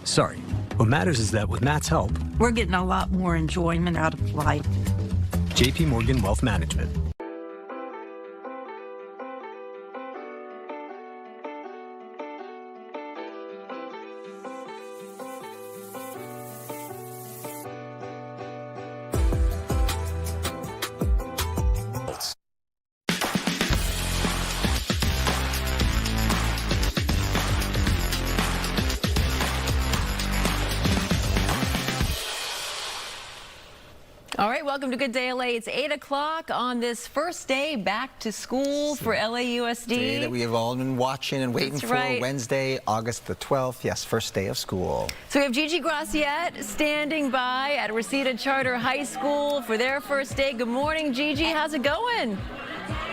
Sorry. What matters is that with Matt's help, we're getting a lot more enjoyment out of life. JP Morgan Wealth Management. All right, welcome to Good Day LA. It's 8 o'clock on this first day back to school for LAUSD. Day that we have all been watching and waiting for. Right. Wednesday, August the 12th. Yes, first day of school. So we have Gigi Graciette standing by at Reseda Charter High School for their first day. Good morning, Gigi. How's it going?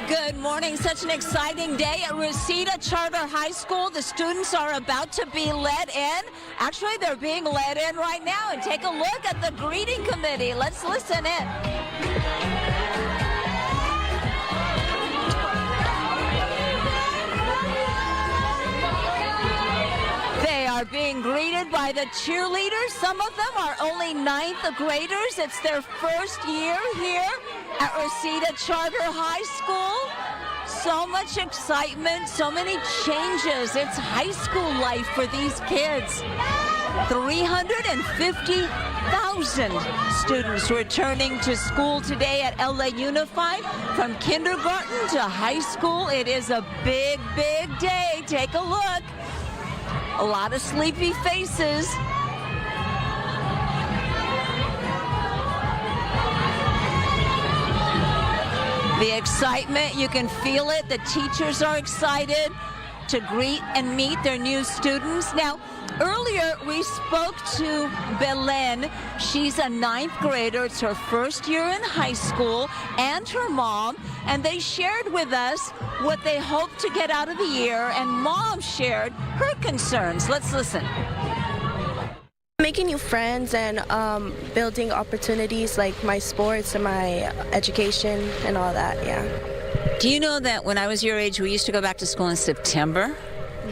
Good morning. Such an exciting day at Reseda Charter High School. The students are about to be led in. Actually, they're being led in right now. And take a look at the greeting committee. Let's listen in. They are being greeted by the cheerleaders. Some of them are only 9th graders. It's their first year here at Reseda Charter High School. So much excitement, so many changes. It's high school life for these kids. 350,000 students returning to school today at LA Unified. From kindergarten to high school, it is a big, big day. Take a look. A lot of sleepy faces. The excitement, you can feel it. The teachers are excited to greet and meet their new students. Now, earlier we spoke to Belen. She's a 9th grader. It's her first year in high school, and her mom. And they shared with us what they hope to get out of the year, and Mom shared her concerns. Let's listen. Making new friends and building opportunities like my sports and my education and all that, yeah. Do you know that when I was your age, we used to go back to school in September?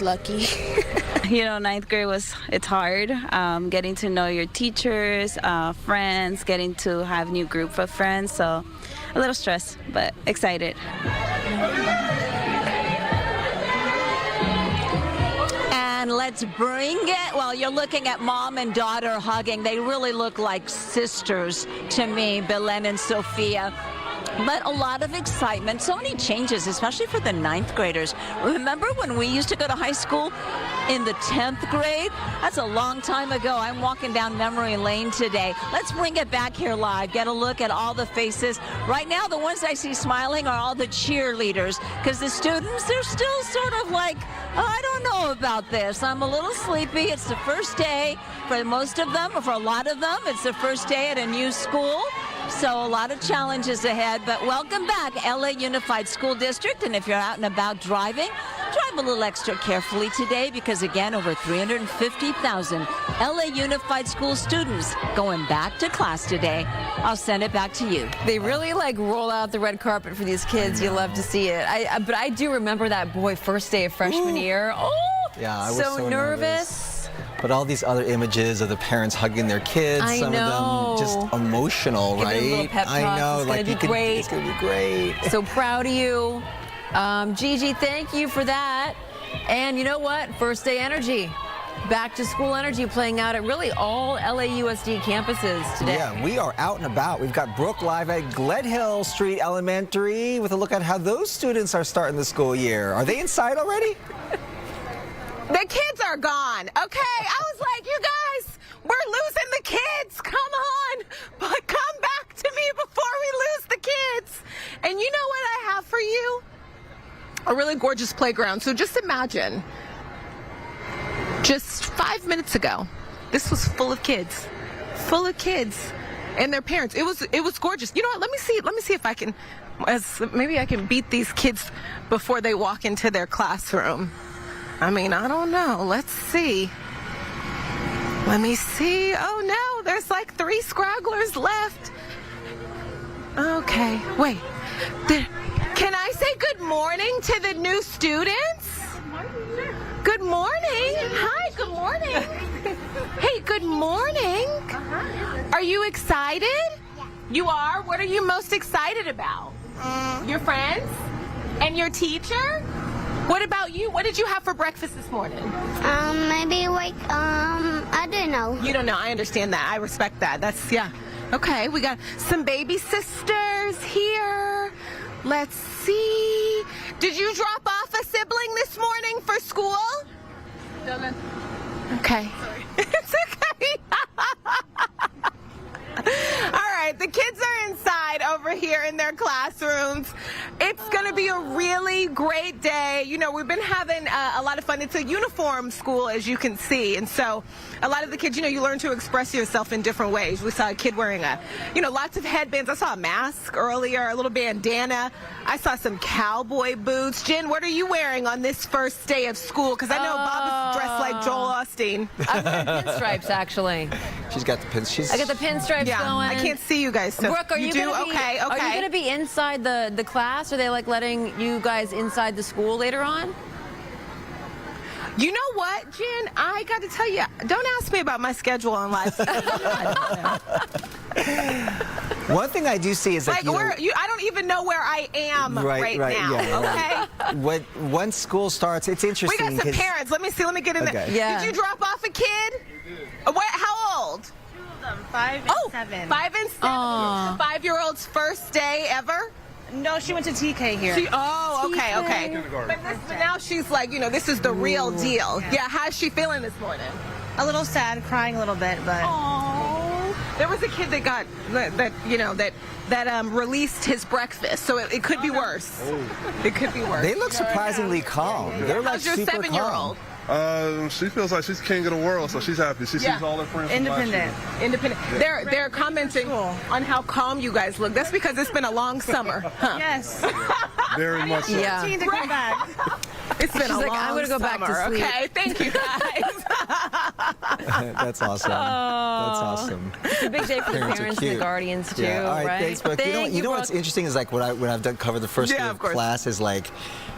Lucky. You know, 9th grade it's hard. Getting to know your teachers, friends, getting to have new group of friends. So a little stressed, but excited. And let's bring it. Well, you're looking at mom and daughter hugging. They really look like sisters to me, Belen and Sophia. But a lot of excitement, so many changes, especially for the 9th graders. Remember when we used to go to high school in the 10th grade? That's a long time ago. I'm walking down memory lane today. Let's bring it back here live. Get a look at all the faces. Right now, the ones I see smiling are all the cheerleaders, because the students, they're still sort of like, oh, I don't know about this. I'm a little sleepy. It's the first day for most of them, or for a lot of them. It's the first day at a new school. So a lot of challenges ahead, but welcome back, LA Unified School District. And if you're out and about driving, drive a little extra carefully today, because again, over 350,000 LA Unified School students going back to class today. I'll send it back to you. They really like roll out the red carpet for these kids. You love to see it. But I do remember that boy first day of freshman year. Oh, yeah, I was so nervous. But all these other images of the parents hugging their kids, some of them just emotional, Give them right? little pep talks. I know, It's like gonna be great. It's gonna be great. So proud of you. Gigi, thank you for that. And you know what? First day energy. Back to school energy playing out at really all LAUSD campuses today. Yeah, we are out and about. We've got Brooke live at Gledhill Street Elementary with a look at how those students are starting the school year. Are they inside already? The kids are gone, okay? I was like, you guys, we're losing the kids. Come on, but come back to me before we lose the kids. And you know what I have for you? A really gorgeous playground. So just imagine, just 5 minutes ago, this was full of kids and their parents. It was gorgeous. You know what? Let me see if I can, maybe I can beat these kids before they walk into their classroom. I mean, I don't know. Let's see. Let me see. Oh, no. There's like 3 scragglers left. Okay. Wait. Can I say good morning to the new students? Good morning. Hi. Good morning. Good morning. Are you excited? Yeah. You are? What are you most excited about? Your friends? And your teacher? What about you? What did you have for breakfast this morning? Maybe like, I don't know. You don't know. I understand that. I respect that. That's, yeah. Okay, we got some baby sisters here. Let's see. Did you drop off a sibling this morning for school? Okay. It's okay. All right, the kids are inside over here in their classrooms. It's going to be a really great day. You know, we've been having a lot of fun. It's a uniform school, as you can see. And so a lot of the kids, you know, you learn to express yourself in different ways. We saw a kid wearing lots of headbands. I saw a mask earlier, a little bandana. I saw some cowboy boots. Jen, what are you wearing on this first day of school? Because I know Bob is dressed like Joel Osteen. I'm wearing pinstripes, actually. She's got the pins. I got the pinstripes going. I can't see you guys. So Brooke, are you gonna be, okay. Are you going to be inside the class? Are they like letting you guys inside the school later on? You know what, Jen? I got to tell you, don't ask me about my schedule on live. One thing I do see is like I don't even know where I am right now. Yeah, okay. Once school starts, it's interesting. We got some parents. Let me see. Let me get in there. Yeah. Did you drop off a kid? What? How old? 5 and 7. 5 and 7. 5-year-old's first day ever? No, she went to TK here. Okay. But now she's like, this is the real deal. Yeah. How's she feeling this morning? A little sad, crying a little bit, but. Oh. There was a kid that got that released his breakfast, so it could be worse. It could be worse. They look surprisingly calm. They're like How's your super 7-year-old? calm. She feels like she's king of the world, so she's happy. She sees all her friends. Independent. Yeah. They're commenting on how calm you guys look. That's because it's been a long summer. Huh? Yes. Very much so. Yeah. To come back. It's been a long I'm going to go back to sleep. Okay, thank you guys. That's awesome. That's awesome. It's a big day for the parents and the guardians too, Yeah. All right, right? thanks, Brooke. You know what's interesting is like when I've covered the first day of class is like,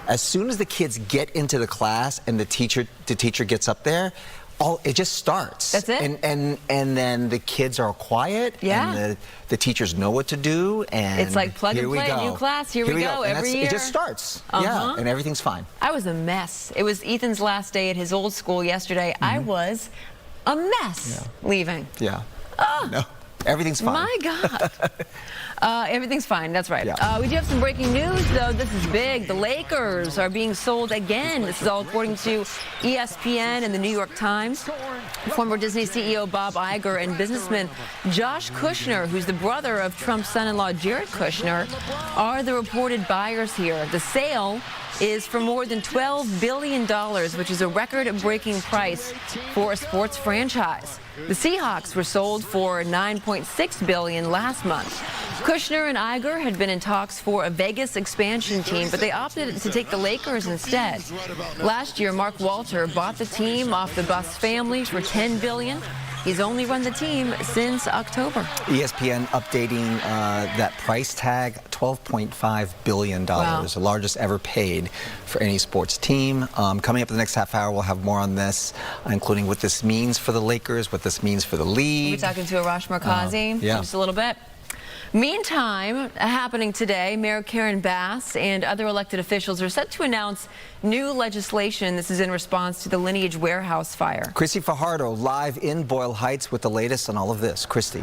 as soon as the kids get into the class and the teacher gets up there, it just starts. That's it. And then the kids are quiet. Yeah. And the teachers know what to do. And It's like plug and here we play, go. new class, here we go, And every year. It just starts. Yeah, and everything's fine. I was a mess. It was Ethan's last day at his old school yesterday. I was a mess leaving. Yeah. No, everything's fine. My God. Everything's fine. That's right. Yeah. We do have some breaking news, though. This is big. The Lakers are being sold again. This is all according to ESPN and the New York Times. Former Disney CEO Bob Iger and businessman Josh Kushner, who's the brother of Trump's son-in-law Jared Kushner, are the reported buyers here. The sale is for more than $12 billion, which is a record-breaking price for a sports franchise. The Seahawks were sold for $9.6 billion last month. Kushner and Iger had been in talks for a Vegas expansion team, but they opted to take the Lakers instead. Last year, Mark Walter bought the team off the Buss family for $10 billion. He's only run the team since October. ESPN updating that price tag, $12.5 billion, Wow. the largest ever paid for any sports team. Coming up in the next half hour, we'll have more on this, including what this means for the Lakers, what this means for the league. We'll be talking to Arash Markazi in just a little bit. Meantime, happening today, Mayor Karen Bass and other elected officials are set to announce new legislation. This is in response to the Lineage warehouse fire. Christy Fajardo live in Boyle Heights with the latest on all of this. Christy.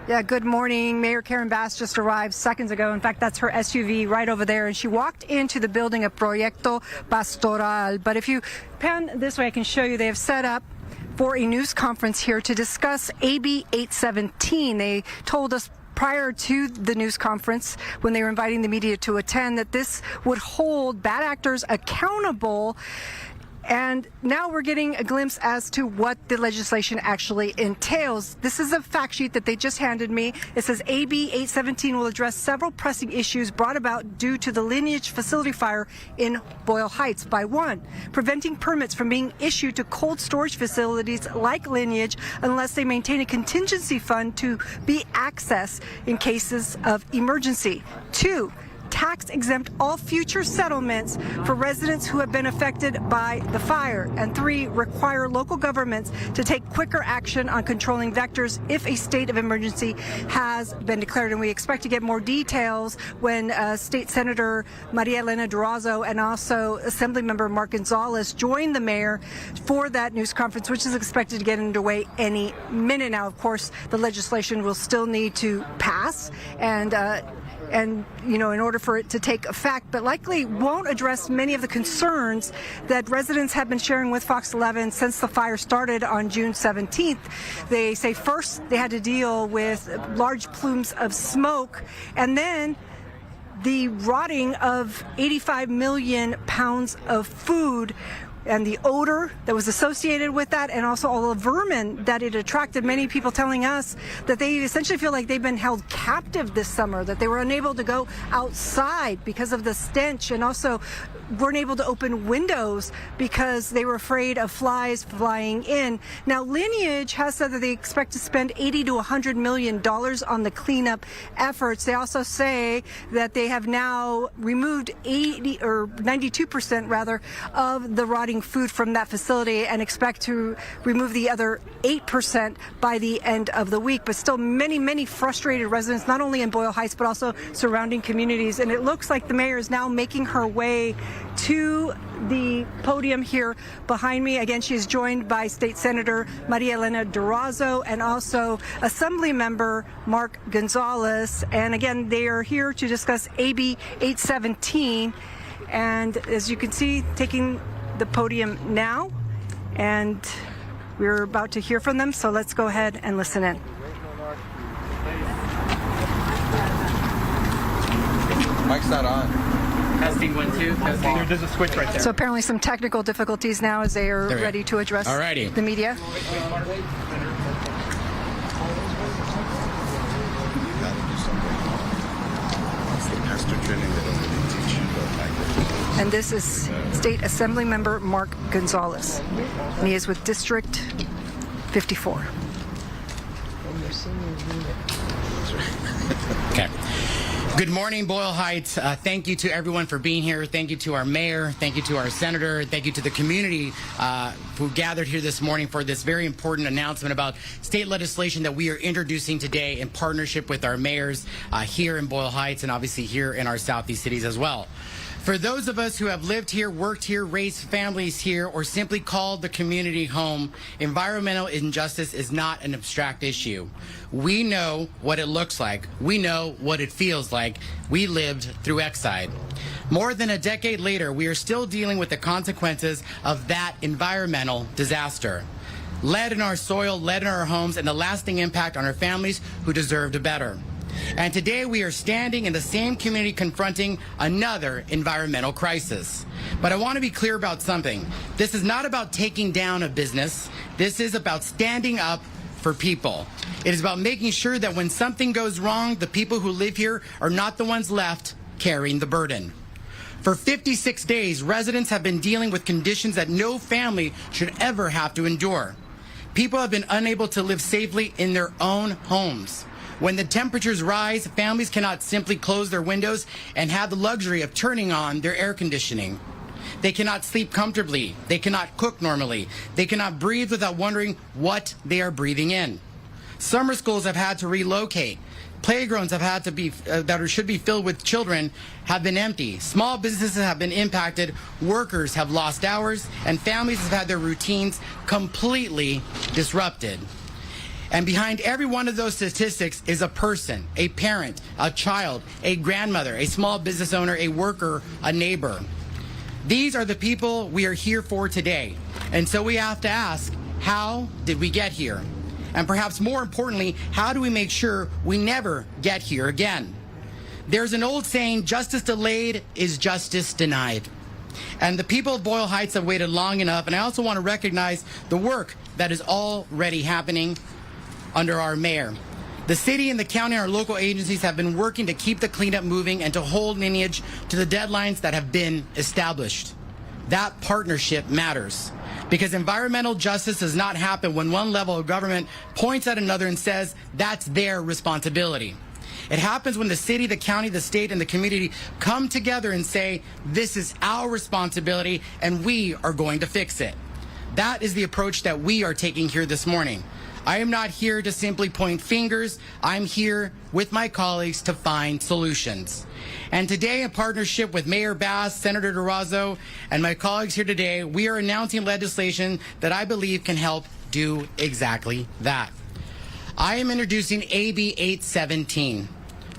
Yeah, good morning. Mayor Karen Bass just arrived seconds ago. In fact, that's her SUV right over there. And she walked into the building of Proyecto Pastoral. But if you pan this way, I can show you they have set up for a news conference here to discuss AB 817. They told us prior to the news conference, when they were inviting the media to attend, that this would hold bad actors accountable. And now we're getting a glimpse as to what the legislation actually entails. This is a fact sheet that they just handed me. It says AB 817 will address several pressing issues brought about due to the Lineage facility fire in Boyle Heights by 1, preventing permits from being issued to cold storage facilities like Lineage unless they maintain a contingency fund to be accessed in cases of emergency. 2, tax-exempt all future settlements for residents who have been affected by the fire. And 3, require local governments to take quicker action on controlling vectors if a state of emergency has been declared. And we expect to get more details when State Senator Maria Elena Durazo and also Assemblymember Mark Gonzalez join the mayor for that news conference, which is expected to get underway any minute now. Of course, the legislation will still need to pass and you know, in order for it to take effect, but likely won't address many of the concerns that residents have been sharing with Fox 11 since the fire started on June 17th. They say first they had to deal with large plumes of smoke, and then the rotting of 85 million pounds of food, and the odor that was associated with that, and also all the vermin that it attracted. Many people telling us that they essentially feel like they've been held captive this summer, that they were unable to go outside because of the stench, and also weren't able to open windows because they were afraid of flies flying in. Now, Lineage has said that they expect to spend $80 to $100 million on the cleanup efforts. They also say that they have now removed 92% rather of the rotting food from that facility and expect to remove the other 8% by the end of the week. But still many frustrated residents, not only in Boyle Heights, but also surrounding communities. And it looks like the mayor is now making her way to the podium here behind me. Again, she is joined by State Senator Maria Elena Durazo and also Assembly Member Mark Gonzalez. And again, they are here to discuss AB 817. And as you can see, taking the podium now, and we're about to hear from them, so let's go ahead and listen in. Mic's not on. Testing 1 2. Testing. There's a switch right there. So apparently some technical difficulties now as they are ready to address the media. And this is State Assembly Member Mark Gonzalez, and he is with District 54. Okay. Good morning, Boyle Heights. Thank you to everyone for being here. Thank you to our mayor. Thank you to our senator. Thank you to the community who gathered here this morning for this very important announcement about state legislation that we are introducing today in partnership with our mayors here in Boyle Heights and obviously here in our southeast cities as well. For those of us who have lived here, worked here, raised families here, or simply called the community home, environmental injustice is not an abstract issue. We know what it looks like. We know what it feels like. We lived through Exide. More than a decade later, we are still dealing with the consequences of that environmental disaster. Lead in our soil, lead in our homes, and the lasting impact on our families who deserved better. And today we are standing in the same community confronting another environmental crisis. But I want to be clear about something. This is not about taking down a business. This is about standing up for people. It is about making sure that when something goes wrong, the people who live here are not the ones left carrying the burden. For 56 days, residents have been dealing with conditions that no family should ever have to endure. People have been unable to live safely in their own homes. When the temperatures rise, families cannot simply close their windows and have the luxury of turning on their air conditioning. They cannot sleep comfortably. They cannot cook normally. They cannot breathe without wondering what they are breathing in. Summer schools have had to relocate. Playgrounds have had to be that should be filled with children have been empty. Small businesses have been impacted. Workers have lost hours, and families have had their routines completely disrupted. And behind every one of those statistics is a person, a parent, a child, a grandmother, a small business owner, a worker, a neighbor. These are the people we are here for today. And so we have to ask, how did we get here? And perhaps more importantly, how do we make sure we never get here again? There's an old saying, justice delayed is justice denied. And the people of Boyle Heights have waited long enough. And I also want to recognize the work that is already happening under our mayor. The city and the county and our local agencies have been working to keep the cleanup moving and to hold Lineage to the deadlines that have been established. That partnership matters because environmental justice does not happen when one level of government points at another and says that's their responsibility. It happens when the city, the county, the state, and the community come together and say, this is our responsibility and we are going to fix it. That is the approach that we are taking here this morning. I am not here to simply point fingers. I'm here with my colleagues to find solutions. And today, in partnership with Mayor Bass, Senator Durazo, and my colleagues here today, we are announcing legislation that I believe can help do exactly that. I am introducing AB 817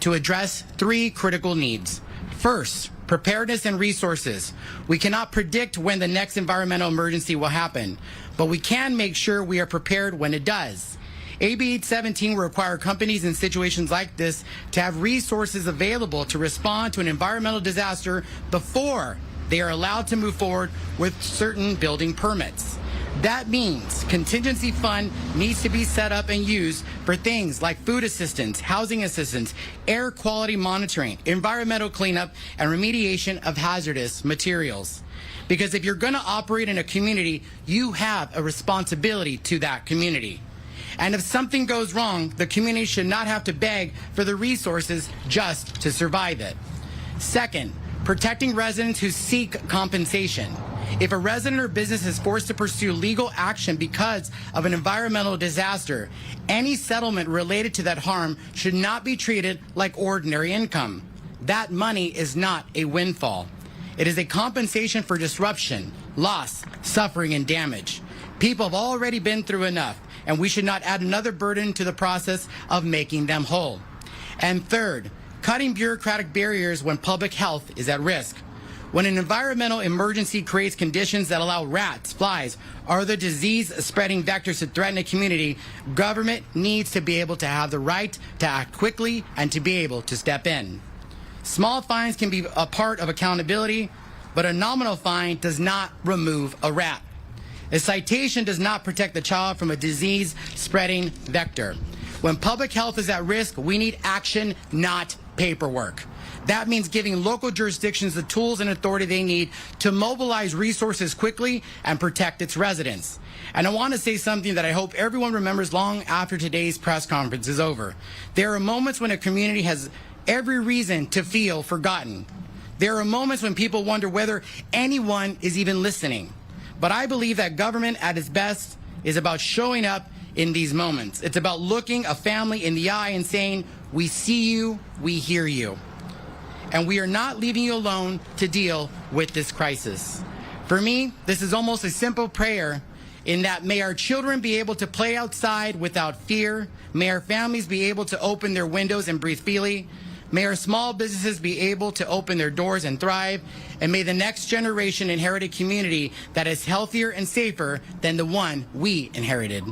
to address 3 critical needs. First, preparedness and resources. We cannot predict when the next environmental emergency will happen, but we can make sure we are prepared when it does. AB 817 will require companies in situations like this to have resources available to respond to an environmental disaster before they are allowed to move forward with certain building permits. That means contingency fund needs to be set up and used for things like food assistance, housing assistance, air quality monitoring, environmental cleanup, and remediation of hazardous materials. Because if you're going to operate in a community, you have a responsibility to that community. And if something goes wrong, the community should not have to beg for the resources just to survive it. Second, protecting residents who seek compensation. If a resident or business is forced to pursue legal action because of an environmental disaster, any settlement related to that harm should not be treated like ordinary income. That money is not a windfall. It is a compensation for disruption, loss, suffering, and damage. People have already been through enough, and we should not add another burden to the process of making them whole. And third, cutting bureaucratic barriers when public health is at risk. When an environmental emergency creates conditions that allow rats, flies, or other disease-spreading vectors to threaten a community, government needs to be able to have the right to act quickly and to be able to step in. Small fines can be a part of accountability, but a nominal fine does not remove a rat. A citation does not protect the child from a disease-spreading vector. When public health is at risk, we need action, not paperwork. That means giving local jurisdictions the tools and authority they need to mobilize resources quickly and protect its residents. And I want to say something that I hope everyone remembers long after today's press conference is over. There are moments when a community has every reason to feel forgotten. There are moments when people wonder whether anyone is even listening. But I believe that government at its best is about showing up in these moments. It's about looking a family in the eye and saying, we see you, we hear you. And we are not leaving you alone to deal with this crisis. For me, this is almost a simple prayer in that may our children be able to play outside without fear. May our families be able to open their windows and breathe freely. May our small businesses be able to open their doors and thrive. And may the next generation inherit a community that is healthier and safer than the one we inherited.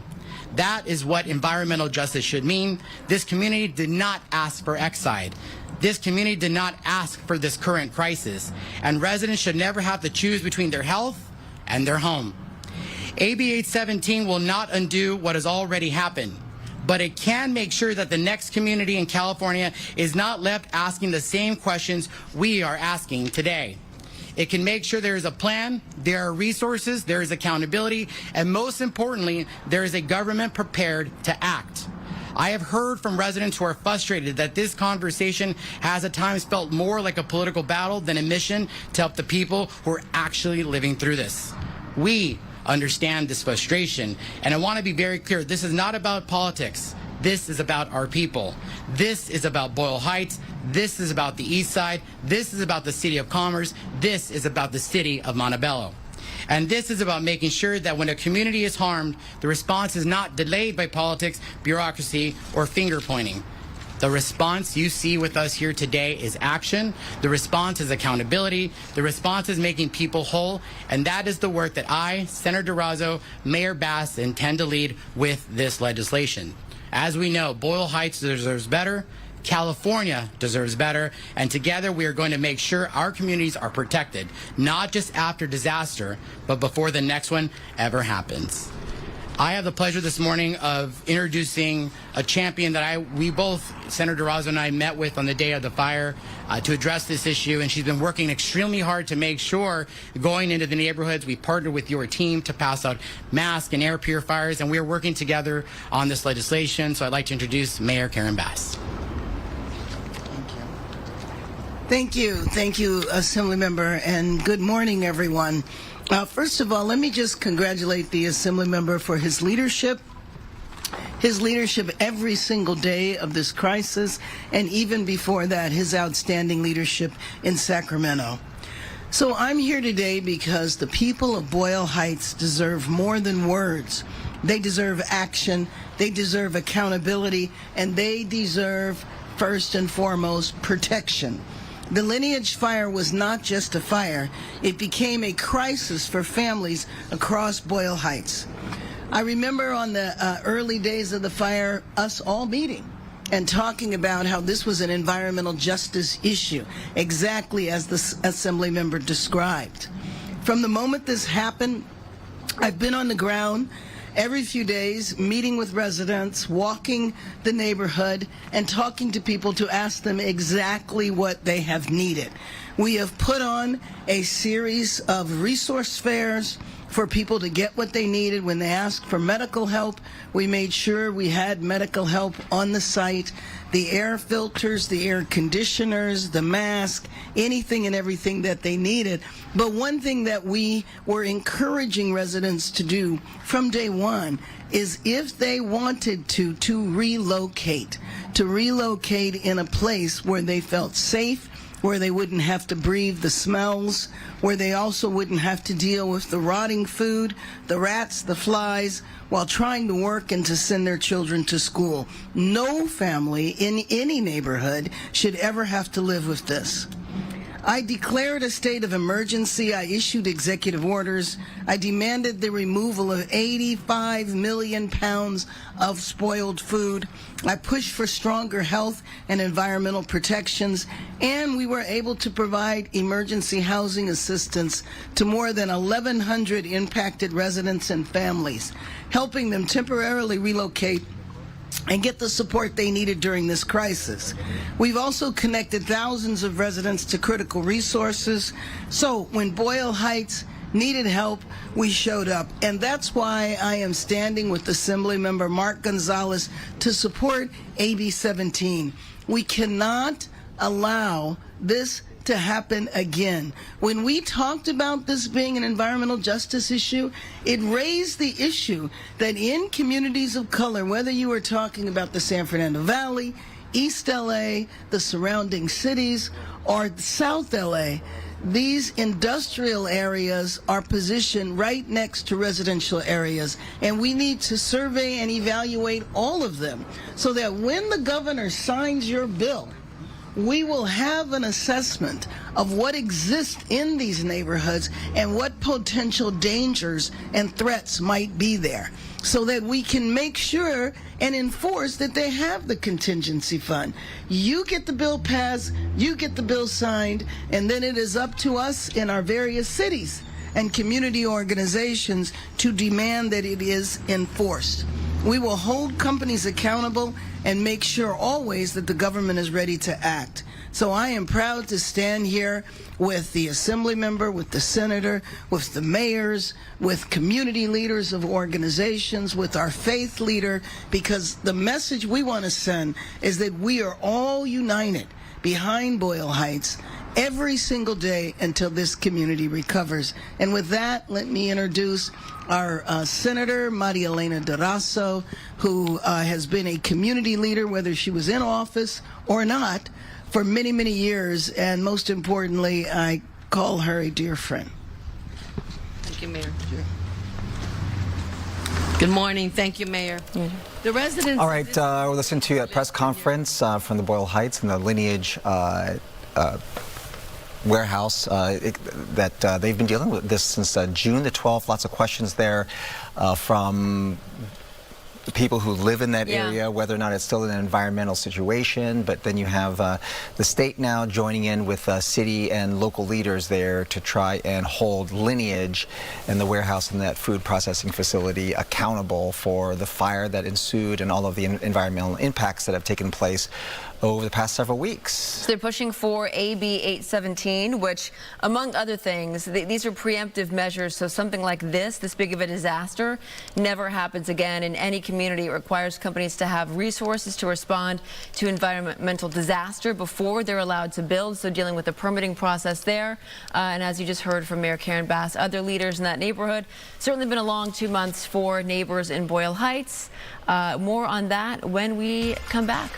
That is what environmental justice should mean. This community did not ask for Exide. This community did not ask for this current crisis, and residents should never have to choose between their health and their home. AB 817 will not undo what has already happened, but it can make sure that the next community in California is not left asking the same questions we are asking today. It can make sure there is a plan, there are resources, there is accountability, and most importantly, there is a government prepared to act. I have heard from residents who are frustrated that this conversation has at times felt more like a political battle than a mission to help the people who are actually living through this. We understand this frustration, and I want to be very clear, this is not about politics. This is about our people. This is about Boyle Heights. This is about the East Side. This is about the City of Commerce. This is about the City of Montebello. And this is about making sure that when a community is harmed, the response is not delayed by politics, bureaucracy, or finger pointing. The response you see with us here today is action. The response is accountability. The response is making people whole. And that is the work that I, Senator Durazo, Mayor Bass, intend to lead with this legislation. As we know, Boyle Heights deserves better. California deserves better, and together we are going to make sure our communities are protected, not just after disaster, but before the next one ever happens. I have the pleasure this morning of introducing a champion that we both, Senator Durazo and I, met with on the day of the fire to address this issue, and she's been working extremely hard to make sure going into the neighborhoods, we partnered with your team to pass out masks and air purifiers, and we are working together on this legislation. So I'd like to introduce Mayor Karen Bass. Thank you, Assemblymember, and good morning, everyone. First of all, let me just congratulate the Assemblymember for his leadership every single day of this crisis, and even before that, his outstanding leadership in Sacramento. So I'm here today because the people of Boyle Heights deserve more than words. They deserve action, they deserve accountability, and they deserve, first and foremost, protection. The Lineage fire was not just a fire, it became a crisis for families across Boyle Heights. I remember on the early days of the fire, us all meeting and talking about how this was an environmental justice issue, exactly as the Assembly member described. From the moment this happened, I've been on the ground every few days, meeting with residents, walking the neighborhood, and talking to people to ask them exactly what they have needed. We have put on a series of resource fairs for people to get what they needed. When they asked for medical help, we made sure we had medical help on the site. The air filters, the air conditioners, the mask, anything and everything that they needed. But one thing that we were encouraging residents to do from day one is if they wanted to relocate in a place where they felt safe, where they wouldn't have to breathe the smells, where they also wouldn't have to deal with the rotting food, the rats, the flies, while trying to work and to send their children to school. No family in any neighborhood should ever have to live with this. I declared a state of emergency. I issued executive orders. I demanded the removal of 85 million pounds of spoiled food. I pushed for stronger health and environmental protections, and we were able to provide emergency housing assistance to more than 1,100 impacted residents and families, helping them temporarily relocate and get the support they needed during this crisis. We've also connected thousands of residents to critical resources. So when Boyle Heights needed help, we showed up. And that's why I am standing with Assemblymember Mark Gonzalez to support AB 17. We cannot allow this to happen again. When we talked about this being an environmental justice issue, it raised the issue that in communities of color, whether you were talking about the San Fernando Valley, East LA, the surrounding cities, or South LA, these industrial areas are positioned right next to residential areas, and we need to survey and evaluate all of them so that when the governor signs your bill, we will have an assessment of what exists in these neighborhoods and what potential dangers and threats might be there, so that we can make sure and enforce that they have the contingency fund. You get the bill passed, you get the bill signed, and then it is up to us in our various cities and community organizations to demand that it is enforced. We will hold companies accountable and make sure always that the government is ready to act. So I am proud to stand here with the Assembly member, with the senator, with the mayors, with community leaders of organizations, with our faith leader, because the message we want to send is that we are all united behind Boyle Heights every single day until this community recovers. And with that, let me introduce our Senator, Maria Elena Durazo, who has been a community leader, whether she was in office or not, for many, many years. And most importantly, I call her a dear friend. Thank you, Mayor. Good morning. Thank you, Mayor. The residents... All right, we'll listen to a press conference from the Boyle Heights and the Lineage warehouse that they've been dealing with this since June the 12th. Lots of questions there from the people who live in that area, whether or not it's still an environmental situation. But then you have the state now joining in with city and local leaders there to try and hold Lineage and the warehouse and that food processing facility accountable for the fire that ensued and all of the environmental impacts that have taken place over the past several weeks. So they're pushing for AB 817, which, among other things, these are preemptive measures, so something like this big of a disaster, never happens again in any community. It requires companies to have resources to respond to environmental disaster before they're allowed to build, so dealing with the permitting process there. And as you just heard from Mayor Karen Bass, other leaders in that neighborhood, certainly been a long 2 months for neighbors in Boyle Heights. More on that when we come back.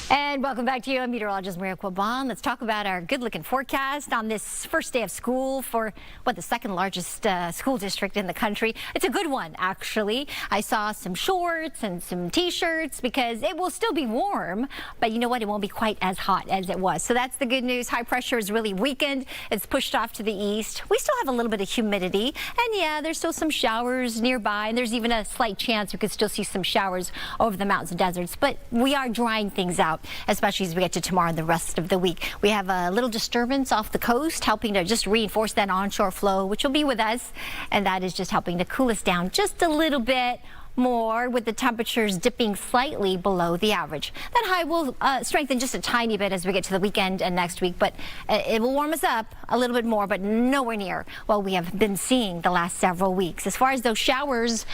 And welcome back to you. I'm meteorologist Maria Quaban. Let's talk about our good-looking forecast on this first day of school for, the second largest school district in the country. It's a good one, actually. I saw some shorts and some T-shirts because it will still be warm, but you know what? It won't be quite as hot as it was. So that's the good news. High pressure is really weakened. It's pushed off to the east. We still have a little bit of humidity, and yeah, there's still some showers nearby, and there's even a slight chance we could still see some showers over the mountains and deserts, but we are drying things out, especially as we get to tomorrow and the rest of the week. We have a little disturbance off the coast, helping to just reinforce that onshore flow, which will be with us, and that is just helping to cool us down just a little bit more, with the temperatures dipping slightly below the average. That high will strengthen just a tiny bit as we get to the weekend and next week, but it will warm us up a little bit more, but nowhere near what we have been seeing the last several weeks. As far as those showers,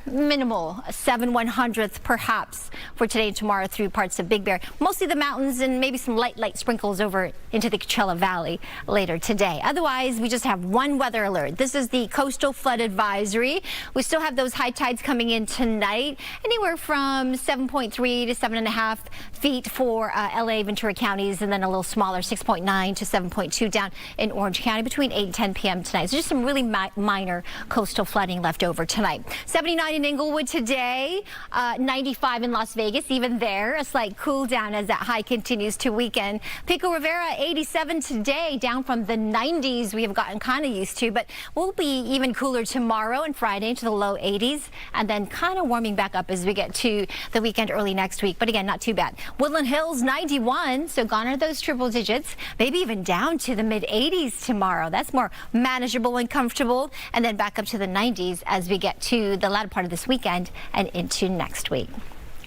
minimal, 7/100th perhaps for today and tomorrow through parts of Big Bear. Mostly the mountains and maybe some light sprinkles over into the Coachella Valley later today. Otherwise, we just have one weather alert. This is the coastal flood advisory. We still have those high tides coming in tonight, anywhere from 7.3 to 7.5 feet for LA, Ventura counties, and then a little smaller, 6.9 to 7.2 down in Orange County between 8 and 10 p.m. tonight. So just some really minor coastal flooding left over tonight. 79 in Inglewood today, 95 in Las Vegas. Even there, a slight cool down as that high continues to weaken. Pico Rivera, 87 today, down from the 90s we have gotten kind of used to, but we'll be even cooler tomorrow and Friday into the low 80s, and then kind of warming back up as we get to the weekend early next week. But again, not too bad. Woodland Hills, 91, so gone are those triple digits, maybe even down to the mid 80s tomorrow. That's more manageable and comfortable, and then back up to the 90s as we get to the latter part of this weekend and into next week.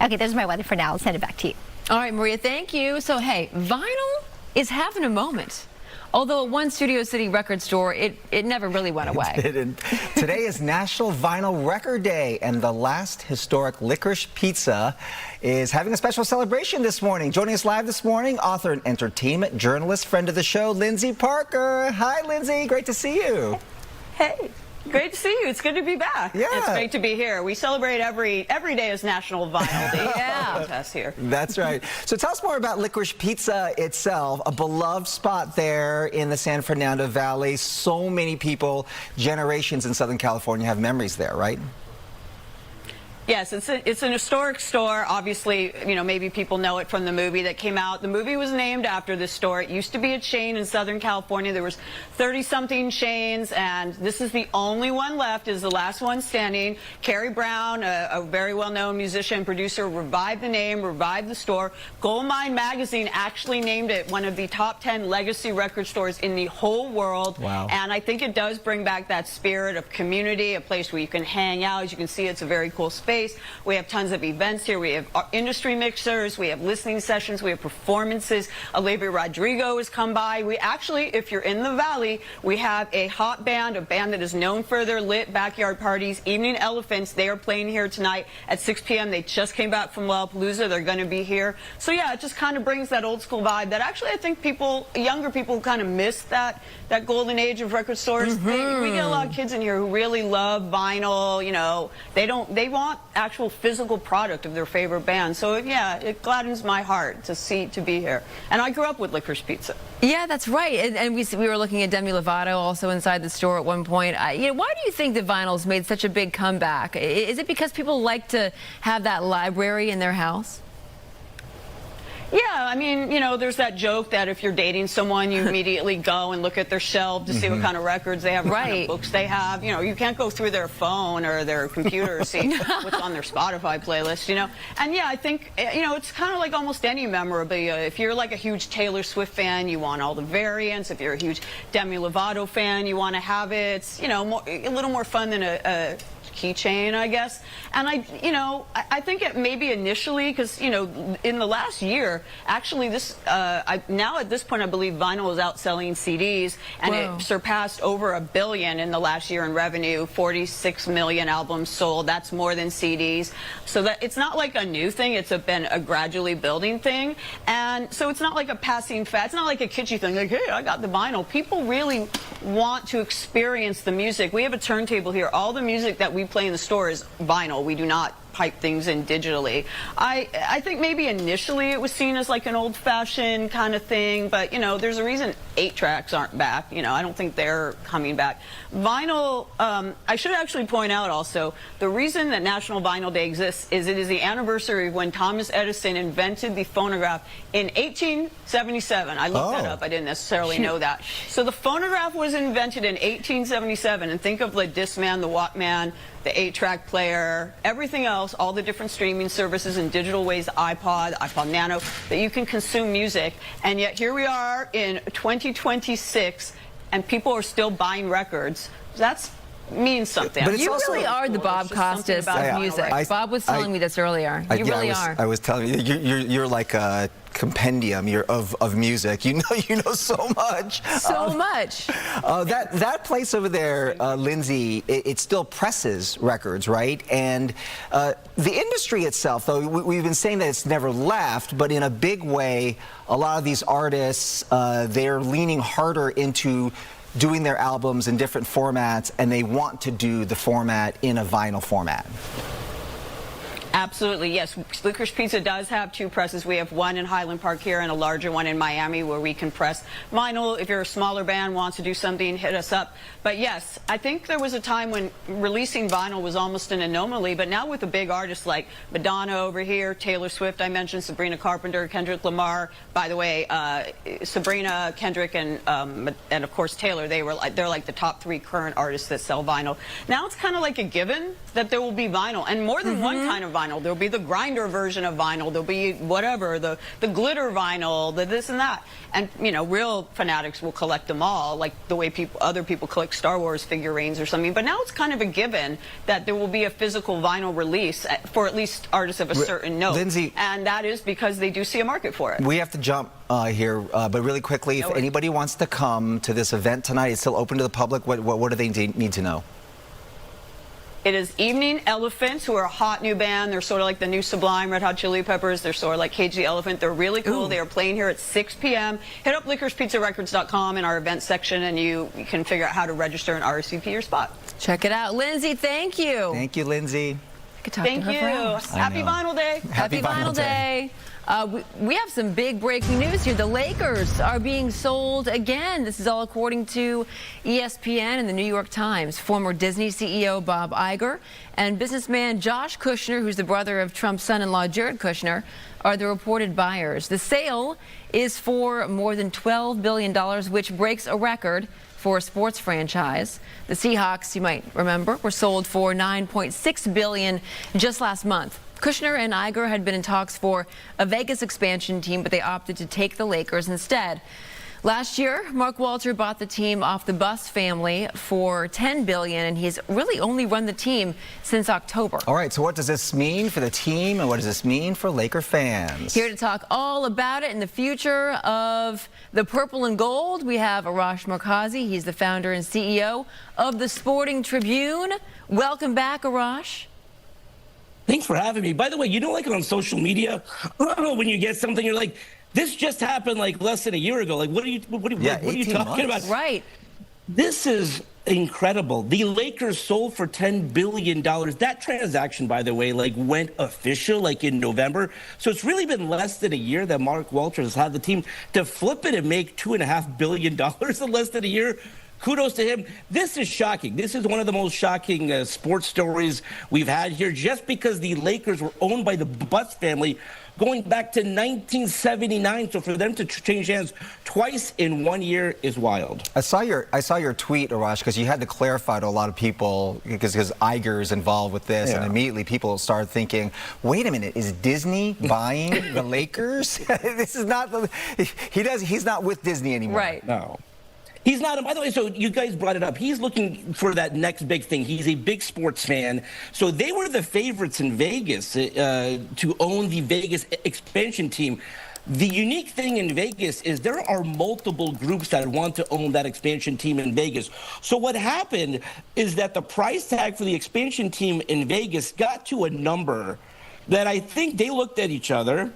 Okay, there's my weather for now. I'll send it back to you. All right, Maria, thank you. So, hey, vinyl is having a moment. Although at one Studio City record store, it never really went away. It didn't. Today is National Vinyl Record Day, and the last historic Licorice Pizza is having a special celebration this morning. Joining us live this morning, author and entertainment journalist, friend of the show, Lindsay Parker. Hi, Lindsay. Great to see you. Hey. Great to see you. It's good to be back. Yeah. It's great to be here. We celebrate every day is National Vinyl Day. Yeah. Here. That's right. So tell us more about Licorice Pizza itself, a beloved spot there in the San Fernando Valley. So many people, generations in Southern California have memories there, right? Yes, it's an historic store. Obviously, you know, maybe people know it from the movie that came out. The movie was named after this store. It used to be a chain in Southern California. There was 30-something chains, and this is the only one left, is the last one standing. Carrie Brown, a very well-known musician and producer, revived the name, revived the store. Gold Mine Magazine actually named it one of the top 10 legacy record stores in the whole world. Wow. And I think it does bring back that spirit of community, a place where you can hang out. As you can see, it's a very cool space. We have tons of events here. We have industry mixers. We have listening sessions. We have performances. Olivia Rodrigo has come by. We actually, if you're in the Valley, we have a hot band, a band that is known for their lit backyard parties, Evening Elephants. They are playing here tonight at 6 p.m. They just came back from Lollapalooza. They're going to be here. So yeah, it just kind of brings that old school vibe that actually I think people, younger people, kind of miss that golden age of record stores. We get a lot of kids in here who really love vinyl. You know, they want actual physical product of their favorite band. So yeah, it gladdens my heart to be here. And I grew up with Licorice Pizza. Yeah, that's right. And we were looking at Demi Lovato also inside the store at one point. You know, why do you think the vinyl's made such a big comeback? Is it because people like to have that library in their house? Yeah, I mean, you know, there's that joke that if you're dating someone, you immediately go and look at their shelf to see what kind of records they have, what kind of books they have. You know, you can't go through their phone or their computer to see what's on their Spotify playlist, you know. And yeah, I think, you know, it's kind of like almost any memorabilia. If you're like a huge Taylor Swift fan, you want all the variants. If you're a huge Demi Lovato fan, you want to have it. It's, you know, a little more fun than a keychain, I guess. And I think it maybe initially, because, you know, in the last year, actually this, now at this point, I believe vinyl is outselling CDs, and it surpassed over $1 billion in the last year in revenue, 46 million albums sold. That's more than CDs. So that it's not like a new thing. It's been a gradually building thing. And so it's not like a passing fad. It's not like a kitschy thing, like, hey, I got the vinyl. People really want to experience the music. We have a turntable here. All the music that we play in the store is vinyl. We do not pipe things in digitally. I think maybe initially it was seen as like an old-fashioned kind of thing, but you know, there's a reason 8-tracks aren't back. You know, I don't think they're coming back. Vinyl, I should actually point out also, the reason that National Vinyl Day exists is it is the anniversary of when Thomas Edison invented the phonograph in 1877. I looked that up. I didn't necessarily know that. So the phonograph was invented in 1877, and think of the Discman, the Walkman, the 8-track player, everything else, all the different streaming services and digital ways, the iPod Nano, that you can consume music. And yet here we are in 2026, and people are still buying records. That means something. But you really are the Bob Costas of music. Bob was telling me this earlier. You really are. I was telling you, you're like a compendium of music. You know so much. So much. That place over there, Lindsay, it still presses records, right? And the industry itself, though, we've been saying that it's never left, but in a big way, a lot of these artists, they're leaning harder into doing their albums in different formats, and they want to do the format in a vinyl format. Absolutely, yes. Licorice Pizza does have 2 presses. We have one in Highland Park here and a larger one in Miami where we can press vinyl. If you're a smaller band, wants to do something, hit us up. But yes, I think there was a time when releasing vinyl was almost an anomaly, but now with the big artists like Madonna over here, Taylor Swift, I mentioned, Sabrina Carpenter, Kendrick Lamar. By the way, Sabrina, Kendrick, and of course Taylor, they're like the top 3 current artists that sell vinyl. Now it's kind of like a given that there will be vinyl, and more than one kind of vinyl. There'll be the grinder version of vinyl. There'll be whatever, the glitter vinyl, the this and that. And, you know, real fanatics will collect them all, like the way other people collect Star Wars figurines or something. But now it's kind of a given that there will be a physical vinyl release for at least artists of a certain note. Lindsay, and that is because they do see a market for it. We have to jump here, but really quickly, if anybody wants to come to this event tonight, it's still open to the public. What do they need to know? It is Evening Elephants, who are a hot new band. They're sort of like the new Sublime, Red Hot Chili Peppers. They're sort of like Cage the Elephant. They're really cool. Ooh. They are playing here at 6 p.m. Hit up licoricepizzarecords.com in our events section, and you can figure out how to register and RSVP your spot. Check it out. Lindsay, thank you. Thank you, Lindsay. Thank you. Happy Vinyl Day. Happy Vinyl Day. We have some big breaking news here. The Lakers are being sold again. This is all according to ESPN and the New York Times. Former Disney CEO Bob Iger and businessman Josh Kushner, who's the brother of Trump's son-in-law Jared Kushner, are the reported buyers. The sale is for more than $12 billion, which breaks a record for a sports franchise. The Seahawks, you might remember, were sold for $9.6 billion just last month. Kushner and Iger had been in talks for a Vegas expansion team, but they opted to take the Lakers instead. Last year, Mark Walter bought the team off the Buss family for $10 billion, and he's really only run the team since October. All right, so what does this mean for the team, and what does this mean for Laker fans? Here to talk all about it and the future of the purple and gold, we have Arash Markazi. He's the founder and CEO of the Sporting Tribune. Welcome back, Arash. Thanks for having me. By the way, you know, like on social media, when you get something, you're like, this just happened like less than a year ago. Like, what are you talking about? Right. This is incredible. The Lakers sold for $10 billion. That transaction, by the way, like went official like in November. So it's really been less than a year that Mark Walter has had the team to flip it and make $2.5 billion in less than a year. Kudos to him. This is shocking. This is one of the most shocking sports stories we've had here, just because the Lakers were owned by the Buss family going back to 1979. So for them to change hands twice in 1 year is wild. I saw your tweet, Arash, because you had to clarify to a lot of people because Iger is involved with this, and immediately people started thinking, wait a minute, is Disney buying the Lakers? This is not the he's not with Disney anymore. Right. No. He's not. And by the way, so you guys brought it up. He's looking for that next big thing. He's a big sports fan. So they were the favorites in Vegas to own the Vegas expansion team. The unique thing in Vegas is there are multiple groups that want to own that expansion team in Vegas. So what happened is that the price tag for the expansion team in Vegas got to a number that I think they looked at each other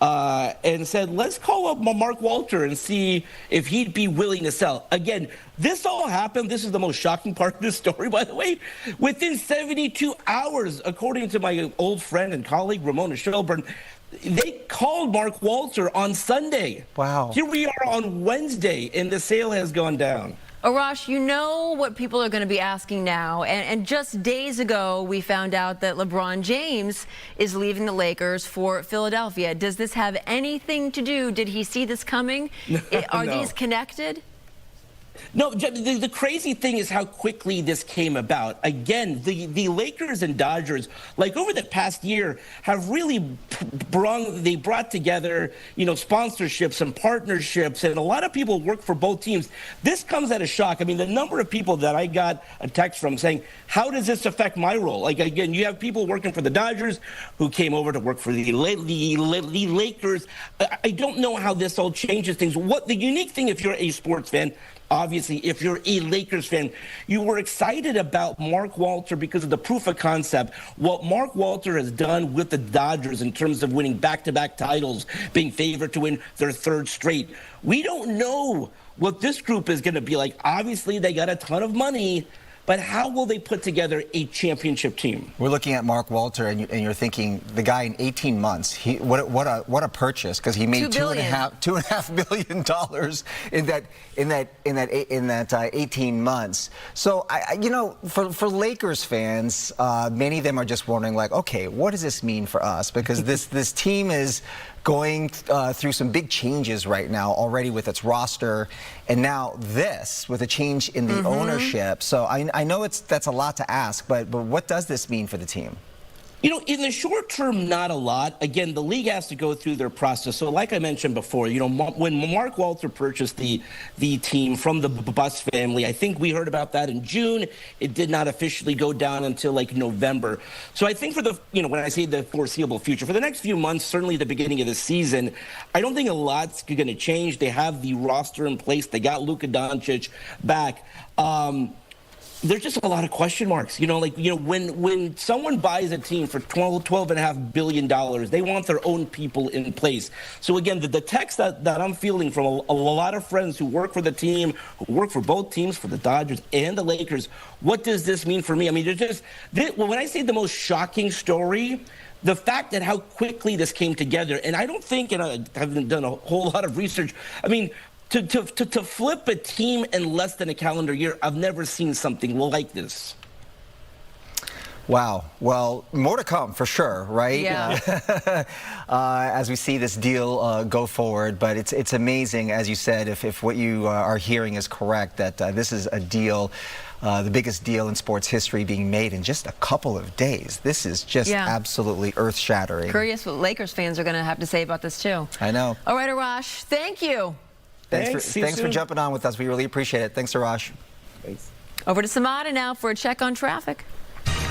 and said, let's call up Mark Walter and see if he'd be willing to sell. Again, this all happened. This is the most shocking part of this story, by the way. Within 72 hours, according to my old friend and colleague, Ramona Shelburne, they called Mark Walter on Sunday. Wow. Here we are on Wednesday, and the sale has gone down. Arash, you know what people are going to be asking now, and just days ago we found out that LeBron James is leaving the Lakers for Philadelphia. Does this have anything to do? Did he see this coming? Are these connected? No, the crazy thing is how quickly this came about. Again, the Lakers and Dodgers, like over the past year, have really brought together, you know, sponsorships and partnerships, and a lot of people work for both teams. This comes at a shock. I mean, the number of people that I got a text from saying, how does this affect my role? Like, again, you have people working for the Dodgers who came over to work for the Lakers. I don't know how this all changes things. What the unique thing, if you're a sports fan, obviously, if you're a Lakers fan, you were excited about Mark Walter because of the proof of concept. What Mark Walter has done with the Dodgers in terms of winning back-to-back titles, being favored to win their third straight. We don't know what this group is going to be like. Obviously, they got a ton of money, but how will they put together a championship team? We're looking at Mark Walter, and you're thinking the guy in 18 months. What a purchase, because he made $2.5 billion in that 18 months. So for Lakers fans, many of them are just wondering, like, okay, what does this mean for us? Because this team is going through some big changes right now already with its roster, and now this with a change in the ownership. So I know that's a lot to ask, but what does this mean for the team? You know, in the short term, not a lot. Again, the league has to go through their process. So like I mentioned before, when Mark Walter purchased the team from the Bus family, I think we heard about that in June. It did not officially go down until like November. So I think for when I say the foreseeable future, for the next few months, certainly the beginning of the season, I don't think a lot's going to change. They have the roster in place. They got Luka Doncic back. There's just a lot of question marks. When someone buys a team for $12.5 billion, they want their own people in place. So again, the text that I'm feeling from a lot of friends who work for the team, who work for both teams, for the Dodgers and the Lakers, what does this mean for me? I mean, when I say the most shocking story, the fact that how quickly this came together, and I don't think, and I haven't done a whole lot of research, I mean, to flip a team in less than a calendar year, I've never seen something like this. Wow. Well, more to come for sure, right? Yeah. As we see this deal go forward, but it's amazing, as you said, if what you are hearing is correct, that this is a deal, the biggest deal in sports history being made in just a couple of days. This is just absolutely earth-shattering. Curious what Lakers fans are going to have to say about this too. I know. All right, Arash, thank you. Thanks for jumping on with us. We really appreciate it. Thanks, Arash. Thanks. Over to Samada now for a check on traffic.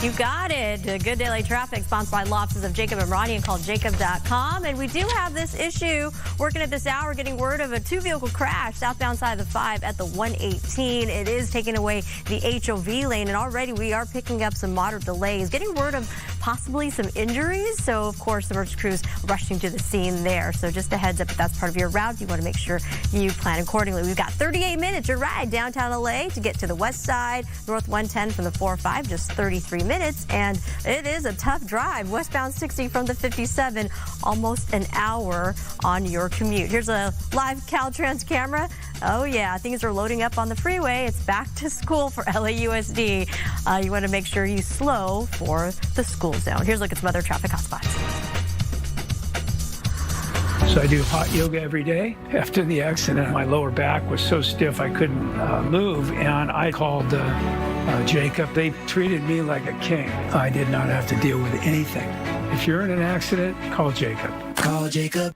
You got it. Good Daily Traffic, sponsored by law offices of Jacob and Ronnie, and call jacob.com. And we do have this issue working at this hour, getting word of a two-vehicle crash southbound side of the 5 at the 118. It is taking away the HOV lane, and already we are picking up some moderate delays, getting word of possibly some injuries. So, of course, the emergency crews rushing to the scene there. So just a heads up, if that's part of your route, you want to make sure you plan accordingly. We've got 38 minutes, your ride downtown LA to get to the west side, north 110 from the 405, just 33 minutes, and it is a tough drive. Westbound 60 from the 57, almost an hour on your commute. Here's a live Caltrans camera. Oh yeah, things are loading up on the freeway. It's back to school for LAUSD. You want to make sure you slow for the school zone. Here's a look at some other traffic hotspots. So I do hot yoga every day. After the accident, my lower back was so stiff I couldn't move, and I called Jacob. They treated me like a king. I did not have to deal with anything. If you're in an accident, call Jacob. Call Jacob.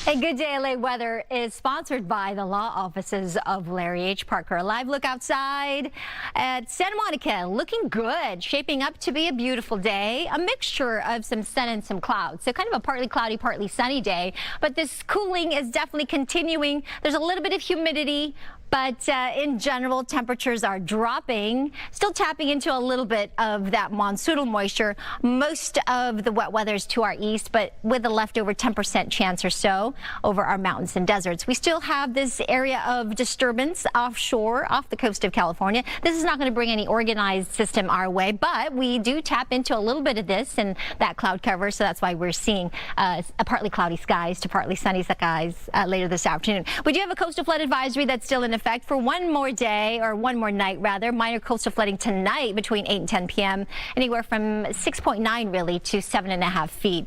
A Good Day LA weather is sponsored by the law offices of Larry H. Parker. A live look outside at Santa Monica, looking good, shaping up to be a beautiful day. A mixture of some sun and some clouds. So kind of a partly cloudy, partly sunny day. But this cooling is definitely continuing. There's a little bit of humidity. But in general, temperatures are dropping, still tapping into a little bit of that monsoonal moisture. Most of the wet weather is to our east, but with a leftover 10% chance or so over our mountains and deserts. We still have this area of disturbance offshore, off the coast of California. This is not going to bring any organized system our way, but we do tap into a little bit of this and that cloud cover, so that's why we're seeing a partly cloudy skies to partly sunny skies later this afternoon. We do have a coastal flood advisory that's still in effect for one more day, or one more night rather. Minor coastal flooding tonight between 8 and 10 p.m. Anywhere from 6.9 really to 7.5 feet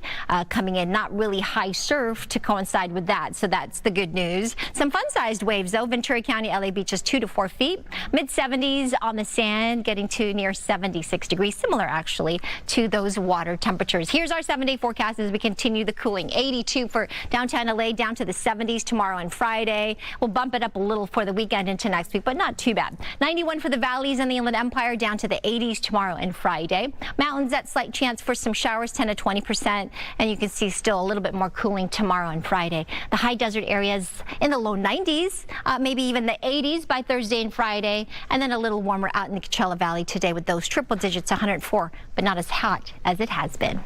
coming in. Not really high surf to coincide with that, so that's the good news. Some fun-sized waves though. Ventura County, LA beaches 2 to 4 feet. Mid-70s on the sand, getting to near 76 degrees. Similar actually to those water temperatures. Here's our 7-day forecast as we continue the cooling. 82 for downtown LA, down to the 70s tomorrow and Friday. We'll bump it up a little for the weekend into next week, but not too bad. 91 for the valleys and the Inland Empire, down to the 80s tomorrow and Friday. Mountains at slight chance for some showers, 10 to 20%, and you can see still a little bit more cooling tomorrow and Friday. The high desert areas in the low 90s, maybe even the 80s by Thursday and Friday, and then a little warmer out in the Coachella Valley today with those triple digits, 104, but not as hot as it has been.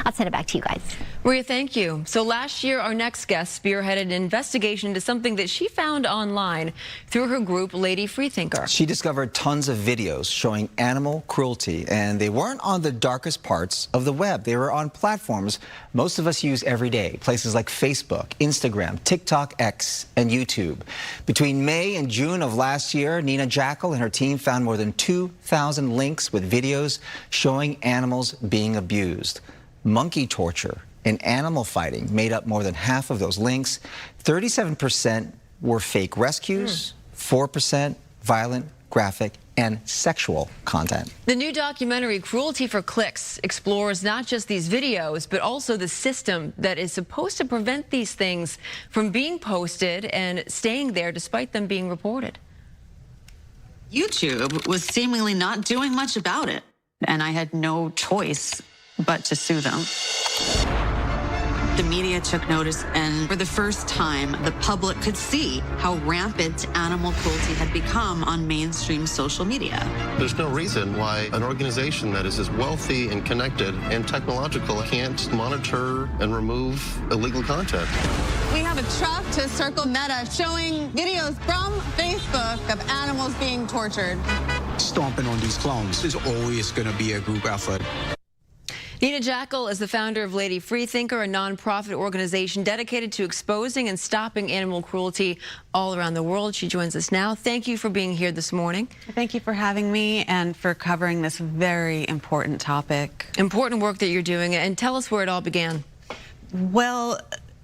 I'll send it back to you guys. Maria, thank you. So last year, our next guest spearheaded an investigation into something that she found online through her group, Lady Freethinker. She discovered tons of videos showing animal cruelty, and they weren't on the darkest parts of the web. They were on platforms most of us use every day, places like Facebook, Instagram, TikTok, X, and YouTube. Between May and June of last year, Nina Jackal and her team found more than 2,000 links with videos showing animals being abused. Monkey torture and animal fighting made up more than half of those links. 37% were fake rescues, 4% violent, graphic, and sexual content. The new documentary, Cruelty for Clicks, explores not just these videos, but also the system that is supposed to prevent these things from being posted and staying there despite them being reported. YouTube was seemingly not doing much about it, and I had no choice but to sue them. The media took notice, and for the first time, the public could see how rampant animal cruelty had become on mainstream social media. There's no reason why an organization that is as wealthy and connected and technological can't monitor and remove illegal content. We have a truck to Circle Meta showing videos from Facebook of animals being tortured. Stomping on these clones is always going to be a group effort. Nina Jackal is the founder of Lady Freethinker, a nonprofit organization dedicated to exposing and stopping animal cruelty all around the world. She joins us now. Thank you for being here this morning. Thank you for having me and for covering this very important topic. Important work that you're doing, and tell us where it all began. Well,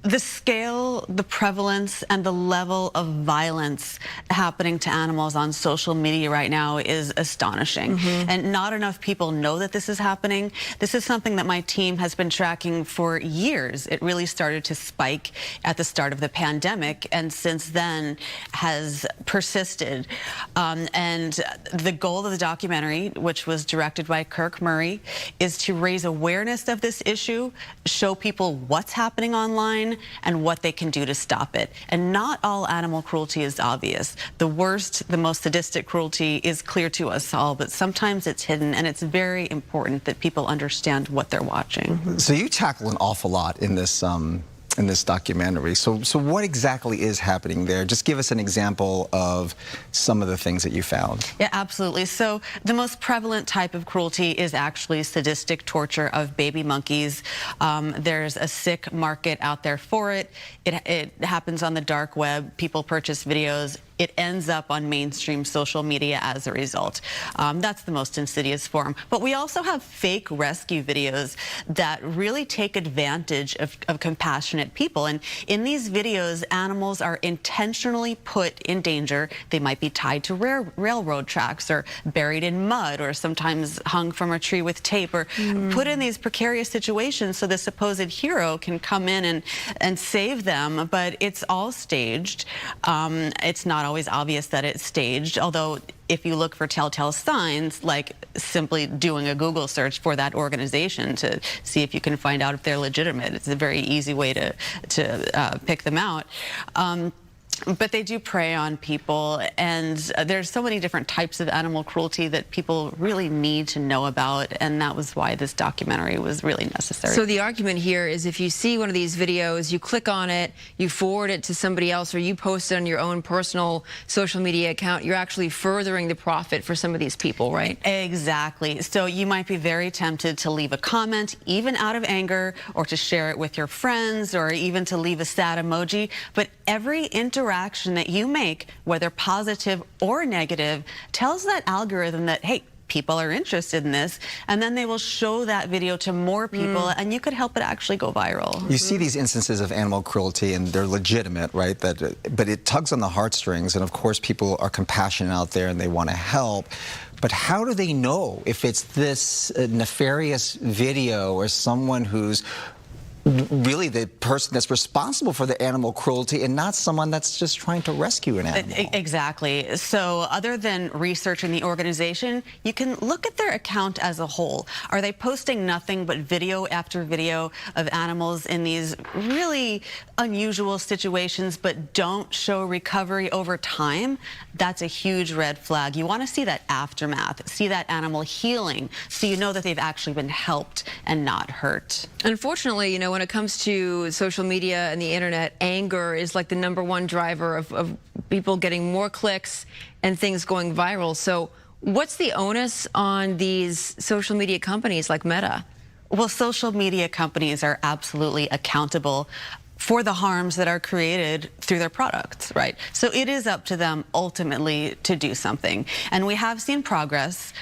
the scale, the prevalence, and the level of violence happening to animals on social media right now is astonishing. And not enough people know that this is happening. This is something that my team has been tracking for years. It really started to spike at the start of the pandemic, and since then has persisted. And the goal of the documentary, which was directed by Kirk Murray, is to raise awareness of this issue, show people what's happening online, and what they can do to stop it. And not all animal cruelty is obvious. The worst, the most sadistic cruelty is clear to us all, but sometimes it's hidden, and it's very important that people understand what they're watching. So you tackle an awful lot in this documentary. So what exactly is happening there? Just give us an example of some of the things that you found. Yeah, absolutely. So the most prevalent type of cruelty is actually sadistic torture of baby monkeys. There's a sick market out there for it. It happens on the dark web. People purchase videos it ends up on mainstream social media as a result. That's the most insidious form. But we also have fake rescue videos that really take advantage of compassionate people. And in these videos, animals are intentionally put in danger. They might be tied to railroad tracks or buried in mud or sometimes hung from a tree with tape or put in these precarious situations so the supposed hero can come in and save them. But it's all staged. It's not always obvious that it's staged, although if you look for telltale signs, like simply doing a Google search for that organization to see if you can find out if they're legitimate, it's a very easy way to pick them out. But they do prey on people, and there's so many different types of animal cruelty that people really need to know about, and that was why this documentary was really necessary. So the argument here is if you see one of these videos, you click on it, you forward it to somebody else, or you post it on your own personal social media account, you're actually furthering the profit for some of these people, right? Exactly. So you might be very tempted to leave a comment, even out of anger, or to share it with your friends, or even to leave a sad emoji, but every interaction that you make, whether positive or negative, tells that algorithm that, hey, people are interested in this, and then they will show that video to more people, and you could help it actually go viral. You see these instances of animal cruelty, and they're legitimate, right? But it tugs on the heartstrings, and of course people are compassionate out there and they want to help. But how do they know if it's this nefarious video or someone who's really the person that's responsible for the animal cruelty and not someone that's just trying to rescue an animal? Exactly. So other than researching the organization, you can look at their account as a whole. Are they posting nothing but video after video of animals in these really unusual situations but don't show recovery over time? That's a huge red flag. You want to see that aftermath, see that animal healing, so you know that they've actually been helped and not hurt. Unfortunately, you know, when it comes to social media and the internet, anger is like the #1 driver of people getting more clicks and things going viral. So what's the onus on these social media companies like Meta? Well, social media companies are absolutely accountable for the harms that are created through their products, right? So it is up to them ultimately to do something. And we have seen progress.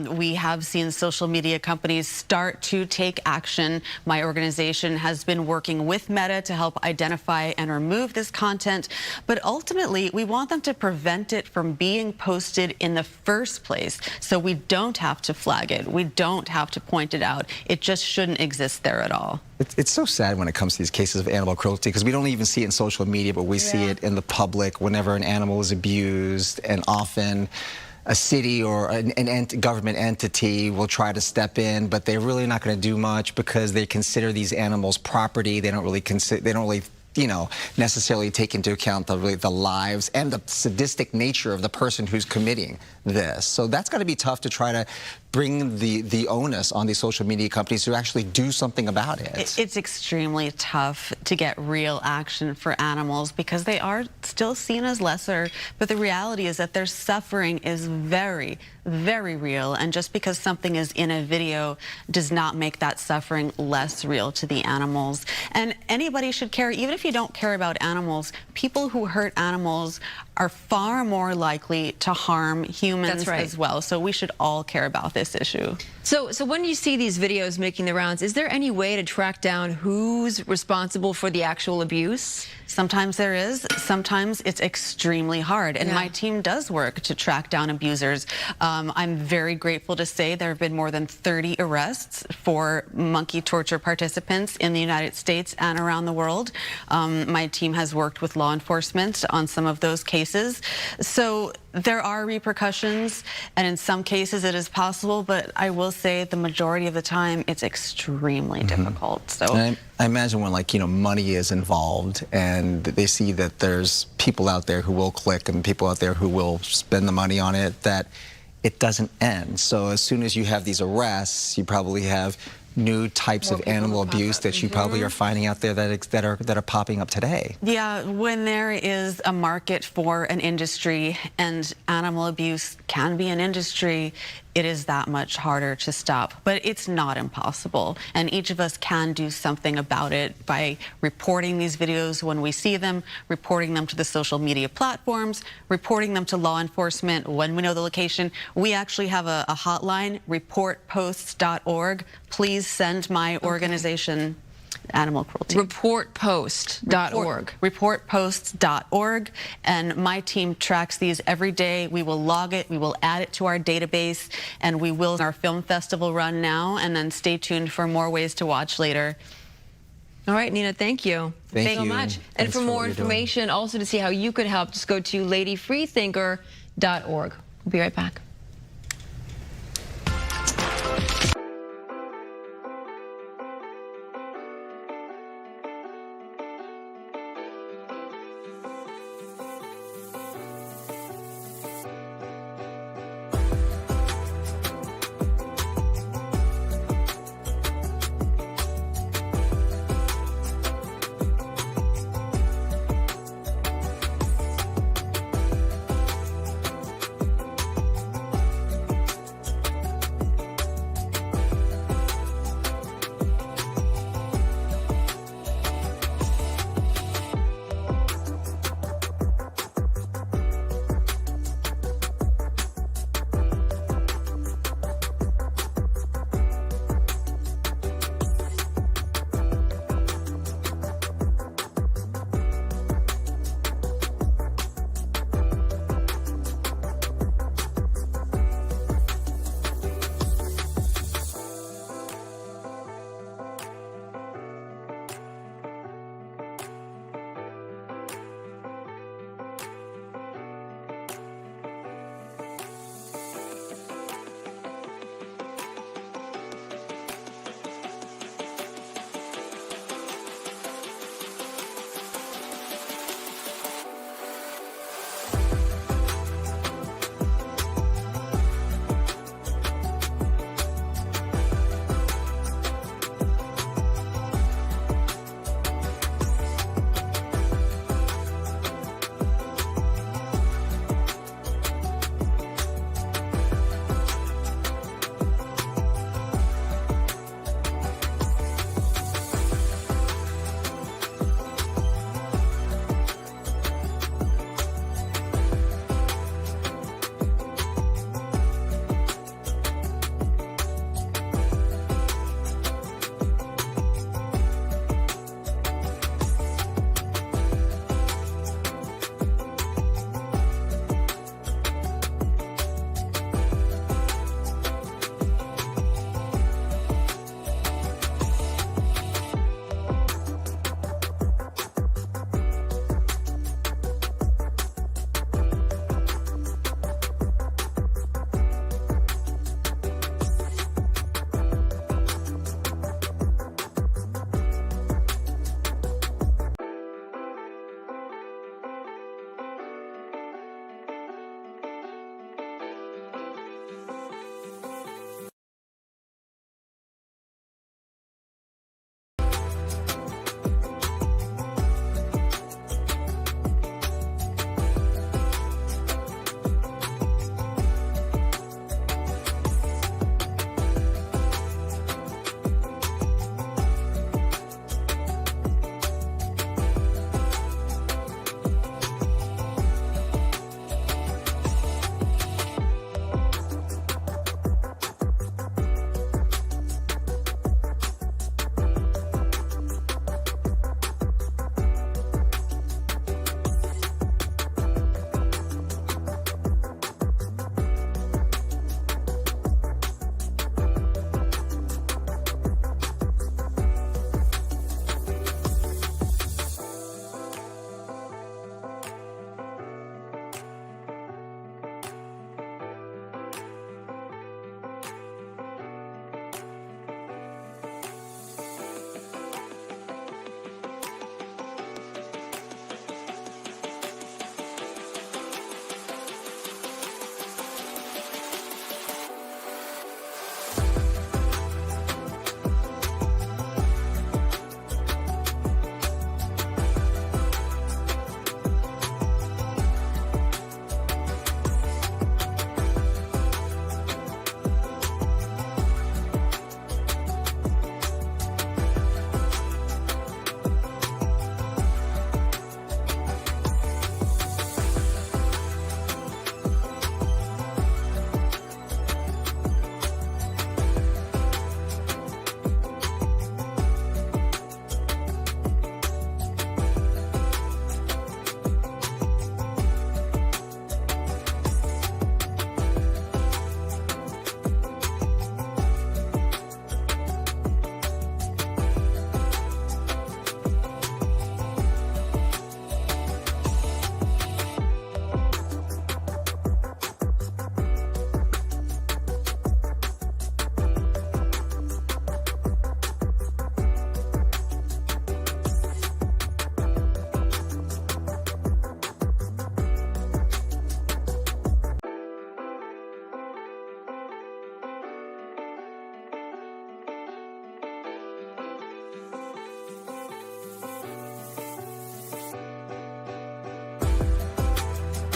We have seen social media companies start to take action. My organization has been working with Meta to help identify and remove this content. But ultimately, we want them to prevent it from being posted in the first place. So we don't have to flag it. We don't have to point it out. It just shouldn't exist there at all. It's so sad when it comes to these cases of animal cruelty, because we don't even see it in social media, but we see it in the public whenever an animal is abused, and often a city or an government entity will try to step in, but they're really not going to do much because they consider these animals property. They don't really you know, necessarily take into account the lives and the sadistic nature of the person who's committing this. So that's got to be tough to try to bring the onus on these social media companies to actually do something about it. It's extremely tough to get real action for animals because they are still seen as lesser, but the reality is that their suffering is very, very real, and just because something is in a video does not make that suffering less real to the animals. And anybody should care, even if you don't care about animals. People who hurt animals are far more likely to harm humans as well. So we should all care about this issue. So when you see these videos making the rounds, is there any way to track down who's responsible for the actual abuse? Sometimes there is. Sometimes it's extremely hard. And my team does work to track down abusers. I'm very grateful to say there have been more than 30 arrests for monkey torture participants in the United States and around the world. My team has worked with law enforcement on some of those cases. So there are repercussions, and in some cases it is possible, but I will say the majority of the time it's extremely difficult. So and I imagine when, like, you know, money is involved and they see that there's people out there who will click and people out there who will spend the money on it, that it doesn't end. So as soon as you have these arrests, you probably have new types of animal abuse that you probably are finding out there that are popping up today. Yeah, when there is a market for an industry and animal abuse can be an industry, it is that much harder to stop. But it's not impossible, and each of us can do something about it by reporting these videos when we see them, reporting them to the social media platforms, reporting them to law enforcement when we know the location. We actually have a hotline, reportposts.org. Please send my organization animal cruelty. Reportpost.org. Reportposts.org. And my team tracks these every day. We will log it, we will add it to our database, and we will our film festival run now, and then stay tuned for more ways to watch later. All right, Nina, thank you. Thank you so much. And for more information, also to see how you could help, just go to ladyfreethinker.org. We'll be right back.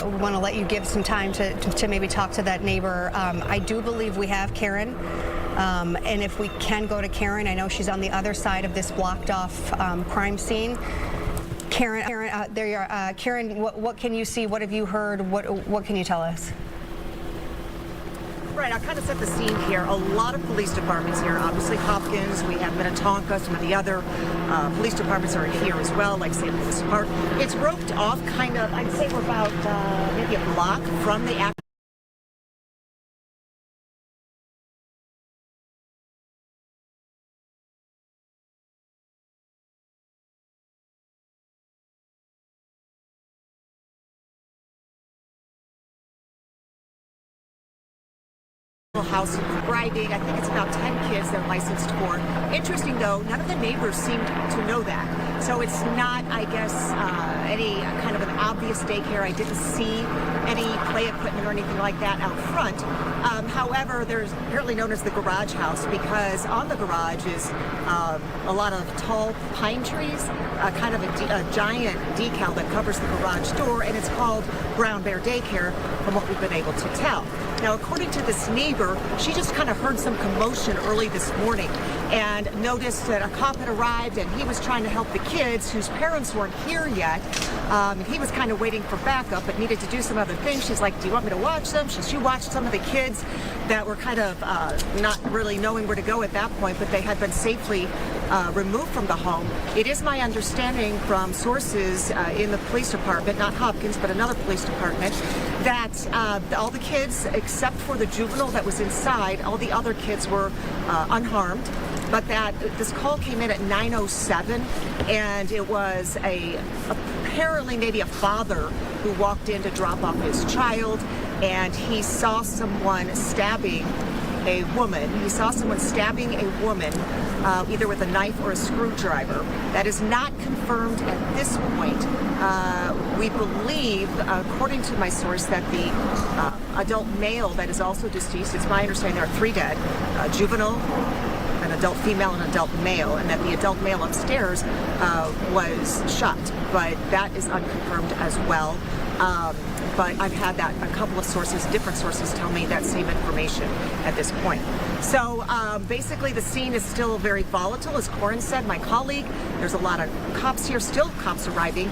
want to let you give some time to maybe talk to that neighbor. I do believe we have Karen. And if we can go to Karen, I know she's on the other side of this blocked off crime scene. Karen, there you are. Karen, what can you see? What have you heard? What can you tell us? Right, I'll kind of set the scene here. A lot of police departments here. Obviously Hopkins, we have Minnetonka, some of the other police departments are here as well, like St. Louis Park. It's roped off kind of, I'd say we're about maybe a block from the actual house describing. I think it's about 10 kids they're licensed for. Interesting though, none of the neighbors seemed to know that. So it's not, I guess, any kind of an obvious daycare. I didn't see any play equipment or anything like that out front. However, there's apparently known as the garage house because on the garage is a lot of tall pine trees, kind of a giant decal that covers the garage door, and it's called Brown Bear Daycare from what we've been able to tell. Now, according to this neighbor, she just kind of heard some commotion early this morning and noticed that a cop had arrived and he was trying to help the kids whose parents weren't here yet. He was kind of waiting for backup but needed to do some other things. She's like, do you want me to watch them? She watched some of the kids that were kind of not really knowing where to go at that point, but they had been safely removed from the home. It is my understanding from sources in the police department, not Hopkins, but another police department, that all the kids, except for the juvenile that was inside, all the other kids were unharmed. But that this call came in at 9:07, and it was apparently maybe a father who walked in to drop off his child, and he saw someone stabbing a woman. He saw someone stabbing a woman either with a knife or a screwdriver. That is not confirmed at this point. We believe, according to my source, that the adult male that is also deceased, it's my understanding there are 3 dead, juvenile, an adult female, and an adult male, and that the adult male upstairs was shot, but that is unconfirmed as well. But I've had that a couple of sources, different sources, tell me that same information at this point. So basically the scene is still very volatile, as Corin said, my colleague. There's a lot of cops here, still cops arriving.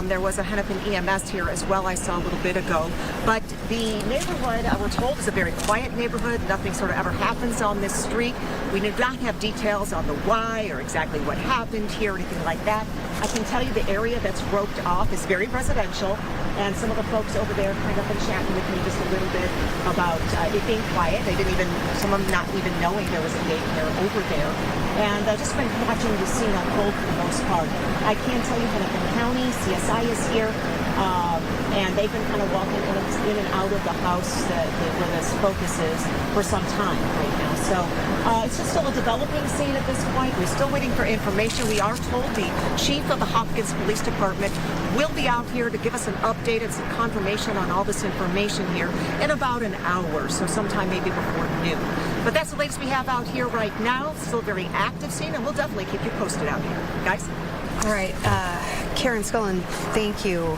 There was a Hennepin EMS here as well, I saw a little bit ago. But the neighborhood, we're told, is a very quiet neighborhood. Nothing sort of ever happens on this street. We do not have details on the why or exactly what happened here or anything like that. I can tell you the area that's roped off is very residential, and some of the folks over there kind of been chatting with me just a little bit about it being quiet. They didn't even, some of them not even knowing there was a daycare over there. And I've just been watching the scene unfold for the most part. I can tell you Hennepin County, CSI is here, and they've been kind of walking in and out of the house where this focus is for some time right now. So it's just still a developing scene at this point. We're still waiting for information. We are told the chief of the Hopkins Police Department will be out here to give us an update and some confirmation on all this information here in about an hour, so sometime maybe before noon. But that's the latest we have out here right now. Still a very active scene, and we'll definitely keep you posted out here. Guys? All right, Karen Scullin, thank you.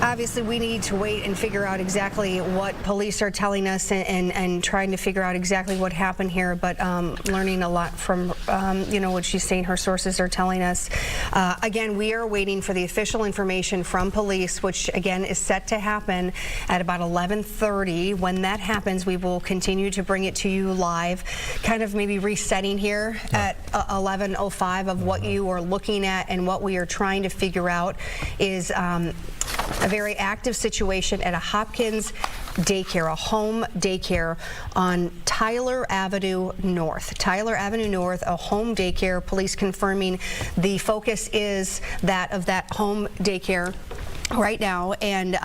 Obviously, we need to wait and figure out exactly what police are telling us and trying to figure out exactly what happened here, but learning a lot from, what she's saying her sources are telling us. Again, we are waiting for the official information from police, which, again, is set to happen at about 11:30. When that happens, we will continue to bring it to you live, kind of maybe resetting here at 11:05 of what you are looking at, and what we are trying to figure out is a very active situation at a Hopkins daycare, a home daycare on Tyler Avenue North. Tyler Avenue North, a home daycare, police confirming the focus is that of that home daycare right now, and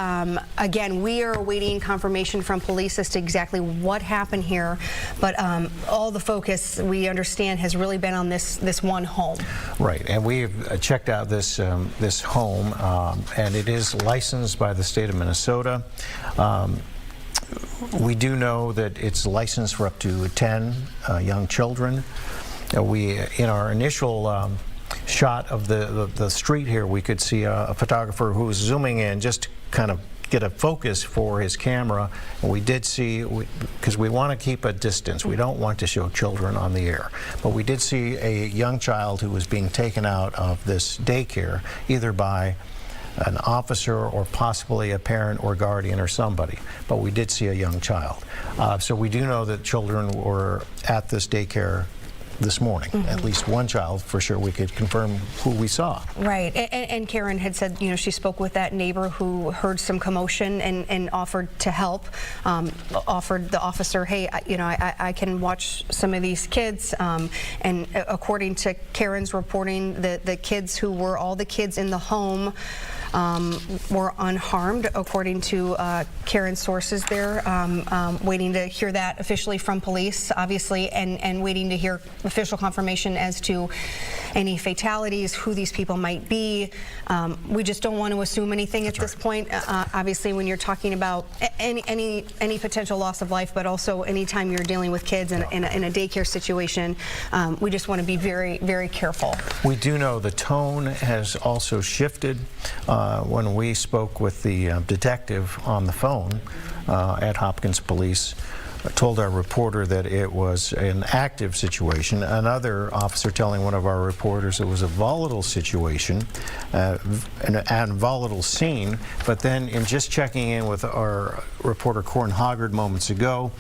again, we are awaiting confirmation from police as to exactly what happened here, but all the focus, we understand, has really been on this one home. Right, and we've checked out this this home, and it is licensed by the state of Minnesota. We do know that it's licensed for up to 10 young children. In our initial shot of the street here, we could see a photographer who was zooming in just to kind of get a focus for his camera, and we did see, because we want to keep a distance, we don't want to show children on the air, but we did see a young child who was being taken out of this daycare, either by an officer or possibly a parent or guardian or somebody, but we did see a young child. So we do know that children were at this daycare this morning. At least one child, for sure, we could confirm who we saw. Right, and Karen had said, you know, she spoke with that neighbor who heard some commotion and offered to help, offered the officer, hey, you know, I can watch some of these kids, and according to Karen's reporting, the kids who were, all the kids in the home were unharmed, according to Karen's sources there, waiting to hear that officially from police, obviously, and waiting to hear official confirmation as to any fatalities, who these people might be. We just don't want to assume anything at this point. Obviously, when you're talking about any potential loss of life, but also anytime you're dealing with kids in a daycare situation, we just want to be very, very careful. We do know the tone has also shifted. When we spoke with the detective on the phone at Hopkins Police, told our reporter that it was an active situation. Another officer telling one of our reporters it was a volatile situation and volatile scene, but then in just checking in with our reporter Corin Hoggard moments ago,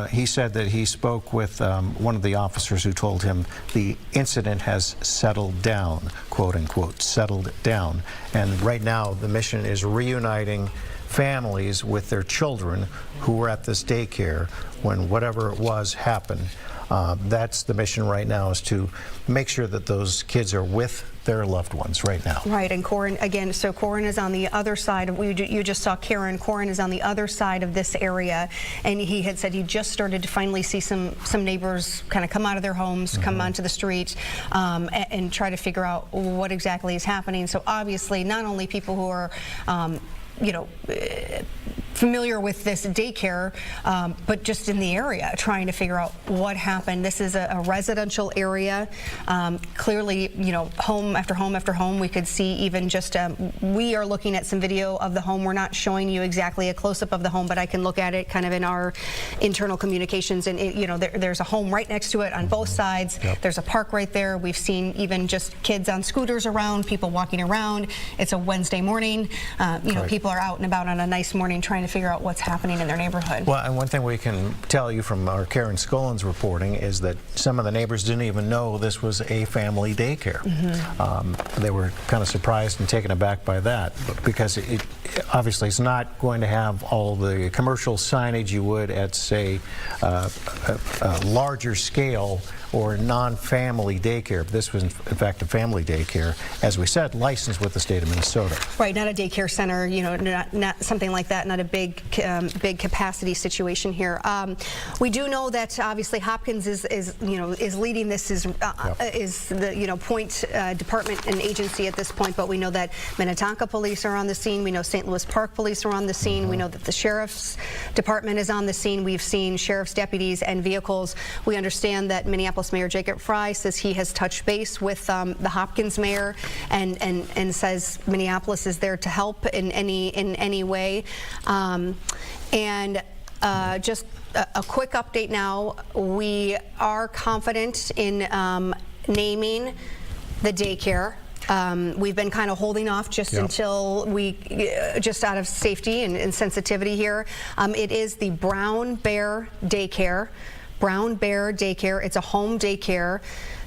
he said that he spoke with one of the officers who told him the incident has settled down, quote unquote, settled down. And right now the mission is reuniting families with their children who were at this daycare when whatever it was happened. That's the mission right now, is to make sure that those kids are with their loved ones right now. Right, and Corin, again, so Corin is on the other side of, you just saw Karen, Corin is on the other side of this area, and he had said he just started to finally see some neighbors kind of come out of their homes, come onto the street, and try to figure out what exactly is happening. So obviously, not only people who are you know, familiar with this daycare, but just in the area trying to figure out what happened. This is a residential area. Clearly, you know, home after home after home. We could see even just, we are looking at some video of the home. We're not showing you exactly a close-up of the home, but I can look at it kind of in our internal communications. And, you know, there's a home right next to it on both sides. Yep. There's a park right there. We've seen even just kids on scooters around, people walking around. It's a Wednesday morning. You know, people are out and about on a nice morning trying to figure out what's happening in their neighborhood. Well, and one thing we can tell you from our Karen Scollin's reporting is that some of the neighbors didn't even know this was a family daycare. They were kind of surprised and taken aback by that, because it obviously it's not going to have all the commercial signage you would at, say, a larger scale or non-family daycare. This was in fact a family daycare, as we said, licensed with the state of Minnesota. Right, not a daycare center, you know, not something like that, not a big capacity situation here. We do know that obviously Hopkins is leading this, is the, you know, point department and agency at this point, but we know that Minnetonka police are on the scene. We know St. Louis Park police are on the scene. We know that the sheriff's department is on the scene. We've seen sheriff's deputies and vehicles. We understand that Minneapolis Mayor Jacob Fry says he has touched base with the Hopkins mayor and says Minneapolis is there to help in any way. Just a quick update now. We are confident in naming the daycare. We've been kind of holding off just until just out of safety and sensitivity here. It is the Brown Bear Daycare. Brown Bear Daycare. It's a home daycare.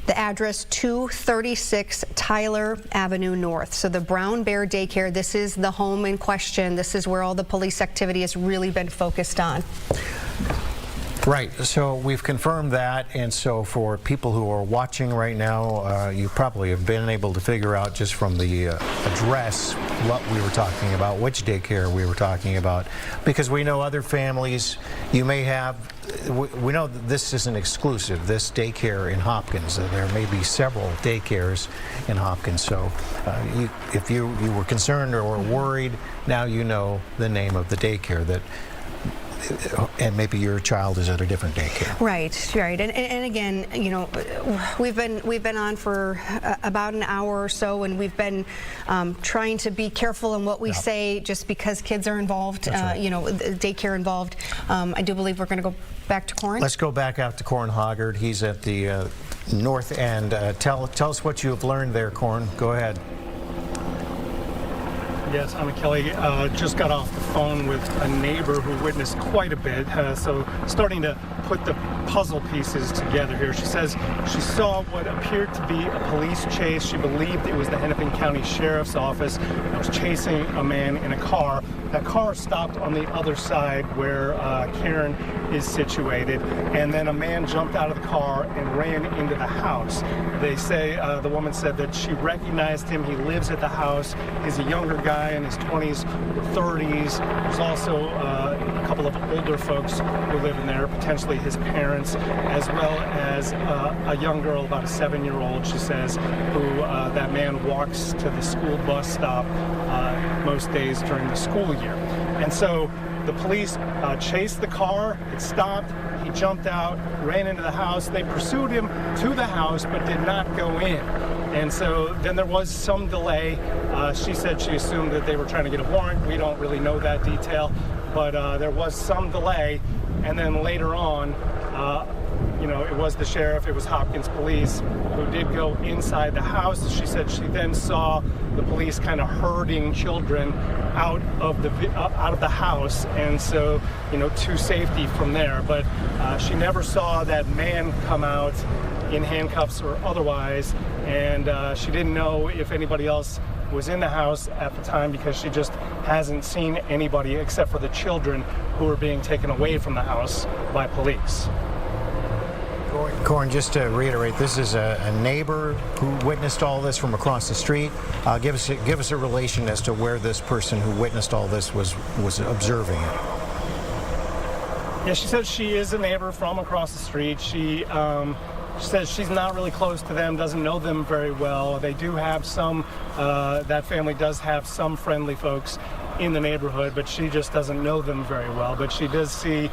The address 236 Tyler Avenue North. So the Brown Bear Daycare, this is the home in question. This is where all the police activity has really been focused on. Right, so we've confirmed that, and so for people who are watching right now, you probably have been able to figure out just from the address what we were talking about, which daycare we were talking about, because we know other families, you may have, we know that this isn't exclusive, this daycare in Hopkins. There may be several daycares in Hopkins, so if you were concerned or worried, now you know the name of the daycare that and maybe your child is at a different daycare. Right, right. And again, you know, we've been on for about an hour or so, and we've been trying to be careful in what we say, just because kids are involved, you know, daycare involved. I do believe we're going to go back to Corin. Let's go back out to Corin Hoggard. He's at the north end. Tell us what you have learned there, Corin. Go ahead. Yes, I'm Kelly. Just got off the phone with a neighbor who witnessed quite a bit, so starting to put the puzzle pieces together here. She says she saw what appeared to be a police chase. She believed it was the Hennepin County Sheriff's Office that was chasing a man in a car. That car stopped on the other side where Karen is situated, and then a man jumped out of the car and ran into the house. They say, the woman said that she recognized him. He lives at the house. He's a younger guy in his 20s or 30s. There's also a couple of older folks who live in there, potentially his parents, as well as a young girl, about a 7-year-old, she says, who that man walks to the school bus stop most days during the school year. And so the police chased the car. It stopped. He jumped out, ran into the house. They pursued him to the house, but did not go in. And so then there was some delay. She said she assumed that they were trying to get a warrant. We don't really know that detail, but there was some delay. And then later on, you know, it was the sheriff, it was Hopkins police who did go inside the house. She said she then saw the police kind of herding children out of the house, and so, you know, to safety from there. But she never saw that man come out in handcuffs or otherwise, and she didn't know if anybody else was in the house at the time, because she just hasn't seen anybody except for the children who were being taken away from the house by police. Corin, just to reiterate, this is a neighbor who witnessed all this from across the street. Give us a relation as to where this person who witnessed all this was observing it. Yeah, she says she is a neighbor from across the street. She says she's not really close to them, doesn't know them very well. They do have some, that family does have some friendly folks in the neighborhood, but she just doesn't know them very well. But she does see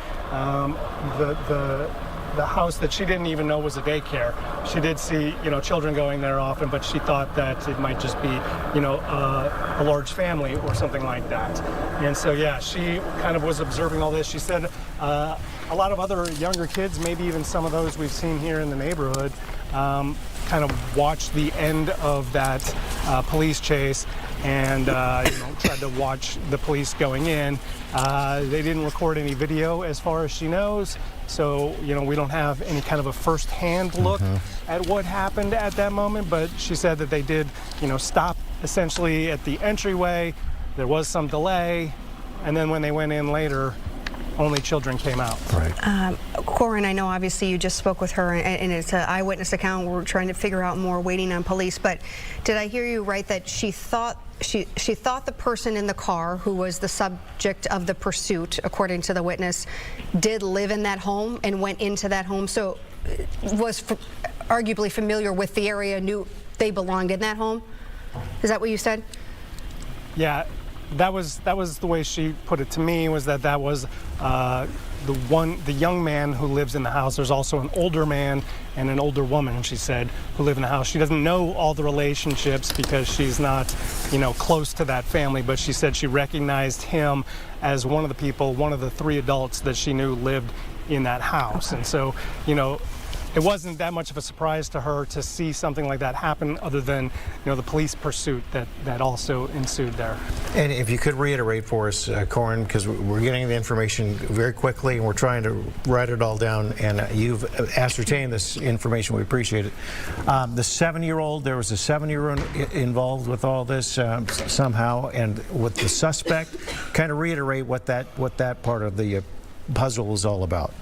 the house that she didn't even know was a daycare. She did see, you know, children going there often, but she thought that it might just be, you know, a large family or something like that. And so, yeah, she kind of was observing all this. She said a lot of other younger kids, maybe even some of those we've seen here in the neighborhood, kind of watched the end of that police chase and you know, tried to watch the police going in. They didn't record any video as far as she knows, so, you know, we don't have any kind of a first-hand look at what happened at that moment, but she said that they did, you know, stop essentially at the entryway. There was some delay, and then when they went in later, only children came out. Right. Corin, I know obviously you just spoke with her, and it's an eyewitness account. We're trying to figure out more, waiting on police. But did I hear you right that she thought she thought the person in the car who was the subject of the pursuit, according to the witness, did live in that home and went into that home, so was arguably familiar with the area, knew they belonged in that home? Is that what you said? Yeah. That was the way she put it to me, was that was the young man who lives in the house. There's also an older man and an older woman, she said, who live in the house. She doesn't know all the relationships because she's not, you know, close to that family, but she said she recognized him as one of the people, one of the 3 adults that she knew lived in that house. And so, you know, it wasn't that much of a surprise to her to see something like that happen, other than, you know, the police pursuit that also ensued there. And if you could reiterate for us, Corin, because we're getting the information very quickly and we're trying to write it all down, and you've ascertained this information, we appreciate it. The 7-year-old, there was a 7-year-old involved with all this somehow, and with the suspect, kind of reiterate what that part of the puzzle is all about.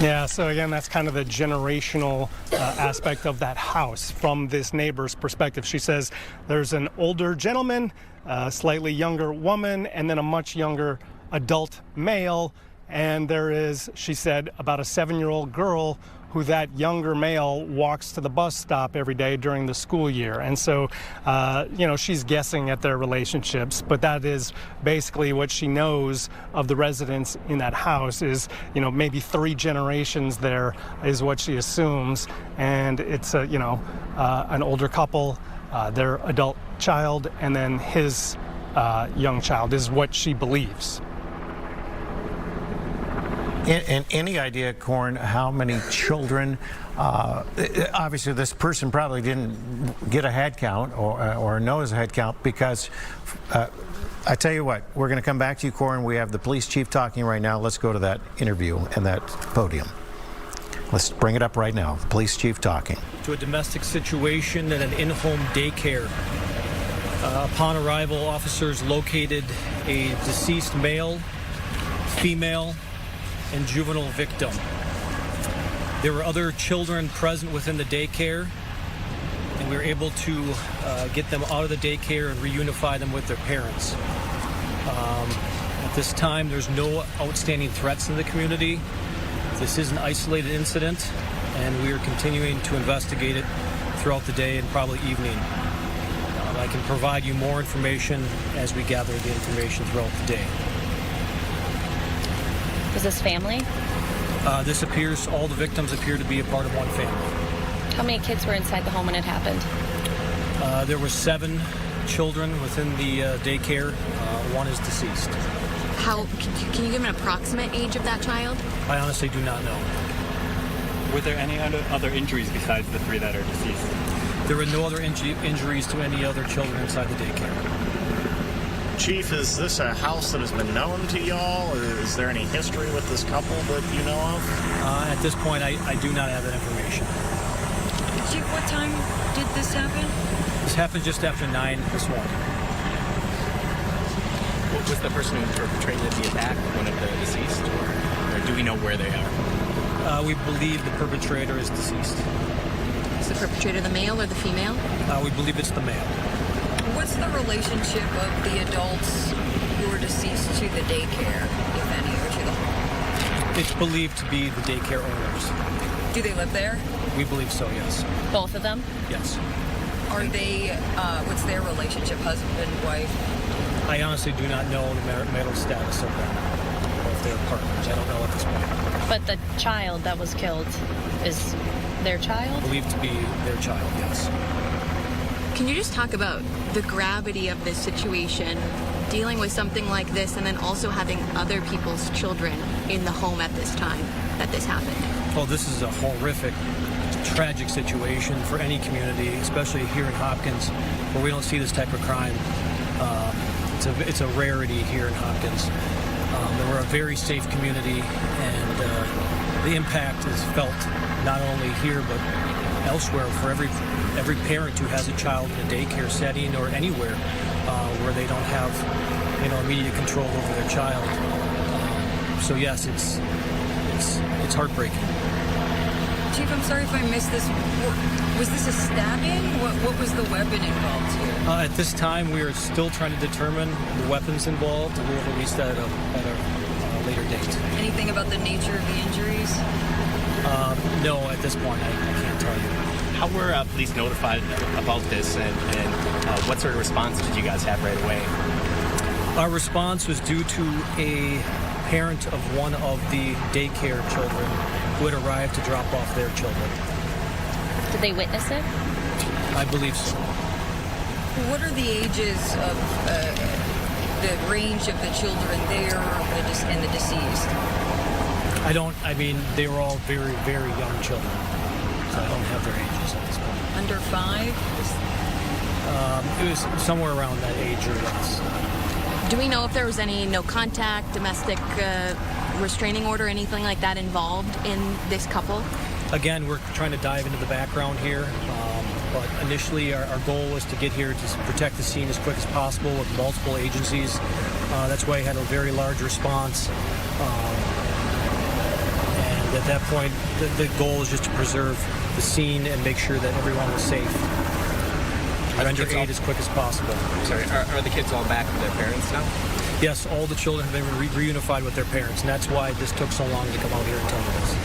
Yeah, so again, that's kind of the generational aspect of that house from this neighbor's perspective. She says there's an older gentleman, a slightly younger woman, and then a much younger adult male. And there is, she said, about a 7-year-old girl who that younger male walks to the bus stop every day during the school year. And so, you know, she's guessing at their relationships, but that is basically what she knows of the residents in that house is, you know, maybe 3 generations there is what she assumes. And it's, you know, an older couple, their adult child, and then his young child is what she believes. And any idea, Corin, how many children, obviously this person probably didn't get a head count or knows a head count, because I tell you what, we're going to come back to you, Corin. We have the police chief talking right now. Let's go to that interview and that podium. Let's bring it up right now. The police chief talking. To a domestic situation at an in-home daycare. Upon arrival, officers located a deceased male, female, and juvenile victim. There were other children present within the daycare, and we were able to get them out of the daycare and reunify them with their parents. At this time, there's no outstanding threats in the community. This is an isolated incident, and we are continuing to investigate it throughout the day and probably evening. I can provide you more information as we gather the information throughout the day. Was this family? All the victims appear to be a part of one family. How many kids were inside the home when it happened? There were 7 children within the daycare. One is deceased. Can you give an approximate age of that child? I honestly do not know. Were there any other injuries besides the 3 that are deceased? There were no other injuries to any other children inside the daycare. Chief, is this a house that has been known to y'all, or is there any history with this couple that you know of? At this point, I do not have that information. Chief, what time did this happen? This happened just after 9 this morning. Was the person who perpetrated the attack one of the deceased, or do we know where they are? We believe the perpetrator is deceased. Is the perpetrator the male or the female? We believe it's the male. What's the relationship of the adults who were deceased to the daycare, if any, or to the home? It's believed to be the daycare owners. Do they live there? We believe so, yes. Both of them? Yes. Are they, what's their relationship, husband, wife? I honestly do not know the marital status of them, or if they're partners. I don't know at this point. But the child that was killed is their child? Believed to be their child, yes. Can you just talk about the gravity of this situation, dealing with something like this, and then also having other people's children in the home at this time that this happened? Well, this is a horrific, tragic situation for any community, especially here in Hopkins, where we don't see this type of crime. It's a rarity here in Hopkins. We're a very safe community, and the impact is felt not only here but elsewhere for every parent who has a child in a daycare setting or anywhere where they don't have, immediate control over their child. So yes, it's heartbreaking. Chief, I'm sorry if I missed this. Was this a stabbing? What was the weapon involved here? At this time, we are still trying to determine the weapons involved, and we'll release that at a later date. Anything about the nature of the injuries? No, at this point, I can't tell you. How were police notified about this, and what sort of response did you guys have right away? Our response was due to a parent of one of the daycare children who had arrived to drop off their children. Did they witness it? I believe so. What are the ages of the range of the children there and the deceased? They were all very, very young children. So I don't have their ages at this point. Under 5? It was somewhere around that age or less. Do we know if there was any no contact, domestic restraining order, anything like that involved in this couple? Again, we're trying to dive into the background here, but initially our goal was to get here to protect the scene as quick as possible with multiple agencies. That's why I had a very large response. And at that point, the goal is just to preserve the scene and make sure that everyone was safe. Render aid as quick as possible. Sorry, are the kids all back with their parents now? Yes, all the children have been reunified with their parents, and that's why this took so long to come out here and tell me this.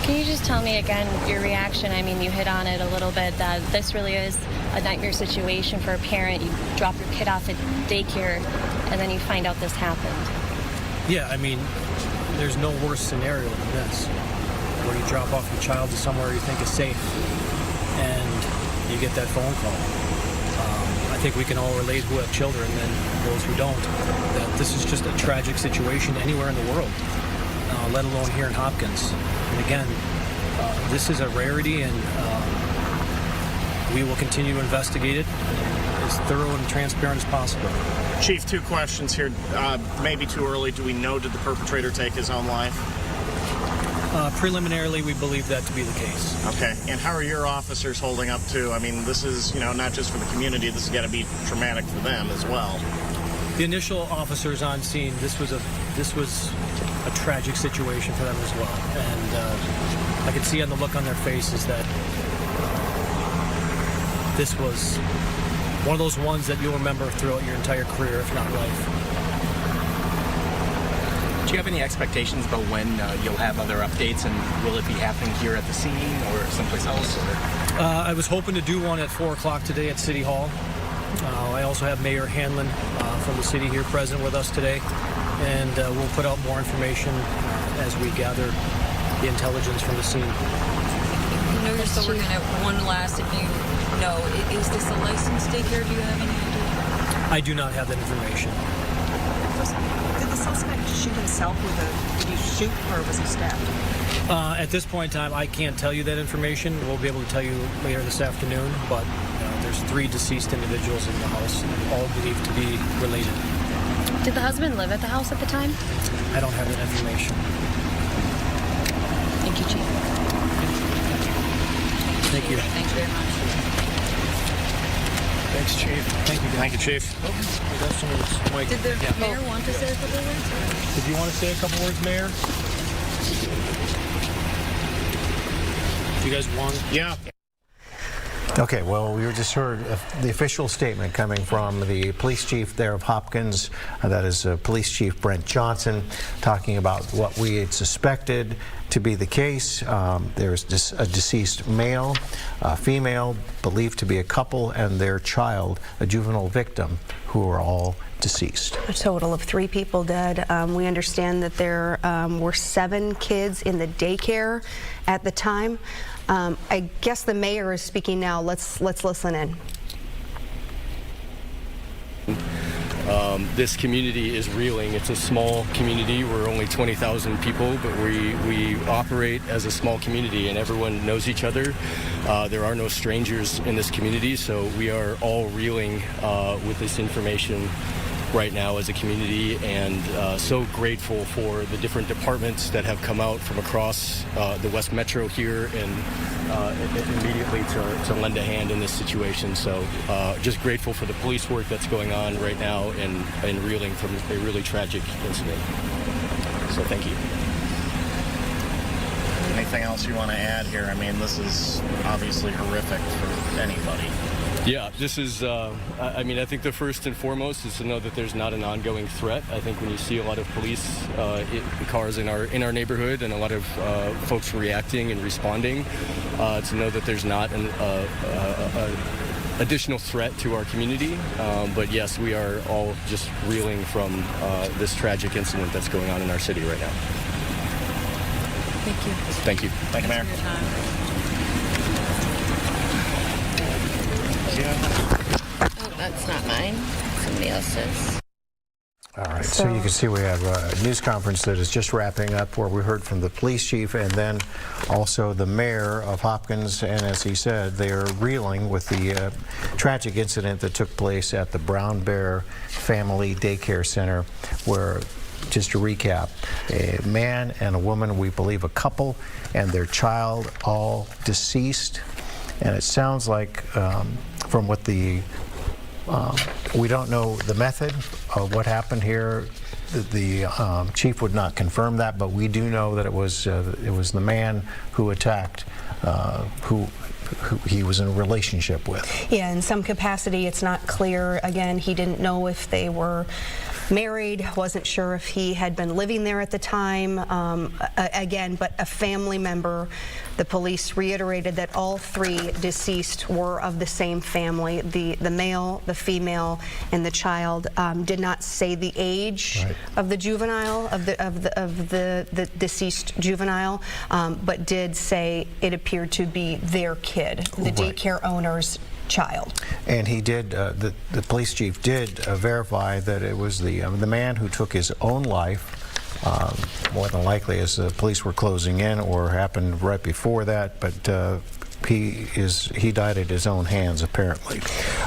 Can you just tell me again your reaction? I mean, you hit on it a little bit, that this really is a nightmare situation for a parent. You drop your kid off at daycare and then you find out this happened. Yeah, I mean, there's no worse scenario than this, where you drop off your child to somewhere you think is safe and you get that phone call. I think we can all relate who have children and those who don't, that this is just a tragic situation anywhere in the world, let alone here in Hopkins. And again, this is a rarity, and we will continue to investigate it as thorough and transparent as possible. Chief, 2 questions here. Maybe too early. Do we know, did the perpetrator take his own life? Preliminarily, we believe that to be the case. Okay. And how are your officers holding up to? I mean, this is, not just for the community. This has got to be traumatic for them as well. The initial officers on scene, this was a tragic situation for them as well. And I could see on the look on their faces that this was one of those ones that you'll remember throughout your entire career, if not life. Do you have any expectations about when you'll have other updates, and will it be happening here at the scene or someplace else? I was hoping to do one at 4 o'clock today at City Hall. I also have Mayor Hanlon from the city here present with us today, and we'll put out more information as we gather the intelligence from the scene. I know you're still working at one last, if you know, is this a licensed daycare? Do you have any idea? I do not have that information. Did the suspect shoot himself did he shoot or was he stabbed? At this point in time, I can't tell you that information. We'll be able to tell you later this afternoon, but there's 3 deceased individuals in the house, all believed to be related. Did the husband live at the house at the time? I don't have that information. Thank you, Chief. Thank you. Thank you very much. Thanks, Chief. Thank you. Thank you, Chief. Did the mayor want to say a couple words? Did you want to say a couple words, Mayor? Do you guys want? Yeah. Okay, well, we just heard the official statement coming from the police chief there of Hopkins. That is Police Chief Brent Johnson, talking about what we had suspected to be the case. There's a deceased male, female, believed to be a couple, and their child, a juvenile victim, who are all deceased. A total of 3 people dead. We understand that there were 7 kids in the daycare at the time. I guess the mayor is speaking now. Let's listen in. This community is reeling. It's a small community. We're only 20,000 people, but we operate as a small community, and everyone knows each other. There are no strangers in this community, so we are all reeling with this information right now as a community, and so grateful for the different departments that have come out from across the West Metro here and immediately to lend a hand in this situation. So just grateful for the police work that's going on right now and reeling from a really tragic incident. So thank you. Anything else you want to add here? I mean, this is obviously horrific for anybody. Yeah, this is, I mean, I think the first and foremost is to know that there's not an ongoing threat. I think when you see a lot of police cars in our neighborhood and a lot of folks reacting and responding, to know that there's not an additional threat to our community. But yes, we are all just reeling from this tragic incident that's going on in our city right now. Thank you. Thank you. Thank you, Mayor. Oh, that's not mine. Somebody else's. All right, so you can see we have a news conference that is just wrapping up where we heard from the police chief and then also the mayor of Hopkins, and as he said, they are reeling with the tragic incident that took place at the Brown Bear Family Daycare Center, where, just to recap, a man and a woman, we believe a couple, and their child, all deceased. And it sounds like, from what the we don't know the method of what happened here. The chief would not confirm that, but we do know that it was the man who attacked, who who he was in a relationship with. Yeah, in some capacity, it's not clear. Again, he didn't know if they were married, wasn't sure if he had been living there at the time. Again, but a family member, the police reiterated that all three deceased were of the same family. The male, the female, and the child did not say the age of the juvenile, of the deceased juvenile, but did say it appeared to be their kid, the daycare owner's child. And he did, the police chief did verify that it was the man who took his own life, more than likely as the police were closing in, or happened right before that, but he died at his own hands, apparently.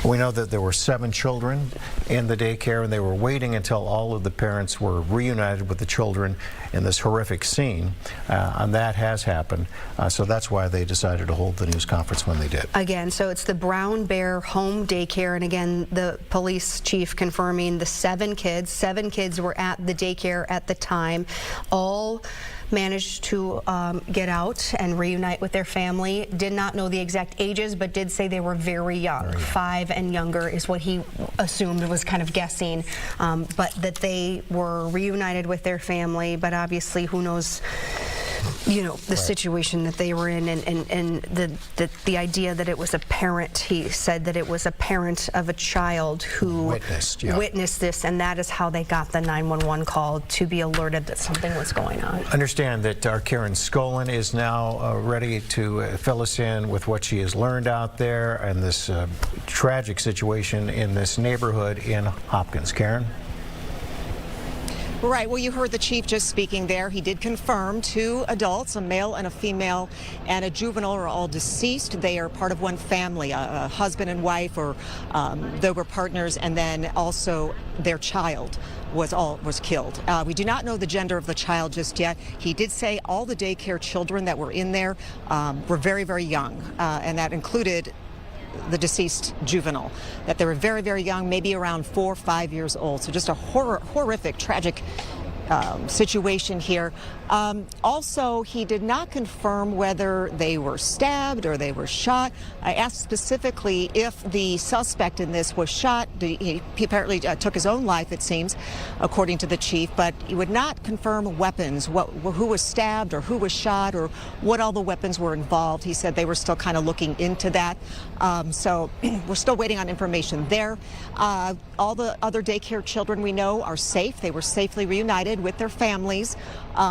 We know that there were 7 children in the daycare, and they were waiting until all of the parents were reunited with the children in this horrific scene, and that has happened. So that's why they decided to hold the news conference when they did. Again, so it's the Brown Bear Home Daycare, and again, the police chief confirming the 7 kids were at the daycare at the time. All managed to get out and reunite with their family. Did not know the exact ages, but did say they were very young. 5 and younger is what he assumed, was kind of guessing, but that they were reunited with their family. But obviously, who knows, you know, the situation that they were in, and the idea that it was a parent. He said that it was a parent of a child who witnessed this, and that is how they got the 911 call, to be alerted that something was going on. Understand that our Karen Skolin is now ready to fill us in with what she has learned out there and this tragic situation in this neighborhood in Hopkins. Karen? Right. Well, you heard the chief just speaking there. He did confirm 2 adults, a male and a female, and a juvenile, are all deceased. They are part of one family, a husband and wife, or they were partners, and then also their child was killed. We do not know the gender of the child just yet. He did say all the daycare children that were in there were very, very young, and that included the deceased juvenile, that they were very, very young, maybe around 4 or 5 years old. So just a horrific, tragic situation here. Also, he did not confirm whether they were stabbed or they were shot. I asked specifically if the suspect in this was shot. He apparently took his own life, it seems, according to the chief, but he would not confirm weapons, who was stabbed or who was shot or what all the weapons were involved. He said they were still kind of looking into that. So we're still waiting on information there. All the other daycare children we know are safe. They were safely reunited with their families.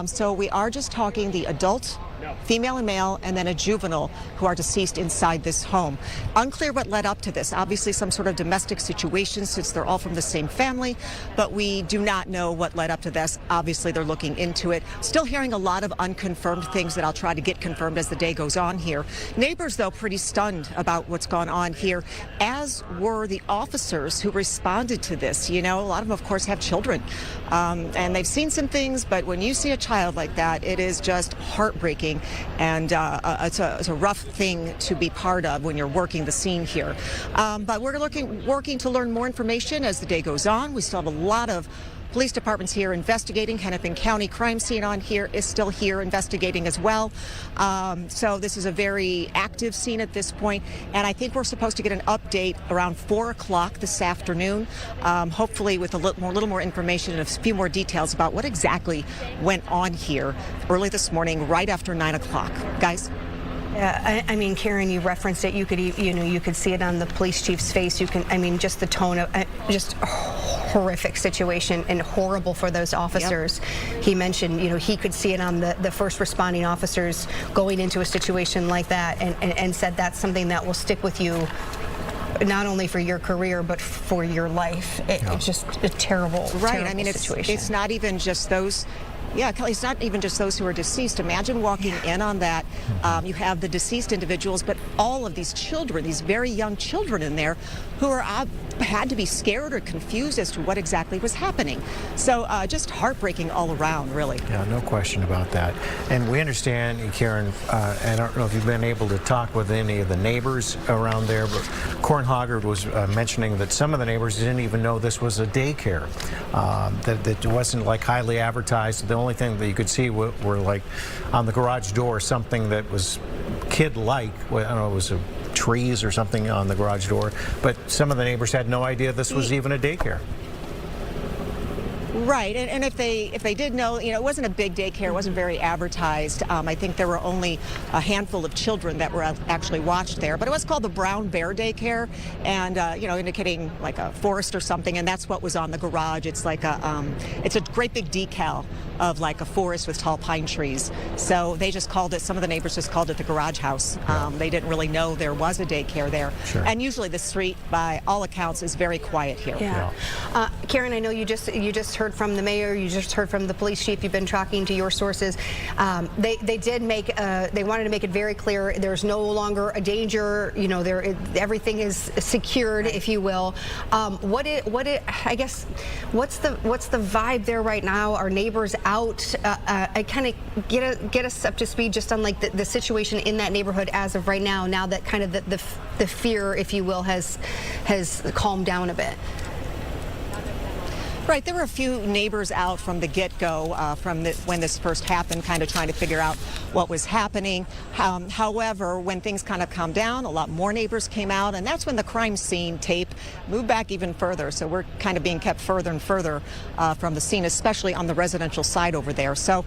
So we are just talking the adult, female and male, and then a juvenile who are deceased inside this home. Unclear what led up to this. Obviously some sort of domestic situation, since they're all from the same family, but we do not know what led up to this. Obviously they're looking into it. Still hearing a lot of unconfirmed things that I'll try to get confirmed as the day goes on here. Neighbors, though, pretty stunned about what's gone on here, as were the officers who responded to this. You know, a lot of them, of course, have children, and they've seen some things, but when you see a child like that, it is just heartbreaking. And it's a rough thing to be part of when you're working the scene here. But we're working to learn more information as the day goes on. We still have a lot of police departments here investigating. Hennepin County crime scene on here is still here investigating as well. So this is a very active scene at this point, and I think we're supposed to get an update around 4 o'clock this afternoon, hopefully with a little more information and a few more details about what exactly went on here early this morning, right after 9 o'clock. Guys? Yeah, I mean, Karen, you referenced it. You could see it on the police chief's face. Just the tone of just horrific situation and horrible for those officers. Yep. He mentioned, he could see it on the first responding officers going into a situation like that, and said that's something that will stick with you, not only for your career but for your life. It's just a terrible, terrible situation. It's not even just those. Yeah, Kelly, it's not even just those who are deceased. Imagine walking in on that. You have the deceased individuals, but all of these children, these very young children in there, who had to be scared or confused as to what exactly was happening. So just heartbreaking all around, really. Yeah, no question about that. And we understand, Karen, I don't know if you've been able to talk with any of the neighbors around there, but Corin Hoggard was mentioning that some of the neighbors didn't even know this was a daycare, that it wasn't like highly advertised. The only thing that you could see were like on the garage door something that was kid-like, well, I don't know, it was trees or something on the garage door, but some of the neighbors had no idea this was even a daycare. Right, and if they did know, it wasn't a big daycare, it wasn't very advertised. I think there were only a handful of children that were actually watched there, but it was called the Brown Bear Daycare, and indicating like a forest or something, and that's what was on the garage. It's like it's a great big decal of like a forest with tall pine trees. So they just called it. Some of the neighbors just called it the garage house. They didn't really know there was a daycare there. Sure. And usually the street, by all accounts, is very quiet here. Yeah. Karen, I know you just heard from the mayor, you just heard from the police chief, you've been talking to your sources. They did make, they wanted to make it very clear there's no longer a danger, everything is secured, if you will. I guess, what's the vibe there right now? Are neighbors out? I kind of get us up to speed just on like the situation in that neighborhood as of right now, now that kind of the fear, if you will, has calmed down a bit. Right, there were a few neighbors out from the get-go, when this first happened, kind of trying to figure out what was happening. However, when things kind of calmed down, a lot more neighbors came out, and that's when the crime scene tape moved back even further. So we're kind of being kept further and further from the scene, especially on the residential side over there. So.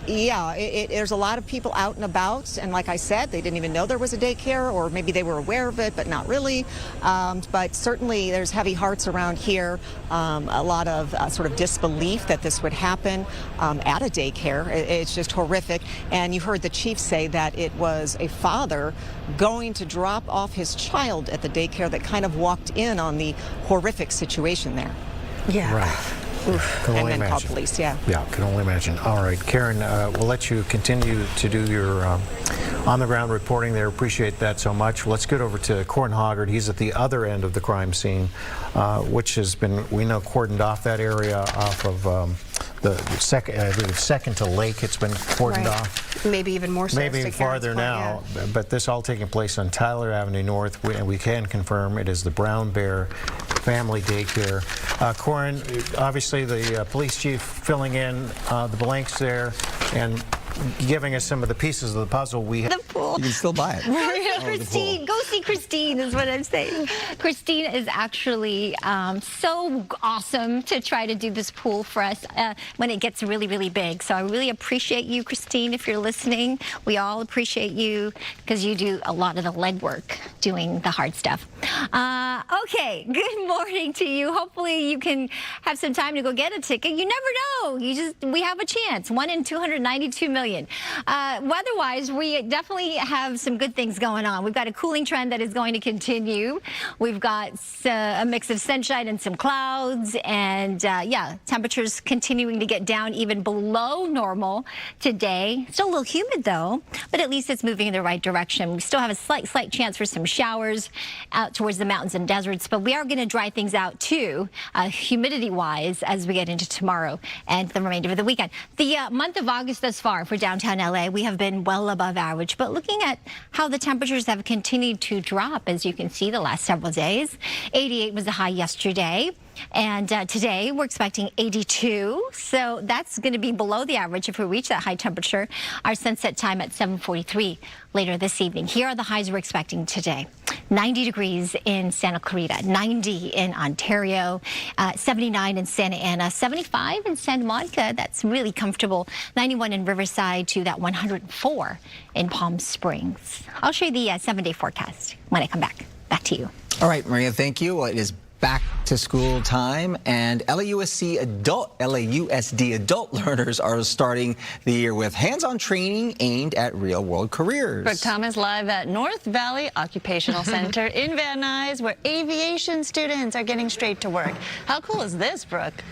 Yeah, there's a lot of people out and about, and like I said, they didn't even know there was a daycare, or maybe they were aware of it, but not really. But certainly there's heavy hearts around here, a lot of sort of disbelief that this would happen at a daycare. It's just horrific. And you heard the chief say that it was a father going to drop off his child at the daycare that kind of walked in on the horrific situation there. Yeah. Right. Oof. And then called police, yeah. Yeah, can only imagine. All right, Karen, we'll let you continue to do your on-the-ground reporting there. Appreciate that so much. Let's get over to Corin Hoggard. He's at the other end of the crime scene, which has been, we know, cordoned off that area off of the second to Lake. It's been cordoned off. Maybe even more so. Maybe farther now, yeah. But this all taking place on Tyler Avenue North, and we can confirm it is the Brown Bear Family Daycare. Corin, obviously the police chief filling in the blanks there and giving us some of the pieces of the puzzle we have. The pool. You can still buy it. Christine, go see Christine is what I'm saying. Christine is actually so awesome to try to do this pool for us when it gets really, really big. So I really appreciate you, Christine, if you're listening. We all appreciate you because you do a lot of the legwork doing the hard stuff. Okay, good morning to you. Hopefully you can have some time to go get a ticket. You never know. We have a chance. 1 in 292 million. Weather-wise, we definitely have some good things going on. We've got a cooling trend that is going to continue. We've got a mix of sunshine and some clouds, and yeah, temperatures continuing to get down even below normal today. Still a little humid though, but at least it's moving in the right direction. We still have a slight chance for some showers out towards the mountains and deserts, but we are going to dry things out too, humidity-wise, as we get into tomorrow and the remainder of the weekend. The month of August thus far for downtown LA, we have been well above average, but looking at how the temperatures have continued to drop, as you can see, the last several days. 88 was the high yesterday. And today we're expecting 82, so that's going to be below the average if we reach that high temperature. Our sunset time at 7:43 later this evening. Here are the highs we're expecting today. 90 degrees in Santa Clarita, 90 in Ontario, 79 in Santa Ana, 75 in Santa Monica. That's really comfortable. 91 in Riverside to that 104 in Palm Springs. I'll show you the 7-day forecast when I come back. Back to you. All right, Maria, thank you. Well, it is back to school time, and LAUSD adult learners are starting the year with hands-on training aimed at real-world careers. Brooke Thomas live at North Valley Occupational Center in Van Nuys, where aviation students are getting straight to work. How cool is this, Brooke?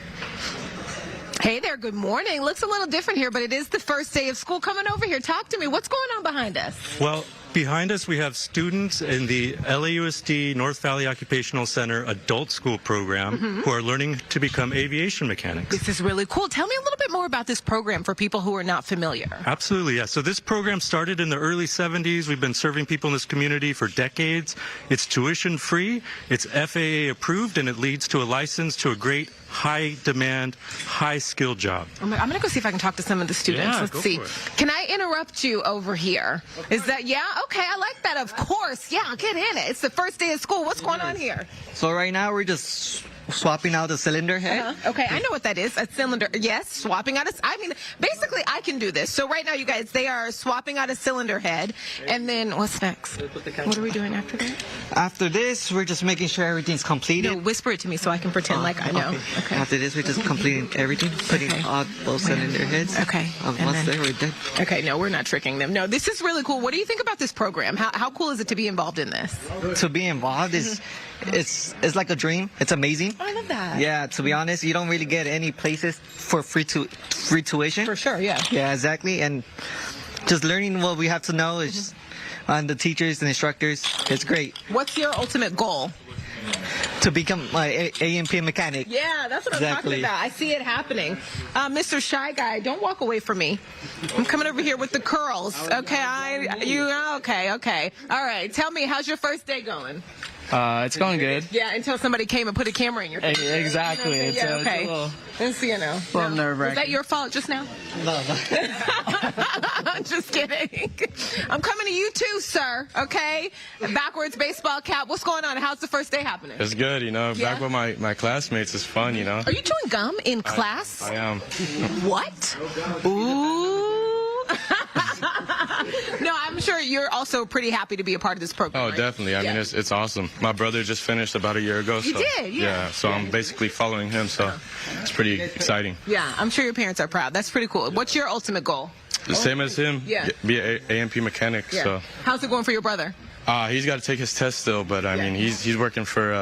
Hey there, good morning. Looks a little different here, but it is the first day of school. Coming over here, talk to me. What's going on behind us? Well, behind us we have students in the LAUSD North Valley Occupational Center Adult School Program who are learning to become aviation mechanics. This is really cool. Tell me a little bit more about this program for people who are not familiar. Absolutely, yeah. So this program started in the early 70s. We've been serving people in this community for decades. It's tuition free, it's FAA approved, and it leads to a license to a great high demand, high skill job. I'm going to go see if I can talk to some of the students. Yeah, Let's go see. for it. Can I interrupt you over here? Is that, yeah? Okay, I like that. Of course. Yeah, get in it. It's the first day of school. What's going on here? So right now we're just swapping out the cylinder head. Okay, I know what that is. A cylinder. Yes, swapping out I mean, basically, I can do this. So right now, you guys, they are swapping out a cylinder head. And then what's next? What are we doing after that? After this, we're just making sure everything's completed. No, whisper it to me so I can pretend like I know. Okay. After this, we're just completing everything, putting all both cylinder heads. Okay. Once there, we're done. Okay, no, we're not tricking them. No, this is really cool. What do you think about this program? How cool is it to be involved in this? To be involved is, it's like a dream. It's amazing. I love that. Yeah, to be honest, you don't really get any places for free tuition. For sure, yeah. Yeah, exactly. And just learning what we have to know is on the teachers and instructors. It's great. What's your ultimate goal? To become an A&P mechanic. Yeah, that's what I'm talking about. I see it happening. Mr. Shy Guy, don't walk away from me. I'm coming over here with the curls. Okay, okay. All right, tell me, how's your first day going? It's going good. Yeah, until somebody came and put a camera in your face. Exactly. You know, It's okay. a little, It's, you know. nerve-wracking. Was that your fault just now? No. Just kidding. I'm coming to you too, sir. Okay? Backwards baseball cap. What's going on? How's the first day happening? It's good, you know. Yeah? Back with my classmates is fun, you know. Are you chewing gum in class? I am. What? Ooh. No, I'm sure you're also pretty happy to be a part of this program. Oh, right? definitely. I mean, it's awesome. My brother just finished about a year ago. You so, did, yeah. So I'm basically following him, so it's pretty exciting. Yeah, I'm sure your parents are proud. That's pretty cool. What's your ultimate goal? The same as him. Yeah. Be an A&P mechanic. Yeah. So How's it going for your brother? he's got to take his test still, but I mean, he's working for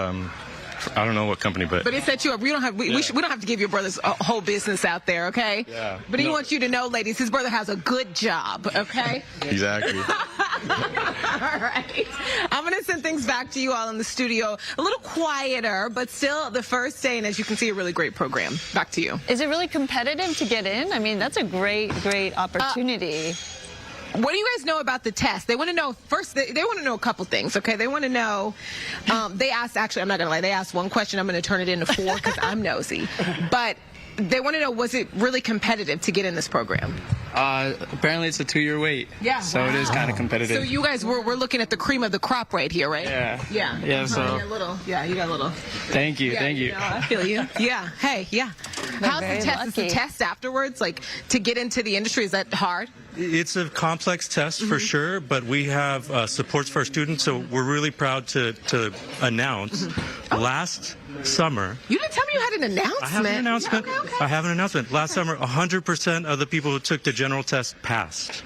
I don't know what company, but But it set you up. We don't have we don't have to give your brother's whole business out there, okay? Yeah. But he wants you to know, ladies, his brother has a good job, okay? Exactly. All right. I'm going to send things back to you all in the studio. A little quieter, but still the first day, and as you can see, a really great program. Back to you. Is it really competitive to get in? I mean, that's a great opportunity. What do you guys know about the test? They want to know, first, they want to know a couple things, okay? They want to know, they asked, actually, I'm not going to lie, they asked one question. I'm going to turn it into 4 because I'm nosy. But they want to know, was it really competitive to get in this program? Apparently it's a 2-year wait. Yeah. So it is kind of competitive. So you guys, we're looking at the cream of the crop right here, right? Yeah. Yeah. Yeah, so. You got a little. Yeah, you got a little. Thank you. Yeah, Thank you. know, I feel you. Yeah. Hey, yeah. How's the test? Is the test afterwards, like, to get into the industry, is that hard? It's a complex test for sure, but we have supports for our students, so we're really proud to announce last summer. You didn't tell me you had an announcement. I have an announcement. Yeah, okay. I have an announcement. Last summer, 100% of the people who took the general test passed.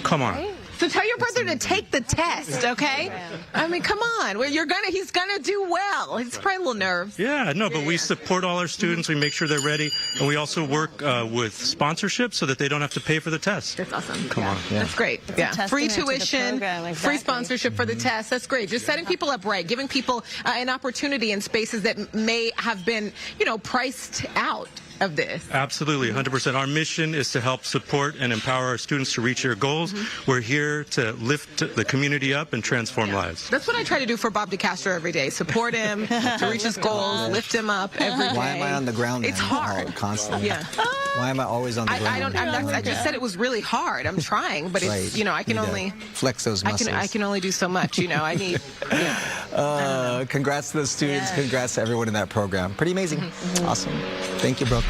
Come on. So tell your brother to take the test, okay? I mean, come on. Well, he's gonna do well. He's probably a little nervous. Yeah, no, but we support all our students. We make sure they're ready, and we also work with sponsorship so that they don't have to pay for the test. That's awesome. Come on. That's great. Yeah. Free testament to the tuition, program, free exactly. sponsorship for the test. That's great. Just setting people up right, giving people an opportunity in spaces that may have been, priced out of this. Absolutely, 100%. Our mission is to help support and empower our students to reach their goals. We're here to lift the community up and transform lives. That's what I try to do for Bob DeCastro every day. Support him to reach his goals, lift him up every day. Why am I on the ground? It's then? hard. Constantly. Yeah. Why am I always on the ground? I just said it was really hard. I'm trying, but it's, Right. I can Need to only flex those muscles. I can only do so much. I need. Congrats to the students. Congrats to everyone in that program. Pretty amazing. Awesome. Thank you, Brooke.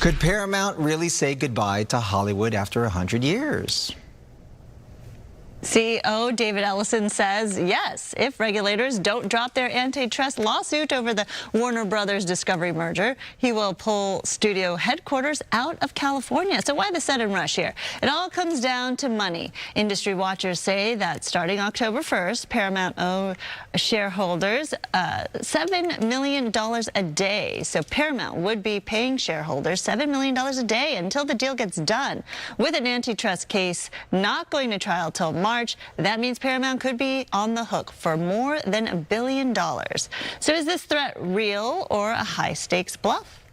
Could Paramount really say goodbye to Hollywood after 100 years? CEO David Ellison says yes, if regulators don't drop their antitrust lawsuit over the Warner Brothers Discovery merger, he will pull studio headquarters out of California. So why the sudden rush here? It all comes down to money. Industry watchers say that starting October 1st, Paramount shareholders $7 million a day. So Paramount would be paying shareholders $7 million a day until the deal gets done. With an antitrust case not going to trial till March, that means Paramount could be on the hook for more than $1 billion. So is this threat real or a high-stakes bluff?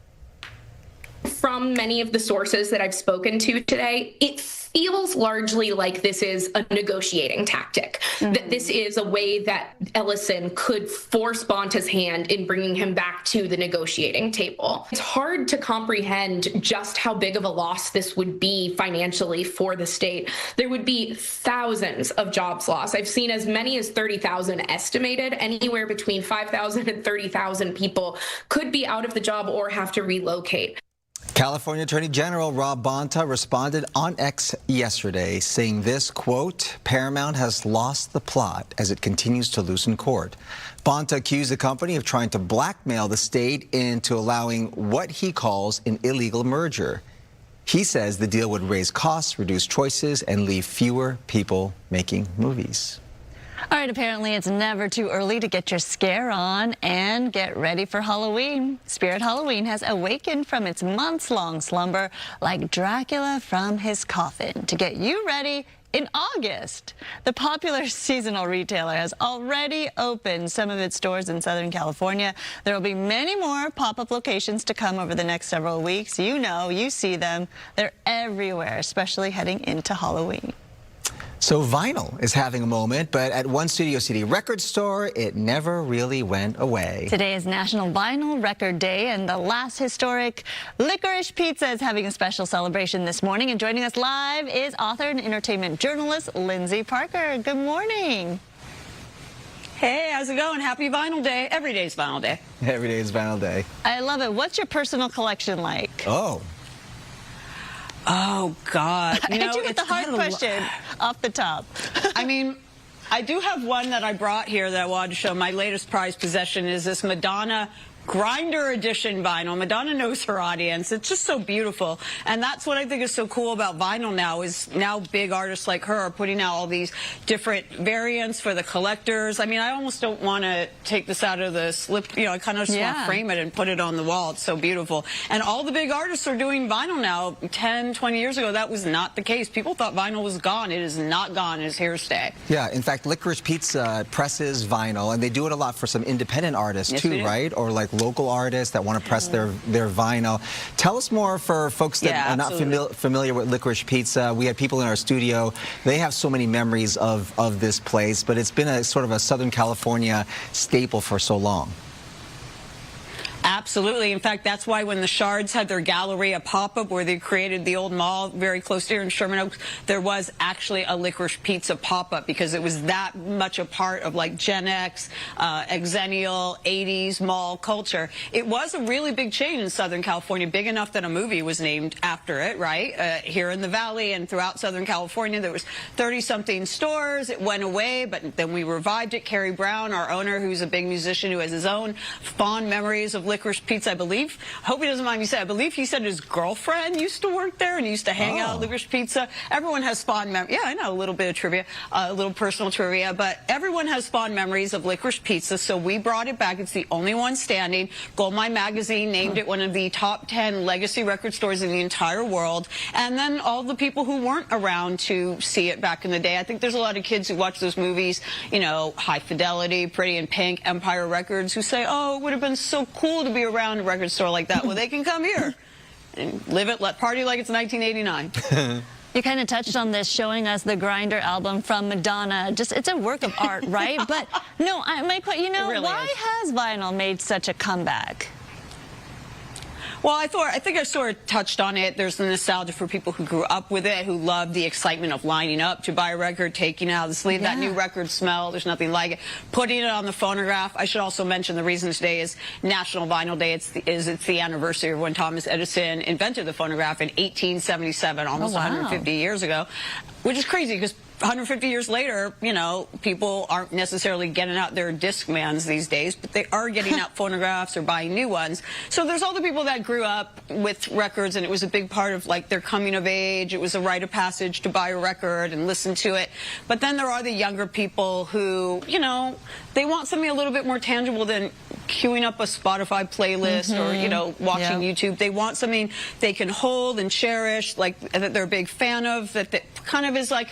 From many of the sources that I've spoken to today, it feels largely like this is a negotiating tactic, that this is a way that Ellison could force Bonta's hand in bringing him back to the negotiating table. It's hard to comprehend just how big of a loss this would be financially for the state. There would be thousands of jobs lost. I've seen as many as 30,000 estimated. Anywhere between 5,000 and 30,000 people could be out of the job or have to relocate. California Attorney General Rob Bonta responded on X yesterday, saying this, quote, Paramount has lost the plot as it continues to loosen court. Bonta accused the company of trying to blackmail the state into allowing what he calls an illegal merger. He says the deal would raise costs, reduce choices, and leave fewer people making movies. All right, apparently it's never too early to get your scare on and get ready for Halloween. Spirit Halloween has awakened from its months-long slumber like Dracula from his coffin to get you ready in August. The popular seasonal retailer has already opened some of its stores in Southern California. There will be many more pop-up locations to come over the next several weeks. You know, you see them. They're everywhere, especially heading into Halloween. So vinyl is having a moment, but at one Studio City record store, it never really went away. Today is National Vinyl Record Day, and the last historic Licorice Pizza is having a special celebration this morning. And joining us live is author and entertainment journalist Lindsay Parker. Good morning. Hey, how's it going? Happy Vinyl Day. Every day's Vinyl Day. Every day is Vinyl Day. I love it. What's your personal collection like? Oh, God. You know, it's the hard question off the top. I mean, I do have one that I brought here that I wanted to show. My latest prized possession is this Madonna Grinder Edition vinyl. Madonna knows her audience. It's just so beautiful. And that's what I think is so cool about vinyl now, is now big artists like her are putting out all these different variants for the collectors. I mean, I almost don't want to take this out of the slip. You know, I kind of just want to frame it and put it on the wall. It's so beautiful. And all the big artists are doing vinyl now. 10, 20 years ago, that was not the case. People thought vinyl was gone. It is not gone. It is here to stay. Yeah, in fact, Licorice Pizza presses vinyl, and they do it a lot for some independent artists too, right? Or like local artists that want to press their vinyl. Tell us more for folks that are not familiar with Licorice Pizza. We had people in our studio. They have so many memories of this place, but it's been a sort of a Southern California staple for so long. Absolutely. In fact, that's why when the Shards had their Galleria pop-up where they created the old mall very close here in Sherman Oaks, there was actually a Licorice Pizza pop-up because it was that much a part of like Gen X, Xennial, 80s mall culture. It was a really big chain in Southern California, big enough that a movie was named after it, right? Here in the Valley and throughout Southern California, there was 30-something stores. It went away, but then we revived it. Kerry Brown, our owner, who's a big musician who has his own fond memories of Licorice Pizza, I believe. I hope he doesn't mind me saying. I believe he said his girlfriend used to work there and used to hang out at Licorice Pizza. Everyone has fond memories. Yeah, I know a little bit of trivia, a little personal trivia, but everyone has fond memories of Licorice Pizza, so we brought it back. It's the only one standing. Goldmine Magazine named it one of the top 10 legacy record stores in the entire world. And then all the people who weren't around to see it back in the day. I think there's a lot of kids who watch those movies, you know, High Fidelity, Pretty in Pink, Empire Records, who say, oh, it would have been so cool to be around a record store like that. Well, they can come here and live it, party like it's 1989. You kind of touched on this, showing us the Grinder album from Madonna. Just, it's a work of art, right? But no, you know, really why has vinyl made such a comeback? Well, I think I sort of touched on it. There's the nostalgia for people who grew up with it, who love the excitement of lining up to buy a record, taking out the sleeve, that new record smell. There's nothing like it. Putting it on the phonograph. I should also mention the reason today is National Vinyl Day. It's the anniversary of when Thomas Edison invented the phonograph in 1877, almost 150 years ago, which is crazy because 150 years later, you know, people aren't necessarily getting out their Discmans these days, but they are getting out phonographs or buying new ones. So there's all the people that grew up with records, and it was a big part of like their coming of age. It was a rite of passage to buy a record and listen to it. But then there are the younger people who, you know, they want something a little bit more tangible than queuing up a Spotify playlist or, you know, watching YouTube. They want something they can hold and cherish, like that they're a big fan of, that kind of is like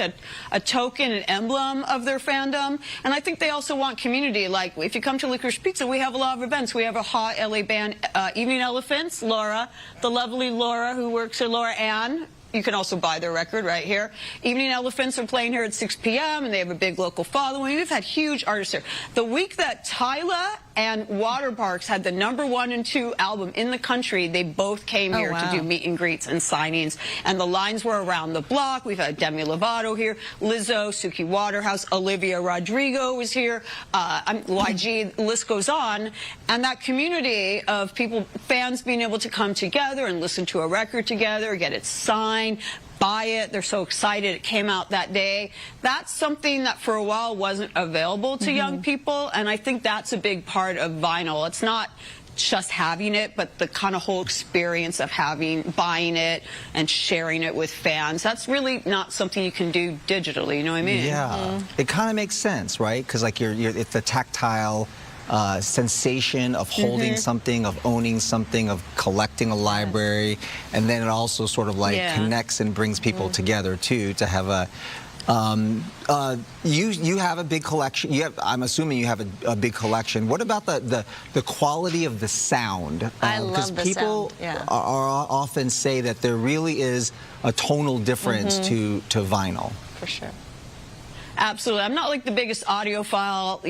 a token, an emblem of their fandom. And I think they also want community. Like, if you come to Licorice Pizza, we have a lot of events. We have a hot LA band, Evening Elephants, Laura, the lovely Laura who works here, Laura Ann. You can also buy their record right here. Evening Elephants are playing here at 6 p.m. and they have a big local following. We've had huge artists here. The week that Tyla and Waterparks had the #1 and 2 album in the country, they both came here to do meet and greets and signings. And the lines were around the block. We've had Demi Lovato here, Lizzo, Suki Waterhouse, Olivia Rodrigo was here, YG, the list goes on. And that community of people, fans being able to come together and listen to a record together, get it signed, buy it. They're so excited it came out that day. That's something that for a while wasn't available to young people, and I think that's a big part of vinyl. It's not just having it, but the kind of whole experience of buying it and sharing it with fans. That's really not something you can do digitally, you know what I mean? Yeah, it kind of makes sense, right? Because like it's the tactile sensation of holding something, of owning something, of collecting a library, and then it also sort of like connects and brings people together too, to have a you have a big collection. I'm assuming you have a big collection. What about the quality of the sound? I love the people sound. Yeah. are often say that there really is a tonal difference to vinyl. For sure. Absolutely. I'm not like the biggest audiophile.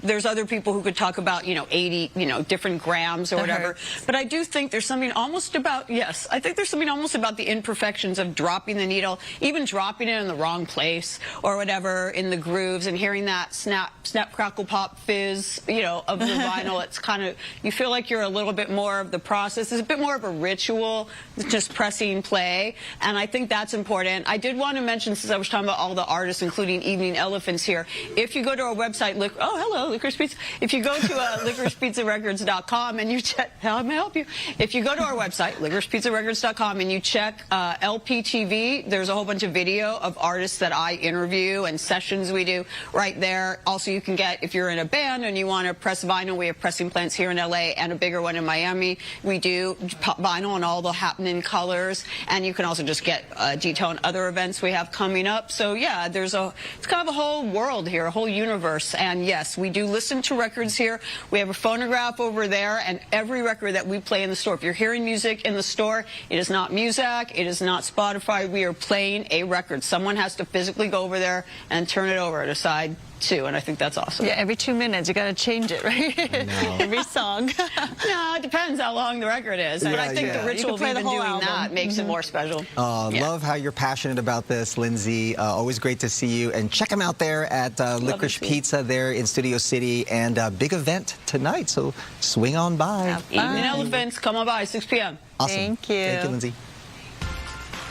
There's other people who could talk about, 80, different grams or whatever. But I do think there's something almost about, I think there's something almost about the imperfections of dropping the needle, even dropping it in the wrong place or whatever in the grooves, and hearing that snap, crackle, pop, fizz, of the vinyl. It's kind of, you feel like you're a little bit more of the process. It's a bit more of a ritual, just pressing play. And I think that's important. I did want to mention, since I was talking about all the artists, including Evening Elephants here, if you go to our website, hello, Licorice Pizza. If you go to licoricepizzarecords.com and you check, how may I help you? If you go to our website, licoricepizzarecords.com, and you check LPTV, there's a whole bunch of video of artists that I interview and sessions we do right there. Also, you can get, if you're in a band and you want to press vinyl, we have pressing plants here in LA and a bigger one in Miami. We do vinyl in all the happening colors, and you can also just get detail on other events we have coming up. So yeah, it's kind of a whole world here, a whole universe. And yes, we do listen to records here. We have a phonograph over there, and every record that we play in the store, if you're hearing music in the store, it is not Muzak, it is not Spotify. We are playing a record. Someone has to physically go over there and turn it over to side 2, and I think that's awesome. Yeah, every 2 minutes you got to change it, right? Every song. No, it depends how long the record is. But I think the ritual of even doing that makes it more special. Love how you're passionate about this, Lindsay. Always great to see you. And check them out there at Licorice Pizza there in Studio City. And big event tonight, so swing on by. Evening Elephants, come on by, 6 p.m. Awesome. Thank you. Thank you, Lindsay.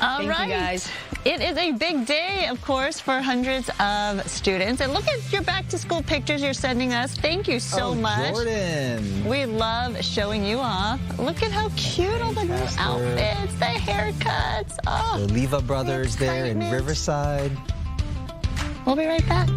All Thank right. you, guys. It is a big day, of course, for hundreds of students. And look at your back-to-school pictures you're sending us. Thank you so much. Jordan. We love showing you off. Look at how cute all the new outfits, the haircuts. Oh, the Leva brothers there in Riverside. We'll be right back.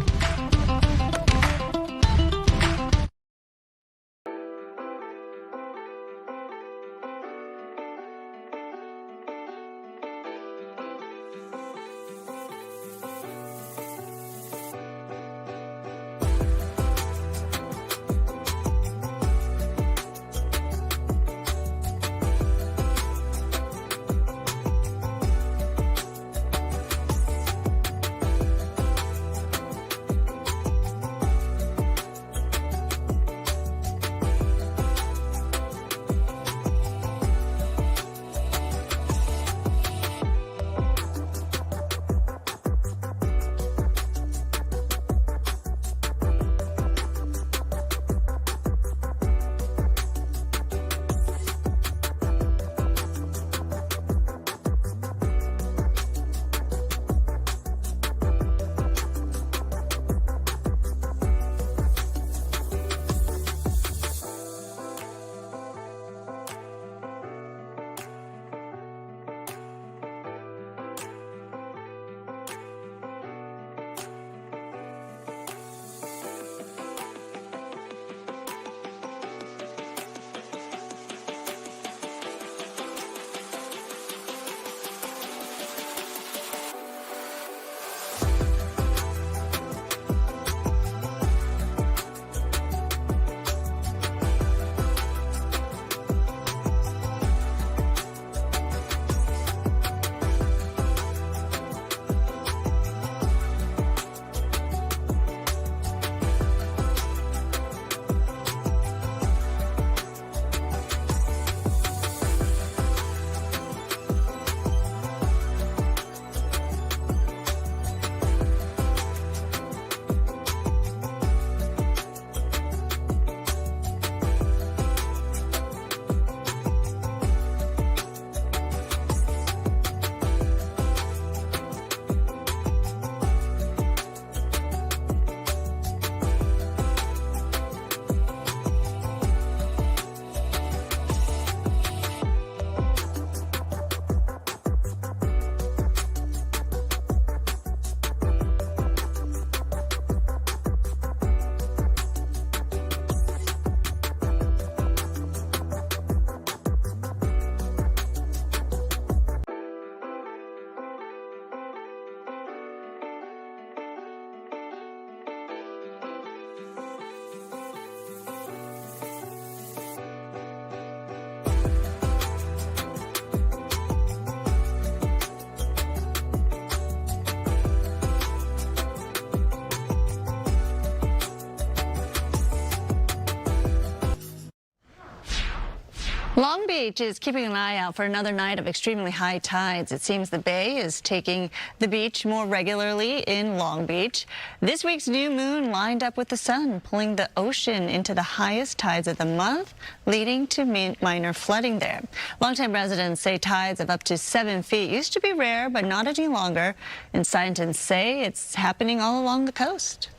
Long Beach is keeping an eye out for another night of extremely high tides. It seems the Bay is taking the beach more regularly in Long Beach. This week's new moon lined up with the sun, pulling the ocean into the highest tides of the month, leading to minor flooding there. Longtime residents say tides of up to 7 feet used to be rare, but not any longer. And scientists say it's happening all along the coast.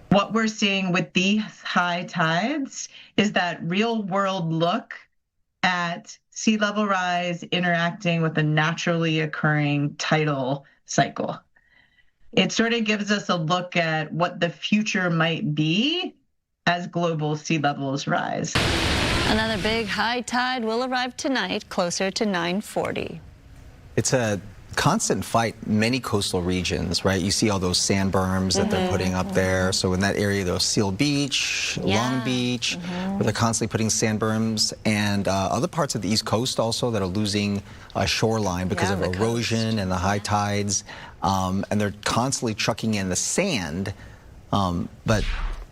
What we're seeing with these high tides is that real-world look at sea level rise interacting with a naturally occurring tidal cycle. It sort of gives us a look at what the future might be as global sea levels rise. Another big high tide will arrive tonight, closer to 9:40. It's a constant fight in many coastal regions, right? You see all those sand berms that they're putting up there. So in that area, there's Seal Beach, Long Beach, where they're constantly putting sand berms, and other parts of the East Coast also that are losing shoreline because of erosion and the high tides. And they're constantly trucking in the sand. But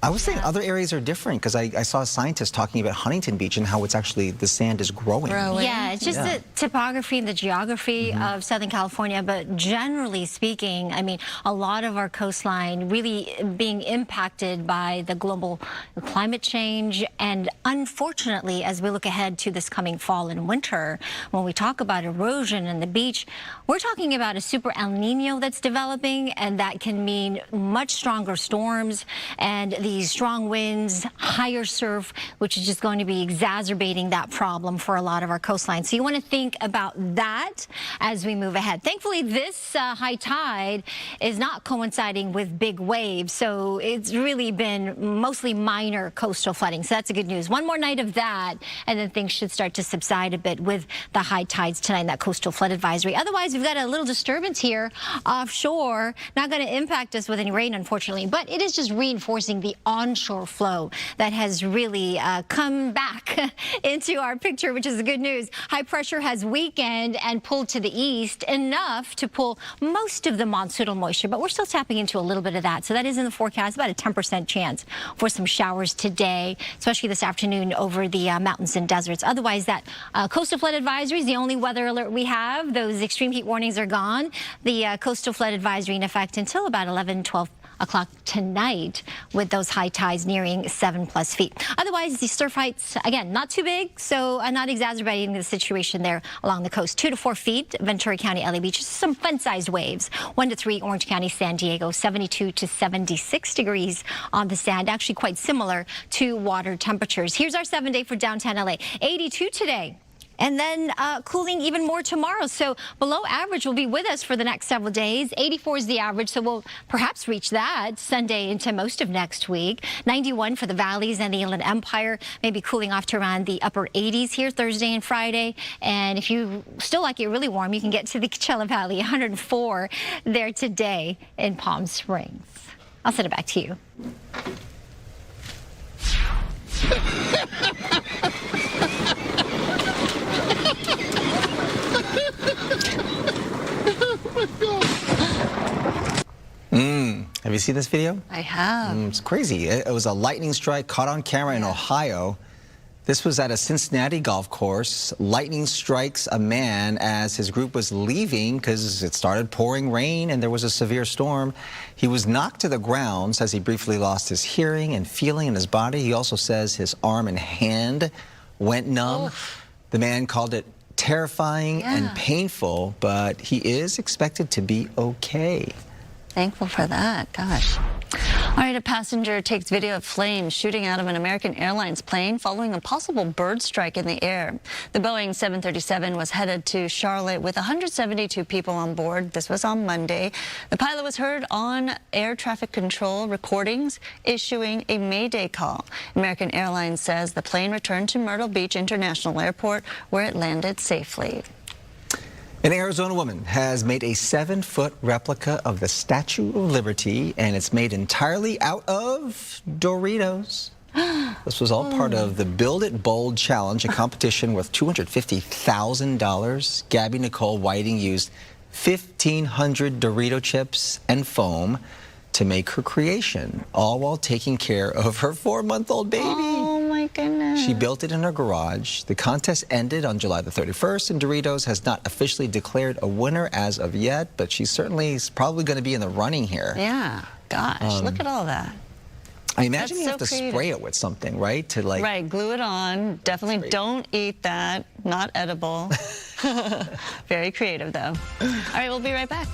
I was saying other areas are different because I saw scientists talking about Huntington Beach and how it's actually, the sand is growing. Yeah, it's just the topography and the geography of Southern California, but generally speaking, I mean, a lot of our coastline really being impacted by the global climate change, and unfortunately, as we look ahead to this coming fall and winter, when we talk about erosion and the beach, we're talking about a super El Nino that's developing, and that can mean much stronger storms and these strong winds, higher surf, which is just going to be exacerbating that problem for a lot of our coastlines. So you want to think about that as we move ahead. Thankfully, this high tide is not coinciding with big waves, so it's really been mostly minor coastal flooding. So that's a good news. One more night of that, and then things should start to subside a bit with the high tides tonight and that coastal flood advisory. Otherwise, we've got a little disturbance here offshore. Not going to impact us with any rain, unfortunately, but it is just reinforcing the onshore flow that has really come back into our picture, which is the good news. High pressure has weakened and pulled to the east enough to pull most of the monsoonal moisture, but we're still tapping into a little bit of that. So that is in the forecast, about a 10% chance for some showers today, especially this afternoon over the mountains and deserts. Otherwise, that coastal flood advisory is the only weather alert we have. Those extreme heat warnings are gone. The coastal flood advisory in effect until about 11, 12 o'clock tonight, with those high tides nearing 7+ feet. Otherwise, the surf heights, again, not too big, so not exacerbating the situation there along the coast. 2 to 4 feet, Ventura County, LA Beach, some fun-sized waves. 1 to 3, Orange County, San Diego, 72 to 76 degrees on the sand, actually quite similar to water temperatures. Here's our 7-day for downtown LA. 82 today. And then cooling even more tomorrow. So below average will be with us for the next several days. 84 is the average, so we'll perhaps reach that Sunday into most of next week. 91 for the valleys and the Inland Empire, maybe cooling off to around the upper 80s here Thursday and Friday. And if you still like it really warm, you can get to the Coachella Valley, 104 there today in Palm Springs. I'll send it back to you. Have you seen this video? I have. It's crazy. It was a lightning strike caught on camera in Ohio. This was at a Cincinnati golf course. Lightning strikes a man as his group was leaving because it started pouring rain and there was a severe storm. He was knocked to the ground, says he briefly lost his hearing and feeling in his body. He also says his arm and hand went numb. The man called it terrifying and painful, but he is expected to be okay. Thankful for that. Gosh. All right, a passenger takes video of flames shooting out of an American Airlines plane following a possible bird strike in the air. The Boeing 737 was headed to Charlotte with 172 people on board. This was on Monday. The pilot was heard on air traffic control recordings issuing a mayday call. American Airlines says the plane returned to Myrtle Beach International Airport, where it landed safely. An Arizona woman has made a 7-foot replica of the Statue of Liberty, and it's made entirely out of Doritos. This was all part of the Build It Bold Challenge, a competition worth $250,000. Gabby Nicole Whiting used 1,500 Dorito chips and foam to make her creation, all while taking care of her 4-month-old baby. Oh my chicken? She built it in her garage. The contest ended on July the 31st, and Doritos has not officially declared a winner as of yet, but she certainly is probably going to be in the running here. Yeah, gosh, look at all that. I imagine That's you have so to creative. spray it with something, right? To like. Right, glue it on. Definitely don't eat that. Not edible. Very creative, though. All right, we'll be right back.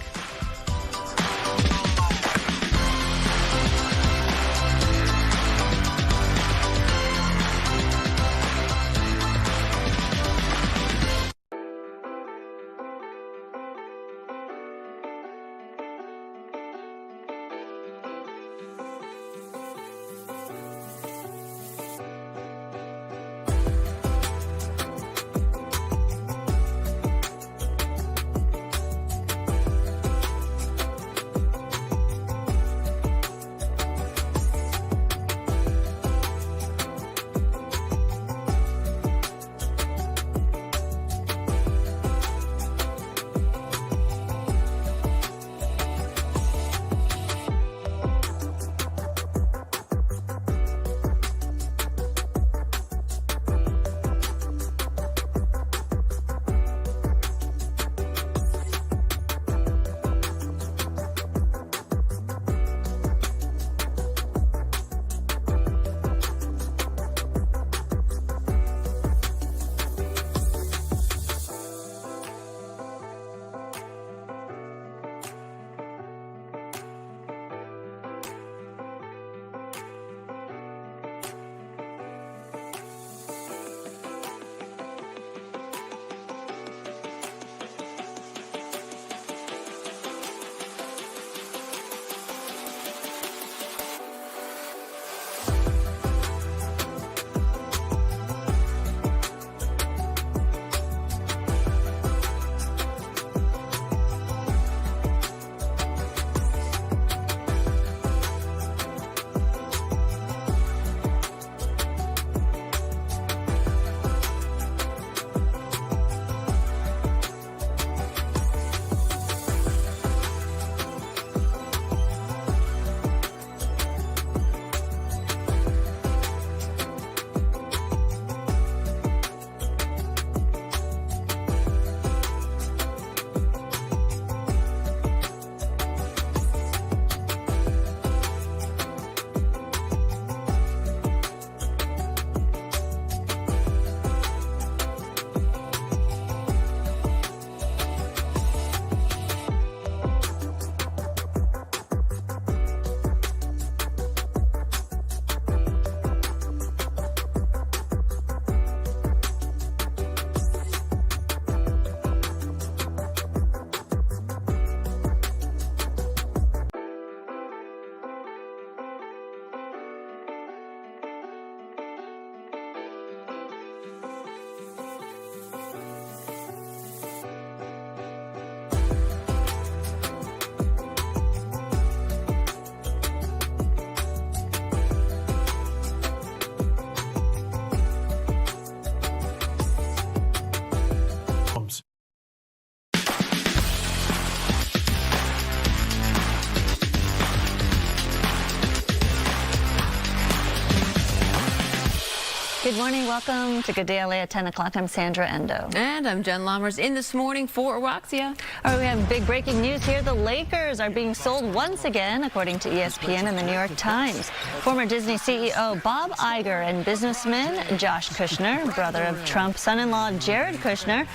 Good morning. Welcome to Good Day LA at 10 o'clock. I'm Sandra Endo. And I'm Jen Lammers in this morning for Roxia. All right, we have big breaking news here. The Lakers are being sold once again, according to ESPN and the New York Times. Former Disney CEO Bob Iger and businessman Josh Kushner, brother of Trump's son-in-law Jared Kushner,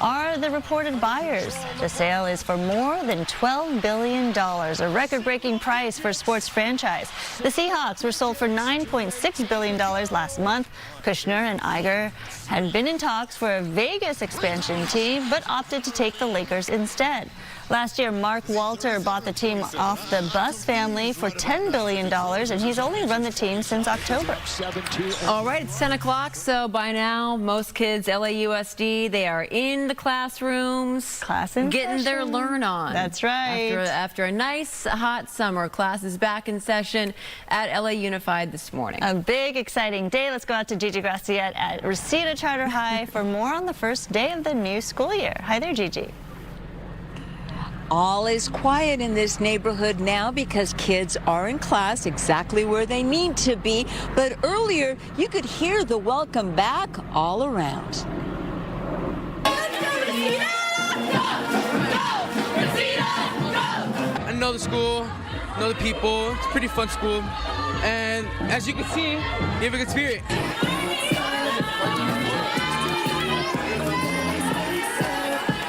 are the reported buyers. The sale is for more than $12 billion, a record-breaking price for a sports franchise. The Seahawks were sold for $9.6 billion last month. Kushner and Iger had been in talks for a Vegas expansion team, but opted to take the Lakers instead. Last year, Mark Walter bought the team off the Buss family for $10 billion, and he's only run the team since October. All right, it's 10 o'clock, so by now, most kids, LAUSD, they are in the classrooms, getting their learn on. That's right. After a nice, hot summer, class is back in session at LA Unified this morning. A big, exciting day. Let's go out to Gigi Graciette at Reseda Charter High for more on the first day of the new school year. Hi there, Gigi. all is quiet in this neighborhood now because kids are in class exactly where they need to be. But earlier, you could hear the welcome back all around. I know the school, know the people. It's a pretty fun school. And as you can see, you have a good spirit.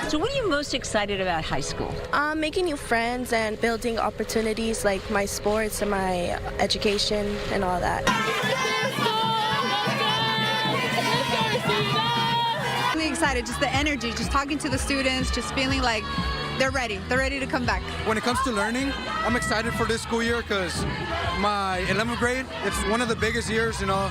So what are you most excited about high school? Making new friends and building opportunities like my sports and my education and all that. Really excited, just the energy, just talking to the students, just feeling like they're ready to come back. When it comes to learning, I'm excited for this school year because my 11th grade, it's one of the biggest years, you know.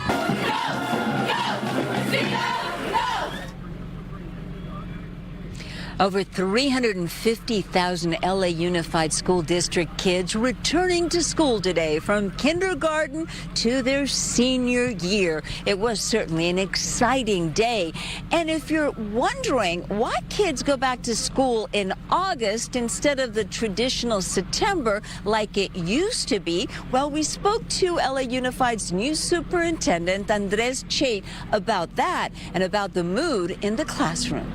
Over 350,000 LA Unified School District kids returning to school today from kindergarten to their senior year. It was certainly an exciting day. And if you're wondering why kids go back to school in August instead of the traditional September like it used to be, well, we spoke to LA Unified's new superintendent, Andres Che, about that and about the mood in the classroom.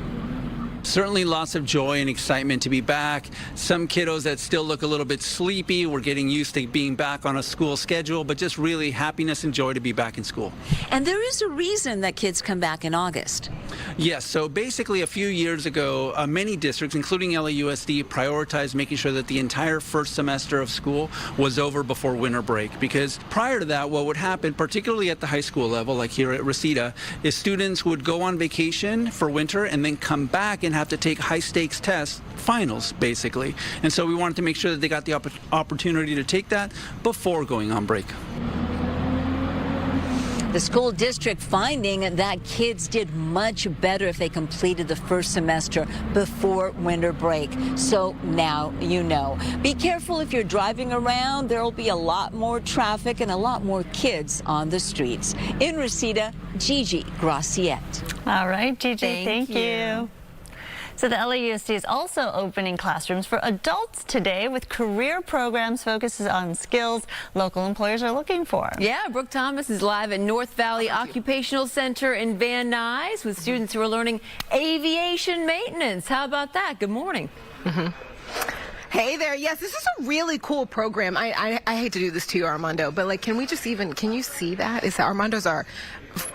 Certainly lots of joy and excitement to be back. Some kiddos that still look a little bit sleepy. We're getting used to being back on a school schedule, but just really happiness and joy to be back in school. And there is a reason that kids come back in August. Yes, so basically a few years ago, many districts, including LAUSD, prioritized making sure that the entire first semester of school was over before winter break. Because prior to that, what would happen, particularly at the high school level, like here at Reseda, is students would go on vacation for winter and then come back and have to take high-stakes tests, finals, basically. And so we wanted to make sure that they got the opportunity to take that before going on break. The school district finding that kids did much better if they completed the first semester before winter break. So now you know. Be careful if you're driving around. There will be a lot more traffic and a lot more kids on the streets. In Reseda, Gigi Graciette. All right, Gigi, thank you. So the LAUSD is also opening classrooms for adults today with career programs focuses on skills local employers are looking for. Yeah, Brooke Thomas is live at North Valley Occupational Center in Van Nuys with students who are learning aviation maintenance. How about that? Good morning. Hey there. Yes, this is a really cool program. I hate to do this to you, Armando, but like, can you see that? Armando's our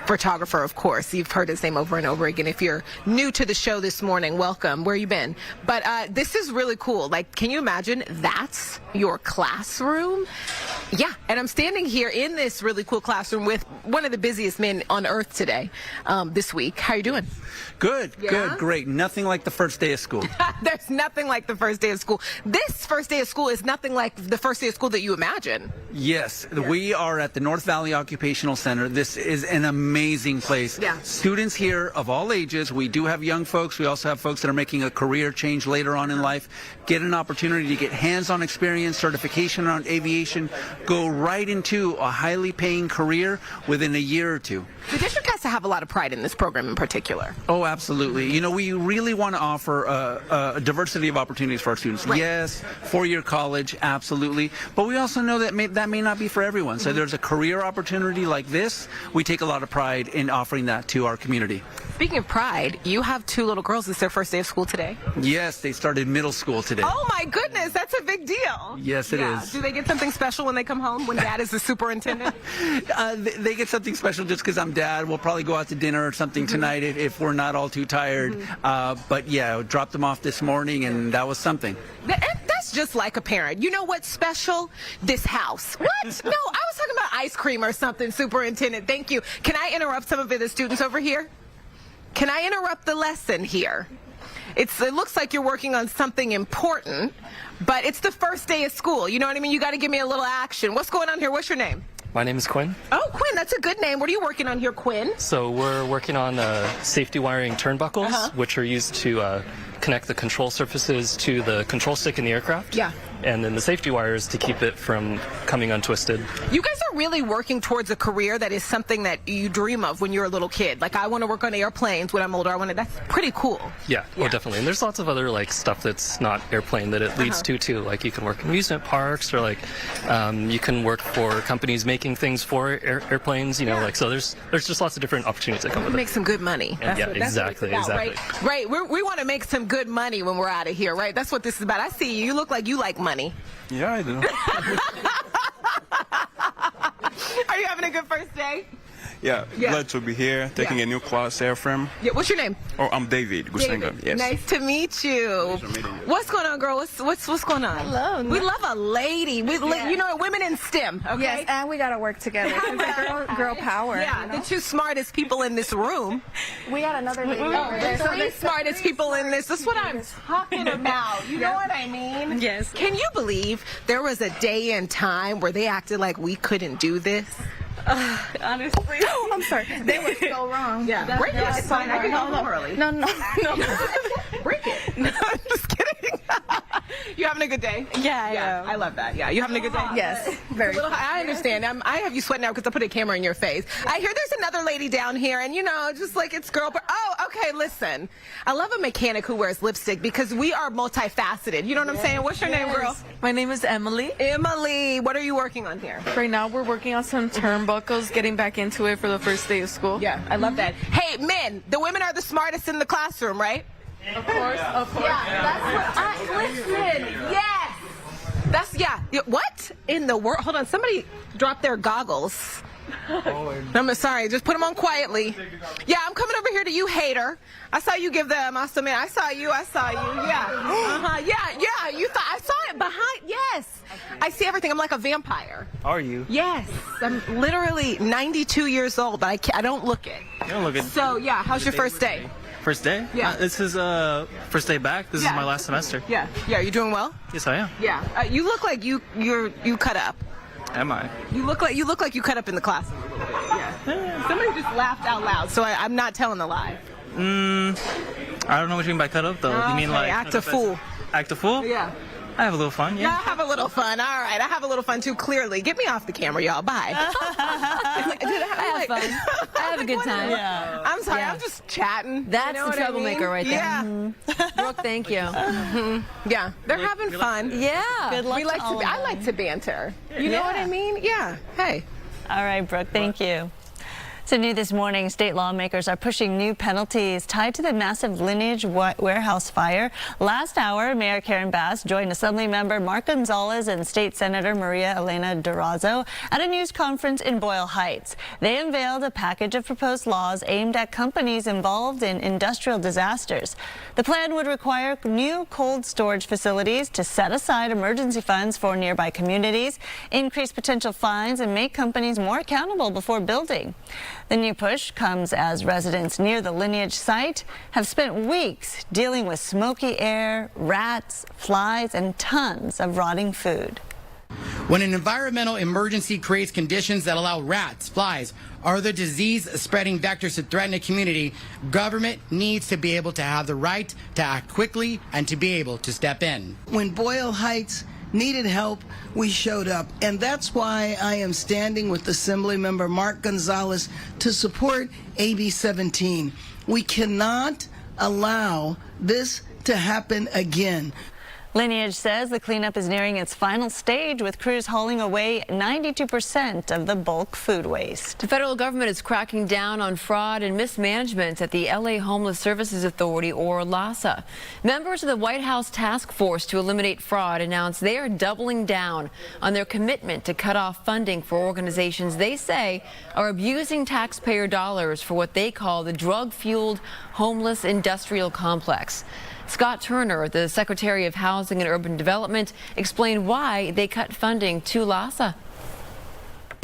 photographer, of course. You've heard his name over and over again. If you're new to the show this morning, welcome. Where you been? But this is really cool. Like, can you imagine that's your classroom? Yeah, and I'm standing here in this really cool classroom with one of the busiest men on earth today, this week. How you doing? Good, good, great. Nothing like the first day of school. There's nothing like the first day of school. This first day of school is nothing like the first day of school that you imagine. Yes, we are at the North Valley Occupational Center. This is an amazing place. Yeah. Students here of all ages. We do have young folks. We also have folks that are making a career change later on in life. Get an opportunity to get hands-on experience, certification on aviation, go right into a highly paying career within a year or two. The district has to have a lot of pride in this program in particular. Oh, absolutely. You know, we really want to offer a diversity of opportunities for our students. Right. Yes, four-year college, absolutely. But we also know that that may not be for everyone. So there's a career opportunity like this. We take a lot of pride in offering that to our community. Speaking of pride, you have two little girls. It's their first day of school today. Yes, they started middle school today. Oh my goodness, that's a big deal. Yes, it is. Do they get something special when they come home, when dad is the superintendent? They get something special just because I'm dad. We'll probably go out to dinner or something tonight if we're not all too tired. But yeah, dropped them off this morning and that was something. That's just like a parent. You know what's special? This house. What? No, I was talking about ice cream or something, superintendent. Thank you. Can I interrupt some of the students over here? Can I interrupt the lesson here? It looks like you're working on something important, but it's the first day of school. You know what I mean? You got to give me a little action. What's going on here? What's your name? My name is Quinn. Oh, Quinn, that's a good name. What are you working on here, Quinn? So we're working on safety wiring turnbuckles, which are used to connect the control surfaces to the control stick in the aircraft. Yeah. And then the safety wires to keep it from coming untwisted. You guys are really working towards a career that is something that you dream of when you're a little kid. Like, I want to work on airplanes when I'm older. That's pretty cool. Yeah, oh, definitely. And there's lots of other like stuff that's not airplane that it leads to too. Like you can work in amusement parks, or like you can work for companies making things for airplanes. You know, like so. There's just lots of different opportunities that come with it. Make some good money. Yeah, exactly. Right. We want to make some good money when we're out of here, right? That's what this is about. I see you. You look like you like money. Yeah, I do. Are you having a good first day? Yeah, glad to be here, taking a new class airframe. Yeah, what's your name? Oh, I'm David Gusenga. Yes. Nice to meet you. What's going on, girl? What's going on? Hello. We love a lady. You know, women in STEM. Okay. Yes, and we gotta work together. Girl power. Yeah, you know? The two smartest people in this room. We got another lady. The three smartest people in this. That's what I'm talking about. You know what I mean? Yes. Can you believe there was a day and time where they acted like we couldn't do this? Honestly. Oh, I'm sorry. They were so wrong. Yeah. Break it. It's fine. I can go early. No. Break it. No, I'm just kidding. You having a good day? Yeah, I love that. Yeah. You having a good day? Yes. Very. I understand. I have you sweating out because I put a camera in your face. I hear there's another lady down here, and you know, just like it's girl. Oh, okay. Listen, I love a mechanic who wears lipstick because we are multifaceted. You know what I'm saying? What's your name, girl? My name is Emily. Emily, what are you working on here? Right now, we're working on some turnbuckles, getting back into it for the first day of school. Yeah, I love that. Hey, men, the women are the smartest in the classroom, right? Of course. Yeah, that's what listen, yes. What in the world? Hold on, somebody dropped their goggles. I'm sorry, just put them on quietly. Yeah, I'm coming over here to you, hater. I saw you give them. I saw you. Yeah. Yeah. You thought I saw it behind. Yes. I see everything. I'm like a vampire. Are you? Yes. I'm literally 92 years old, but I don't look it. You don't look it. So yeah, how's your first day? First day? Yeah. This is first day back. This is my last semester. Yeah. Yeah. You doing well? Yes, I am. Yeah. You look like you cut up. Am I? You look like you cut up in the classroom a little bit. Yeah. Somebody just laughed out loud, so I'm not telling the lie. I don't know what you mean by cut up though. You mean like act a fool? Act a fool? Yeah. I have a little fun. Yeah, I have a little fun. All right, I have a little fun too. Clearly, get me off the camera, y'all. Bye. I have fun. I have a good time. Yeah. I'm sorry. I'm just chatting. That's the troublemaker right there. Yeah. Brooke, thank you. Yeah, they're having fun. Yeah. Good luck to all of them. I like to banter. You know what I mean? Yeah. Hey. All right, Brooke, thank you. So new this morning, state lawmakers are pushing new penalties tied to the massive Lineage warehouse fire. Last hour, Mayor Karen Bass joined Assemblymember Mark Gonzalez and State Senator Maria Elena Durazo at a news conference in Boyle Heights. They unveiled a package of proposed laws aimed at companies involved in industrial disasters. The plan would require new cold storage facilities to set aside emergency funds for nearby communities, increase potential fines, and make companies more accountable before building. The new push comes as residents near the Lineage site have spent weeks dealing with smoky air, rats, flies, and tons of rotting food. When an environmental emergency creates conditions that allow rats, flies, or other disease-spreading vectors to threaten a community, government needs to be able to have the right to act quickly and to be able to step in. When Boyle Heights needed help, we showed up. And that's why I am standing with Assemblymember Mark Gonzalez to support AB 17. We cannot allow this to happen again. Lineage says the cleanup is nearing its final stage, with crews hauling away 92% of the bulk food waste. The federal government is cracking down on fraud and mismanagement at the LA Homeless Services Authority, or LAUSD. Members of the White House task force to eliminate fraud announced they are doubling down on their commitment to cut off funding for organizations they say are abusing taxpayer dollars for what they call the drug-fueled homeless industrial complex. Scott Turner, the Secretary of Housing and Urban Development, explained why they cut funding to LAUSD.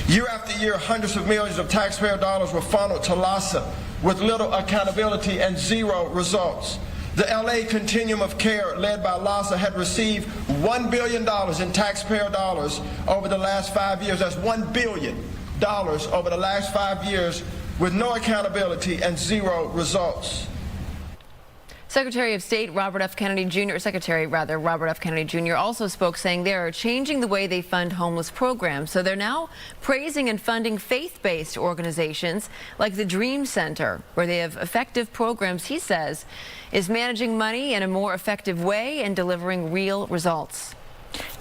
Year after year, hundreds of millions of taxpayer dollars were funneled to LAUSD with little accountability and zero results. The LA Continuum of Care, led by LAUSD, had received $1 billion in taxpayer dollars over the last 5 years. That's $1 billion over the last 5 years with no accountability and zero results. Secretary of State Robert F. Kennedy Jr., Robert F. Kennedy Jr. also spoke, saying they are changing the way they fund homeless programs. So they're now praising and funding faith-based organizations like the Dream Center, where they have effective programs, he says, is managing money in a more effective way and delivering real results.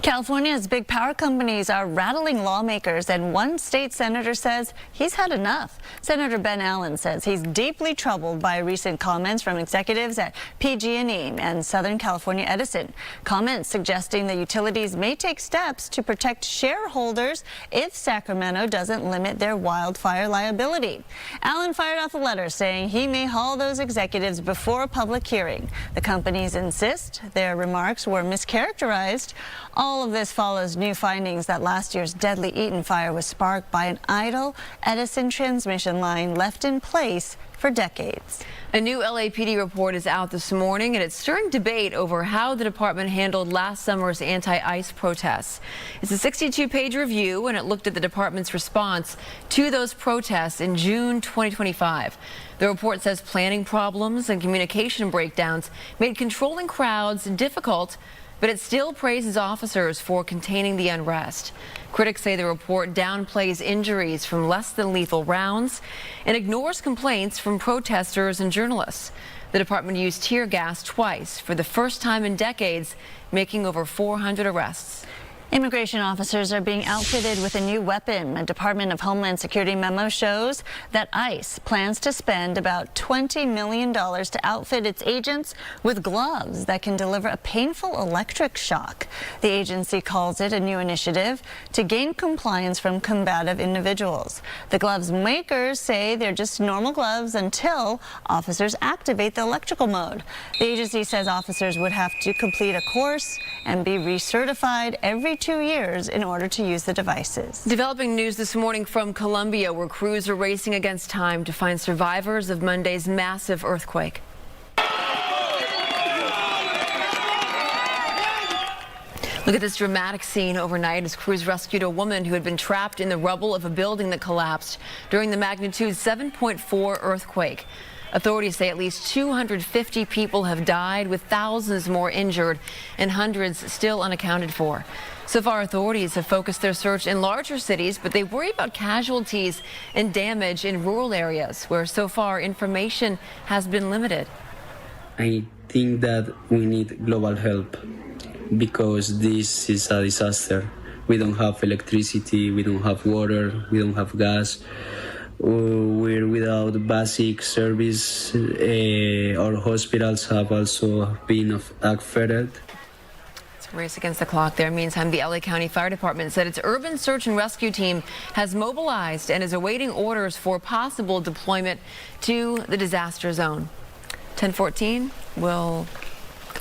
California's big power companies are rattling lawmakers, and one state senator says he's had enough. Senator Ben Allen says he's deeply troubled by recent comments from executives at PG&E and Southern California Edison. Comments suggesting the utilities may take steps to protect shareholders if Sacramento doesn't limit their wildfire liability. Allen fired off a letter saying he may haul those executives before a public hearing. The companies insist their remarks were mischaracterized. All of this follows new findings that last year's deadly Eaton fire was sparked by an idle Edison transmission line left in place for decades. A new LAPD report is out this morning, and it's stirring debate over how the department handled last summer's anti-ICE protests. It's a 62-page review, and it looked at the department's response to those protests in June 2025. The report says planning problems and communication breakdowns made controlling crowds difficult, but it still praises officers for containing the unrest. Critics say the report downplays injuries from less than lethal rounds and ignores complaints from protesters and journalists. The department used tear gas twice for the first time in decades, making over 400 arrests. Immigration officers are being outfitted with a new weapon. A Department of Homeland Security memo shows that ICE plans to spend about $20 million to outfit its agents with gloves that can deliver a painful electric shock. The agency calls it a new initiative to gain compliance from combative individuals. The gloves makers say they're just normal gloves until officers activate the electrical mode. The agency says officers would have to complete a course and be recertified every 2 years in order to use the devices. Developing news this morning from Colombia, where crews are racing against time to find survivors of Monday's massive earthquake. Look at this dramatic scene overnight as crews rescued a woman who had been trapped in the rubble of a building that collapsed during the magnitude 7.4 earthquake. Authorities say at least 250 people have died, with thousands more injured and hundreds still unaccounted for. So far, authorities have focused their search in larger cities, but they worry about casualties and damage in rural areas where so far information has been limited. I think that we need global help because this is a disaster. We don't have electricity, we don't have water, we don't have gas. We're without basic service. Our hospitals have also been affected. It's a race against the clock there. Meantime, the LA County Fire Department said its urban search and rescue team has mobilized and is awaiting orders for possible deployment to the disaster zone. 10:14.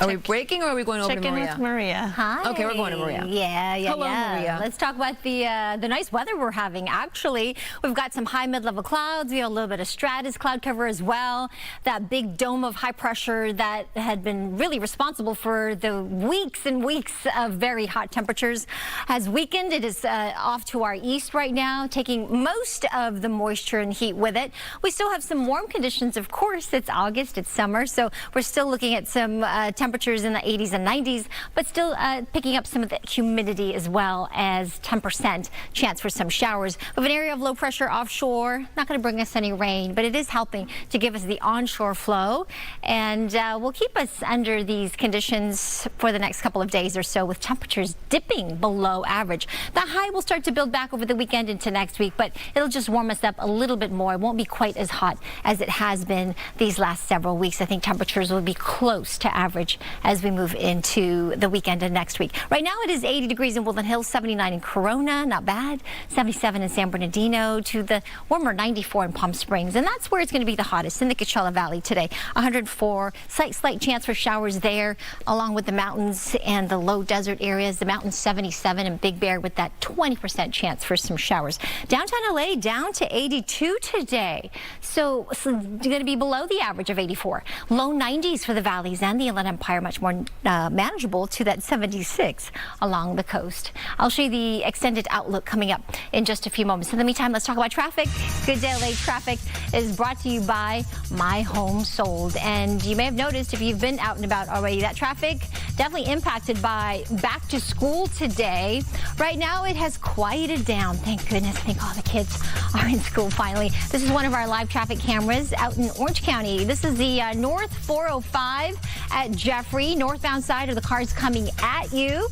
Are we breaking or are we going over to Maria? Check in with Maria. Hi. Okay, we're going to Maria. Yeah. Hello, Maria. Let's talk about the nice weather we're having. Actually, we've got some high mid-level clouds. We have a little bit of stratus cloud cover as well. That big dome of high pressure that had been really responsible for the weeks and weeks of very hot temperatures has weakened. It is off to our east right now, taking most of the moisture and heat with it. We still have some warm conditions, of course. It's August, it's summer, so we're still looking at some temperatures in the 80s and 90s, but still picking up some of the humidity as well as 10% chance for some showers. We have an area of low pressure offshore, not going to bring us any rain, but it is helping to give us the onshore flow, and will keep us under these conditions for the next couple of days or so, with temperatures dipping below average. The high will start to build back over the weekend into next week, but it'll just warm us up a little bit more. It won't be quite as hot as it has been these last several weeks. I think temperatures will be close to average as we move into the weekend and next week. Right now it is 80 degrees in Woodland Hills, 79 in Corona, not bad, 77 in San Bernardino, to the warmer 94 in Palm Springs, and that's where it's going to be the hottest, in the Coachella Valley today. 104, slight chance for showers there, along with the mountains and the low desert areas. The mountains 77 and Big Bear with that 20% chance for some showers. Downtown LA down to 82 today, so going to be below the average of 84. Low 90s for the valleys and the Inland Empire. higher, much more manageable to that 76 along the coast. I'll show you the extended outlook coming up in just a few moments. In the meantime, let's talk about traffic. Good Day LA traffic is brought to you by My Home Sold. And you may have noticed if you've been out and about already, that traffic definitely impacted by back to school today. Right now it has quieted down. Thank goodness. I think all the kids are in school finally. This is one of our live traffic cameras out in Orange County. This is the North 405 at Jeffrey. Northbound side of the cars coming at you.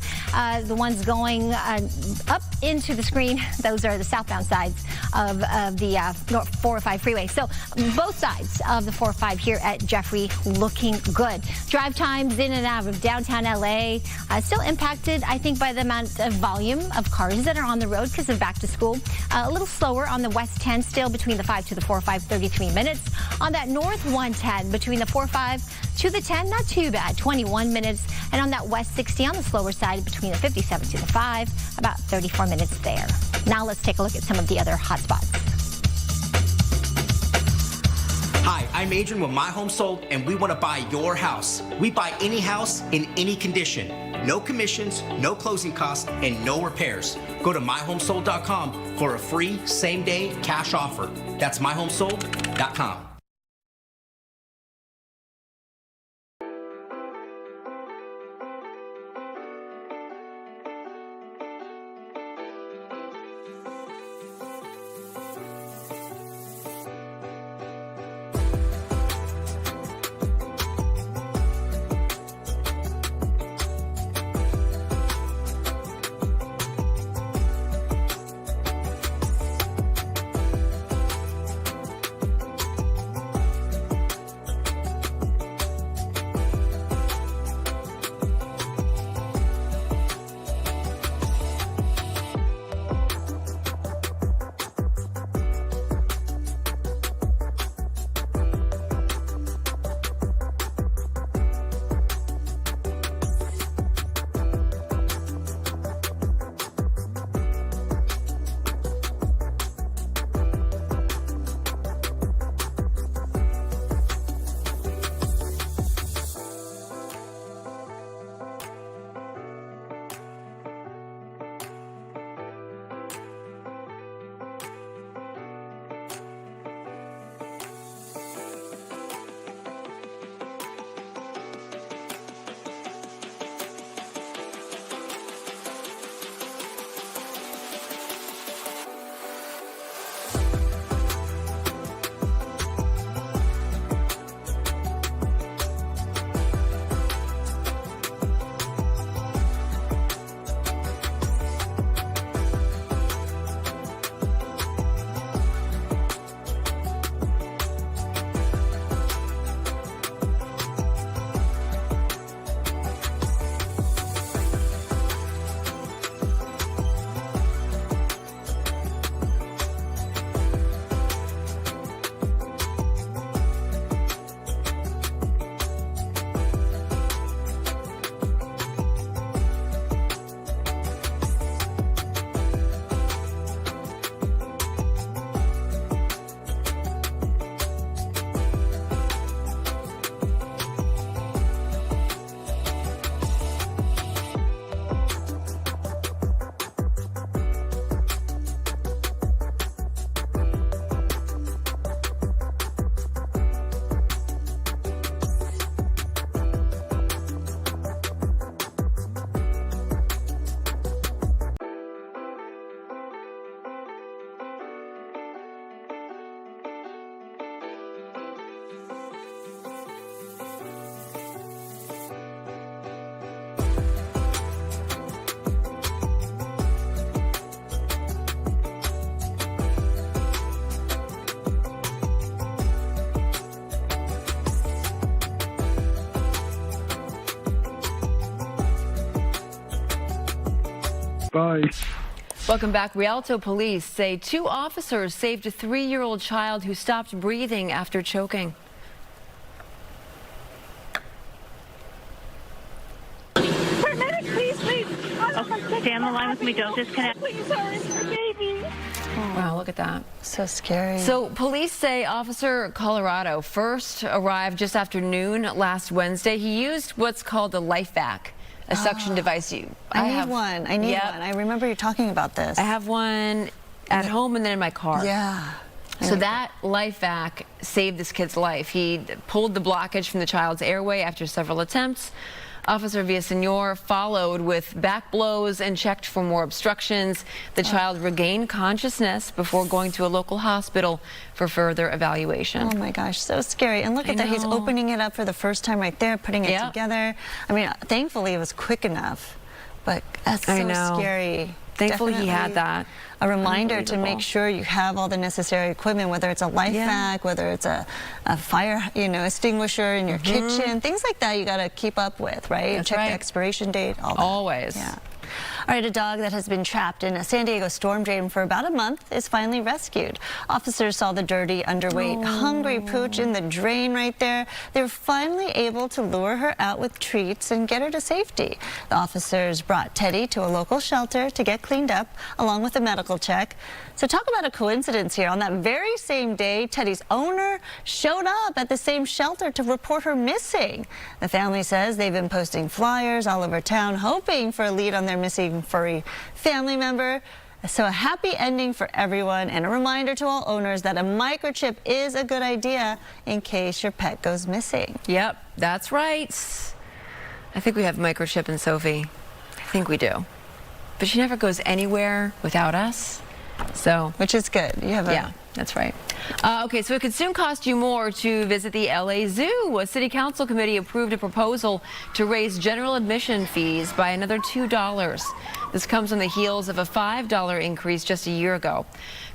The ones going up into the screen, those are the southbound sides of the North 405 freeway. So both sides of the 405 here at Jeffrey looking good. Drive times in and out of downtown LA still impacted, I think, by the amount of volume of cars that are on the road because of back to school. A little slower on the West 10, still between the 5 to the 405, 33 minutes. On that North 110, between the 405 to the 10, not too bad, 21 minutes. And on that West 60, on the slower side, between the 57 to the 5, about 34 minutes there. Now let's take a look at some of the other hot spots. Hi, I'm Adrian with My Home Sold, and we want to buy your house. We buy any house in any condition. No commissions, no closing costs, and no repairs. Go to myhomesold.com for a free same-day cash offer. That's myhomesold.com. Bye. Welcome back. Rialto police say 2 officers saved a 3-year-old child who stopped breathing after choking. Paramedic, please. Oh, stay on the line with me. Don't disconnect. Please hurry, baby. Wow, look at that. So scary. So police say Officer Colorado first arrived just after noon last Wednesday. He used what's called a life vac, a suction device. I need one. I need one. I remember you talking about this. I have one at home and then in my car. Yeah. So that life vac saved this kid's life. He pulled the blockage from the child's airway after several attempts. Officer Villaseñor followed with back blows and checked for more obstructions. The child regained consciousness before going to a local hospital for further evaluation. Oh my gosh, so scary. And look at that, he's opening it up for the first time right there, putting it together. I mean, thankfully it was quick enough, but that's so scary. Thankfully he had that. A reminder to make sure you have all the necessary equipment, whether it's a life vac, whether it's a fire, extinguisher in your kitchen, things like that you got to keep up with, right? That's Check right. the expiration date, all that. Always. Yeah. All right, a dog that has been trapped in a San Diego storm drain for about a month is finally rescued. Officers saw the dirty, underweight, hungry pooch in the drain right there. They were finally able to lure her out with treats and get her to safety. The officers brought Teddy to a local shelter to get cleaned up, along with a medical check. So talk about a coincidence here. On that very same day, Teddy's owner showed up at the same shelter to report her missing. The family says they've been posting flyers all over town, hoping for a lead on their missing furry family member. So a happy ending for everyone, and a reminder to all owners that a microchip is a good idea in case your pet goes missing. Yep, that's right. I think we have microchip in Sophie. I think we do. But she never goes anywhere without us. So, which is good. You have yeah, that's right. Okay, so it could soon cost you more to visit the LA Zoo. A city council committee approved a proposal to raise general admission fees by another $2. This comes on the heels of a $5 increase just a year ago.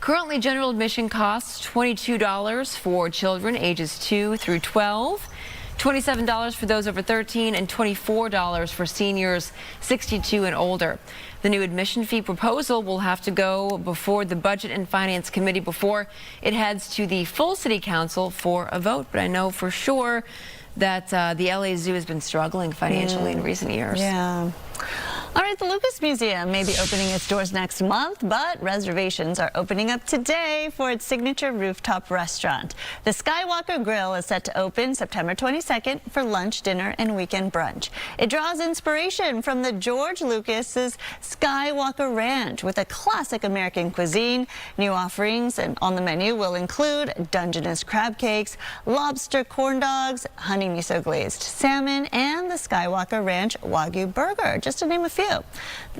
Currently, general admission costs $22 for children ages 2 through 12. $27 for those over 13 and $24 for seniors 62 and older. The new admission fee proposal will have to go before the Budget and Finance Committee before it heads to the full City Council for a vote. But I know for sure that the LA Zoo has been struggling financially in recent years. Yeah. All right, the Lucas Museum may be opening its doors next month, but reservations are opening up today for its signature rooftop restaurant. The Skywalker Grill is set to open September 22nd for lunch, dinner, and weekend brunch. It draws inspiration from the George Lucas's Skywalker Ranch with a classic American cuisine. New offerings and on the menu will include Dungeness crab cakes, lobster corn dogs, honey miso glazed salmon, and the Skywalker Ranch Wagyu burger, just to name a few.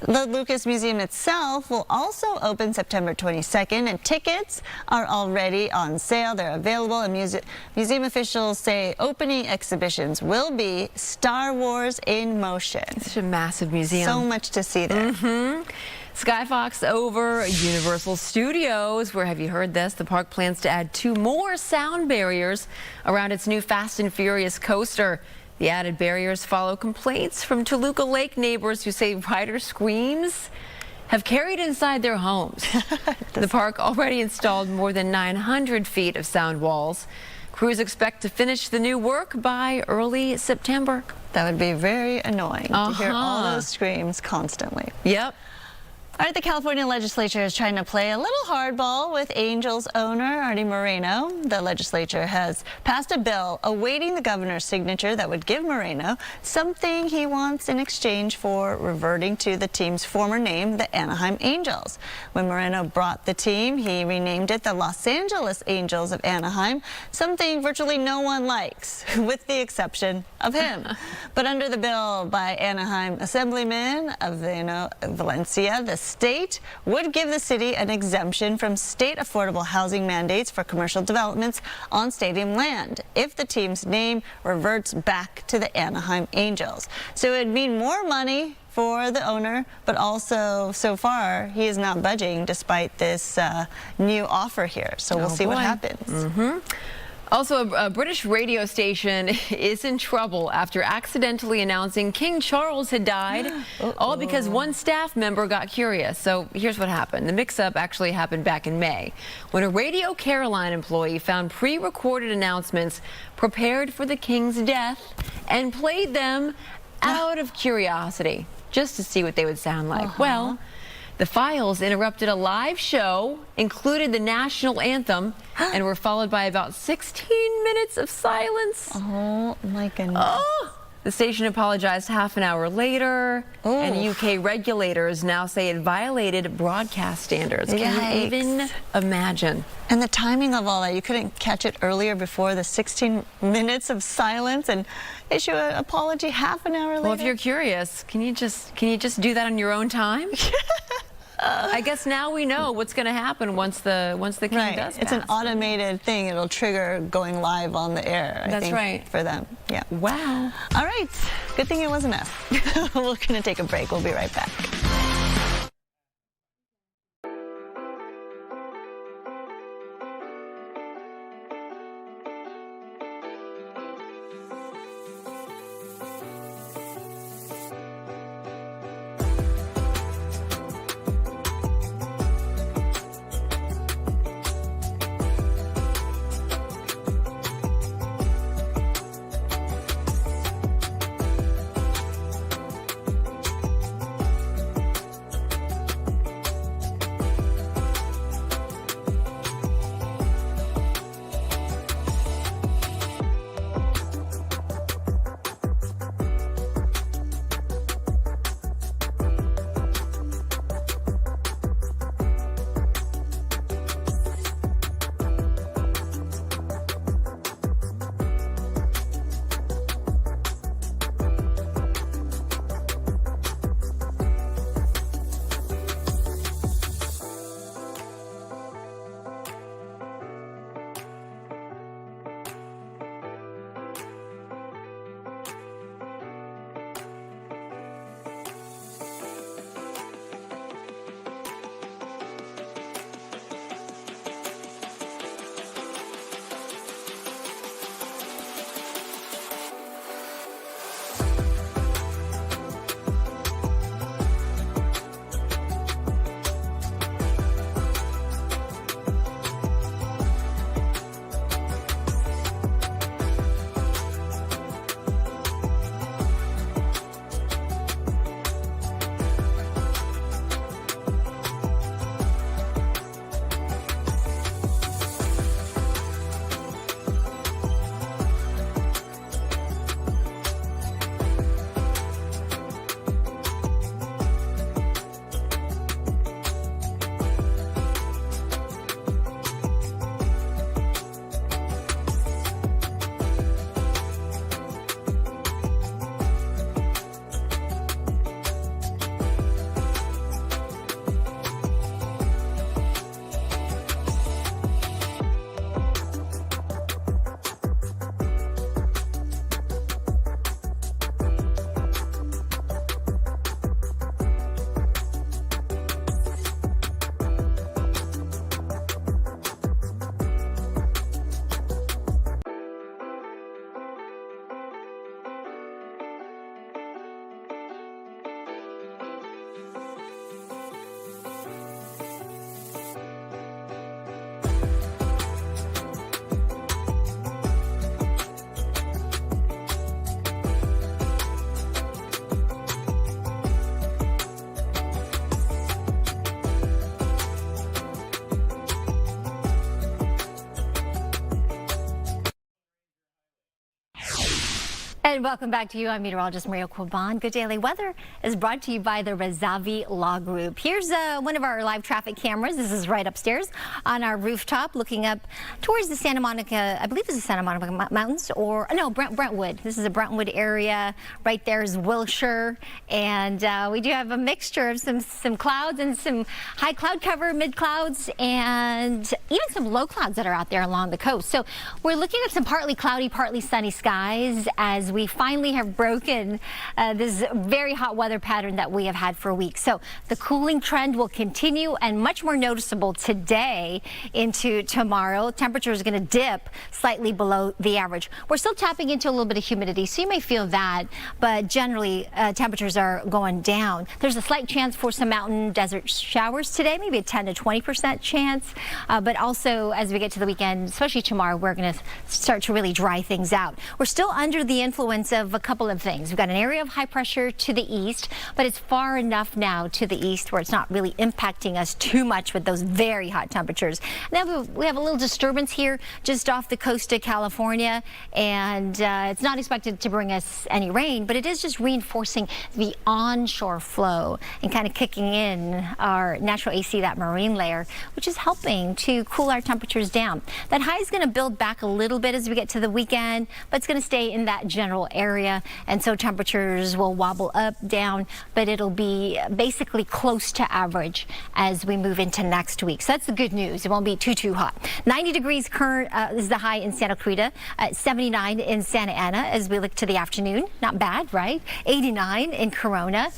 The Lucas Museum itself will also open September 22nd, and tickets are already on sale. They're available, and museum officials say opening exhibitions will be Star Wars in motion. It's such a massive museum. So much to see there. Skyfox over Universal Studios, where, have you heard this? The park plans to add 2 more sound barriers around its new Fast and Furious coaster. The added barriers follow complaints from Toluca Lake neighbors who say rider screams have carried inside their homes. The park already installed more than 900 feet of sound walls. Crews expect to finish the new work by early September. That would be very annoying to hear all those screams constantly. Yep. All right, the California legislature is trying to play a little hardball with Angels owner Artie Moreno. The legislature has passed a bill awaiting the governor's signature that would give Moreno something he wants in exchange for reverting to the team's former name, the Anaheim Angels. When Moreno brought the team, he renamed it the Los Angeles Angels of Anaheim, something virtually no one likes, with the exception of him. But under the bill by Anaheim Assemblyman Aveno Valencia, the state would give the city an exemption from state affordable housing mandates for commercial developments on stadium land if the team's name reverts back to the Anaheim Angels. So it would mean more money for the owner, but also, so far, he is not budging despite this new offer here. So we'll see what happens. Also, a British radio station is in trouble after accidentally announcing King Charles had died, all because one staff member got curious. So here's what happened. The mix-up actually happened back in May, when a Radio Caroline employee found pre-recorded announcements prepared for the King's death and played them out of curiosity, just to see what they would sound like. Well, The files interrupted a live show, included the national anthem, and were followed by about 16 minutes of silence. Oh my goodness. Oh. The station apologized half an hour later, and UK regulators now say it violated broadcast standards. Can you even imagine? And the timing of all that, you couldn't catch it earlier before the 16 minutes of silence and issue an apology half an hour later? Well, if you're curious, can you just do that on your own time? I guess now we know what's going to happen once the king does pass. It's an automated thing. It'll trigger going live on the air. I think, right. For them. Yeah. Wow. All right. Good thing it wasn't us. We're going to take a break. We'll be right back. And welcome back to you. I'm meteorologist Maria Quaban. Good daily weather is brought to you by the Razavi Law Group. Here's one of our live traffic cameras. This is right upstairs on our rooftop looking up towards the Santa Monica, I believe it's the Santa Monica Mountains, or no, Brentwood. This is the Brentwood area. Right there is Wilshire. And we do have a mixture of some clouds and some high cloud cover, mid clouds, and even some low clouds that are out there along the coast. So we're looking at some partly cloudy, partly sunny skies as we finally have broken this very hot weather pattern that we have had for weeks. So the cooling trend will continue and much more noticeable today into tomorrow. Temperature is going to dip slightly below the average. We're still tapping into a little bit of humidity, so you may feel that, but generally temperatures are going down. There's a slight chance for some mountain desert showers today, maybe a 10 to 20% chance, but also as we get to the weekend, especially tomorrow, we're going to start to really dry things out. We're still under the influence influence of a couple of things. We've got an area of high pressure to the east, but it's far enough now to the east where it's not really impacting us too much with those very hot temperatures. Now we have a little disturbance here just off the coast of California, and it's not expected to bring us any rain, but it is just reinforcing the onshore flow and kind of kicking in our natural AC, that marine layer, which is helping to cool our temperatures down. That high is going to build back a little bit as we get to the weekend, but it's going to stay in that general area, and so temperatures will wobble up, down, but it'll be basically close to average as we move into next week. So that's the good news. It won't be too hot. 90 degrees current is the high in Santa Clarita, 79 in Santa Ana as we look to the afternoon. Not bad, right? 89 in Corona.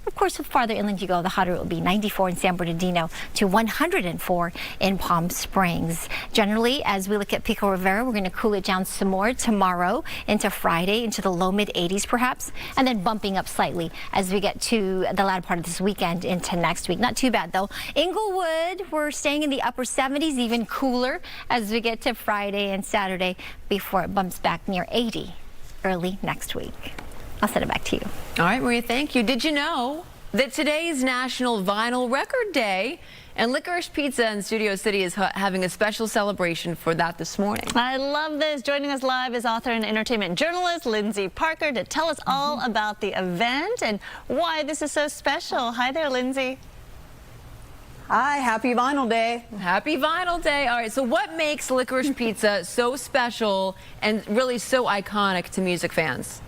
Of course, the farther inland you go, the hotter it will be. 94 in San Bernardino to 104 in Palm Springs. Generally, as we look at Pico Rivera, we're going to cool it down some more tomorrow into Friday, into the low mid 80s perhaps, and then bumping up slightly as we get to the latter part of this weekend into next week. Not too bad though. Inglewood, we're staying in the upper 70s, even cooler as we get to Friday and Saturday before it bumps back near 80 early next week. I'll send it back to you. All right, Maria, thank you. Did you know that today is National Vinyl Record Day? And Licorice Pizza in Studio City is having a special celebration for that this morning. I love this. Joining us live is author and entertainment journalist Lindsay Parker to tell us all about the event and why this is so special. Hi there, Lindsay. Hi, happy Vinyl Day. Happy Vinyl Day. All right, so what makes Licorice Pizza so special and really so iconic to music fans?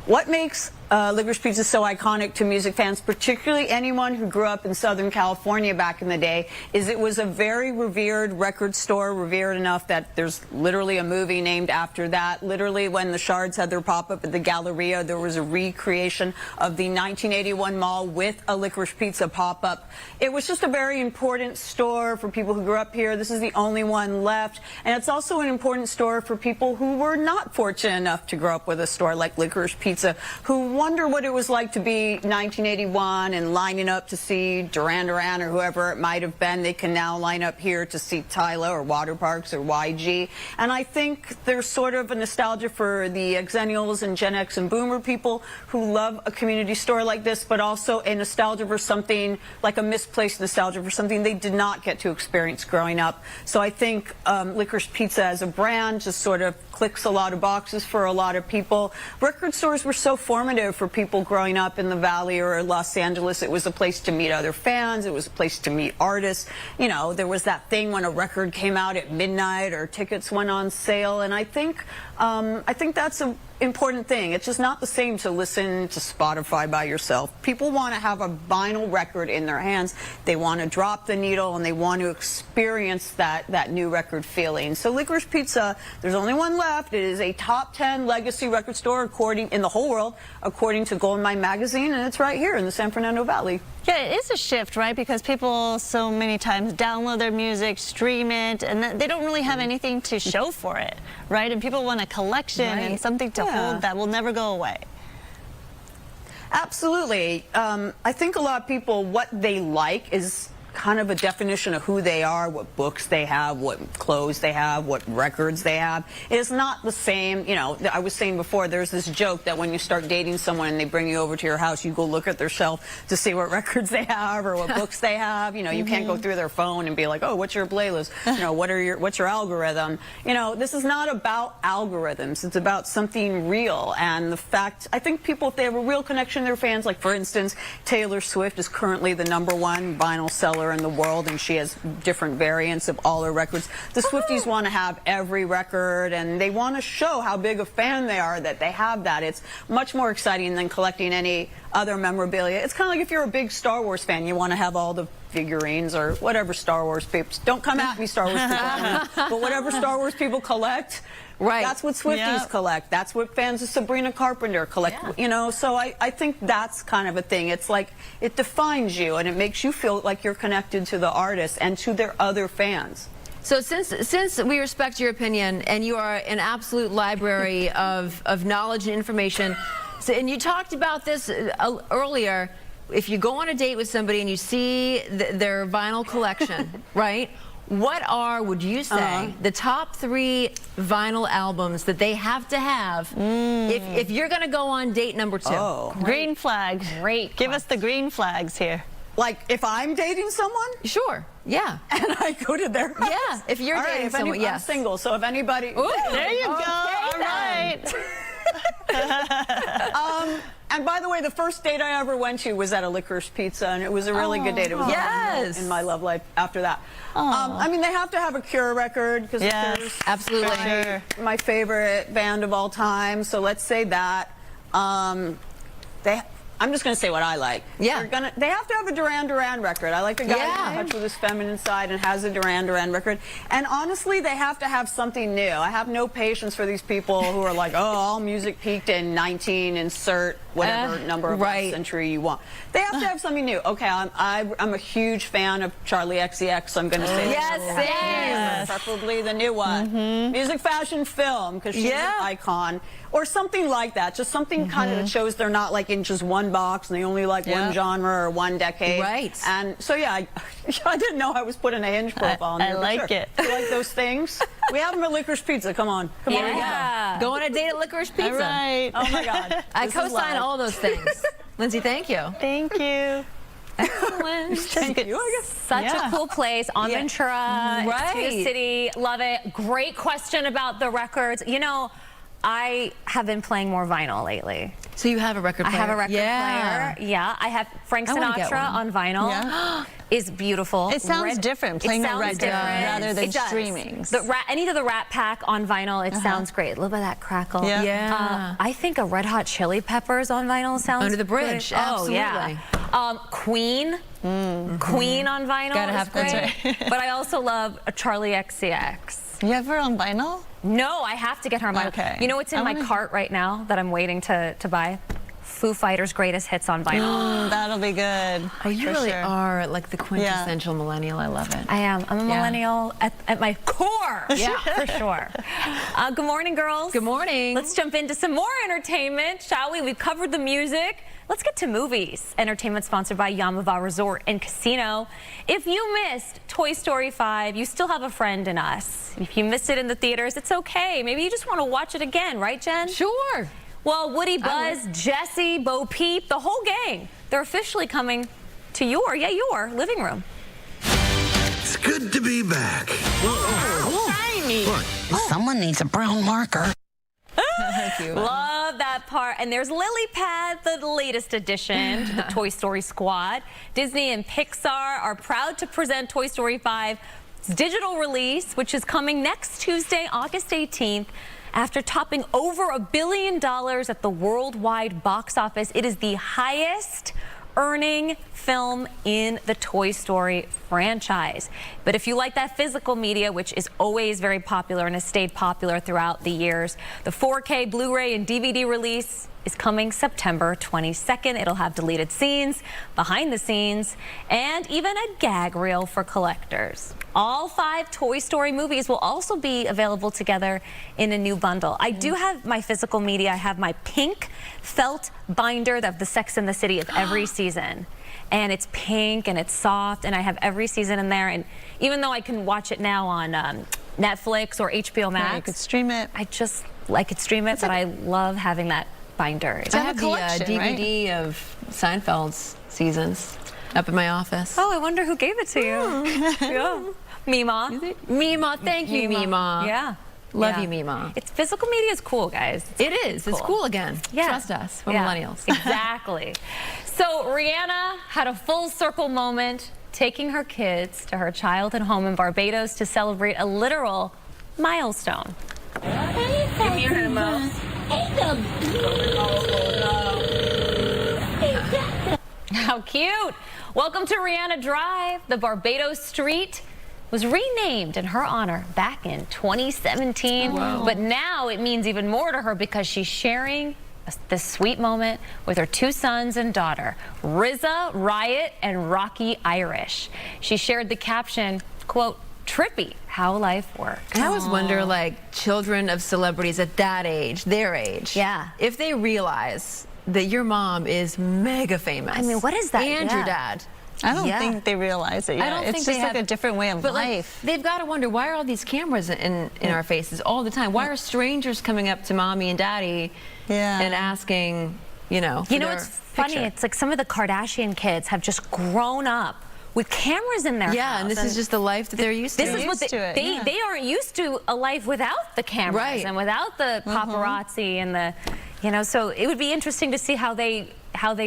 What makes Licorice Pizza so iconic to music fans, particularly anyone who grew up in Southern California back in the day, is it was a very revered record store, revered enough that there's literally a movie named after that. Literally, when the Shards had their pop-up at the Galleria, there was a recreation of the 1981 mall with a Licorice Pizza pop-up. It was just a very important store for people who grew up here. This is the only one left, and it's also an important store for people who were not fortunate enough to grow up with a store like Licorice Pizza, who wonder what it was like to be 1981 and lining up to see Duran Duran or whoever it might have been. They can now line up here to see Tyla or Water Parks or YG. And I think there's sort of a nostalgia for the Xennials and Gen X and Boomer people who love a community store like this, but also a nostalgia for something, like a misplaced nostalgia for something they did not get to experience growing up. So I think Licorice Pizza as a brand just sort of clicks a lot of boxes for a lot of people. Record stores were so formative for people growing up in the Valley or Los Angeles. It was a place to meet other fans. It was a place to meet artists. You know, there was that thing when a record came out at midnight or tickets went on sale. And I think that's an important thing. It's just not the same to listen to Spotify by yourself. People want to have a vinyl record in their hands. They want to drop the needle and they want to experience that new record feeling. So Licorice Pizza, there's only one left. It is a top 10 legacy record store in the whole world, according to Gold Mine magazine, and it's right here in the San Fernando Valley. Yeah, it is a shift, right? Because people so many times download their music, stream it, and they don't really have anything to show for it, right? And people want a collection and something to hold that will never go away. Absolutely. I think a lot of people, what they like is kind of a definition of who they are, what books they have, what clothes they have, what records they have. It is not the same. You know, I was saying before, there's this joke that when you start dating someone and they bring you over to your house, you go look at their shelf to see what records they have or what books they have. You know, you can't go through their phone and be like, oh, what's your playlist? You know, what's your algorithm? You know, this is not about algorithms. It's about something real. And the fact, I think people, if they have a real connection to their fans, like for instance, Taylor Swift is currently the #1 vinyl seller in the world, and she has different variants of all her records. The Swifties want to have every record, and they want to show how big a fan they are that they have that. It's much more exciting than collecting any other memorabilia. It's kind of like if you're a big Star Wars fan, you want to have all the figurines or whatever Star Wars people. Don't come at me, Star Wars people. But whatever Star Wars people collect, right? That's what Swifties collect. That's what fans of Sabrina Carpenter collect. You know, so I think that's kind of a thing. It's like it defines you and it makes you feel like you're connected to the artist and to their other fans. So since we respect your opinion and you are an absolute library of knowledge and information, and you talked about this earlier, if you go on a date with somebody and you see their vinyl collection, right? What are, would you say, the top 3 vinyl albums that they have to have if you're going to go on date number 2? Oh. Green flag. Great. Give us the green flags here. Like, if I'm dating someone? Sure, yeah. And I go to their house? Yeah, if you're All right, dating if someone, I'm yes. single, so if anybody... Ooh, there you go. All right. And by the way, the first date I ever went to was at a Licorice Pizza, and it was a really good date. It was in my love life after that. I mean, they have to have a Cure record, because Cure's absolutely my favorite band of all time, so let's say that. I'm just going to say what I like. Yeah. They have to have a Duran Duran record. I like a guy who's in touch with his feminine side and has a Duran Duran record. And honestly, they have to have something new. I have no patience for these people who are like, oh, all music peaked in 19, insert whatever number of century you want. They have to have something new. Okay, I'm a huge fan of Charlie XCX, so I'm going to say yes, preferably the new one. Music, fashion, film, because she's an icon. Or something like that, just something kind of that shows they're not like in just one box and they only like one genre or one decade. Right. And so I didn't know I was putting a Hinge profile on there. I like it. You like those things? We have them at Licorice Pizza. Come on. Come on. Go on a date at Licorice Pizza. All right. Oh my God. I co-sign all those things. Lindsay, thank you. Thank you. Excellent. Such a cool place on Ventura, Studio City. Love it. Great question about the records. You know, I have been playing more vinyl lately. So you have a record player? I have a record player. Yeah, I have Frank Sinatra on vinyl. Yeah. Is beautiful. It sounds different playing a record rather than it does. streaming. Any of the Rat Pack on vinyl, it sounds great. A little bit of that crackle. Yeah. I think a Red Hot Chili Peppers on vinyl sounds Under the Bridge. good. Absolutely. Oh yeah. Queen. Queen on vinyl. Gotta have great. But I also love a Charlie XCX. You have her on vinyl? No, I have to get her on vinyl. Okay. You know what's in my cart right now that I'm waiting to buy? Foo Fighters' Greatest Hits on vinyl. That'll be good. Oh, you really are like the quintessential millennial. I love it. I am. I'm a millennial at my core. Yeah, for sure. Good morning, girls. Good morning. Let's jump into some more entertainment, shall we? We've covered the music. Let's get to movies. Entertainment sponsored by Yamava Resort and Casino. If you missed Toy Story 5, you still have a friend in us. If you missed it in the theaters, it's okay. Maybe you just want to watch it again, right, Jen? Sure. Well, Woody, Buzz, Jesse, Bo Peep, the whole gang, they're officially coming to your living room. It's good to be back. Shiny. Look, someone needs a brown marker. Love that part. And there's Lily Pad, the latest addition to the Toy Story squad. Disney and Pixar are proud to present Toy Story 5's digital release, which is coming next Tuesday, August 18th. After topping over $1 billion at the worldwide box office, it is the highest earning film in the Toy Story franchise. But if you like that physical media, which is always very popular and has stayed popular throughout the years, the 4K Blu-ray and DVD release is coming September 22nd. It'll have deleted scenes, behind the scenes, and even a gag reel for collectors. All 5 Toy Story movies will also be available together in a new bundle. I do have my physical media. I have my pink felt binder of the Sex and the City of every season. And it's pink and it's soft, and I have every season in there. And even though I can watch it now on Netflix or HBO Max, you could stream it. I could stream it, but I love having that binder. I have the DVD of Seinfeld's seasons up in my office. Oh, I wonder who gave it to you. Yeah. Mima. Mima, thank you, Mima. Yeah. Love you, Mima. It's physical media is cool, guys. It's cool again. Yeah. Trust us. We're millennials. Exactly. So Rihanna had a full circle moment, taking her kids to her childhood home in Barbados to celebrate a literal milestone. Give me your hand, Mo. How cute. Welcome to Rihanna Drive. The Barbados street was renamed in her honor back in 2017. Wow. But now it means even more to her because she's sharing this sweet moment with her 2 sons and daughter, Rizza Riot and Rocky Irish. She shared the caption, quote, "Trippy, how life works." I always wonder, like, children of celebrities at that age, their age, if they realize that your mom is mega famous. I mean, what is that? And your dad. I don't think they realize it yet. I don't it's think just they like have, a different way of but life. Like, they've got to wonder, why are all these cameras in our faces all the time? Why are strangers coming up to mommy and daddy and asking, you know, You know what's funny? It's like some of the Kardashian kids have just grown up with cameras in their house. Yeah, and this is just the life that they're used to. This is what they aren't used to, a life without the cameras and without the paparazzi and the, you know, so it would be interesting to see how they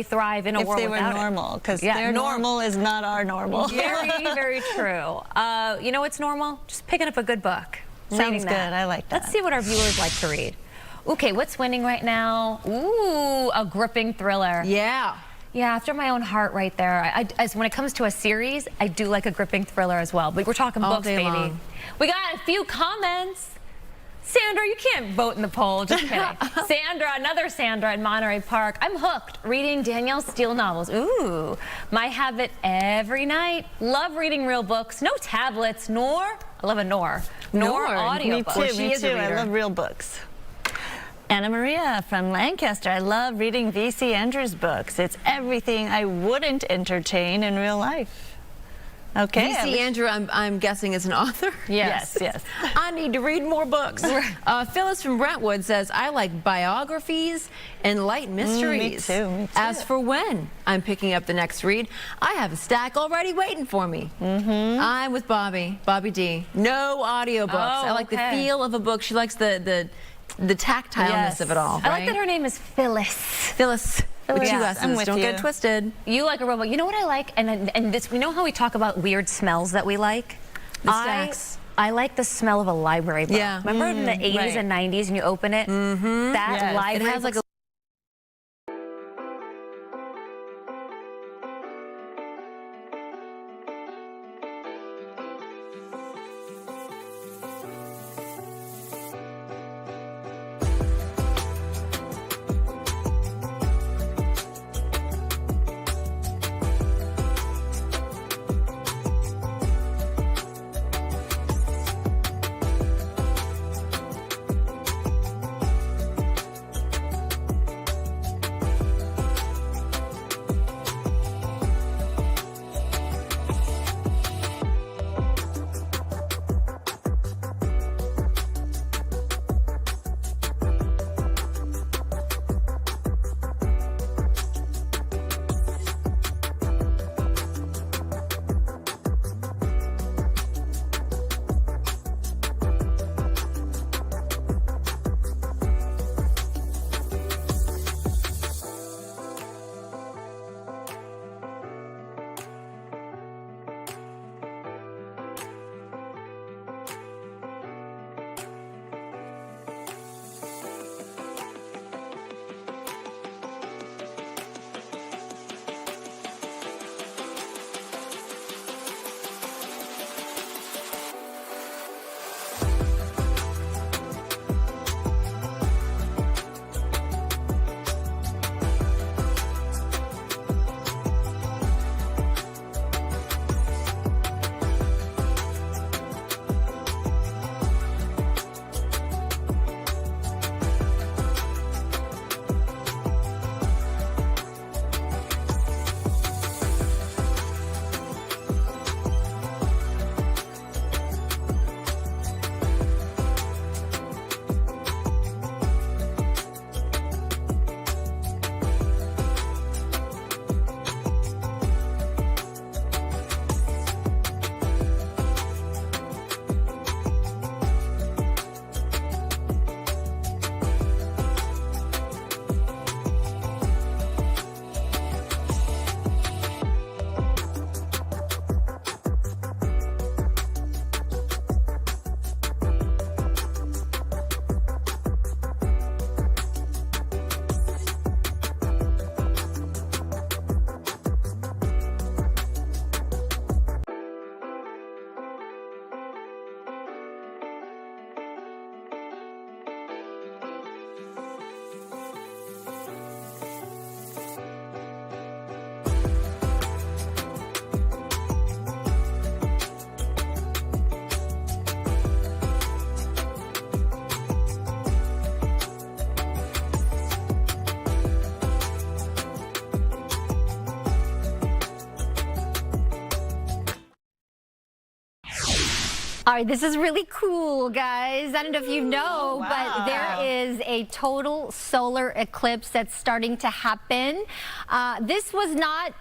thrive in a world without it. If they were normal, because their normal is not our normal. Very, very true. You know what's normal? Just picking up a good book. Sounds good. I like that. Let's see what our viewers like to read. Okay, what's winning right now? Ooh, a gripping thriller. Yeah. Yeah, after my own heart right there. When it comes to a series, I do like a gripping thriller as well. But we're talking All books, day baby. long. We got a few comments. Sandra, you can't vote in the poll. Just kidding. Sandra, another Sandra in Monterey Park. I'm hooked reading Danielle Steele novels. Ooh, my habit every night. Love reading real books. No tablets, nor, I love a nor audiobooks. Me too. I love real books. Anna Maria from Lancaster. I love reading V.C. Andrews' books. It's everything I wouldn't entertain in real life. Okay. V.C. Andrew, I'm guessing, is an author? Yes. I need to read more books. Phyllis from Brentwood says, I like biographies and light mysteries. Me too. As for when I'm picking up the next read, I have a stack already waiting for me. I'm with Bobby D. No audiobooks. I like the feel of a book. She likes the tactileness of it all. I like that her name is Phyllis. Phyllis. With two S's. Don't get twisted. You like a robot. You know what I like? And this, we know how we talk about weird smells that we like? The stacks. I like the smell of a library book. Yeah. Remember in the 80s and 90s and you open it? That library It has like a All right, this is really cool, guys. I don't know if you know, but there is a total solar eclipse that's starting to happen. This was not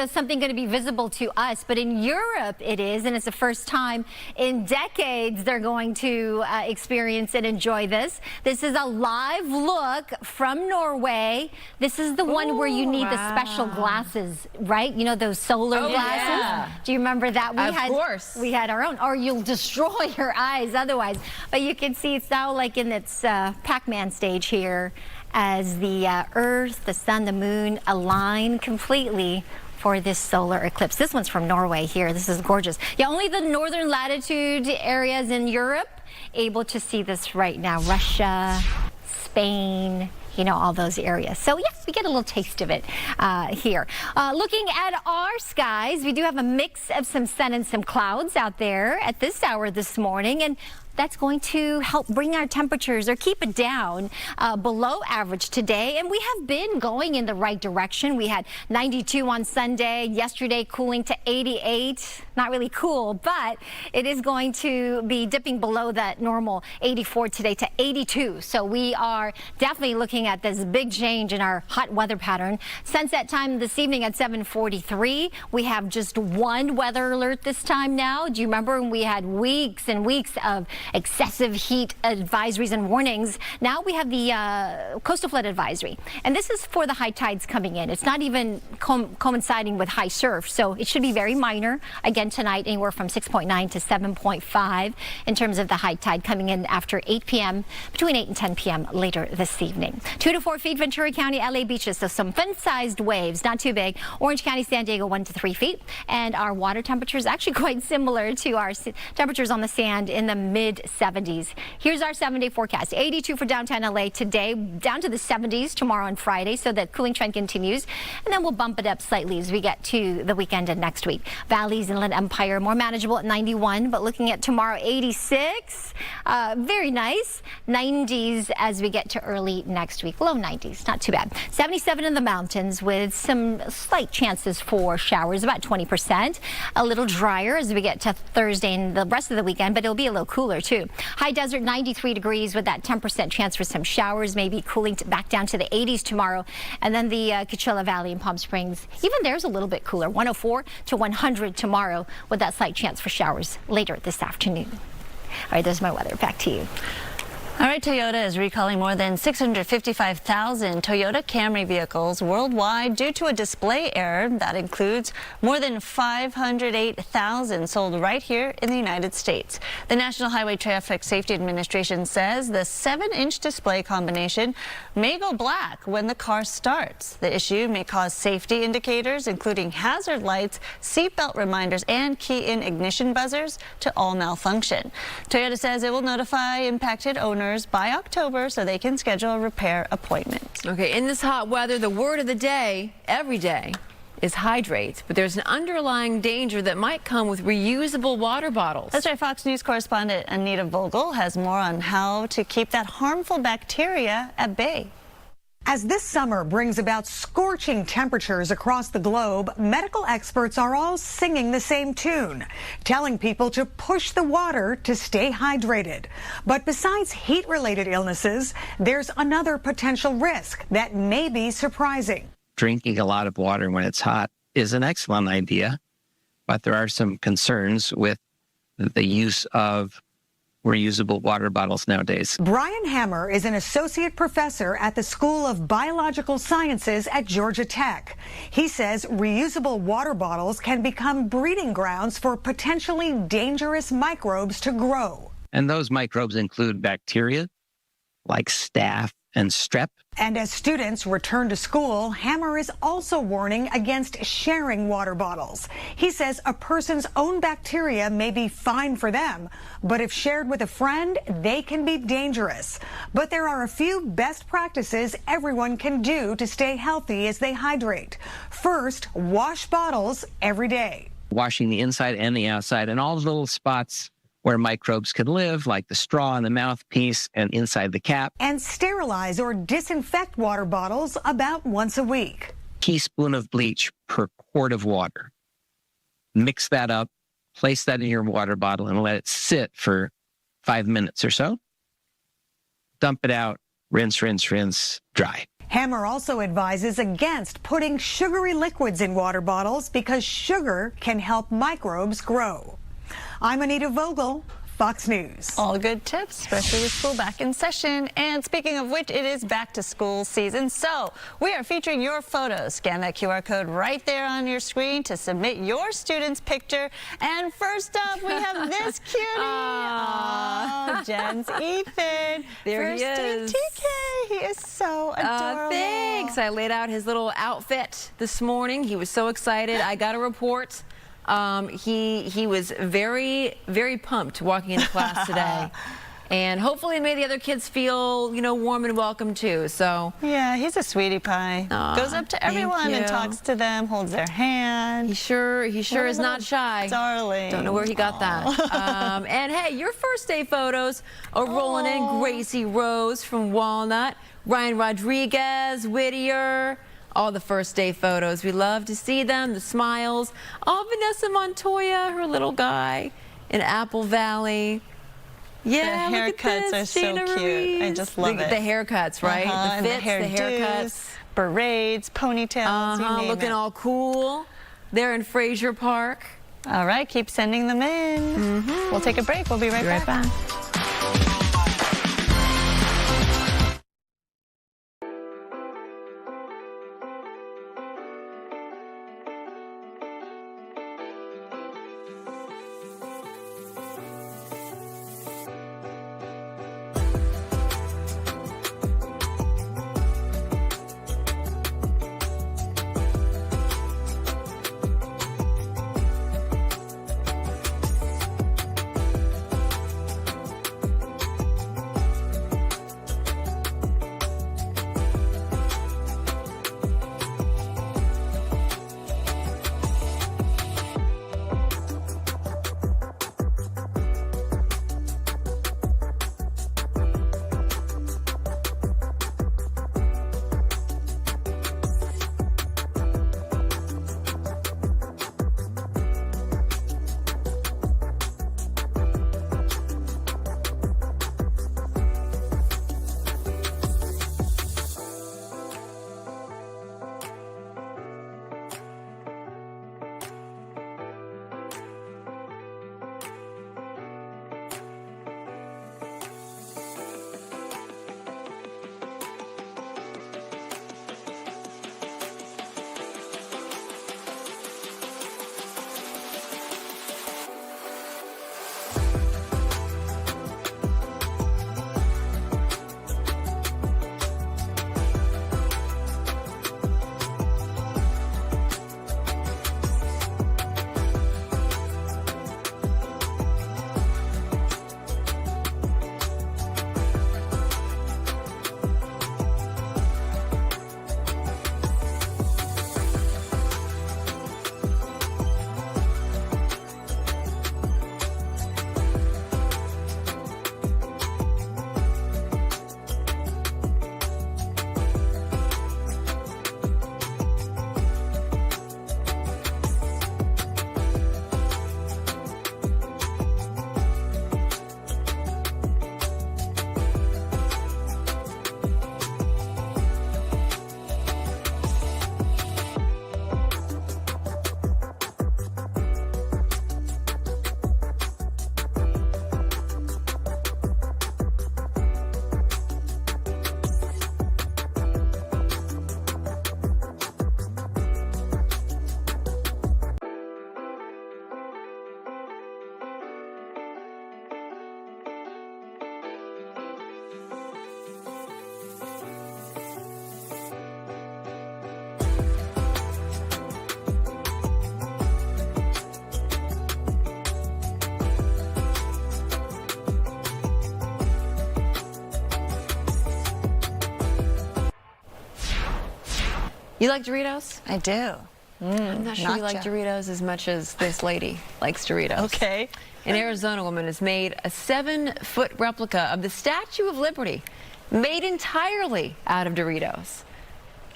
something going to be visible to us, but in Europe it is, and it's the first time in decades they're going to experience and enjoy this. This is a live look from Norway. This is the one where you need the special glasses, right? You know, those solar glasses. Yeah. Do you remember that? Of course. We had our own, or you'll destroy your eyes otherwise. But you can see it's now like in its Pac-Man stage here as the Earth, the Sun, the Moon align completely for this solar eclipse. This one's from Norway here. This is gorgeous. Yeah, only the northern latitude areas in Europe able to see this right now. Russia, Spain, all those areas. So yes, we get a little taste of it here. Looking at our skies, we do have a mix of some sun and some clouds out there at this hour this morning, and that's going to help bring our temperatures or keep it down below average today. And we have been going in the right direction. We had 92 on Sunday, yesterday cooling to 88. Not really cool, but it is going to be dipping below that normal 84 today to 82. So we are definitely looking at this big change in our hot weather pattern. Sunset time this evening at 7:43. We have just one weather alert this time now. Do you remember when we had weeks and weeks of excessive heat advisories and warnings? Now we have the coastal flood advisory, and this is for the high tides coming in. It's not even coinciding with high surf, so it should be very minor. Again, tonight anywhere from 6.9 to 7.5 in terms of the high tide coming in after 8 p.m. between 8 and 10 p.m. later this evening. 2 to 4 feet Ventura County, LA beaches, so some fun-sized waves, not too big. Orange County, San Diego 1 to 3 feet, and our water temperature is actually quite similar to our temperatures on the sand in the mid-70s. Here's our 7-day forecast. 82 for downtown LA today, down to the 70s tomorrow and Friday, so the cooling trend continues, and then we'll bump it up slightly as we get to the weekend and next week. Valleys, Inland Empire, more manageable at 91, but looking at tomorrow, 86. Very nice. 90s as we get to early next week. Low 90s, not too bad. 77 in the mountains with some slight chances for showers, about 20%. A little drier as we get to Thursday and the rest of the weekend, but it'll be a little cooler too. High desert, 93 degrees with that 10% chance for some showers, maybe cooling back down to the 80s tomorrow. And then the Coachella Valley in Palm Springs, even there's a little bit cooler, 104 to 100 tomorrow with that slight chance for showers later this afternoon. All right, there's my weather. Back to you. All right, Toyota is recalling more than 655,000 Toyota Camry vehicles worldwide due to a display error. That includes more than 508,000 sold right here in the United States. The National Highway Traffic Safety Administration says the 7-inch display combination may go black when the car starts. The issue may cause safety indicators, including hazard lights, seatbelt reminders, and key-in ignition buzzers to all malfunction. Toyota says it will notify impacted owners by October so they can schedule a repair appointment. Okay, in this hot weather, the word of the day, every day, is hydrate. But there's an underlying danger that might come with reusable water bottles. That's right. Fox News correspondent Anita Vogel has more on how to keep that harmful bacteria at bay. As this summer brings about scorching temperatures across the globe, medical experts are all singing the same tune, telling people to push the water to stay hydrated. But besides heat-related illnesses, there's another potential risk that may be surprising. Drinking a lot of water when it's hot is an excellent idea, but there are some concerns with the use of reusable water bottles nowadays. Brian Hammer is an associate professor at the School of Biological Sciences at Georgia Tech. He says reusable water bottles can become breeding grounds for potentially dangerous microbes to grow. And those microbes include bacteria like staph and strep. And as students return to school, Hammer is also warning against sharing water bottles. He says a person's own bacteria may be fine for them, but if shared with a friend, they can be dangerous. But there are a few best practices everyone can do to stay healthy as they hydrate. First, wash bottles every day. Washing the inside and the outside and all the little spots where microbes can live, like the straw and the mouthpiece and inside the cap. And sterilize or disinfect water bottles about once a week. Teaspoon of bleach per quart of water. Mix that up place that in your water bottle and let it sit for 5 minutes or so. Dump it out, rinse, rinse, rinse, dry. Hammer also advises against putting sugary liquids in water bottles because sugar can help microbes grow. I'm Anita Vogel, Fox News. All good tips, especially with school back in session. And speaking of which, it is back to school season. So we are featuring your photos. Scan that QR code right there on your screen to submit your student's picture. And first up, we have this cutie. Oh, Jen's Ethan. There he is. TK. He is so adorable. Thanks. I laid out his little outfit this morning. He was so excited. I got a report. He was very, very pumped walking into class today. And hopefully it made the other kids feel, you know, warm and welcome too. So yeah, he's a sweetie pie. Goes up to everyone and talks to them, holds their hand. He sure is not shy. Darling. Don't know where he got that. And hey, your first day photos are rolling in. Gracie Rose from Walnut, Ryan Rodriguez, Whittier. All the first day photos. We love to see them, the smiles. Oh, Vanessa Montoya, her little guy in Apple Valley. Yeah, the haircuts are so cute. I just love it. The haircuts, right? The fits, the haircuts. Berets, ponytails, you name looking it. all cool. They're in Frazier Park. All right, keep sending them in. We'll take a break. We'll be right back. You like Doritos? I do. I'm not sure you like Doritos as much as this lady likes Doritos. Okay. An Arizona woman has made a 7-foot replica of the Statue of Liberty, made entirely out of Doritos.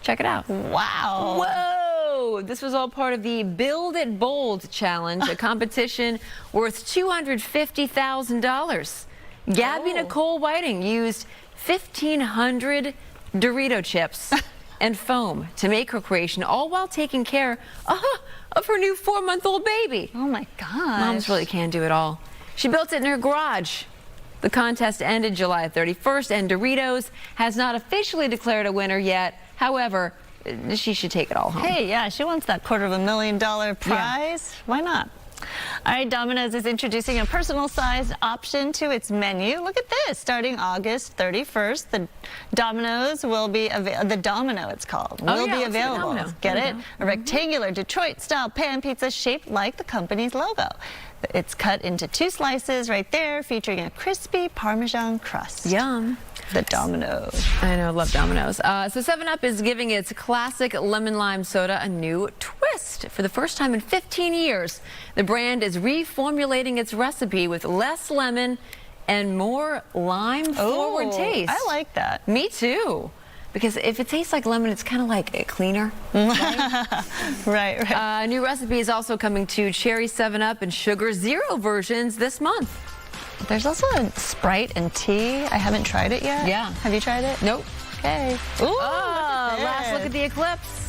Check it out. Wow. Whoa! Oh, this was all part of the Build It Bold challenge, a competition worth $250,000. Gabby Nicole Whiting used 1,500 Dorito chips and foam to make her creation, all while taking care of her new 4-month-old baby. Oh my gosh. Moms really can do it all. She built it in her garage. The contest ended July 31st, and Doritos has not officially declared a winner yet. However, she should take it all home. Hey, yeah, she wants that $250,000 prize. Yeah. Why not? All right, Domino's is introducing a personal-sized option to its menu. Look at this. Starting August 31st, the Domino's will be the Domino, it's called, will be available. Get it? A rectangular Detroit-style pan pizza shaped like the company's logo. It's cut into 2 slices right there, featuring a crispy Parmesan crust. Yum. The Domino's. I know, love Domino's. So 7-Up is giving its classic lemon lime soda a new twist. For the first time in 15 years, the brand is reformulating its recipe with less lemon and more lime-forward taste. I like that. Me too. Because if it tastes like lemon, it's kind of like cleaner. Right? Right. New recipe is also coming to Cherry 7-Up and Sugar Zero versions this month. There's also a Sprite and tea. I haven't tried it yet. Yeah. Have you tried it? Nope. Okay. Ooh, last look at the eclipse.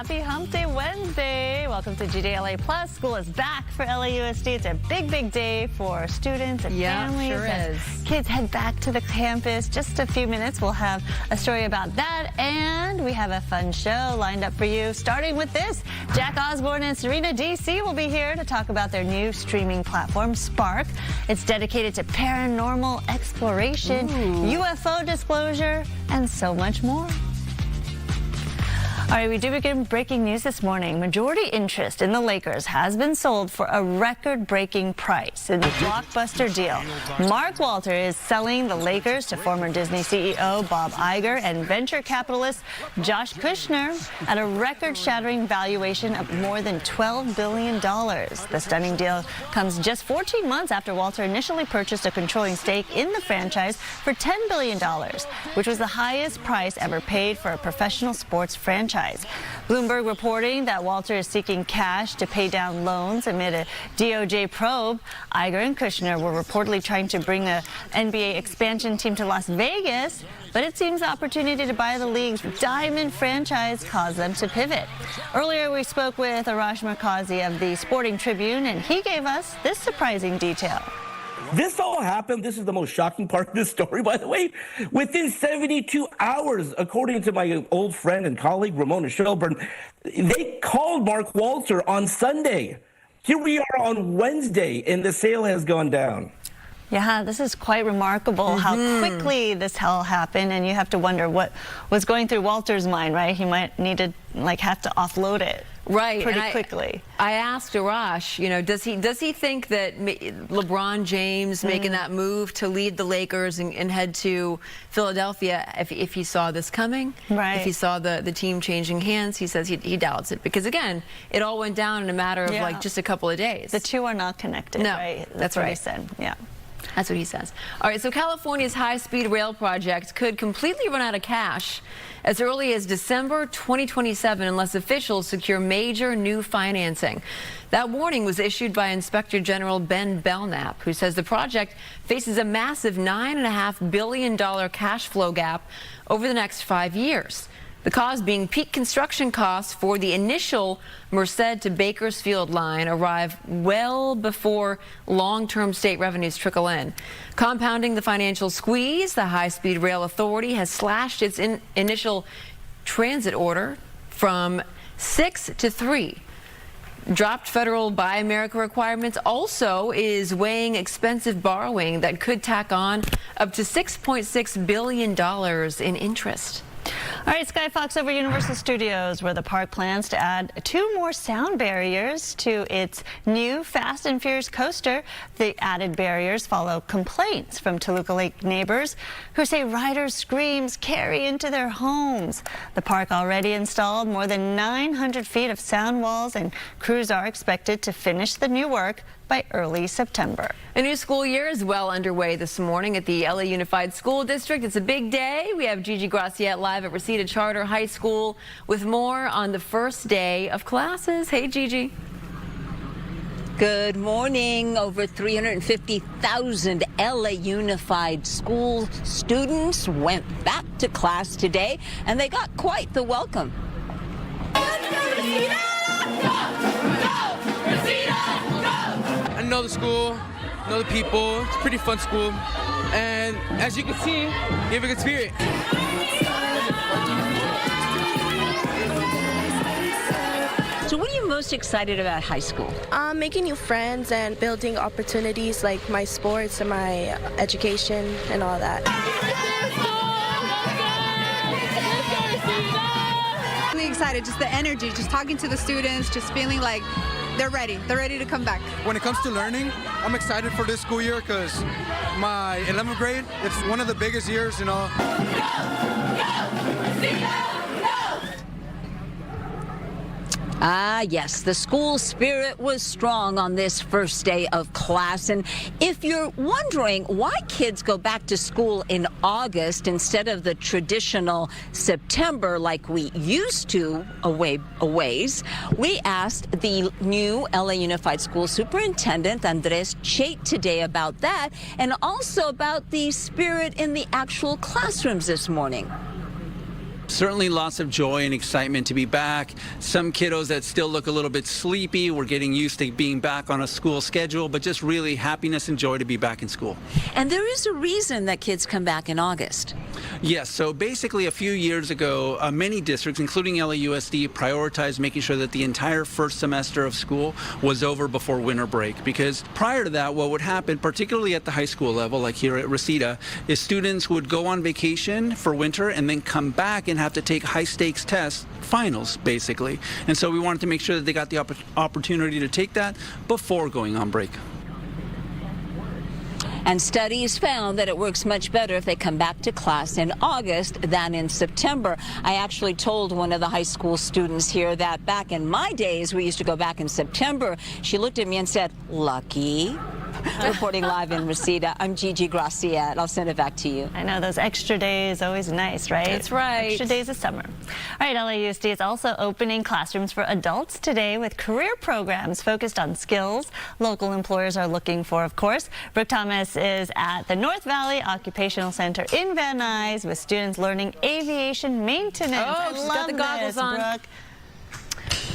Happy Hump Day Wednesday. Welcome to GDLA Plus. School is back for LAUSD. It's a big, big day for students and families. Sure as is. Kids head back to the campus. Just a few minutes, we'll have a story about that. And we have a fun show lined up for you, starting with this. Jack Osborne and Serena DC will be here to talk about their new streaming platform, Spark. It's dedicated to paranormal exploration, UFO disclosure, and so much more. All right, we do begin breaking news this morning. Majority interest in the Lakers has been sold for a record-breaking price in the blockbuster deal. Mark Walter is selling the Lakers to former Disney CEO Bob Iger and venture capitalist Josh Kushner at a record-shattering valuation of more than $12 billion. The stunning deal comes just 14 months after Walter initially purchased a controlling stake in the franchise for $10 billion, which was the highest price ever paid for a professional sports franchise. Bloomberg reporting that Walter is seeking cash to pay down loans amid a DOJ probe. Iger and Kushner were reportedly trying to bring the NBA expansion team to Las Vegas, but it seems the opportunity to buy the league's diamond franchise caused them to pivot. Earlier, we spoke with Arash Markazi of the Sporting Tribune, and he gave us this surprising detail. This all happened, this is the most shocking part of this story, by the way, within 72 hours, according to my old friend and colleague, Ramona Shelburne. They called Mark Walter on Sunday. Here we are on Wednesday, and the sale has gone down. Yeah, this is quite remarkable how quickly this all happened, and you have to wonder what was going through Walter's mind, right? He might need to have to offload it pretty quickly. I asked Arash, you know, does he think that LeBron James making that move to lead the Lakers and head to Philadelphia, if he saw this coming, right? If he saw the team changing hands, he says he doubts it, because again, it all went down in a matter of like just a couple of days. The two are not connected, no, right? That's what right. he said. Yeah. That's what he says. All right, so California's high-speed rail project could completely run out of cash as early as December 2027 unless officials secure major new financing. That warning was issued by Inspector General Ben Belknap, who says the project faces a massive $9.5 billion cash flow gap over the next 5 years. The cause being peak construction costs for the initial Merced to Bakersfield line arrive well before long-term state revenues trickle in. Compounding the financial squeeze, the High-Speed Rail Authority has slashed its initial transit order from 6 to 3. Dropped federal Buy America requirements also is weighing expensive borrowing that could tack on up to $6.6 billion in interest. All right, Sky Fox over Universal Studios, where the park plans to add 2 more sound barriers to its new Fast and Furious coaster. The added barriers follow complaints from Toluca Lake neighbors who say riders' screams carry into their homes. The park already installed more than 900 feet of sound walls, and crews are expected to finish the new work by early September. A new school year is well underway this morning at the LA Unified School District. It's a big day. We have Gigi Graciette live at Reseda Charter High School with more on the first day of classes. Hey, Gigi. Good morning. Over 350,000 LA Unified School students went back to class today, and they got quite the welcome. I know the school, know the people. It's a pretty fun school. And as you can see, you have a good spirit. So what are you most excited about high school? Making new friends and building opportunities like my sports and my education and all that. Really excited, just the energy, just talking to the students, just feeling like they're ready to come back. When it comes to learning, I'm excited for this school year because my 11th grade, it's one of the biggest years, you know. Ah, yes, the school spirit was strong on this first day of class. And if you're wondering why kids go back to school in August instead of the traditional September like we used to a ways, we asked the new LA Unified School Superintendent, Andres Chait, today about that, and also about the spirit in the actual classrooms this morning. Certainly lots of joy and excitement to be back. Some kiddos that still look a little bit sleepy. We're getting used to being back on a school schedule, but just really happiness and joy to be back in school. And there is a reason that kids come back in August. Yes, so basically a few years ago, many districts, including LAUSD, prioritized making sure that the entire first semester of school was over before winter break. Because prior to that, what would happen, particularly at the high school level, like here at Reseda, is students would go on vacation for winter and then come back and have to take high-stakes tests, finals, basically. And so we wanted to make sure that they got the opportunity to take that before going on break. And studies found that it works much better if they come back to class in August than in September. I actually told one of the high school students here that back in my days, we used to go back in September. She looked at me and said, lucky. Reporting live in Reseda, I'm Gigi Graciette. I'll send it back to you. I know, those extra days, always nice, right? That's right. Extra days of summer. All right, LAUSD is also opening classrooms for adults today with career programs focused on skills local employers are looking for, of course. Brooke Thomas is at the North Valley Occupational Center in Van Nuys with students learning aviation maintenance. Oh, she's got the goggles on. Brooke.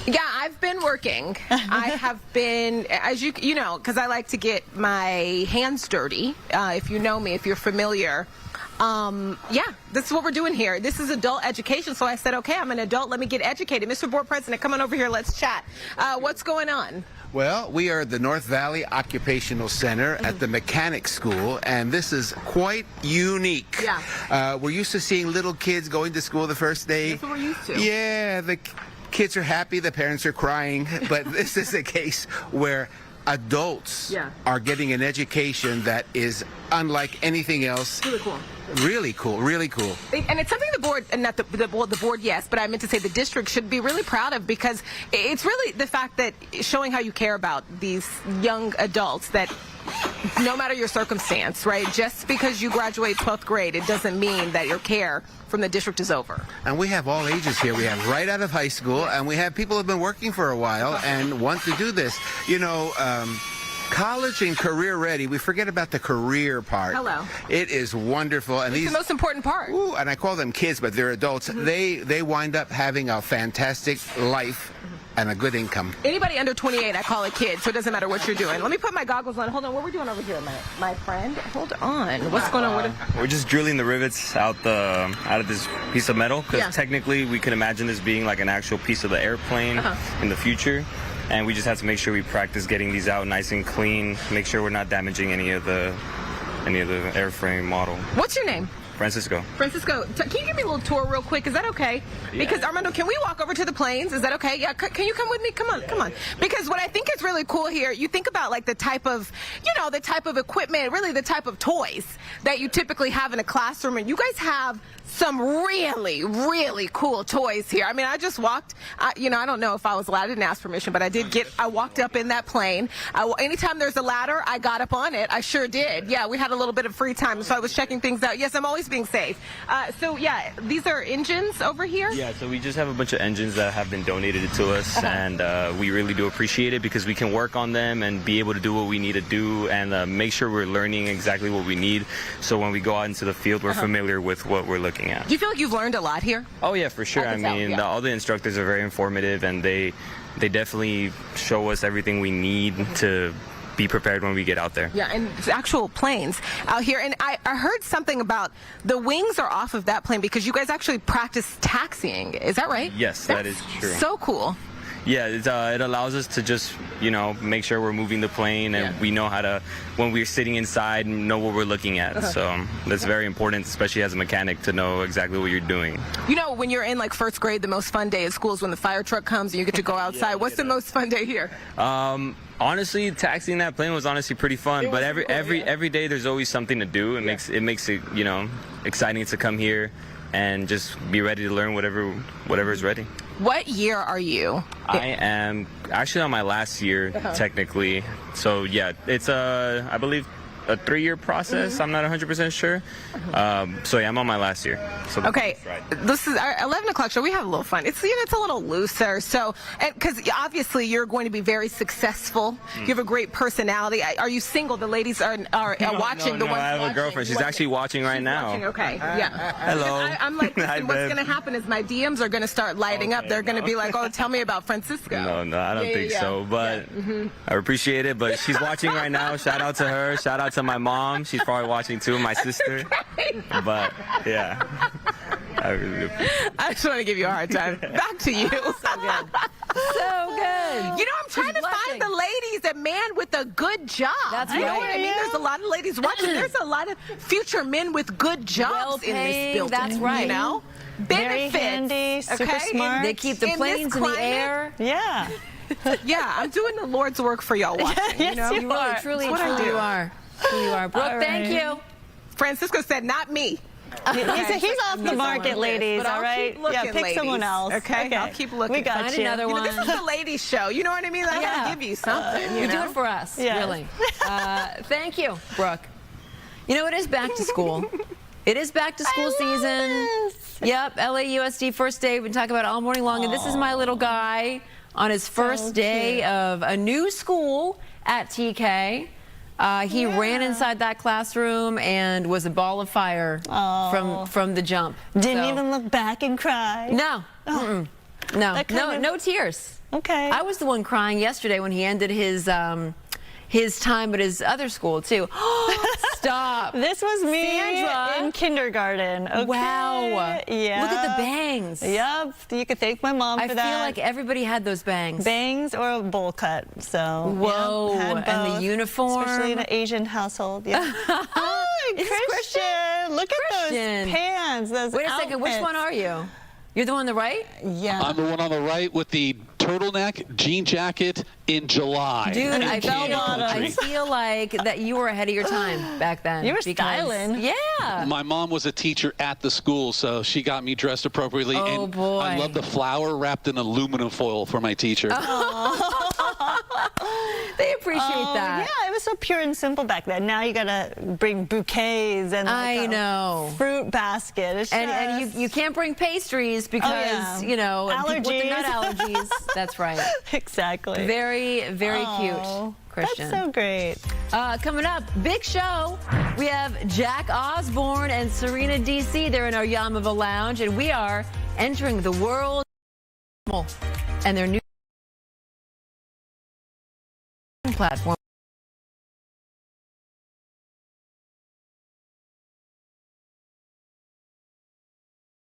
Yeah, I've been working. I have been, as you know, because I like to get my hands dirty. If you know me, if you're familiar. Yeah, this is what we're doing here. This is adult education, so I said, okay, I'm an adult. Let me get educated. Mr. Board President, come on over here. Let's chat. What's going on? Well, we are at the North Valley Occupational Center at the Mechanic School, and this is quite unique. Yeah. We're used to seeing little kids going to school the first day. That's what we're used to. Yeah, the kids are happy, the parents are crying, but this is a case where adults are getting an education that is unlike anything else. Really cool. Really cool, really cool. And it's something the board, and not the board, yes, but I meant to say the district should be really proud of, because it's really the fact that showing how you care about these young adults, that no matter your circumstance, right, just because you graduate 12th grade, it doesn't mean that your care from the district is over. And we have all ages here. We have right out of high school, and we have people who have been working for a while and want to do this. You know, college and career ready, we forget about the career part. Hello. It is wonderful. And it's the most important part. Ooh, and I call them kids, but they're adults. They wind up having a fantastic life and a good income. Anybody under 28, I call a kid, so it doesn't matter what you're doing. Let me put my goggles on. Hold on, what are we doing over here, my friend? Hold on. What's going on? We're just drilling the rivets out of this piece of metal, because technically we can imagine this being like an actual piece of the airplane in the future. And we just have to make sure we practice getting these out nice and clean, make sure we're not damaging any of the airframe model. What's your name? Francisco. Francisco, can you give me a little tour real quick? Is that okay? Yeah. Because, Armando, can we walk over to the planes? Is that okay? Yeah, can you come with me? Come on, come on. Because what I think is really cool here, you think about like the type of, the type of equipment, really the type of toys that you typically have in a classroom. And you guys have some really, really cool toys here. I mean, I just walked, I don't know if I was allowed, I didn't ask permission, but I walked up in that plane. Anytime there's a ladder, I got up on it. I sure did. Yeah, we had a little bit of free time, so I was checking things out. Yes, I'm always being safe. So yeah, these are engines over here? Yeah, so we just have a bunch of engines that have been donated to us, and we really do appreciate it, because we can work on them and be able to do what we need to do, and make sure we're learning exactly what we need, so when we go out into the field, we're familiar with what we're looking at. Do you feel like you've learned a lot here? Oh yeah, for sure. I mean, all the instructors are very informative, and they definitely show us everything we need to be prepared when we get out there. Yeah, and it's actual planes out here. And I heard something about the wings are off of that plane because you guys actually practice taxiing. Is that right? Yes, that is true. So cool. Yeah, it allows us to just, make sure we're moving the plane, and we know how to, when we're sitting inside, know what we're looking at. So that's very important, especially as a mechanic, to know exactly what you're doing. When you're in like first grade, the most fun day at school is when the fire truck comes and you get to go outside. What's the most fun day here? Honestly, taxiing that plane was honestly pretty fun. But every day there's always something to do. It makes it exciting to come here and just be ready to learn whatever is ready. What year are you? I am actually on my last year, technically. So yeah, it's I believe a 3-year process. I'm not 100% sure. So yeah, I'm on my last year. So Okay, this is our 11 o'clock show. We have a little fun. It's, you know, it's a little looser. So, because obviously you're going to be very successful. You have a great personality. Are you single? The ladies are watching. No, I have a girlfriend. She's actually watching right now. Watching, okay, yeah. Hello. I'm like, listen, what's going to happen is my DMs are going to start lighting up. They're going to be like, oh, tell me about Francisco. No, I don't think so. But I appreciate it. But she's watching right now. Shout out to her. Shout out to my mom. She's probably watching too. My sister. But yeah. I just want to give you a hard time. Back to you. So good. So good. You know, I'm trying to find the ladies, a man with a good job. That's you know right. what I mean? There's a lot of ladies watching. There's a lot of future men with good jobs in this building. That's right. You know? Very Benefits. handy, super okay? smart. They keep the planes in the air. Yeah. Yeah, I'm doing the Lord's work for y'all watching. Yes, you know? you are. Truly That's what I do. you are. Truly you are. Brooke, All thank right. you. Francisco said, not me. He's off the market, ladies, But all I'll right? keep looking, Yeah, pick someone else. Okay? I'll keep looking. We got Find you. another You know, one. this is the ladies' show. You know what I mean? I gotta give you something. You do it for us, Yes. really. Thank you, Brooke. You know, it is back to school. It is back to school season. Yep, LAUSD first day. We've been talking about it all morning long. And this is my little guy on his first day of a new school at TK. He ran inside that classroom and was a ball of fire from the jump. Didn't even look back and cry. No. No tears. Okay. I was the one crying yesterday when he ended his time at his other school too. Stop. This was me Sandra. in kindergarten. Okay. Wow. Yeah. Look at the bangs. Yep. You could thank my mom for that. I feel like everybody had those bangs. Bangs or a bowl cut. So. Whoa. Yeah, had And the both, uniform. especially in an Asian household. Yeah. Oh, Christian. Look at those pants. Those Wait a second. Which one are you? You're the one on the right? Yeah. I'm the one on the right with the turtleneck jean jacket in July. Dude, I country. feel like that you were ahead of your time back then. You were because- styling. Yeah. My mom was a teacher at the school, so she got me dressed appropriately. Oh, and boy. I love the flower wrapped in aluminum foil for my teacher. They appreciate that. Yeah, it was so pure and simple back then. Now you gotta bring bouquets and like I know. fruit basket. It's And just... you can't bring pastries because, you know, people with the nut allergies. That's right. Exactly. Very, very cute, Christian. That's so great. Coming up, big show. We have Jack Osborne and Serena DC. They're in our Yamava Lounge, and we are entering the world and their new platform.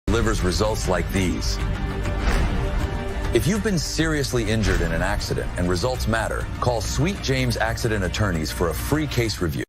Delivers results like these. If you've been seriously injured in an accident and results matter, call Sweet James Accident Attorneys for a free case review.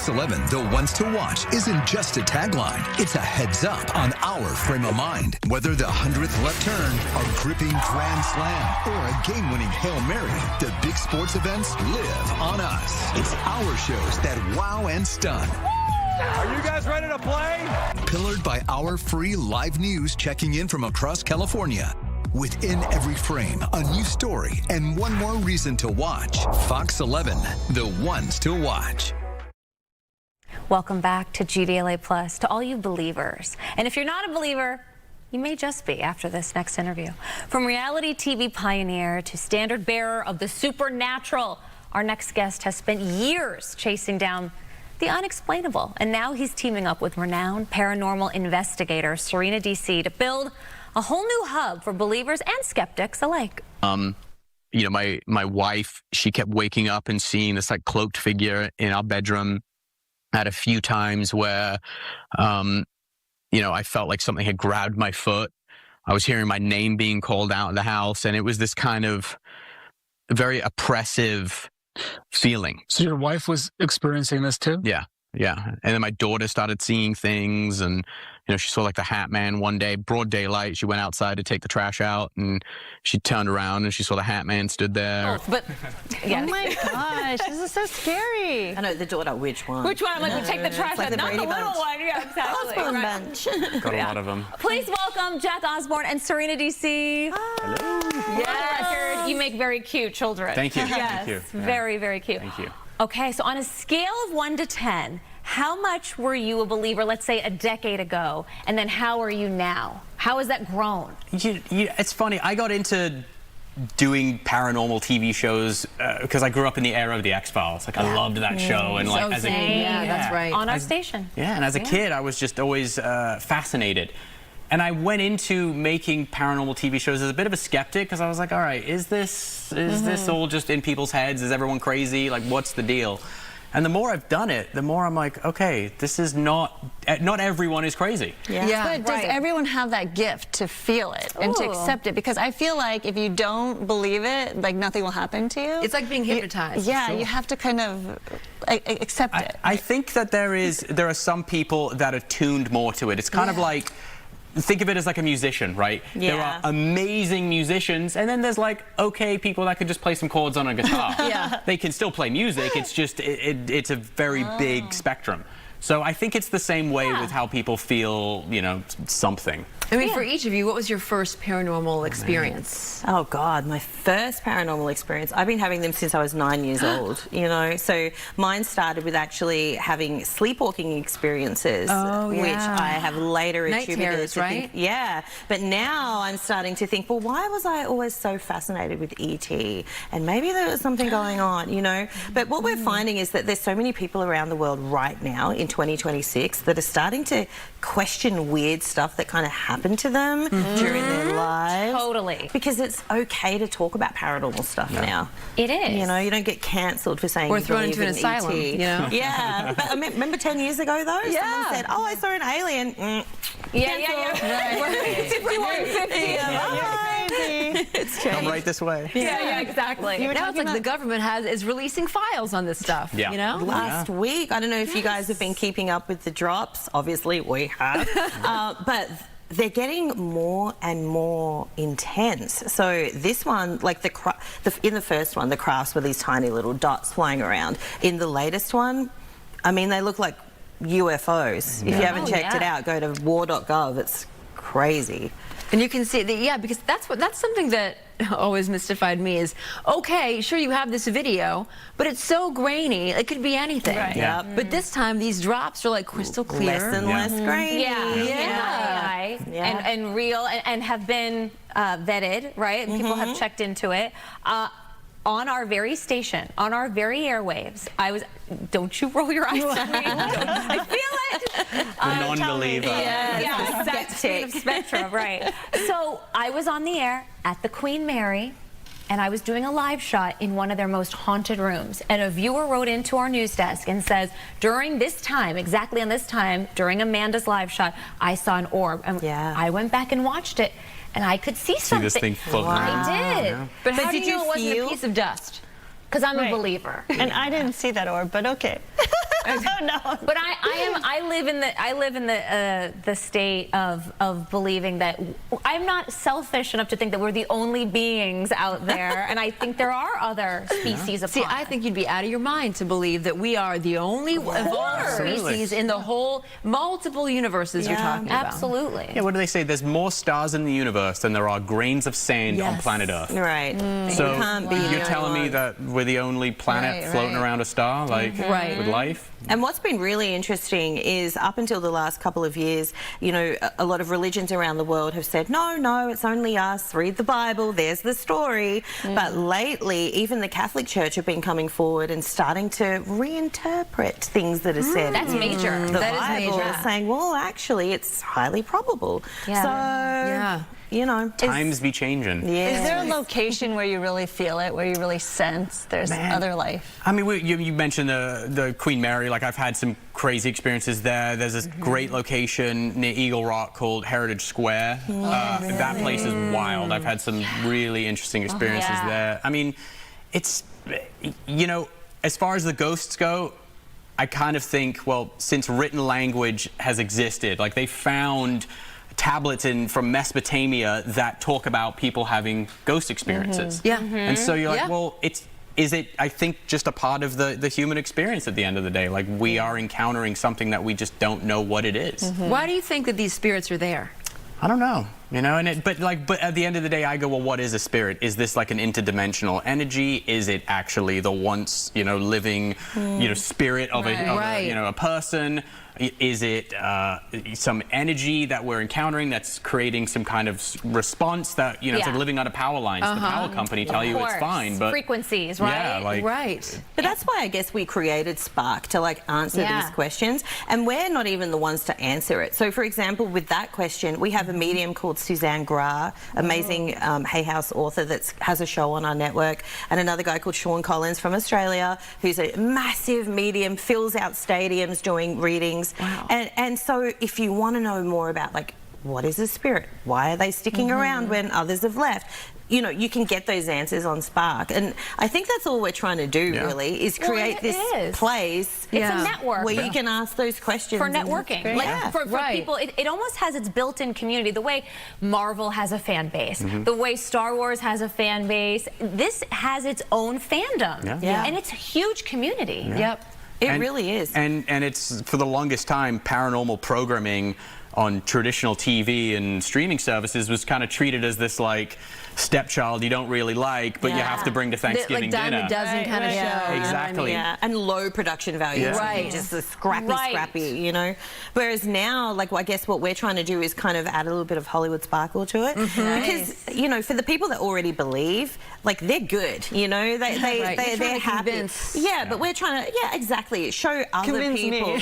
Fox 11, The Ones to Watch, isn't just a tagline. It's a heads up on our frame of mind. Whether the 100th left turn, a gripping grand slam, or a game-winning Hail Mary, the big sports events live on us. It's our shows that wow and stun. Are you guys ready to play? Pillared by our free live news checking in from across California. Within every frame, a new story and one more reason to watch. Fox 11, The Ones to Watch. Welcome back to GDLA Plus, to all you believers. And if you're not a believer, you may just be after this next interview. From reality TV pioneer to standard bearer of the supernatural, our next guest has spent years chasing down the unexplainable. And now he's teaming up with renowned paranormal investigator Serena DC to build a whole new hub for believers and skeptics alike. You know, my wife, she kept waking up and seeing this like cloaked figure in our bedroom. At a few times where, you know, I felt like something had grabbed my foot. I was hearing my name being called out of the house, and it was this kind of very oppressive feeling. So your wife was experiencing this too? Yeah. And then my daughter started seeing things, and, you know, she saw like the Hat Man one day, broad daylight. She went outside to take the trash out, and she turned around and she saw the Hat Man stood there. Oh, but oh my gosh, this is so scary. I know, the daughter, which one? Which one? I'm like, we take the trash like out, the not Brady the little Bunch. one. Yeah, exactly. Osborne Right. Bunch. Got a lot of them. Please welcome Jack Osborne and Serena DC. Hello. Yes. You make very cute children. Thank you. Yes, Thank you. very, very cute. Thank you. Okay, so on a scale of 1 to 10, how much were you a believer, let's say, a decade ago? And then how are you now? How has that grown? It's funny. I got into doing paranormal TV shows because I grew up in the era of the X-Files. Like, I loved that show. And like, as a yeah, that's right. On our station. Yeah, and as a kid, I was just always fascinated. And I went into making paranormal TV shows as a bit of a skeptic because I was like, all right, is this all just in people's heads? Is everyone crazy? Like, what's the deal? And the more I've done it, the more I'm like, okay, this is not everyone is crazy. But does everyone have that gift to feel it and to accept it? Because I feel like if you don't believe it, like nothing will happen to you. It's like being hypnotized. You have to kind of accept it. I think that there are some people that are tuned more to it. It's kind of like, think of it as like a musician, right? Yeah. There are amazing musicians, and then there's like okay people that could just play some chords on a guitar. They can still play music. It's just it's a very big spectrum. So I think it's the same way with how people feel, you know, something. I mean, for each of you, what was your first paranormal experience? Oh, God, my first paranormal experience. I've been having them since I was 9 years old, you know. So mine started with actually having sleepwalking experiences, which I have later attributed to think, but now I'm starting to think, well, why was I always so fascinated with E.T.? And maybe there was something going on, you know. But what we're finding is that there's so many people around the world right now in 2026 that are starting to question weird stuff that kind of happened to them during their lives. Totally. Because it's okay to talk about paranormal stuff now. It is. You know, you don't get cancelled for saying or you thrown believe into an in asylum, ET. you know? Yeah. But I mean, remember 10 years ago, though? Someone said, oh, I saw an alien. Right. 5150. It's Come right this way. Yeah, exactly. You were Now it's like the government is releasing files on this stuff, you know? Last week, I don't know if you guys have been keeping up with the drops. Obviously, we have. But they're getting more and more intense. So this one, like in the first one, the crafts were these tiny little dots flying around. In the latest one, I mean, they look like UFOs. If you haven't checked it out, go to war.gov. It's crazy. And you can see that, because that's something that always mystified me is, okay, sure you have this video, but it's so grainy, it could be anything. Right. Yeah. But this time these drops are like crystal clear. Less and less grainy. And real and have been vetted, right? People have checked into it. On our very station, on our very airwaves, don't you roll your eyes at me. I feel it. The non-believer. Yeah, that spectrum, right. So I was on the air at the Queen Mary, and I was doing a live shot in one of their most haunted rooms. And a viewer wrote into our news desk and says, during this time, exactly on this time, during Amanda's live shot, I saw an orb. And I went back and watched it, and I could see something. This thing floating around. I did. Yeah. But how did you know it wasn't a piece of dust? Because I'm a believer. And I didn't see that orb, but okay. No. But I live in the state of believing that I'm not selfish enough to think that we're the only beings out there, and I think there are other species of. See, I think you'd be out of your mind to believe that we are the only evolved species in the whole multiple universes you're talking about. Absolutely. Yeah, what do they say? There's more stars in the universe than there are grains of sand on planet Earth. Right. So you can't be you're telling me that we're the only planet floating around a star, like with life? And what's been really interesting is up until the last couple of years, you know, a lot of religions around the world have said, no, it's only us, read the Bible, there's the story. But lately, even the Catholic Church have been coming forward and starting to reinterpret things that are said. That's major. The Bible is saying, well, actually, it's highly probable. So, you know. Times be changing. Is there a location where you really feel it, where you really sense there's other life? I mean, you mentioned the Queen Mary. Like, I've had some crazy experiences there. There's this great location near Eagle Rock called Heritage Square. That place is wild. I've had some really interesting experiences there. I mean, it's, you know, as far as the ghosts go, I kind of think, well, since written language has existed, like they found tablets from Mesopotamia that talk about people having ghost experiences. And so you're like, well, is it, I think, just a part of the human experience at the end of the day? Like, we are encountering something that we just don't know what it is. Why do you think that these spirits are there? I don't know, you know, but at the end of the day, I go, well, what is a spirit? Is this like an interdimensional energy? Is it actually the once, you know, living, you know, spirit of a you know, a person? Is it some energy that we're encountering that's creating some kind of response that, you know, it's like living under power lines. The power company tell you it's fine, but frequencies, right? Yeah, But that's why I guess we created Spark to like answer these questions, and we're not even the ones to answer it. So, for example, with that question, we have a medium called Suzanne Gra, amazing Hay House author that has a show on our network, and another guy called Sean Collins from Australia, who's a massive medium, fills out stadiums doing readings. And so if you want to know more about, like, what is a spirit? Why are they sticking around when others have left? You know, you can get those answers on Spark. And I think that's all we're trying to do, really, is create this place. It's a network. Where you can ask those questions. For networking. Like, for people, it almost has its built-in community. The way Marvel has a fan base, the way Star Wars has a fan base, this has its own fandom. And it's a huge community. It really is. And it's, for the longest time, paranormal programming on traditional TV and streaming services was kind of treated as this, like, stepchild you don't really like, but you have to bring to Thanksgiving dinner. Like dozen kind of show. Exactly. And low production value. Just the scrappy, you know. Whereas now, like, I guess what we're trying to do is kind of add a little bit of Hollywood sparkle to it. Because, you know, for the people that already believe, like, they're good, you know. They're happy. But we're trying to, exactly, show other people.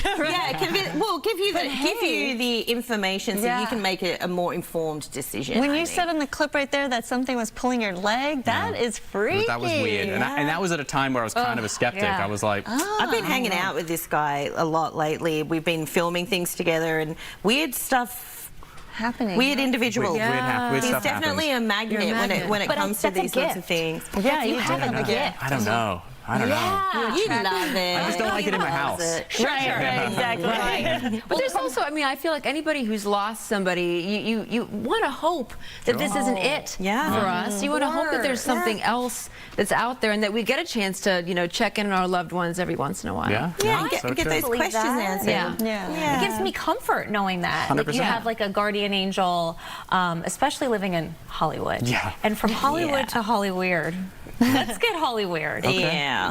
Well, give you the information so you can make a more informed decision. When you said on the clip right there that something was pulling your leg, that is freaky. That was weird. And that was at a time where I was kind of a skeptic. I was like... I've been hanging out with this guy a lot lately. We've been filming things together and weird stuff happening. Weird individuals. Weird He's stuff definitely happens. a magnet when it comes to these sorts of things. Yeah, you have a gift. I don't know. I don't know. You love it. I just don't like it in my house. Right, exactly. But there's also, I mean, I feel like anybody who's lost somebody, you want to hope that this isn't it for us. You want to hope that there's something else that's out there and that we get a chance to, you know, check in on our loved ones every once in a while. Get those questions answered. It gives me comfort knowing that. Like, you have like a guardian angel, especially living in Hollywood. And from Hollywood to Hollyweird. Let's get Hollyweird.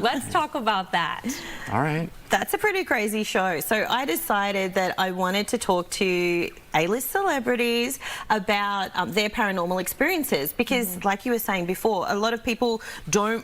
Let's talk about that. All right. That's a pretty crazy show. So I decided that I wanted to talk to A-list celebrities about their paranormal experiences because, like you were saying before, a lot of people don't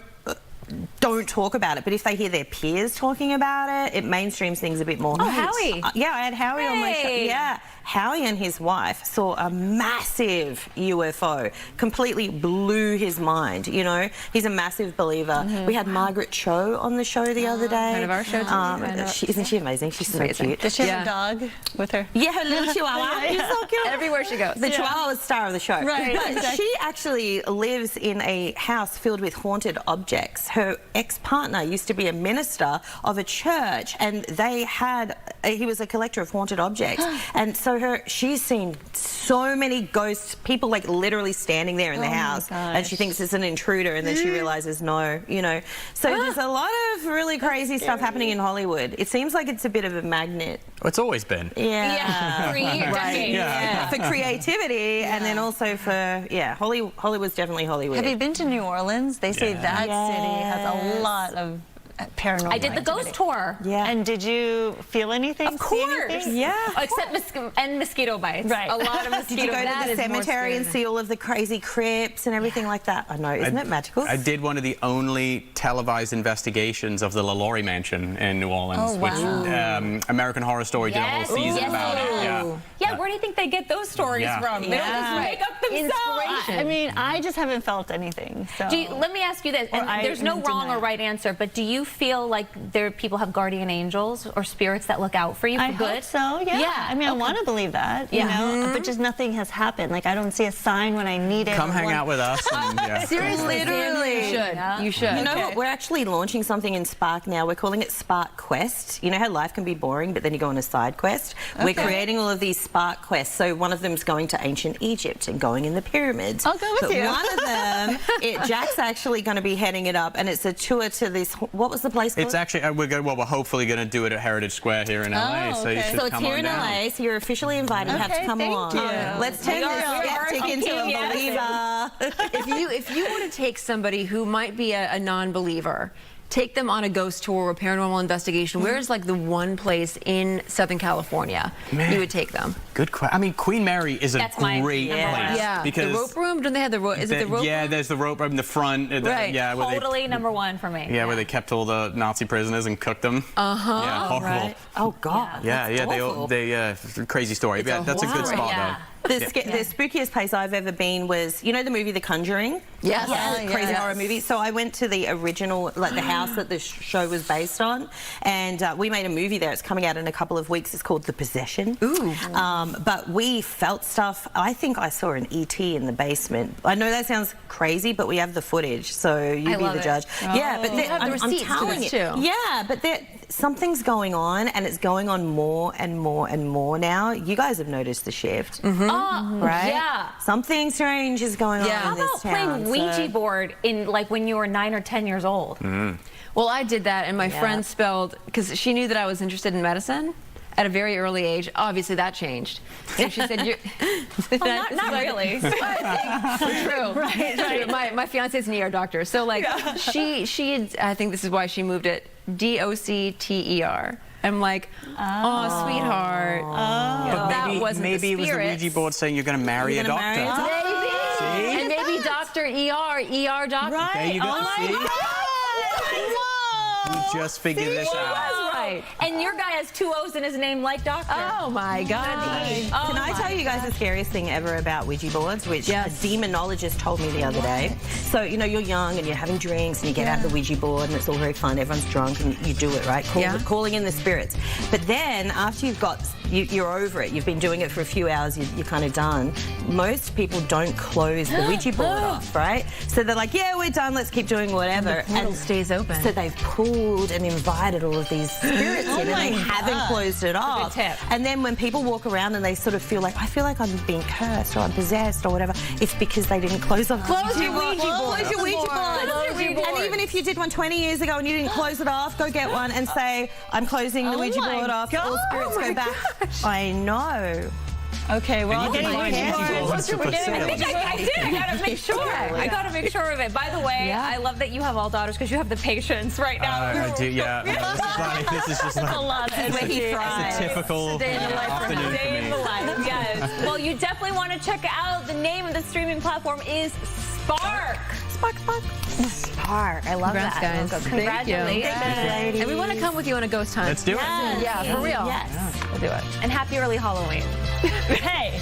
talk about it, but if they hear their peers talking about it, it mainstreams things a bit more. Oh, Howie. I had Howie on my show. Howie and his wife saw a massive UFO, completely blew his mind. You know, he's a massive believer. We had Margaret Cho on the show the other day. Friend of our show too. Isn't she amazing? She's so cute. Does she have a dog with her? Yeah, her little chihuahua. She's so cute. Everywhere she goes. The chihuahua was the star of the show. Right, But exactly. she actually lives in a house filled with haunted objects. Her ex-partner used to be a minister of a church, and they had, he was a collector of haunted objects. And so she's seen so many ghosts, people like literally standing there in the house, and she thinks it's an intruder, and then she realizes no, you know. So there's a lot of really crazy stuff happening in Hollywood. It seems like it's a bit of a magnet. It's always been. Yeah. For years. Right. Yeah. For creativity, and then also for, Hollywood's definitely Hollywood. Have you been to New Orleans? They say that city has a lot of paranormal I did the activity. ghost tour. Yeah. And did you feel anything? Of course. Yeah. Except mosquito bites. Right. A lot of mosquito Did you go bites. to the cemetery and see all of the crazy crypts and everything like that? I know, isn't it magical? I did one of the only televised investigations of the LaLaurie Mansion in New Orleans, which American Horror Story did a whole season about it. Yeah, where do you think they get those stories from? They don't just make up themselves. I mean, I just haven't felt anything. So. Let me ask you this, and there's no wrong or right answer, but do you feel like people have guardian angels or spirits that look out for you for good? I hope so, yeah. I mean, I want to believe that, you know, but just nothing has happened. Like, I don't see a sign when I need it. Come hang out with us. And, Seriously, literally. You should. You should. You know what? We're actually launching something in Spark now. We're calling it Spark Quest. You know how life can be boring, but then you go on a side quest? We're creating all of these Spark Quests. So one of them's going to ancient Egypt and going in the pyramids. I'll go with you. One of them, Jack's actually going to be heading it up, and it's a tour to this, what was the place called? It's actually, we're hopefully going to do it at Heritage Square here in LA. So you should So it's come here on in down. LA, so you're officially invited. You have to come along. Let's turn this skeptic into a believer. If you were to take somebody who might be a non-believer, take them on a ghost tour or paranormal investigation, where is like the one place in Southern California you would take them? Good question. I mean, Queen Mary is a great place. Yeah. Because the rope room? Don't they have the rope? Is it the rope room? Yeah, there's the rope room in the front. Right. Yeah, where Totally number one for me. where they kept all the Nazi prisoners and cooked them. Yeah, horrible. Right. Oh, God. They crazy story. Yeah, that's a good spot, though. The spookiest place I've ever been was, you know the movie The Conjuring? Yes. Crazy horror movie. So I went to the original, like the house that the show was based on, and we made a movie there. It's coming out in a couple of weeks. It's called The Possession. Ooh. But we felt stuff. I think I saw an ET in the basement. I know that sounds crazy, but we have the footage, so you be the judge. Yeah, but I'm telling you. Yeah, but something's going on, and it's going on more and more and more now. You guys have noticed the shift. Right? Yeah. Something strange is going on in this town. How about playing Ouija board in like when you were 9 or 10 years old? Well, I did that, and my friend spelled, because she knew that I was interested in medicine at a very early age. Obviously, that changed. So she said, "You're." Not really. True. Right. My fiance's an ER doctor, so like she I think this is why she moved it DOCTER. I'm like, oh, sweetheart. But that wasn't maybe it was the Ouija board saying you're going to marry a doctor. Maybe. And maybe Dr. ER doctor. Right. There you go. See? We just figured this out. Right. And your guy has 2 O's in his name like doctor. Oh, my God. Can I tell you guys the scariest thing ever about Ouija boards, which a demonologist told me the other day? So, you know, you're young and you're having drinks and you get out the Ouija board and it's all very fun. Everyone's drunk and you do it, right? Calling in the spirits. But then after you're over it, you've been doing it for a few hours, you're kind of done. Most people don't close the Ouija board off, right? So they're like, yeah, we're done, let's keep doing whatever. And it stays open. So they've pulled and invited all of these spirits in and they haven't closed it off. Good tip. And then when people walk around and they sort of feel like, I feel like I'm being cursed or I'm possessed or whatever, it's because they didn't close off. Close your Ouija board. Close your Ouija board. And even if you did one 20 years ago and you didn't close it off, go get one and say, I'm closing the Ouija board off. All spirits go back. I know. Okay, well, I think I did. I gotta make sure. I gotta make sure of it. By the way, I love that you have all daughters because you have the patience right now. I do, yeah. This is just like a lot. It's a typical afternoon for me. Day in the life. Yes. Well, you definitely want to check out. The name of the streaming platform is Spark. Spark. I love Congrats, that. guys. Congratulations. Thank you. And we want to come with you on a ghost hunt. Let's do it. Yeah, for real. Yes. We'll do it. And happy early Halloween. Hey.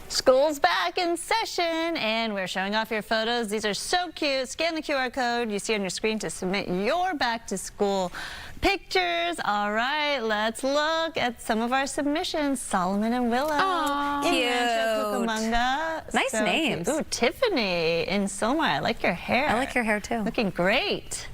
School's back in session, and we're showing off your photos. These are so cute. Scan the QR code you see on your screen to submit your back-to-school pictures. All right, let's look at some of our submissions. Solomon and Willow. Aww, in Rancho Cucamonga. Nice names. Ooh, Tiffany in Soma. I like your hair. I like your hair, too. Looking great.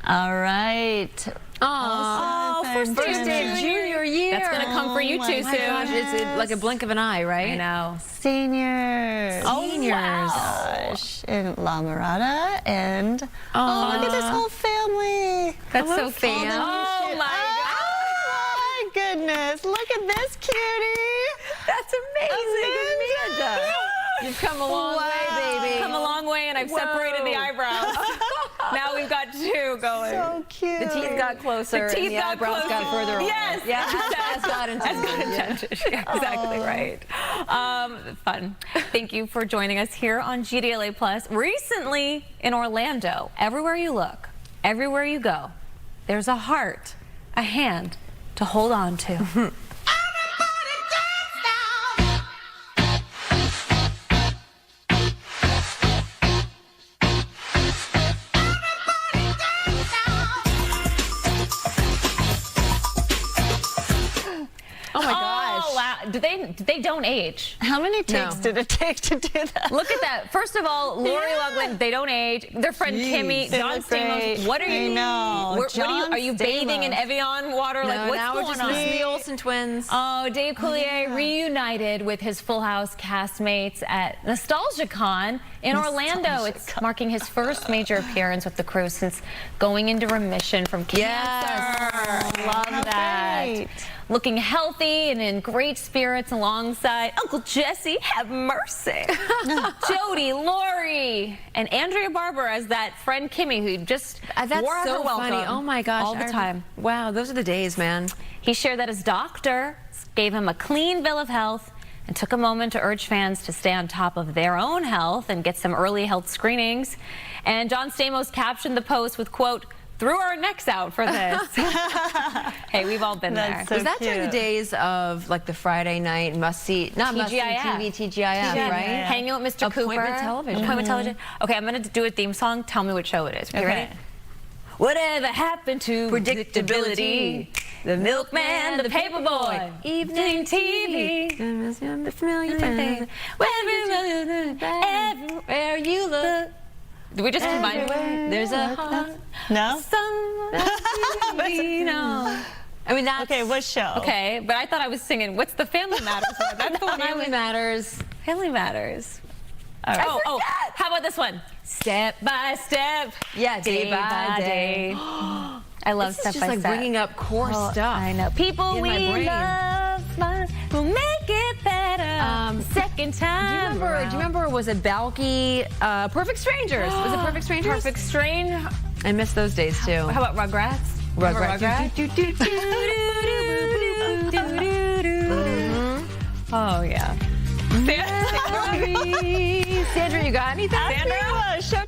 All right. Oh, first day of junior year. That's going to come for you too soon. Gosh, it's like a blink of an eye, right? I know. Seniors. Seniors. Gosh. In La Mirada. And look at this whole family. That's so fan. Oh my God. Oh my goodness. Look at this cutie. That's amazing. Amanda. You've come a long way, baby. Come a long way, and I've separated the eyebrows. Now we've got two going. So cute. The teeth got closer. The teeth and the eyebrows got further away. Yes. Yeah, as God intended. As God intended. Yeah, exactly right. Fun. Thank you for joining us here on GDLA Plus. Recently in Orlando, everywhere you look, everywhere you go, there's a heart, a hand to hold on to. they don't age. How many takes did it take to do that? Look at that. First of all, Lori Loughlin, they don't age. Their friend Kimmy, John Stamos. What are you? I know. Are you bathing in Evian water? No, Like, what's now going we're just on? missing the Olsen twins. Oh, Dave Coulier reunited with his Full House castmates at NostalgiaCon in Orlando. It's marking his first major appearance with the crew since going into remission from cancer. Love that. Great. Looking healthy and in great spirits alongside Uncle Jesse, have mercy. Jody, Lori, and Andrea Barber as that friend Kimmy who just That's wore out so her welcome. funny. Oh my gosh. All the time. Wow, those are the days, man. He shared that his doctor gave him a clean bill of health and took a moment to urge fans to stay on top of their own health and get some early health screenings. And John Stamos captioned the post with, quote, "Threw our necks out for this." Hey, we've all been there. Was that during the days of like the Friday night must-see, not must-see TV, TGIF, right? Hanging with Mr. Cooper. Appointment television. Appointment television. Okay, I'm going to do a theme song. Tell me what show it is. Okay, ready? Whatever happened to predictability? The milkman, the paperboy, evening TV, the familiar thing. Everywhere you look. Did we just combine? There's a heart. No? I mean, that's... Okay, what show? Okay, but I thought I was singing, what's the Family Matters one? That's the one Family Matters. Family Matters. All right. Oh, how about this one? Step by step. Yeah, day by day. I love Step by Step. This is just like bringing up core stuff. I know. People we love will make it better. Second time. Do you remember, was it Balky, Perfect Strangers? Was it Perfect Strangers? Perfect Strange. I miss those days too. How about Rugrats? Rugrats. Oh, yeah. Sandra, you got anything? Sandra, showtime.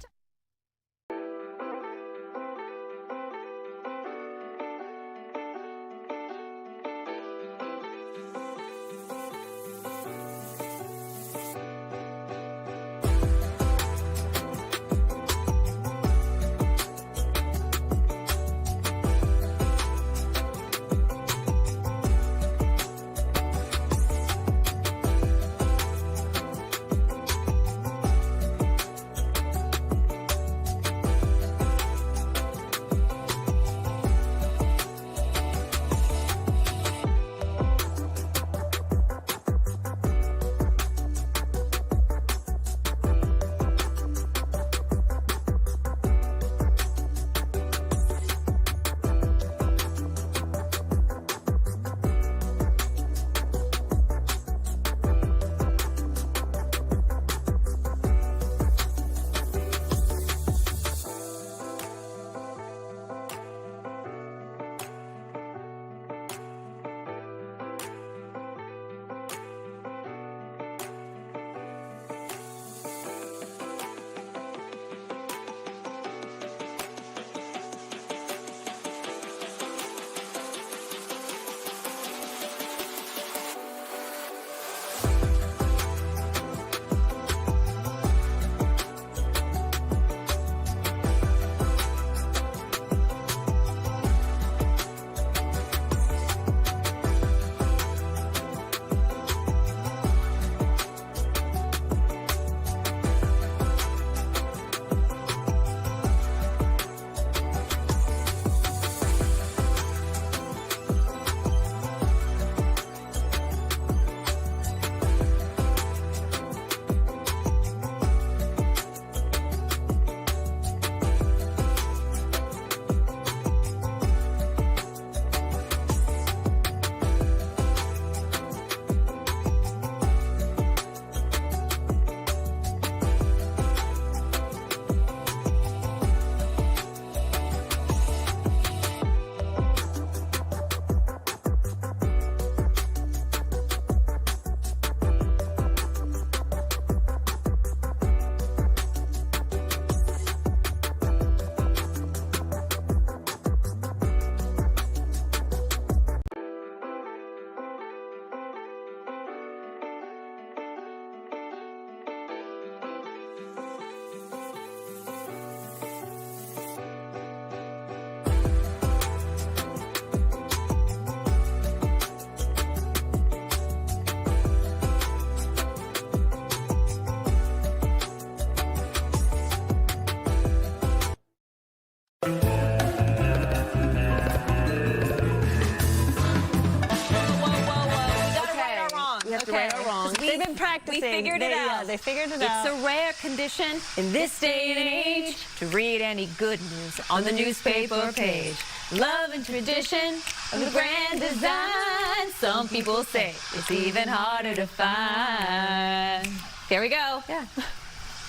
right or wrong. They've been practicing. We figured it out. Yeah, they figured it out. It's a rare condition in this day and age to read any good news on the newspaper page. Love and tradition of the grand design. Some people say it's even harder to find. There we go. Yeah.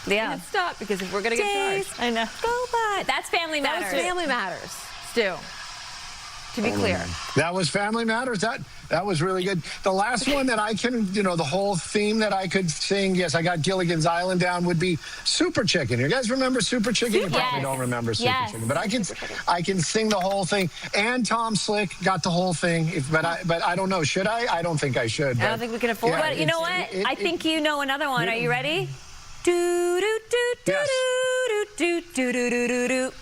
Yeah. Stop, because if we're going to get charged. I know. Go by. That's Family That Matters. was Family Matters, Stu. To be clear. That was Family Matters. That was really good. The last one that I can, the whole theme that I could sing, yes, I got Gilligan's Island down, would be Super Chicken. You guys remember Super Chicken? You probably don't remember Super Chicken, but I can sing the whole thing. And Tom Slick got the whole thing. But I don't know. Should I? I don't think I should. I don't think we can afford it. But you know what? I think you know another one. Are you ready? Do do do do do do do do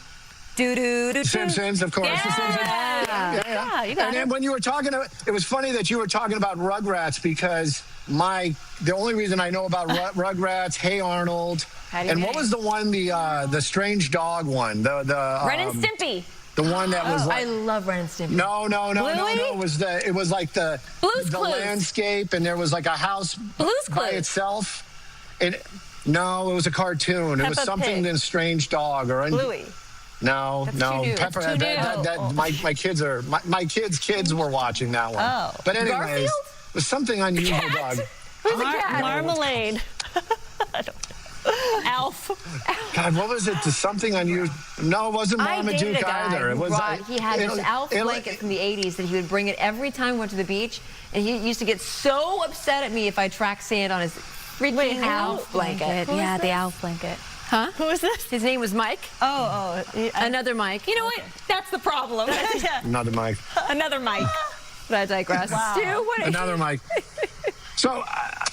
do do. Simpsons, of course. The Simpsons. Yeah, you got and it. then when you were talking, it was funny that you were talking about Rugrats, because the only reason I know about Rugrats, Hey Arnold, and what was the one, the strange dog one, the Ren and Stimpy. The one that was like, I love Ren and Stimpy. No. Bluey? It was like the Blue's Clues. landscape, and there was like a house Blue's by Clues. itself. No, it was a cartoon. It was Peppa something Pig. in Strange Dog or Bluey. No. Pepper. My kids were watching that one. Oh. But anyways, Garfield? it was something unusual, dog. Who's the cat? Marmalade. I don't know. Alf. God, what was it? Something unusual. No, it wasn't I dated Marmaduke a guy either. It who was. he had this Alf blanket from the 80s that he would bring it every time we went to the beach, and he used to get so upset at me if I tracked sand on his freaking Alf blanket. Yeah, the Alf blanket. Huh? Who is this? His name was Mike. Oh. Another Mike. You know what? That's the problem. Yeah. Another Mike. Another Mike. But I digress. Wow. Stu, what Another Mike. So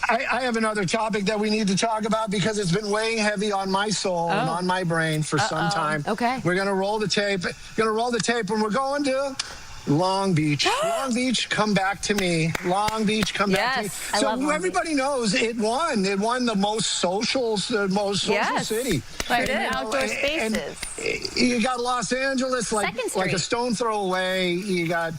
I have another topic that we need to talk about, because it's been weighing heavy on my soul and on my brain for some time. Okay. We're going to roll the tape. And we're going to Long Beach. Long Beach, come back to me. Long Beach, come back to me. I love Long everybody knows it won. It won the most social city. Right, outdoor spaces. And you got Los Angeles, like a stone throw away. You got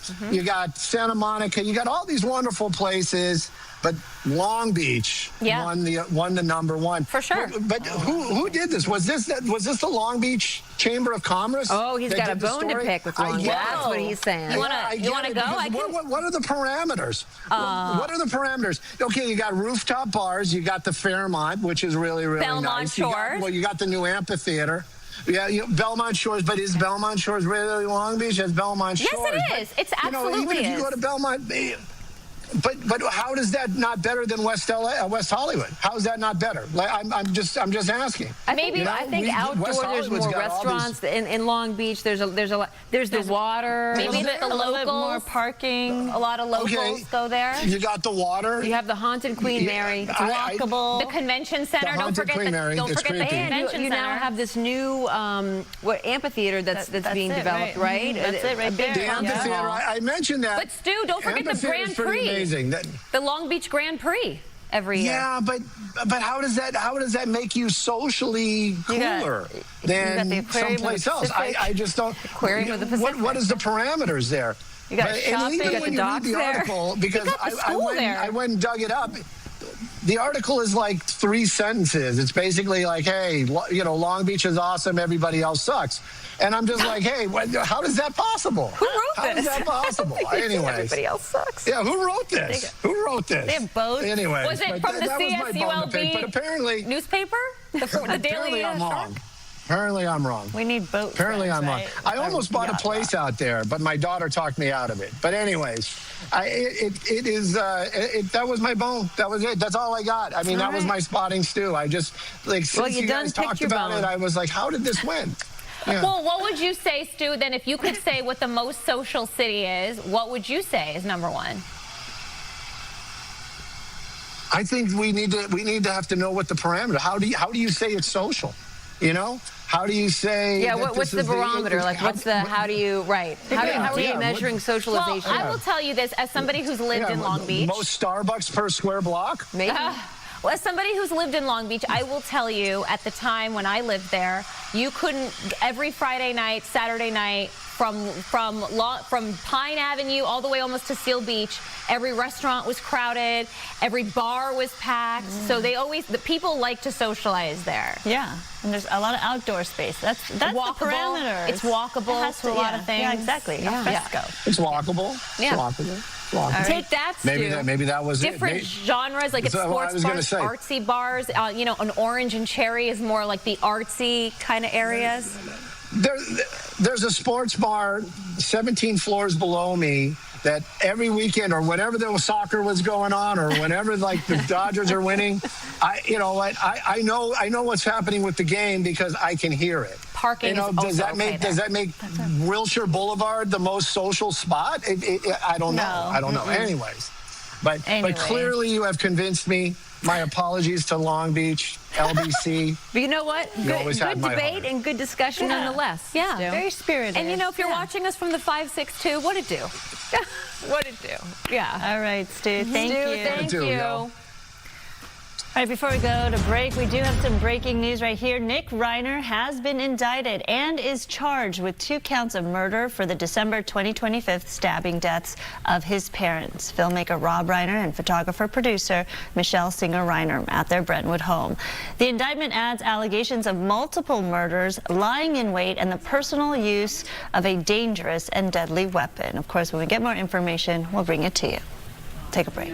Santa Monica. You got all these wonderful places. But Long Beach won the number one. For sure. But who did this? Was this the Long Beach Chamber of Commerce? Oh, he's got a bone to pick with Long Beach. That's what he's saying. You want to go? What are the parameters? What are the parameters? Okay, you got rooftop bars. You got the Fairmont, which is really, really Belmont nice. Shores. You got the new amphitheater. Yeah, Belmont Shores, but is Belmont Shores really Long Beach? Has Belmont Shores? Yes, it is. It's absolutely even if you go to Belmont. But how is that not better than West Hollywood? How is that not better? Like, I'm just asking. Maybe I think outdoor there's more restaurants in Long Beach. There's the water. Maybe a little bit more parking. A lot of locals go there. You got the water. You have the haunted Queen Mary. It's walkable. The convention center. Don't forget the convention center. You now have this new amphitheater that's being developed, right? That's it right there. The amphitheater. I mentioned that. But Stu, don't forget the Grand Prix. The Long Beach Grand Prix every year. Yeah, but how does that make you socially cooler than someplace else? I just don't. Aquarium of the Pacific. What is the parameters there? You got shopping. You got the docks there. Because I went and dug it up. The article is like 3 sentences. It's basically like, hey, Long Beach is awesome. Everybody else sucks. And I'm just like, hey, how is that possible? Who wrote this? How is that possible? Anyways. Everybody else sucks. Yeah, who wrote this? Who wrote this? They have both. Anyway. Was it from the CSULB but apparently, newspaper? The Daily I'm wrong. Apparently I'm wrong. We need boats. Apparently I'm wrong. I almost bought a place out there, but my daughter talked me out of it. But anyways, that was my bone. That was it. That's all I got. I mean, that was my spotting stew. I just, since you guys talked about it, I was like, how did this win? Yeah. Well, what would you say, Stu, then if you could say what the most social city is, what would you say is number one? I think we need to have to know what the parameter. How do you say it's social? How do you say? Yeah, what's the barometer? How are you measuring socialization? Well, I will tell you this as somebody who's lived in Long Beach. Most Starbucks per square block? Maybe. Well, as somebody who's lived in Long Beach, I will tell you at the time when I lived there, you couldn't, every Friday night, Saturday night, from Pine Avenue all the way almost to Seal Beach. Every restaurant was crowded. Every bar was packed. So the people like to socialize there. Yeah, and there's a lot of outdoor space. That's walkable. The parameters. It's walkable to a lot of things. Yeah, exactly. Yeah. It's walkable. Yeah. It's walkable. Take that, Stu. Maybe that was different genres, like it's sports bars, artsy bars. You know, an Orange and Cherry is more like the artsy kind of areas. There's a sports bar 17 floors below me that every weekend or whenever the soccer was going on or whenever like the Dodgers are winning, I know what's happening with the game because I can hear it. Parking does that make Wilshire Boulevard the most social spot? I don't know. I don't know. Anyways, but clearly you have convinced me. My apologies to Long Beach, LBC. But you know what? Good debate and good discussion nonetheless. Yeah, very spirited. And you know, if you're watching us from the 562, what'd it do? What'd it do? Yeah. All right, Stu. Thank you. Thank you. All right, before we go to break, we do have some breaking news right here. Nick Reiner has been indicted and is charged with 2 counts of murder for the December 2025 stabbing deaths of his parents, filmmaker Rob Reiner and photographer-producer Michelle Singer-Reiner at their Brentwood home. The indictment adds allegations of multiple murders, lying in wait, and the personal use of a dangerous and deadly weapon. Of course, when we get more information, we'll bring it to you. Take a break.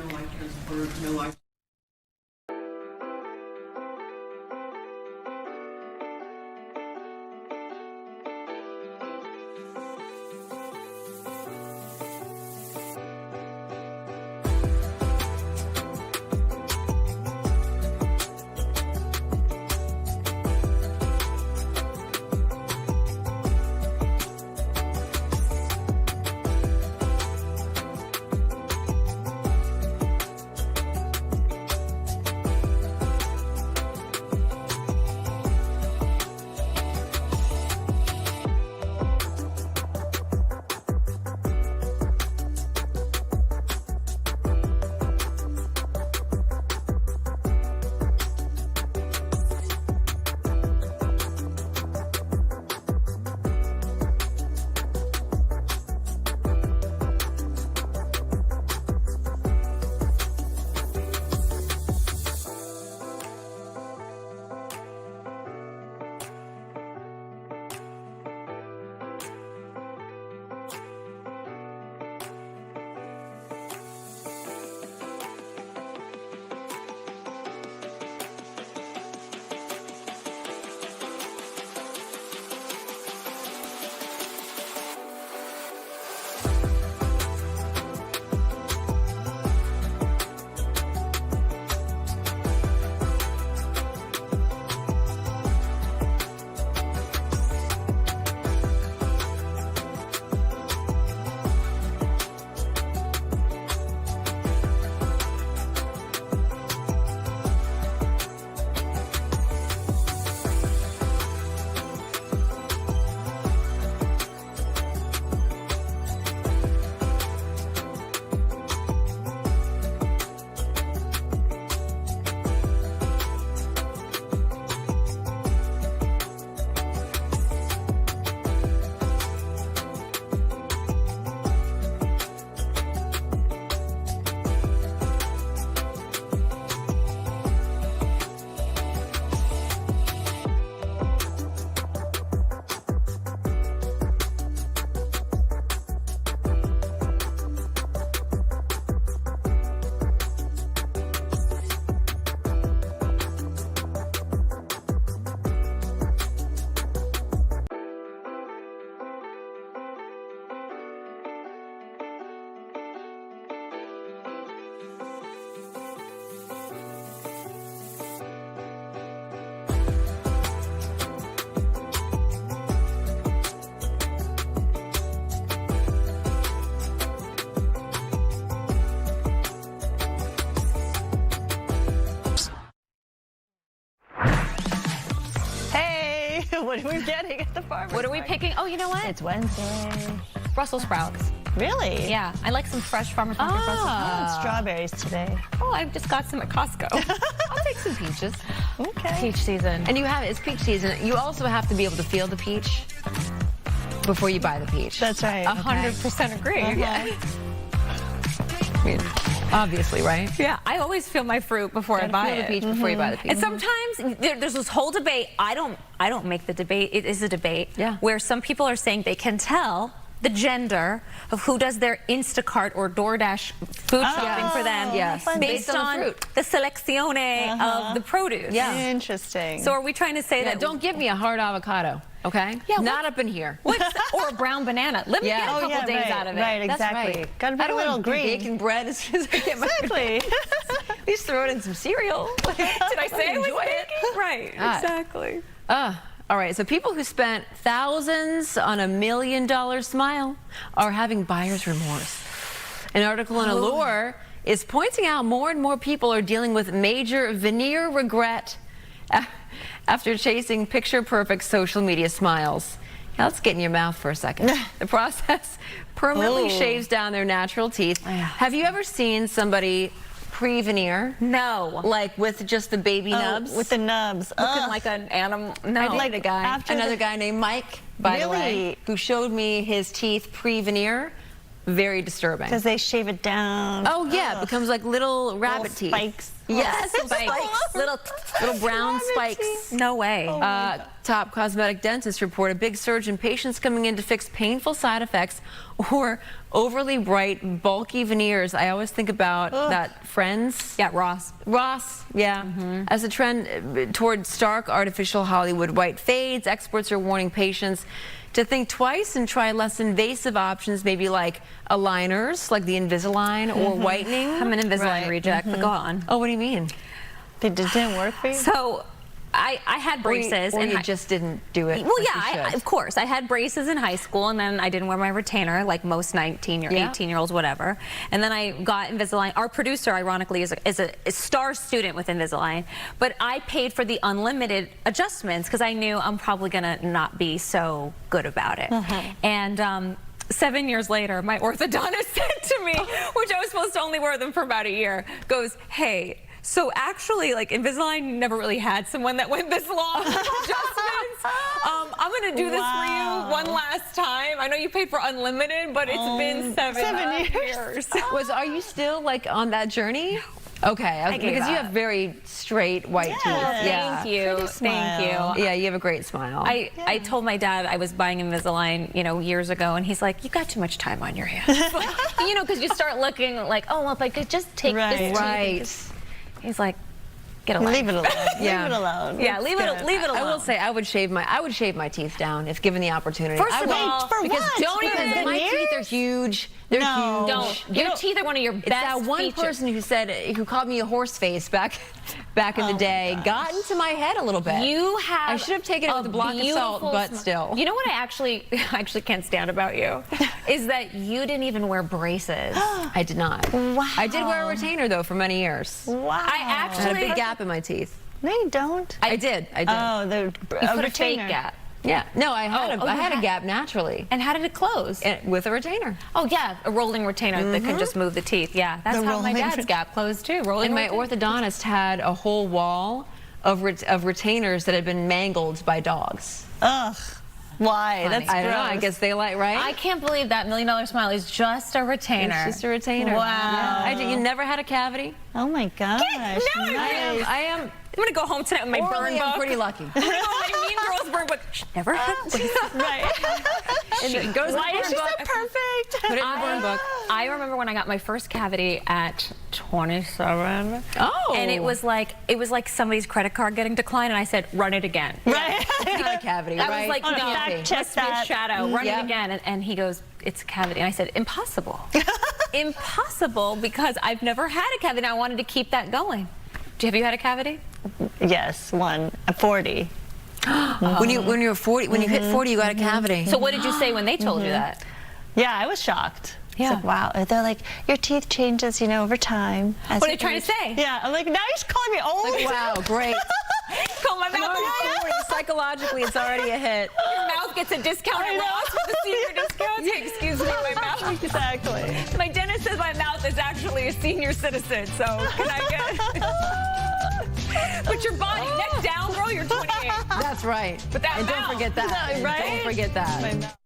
What are we getting at the farmer's What are we market? picking? Oh, you know what? It's Wednesday. Brussels sprouts. Really? Yeah. I like some fresh farmer's market Brussels sprouts. Strawberries today. Oh, I just got some at Costco. I'll take some peaches. Okay. Peach season. And it's peach season. You also have to be able to feel the peach. before you buy the peach. That's right. 100% agree. Yeah. I mean, obviously, right? Yeah, I always feel my fruit before I buy the it. peach before you buy the peach. And sometimes there's this whole debate. I don't make the debate. It is a debate where some people are saying they can tell the gender of who does their Instacart or DoorDash food shopping for them based on the selezione of the produce. Yeah. Interesting. So are we trying to say that? Don't give me a hard avocado, okay? Yeah, not up in here. Or a brown banana. Let me get a couple days out of it. Right, exactly. That's right. Got to be a little green. Baking bread as soon as I get my Exactly. At least throw it in some cereal. Did I say I was baking? Right, exactly. All right, so people who spent thousands on $1 million smile are having buyer's remorse. An article in Allure is pointing out more and more people are dealing with major veneer regret after chasing picture-perfect social media smiles. Now, let's get in your mouth for a second. The process permanently shaves down their natural teeth. Have you ever seen somebody pre-veneer? No. Like with just the baby nubs? With the nubs. Looking like an animal. No. I dated a guy, another guy named Mike, by the way, who showed me his teeth pre-veneer. Very disturbing. Because they shave it down. Oh, yeah. It becomes like little rabbit teeth. Spikes. Yes, spikes. little brown spikes. No way. Top cosmetic dentists report a big surge in patients coming in to fix painful side effects or overly bright, bulky veneers. I always think about that Friends. Yeah, Ross. Yeah. As a trend toward stark artificial Hollywood white fades, experts are warning patients to think twice and try less invasive options, maybe like aligners, like the Invisalign, or whitening. I'm an Invisalign reject, but go on. Oh, what do you mean? It didn't work for you? So I had braces. Or you just didn't do it? Well, yeah, of course. I had braces in high school, and then I didn't wear my retainer like most 19 or 18-year-olds, whatever. And then I got Invisalign. Our producer, ironically, is a star student with Invisalign. But I paid for the unlimited adjustments because I knew I'm probably going to not be so good about it. And 7 years later, my orthodontist said to me, which I was supposed to only wear them for about a year, goes, hey, so actually, like, Invisalign never really had someone that went this long for adjustments. I'm going to do this for you one last time. I know you paid for unlimited, but it's been 7 years. Are you still, like, on that journey? Okay, because you have very straight white teeth. Thank you. Thank you. Yeah, you have a great smile. I told my dad I was buying Invisalign, years ago, and he's like, you got too much time on your hands. Because you start looking like, oh, well, if I could just take this teeth. He's like, get a life. Leave it alone. Yeah. Leave it alone. Yeah, leave it alone. I will say I would shave my teeth down if given the opportunity. First of all, because my teeth are huge. They're huge. Don't. Your teeth are one of your best It's that one features. person who called me a horse face back in the day got into my head a little bit. I should have taken it with a block of salt, but still. You know what I actually can't stand about you is that you didn't even wear braces. I did not. Wow. I did wear a retainer though for many years. Wow. I had a big gap in my teeth. No, you don't. I did. Oh, you put a fake gap. Yeah. No, I had a gap naturally. And how did it close? With a retainer. Oh, yeah, a rolling retainer that can just move the teeth. Yeah, that's how my dad's gap closed, too. And my orthodontist had a whole wall of retainers that had been mangled by dogs. Ugh. Why? Funny. That's gross. I don't know. I guess they like, right? I can't believe that $1 Million Smile is just a retainer. It's just a retainer. Wow. Yeah. You never had a cavity? Oh, my gosh. I am. I'm going to go home tonight with my burn book. I'm pretty lucky. I'm going to go with my Mean Girls burn book. Never had Right. And goes Why is she so perfect? Put it in the burn book. I remember when I got my first cavity at 27. Oh. And it was like somebody's credit card getting declined, and I said, run it again. Right. It's not a cavity, I right? was like, no, check that. shadow. Run it again. And he goes, it's a cavity. And I said, impossible. Impossible, because I've never had a cavity, and I wanted to keep that going. Have you had a cavity? Yes, one. 40. When you were 40, when you hit 40, you got a cavity. So what did you say when they told you that? Yeah, I was shocked. Yeah. Like, wow. They're like, your teeth changes, over time. What are you trying to say? Yeah. I'm like, now you're calling me old. Like, wow, great. Call my mouth. Psychologically, it's already a hit. Your mouth gets a discount at Ross with the senior discount. Excuse me, my mouth. Exactly. My dentist says my mouth is actually a senior citizen, so can I get... But your body, neck down, girl, you're 28. That's right. But that and mouth. don't forget that. Right? Don't forget that.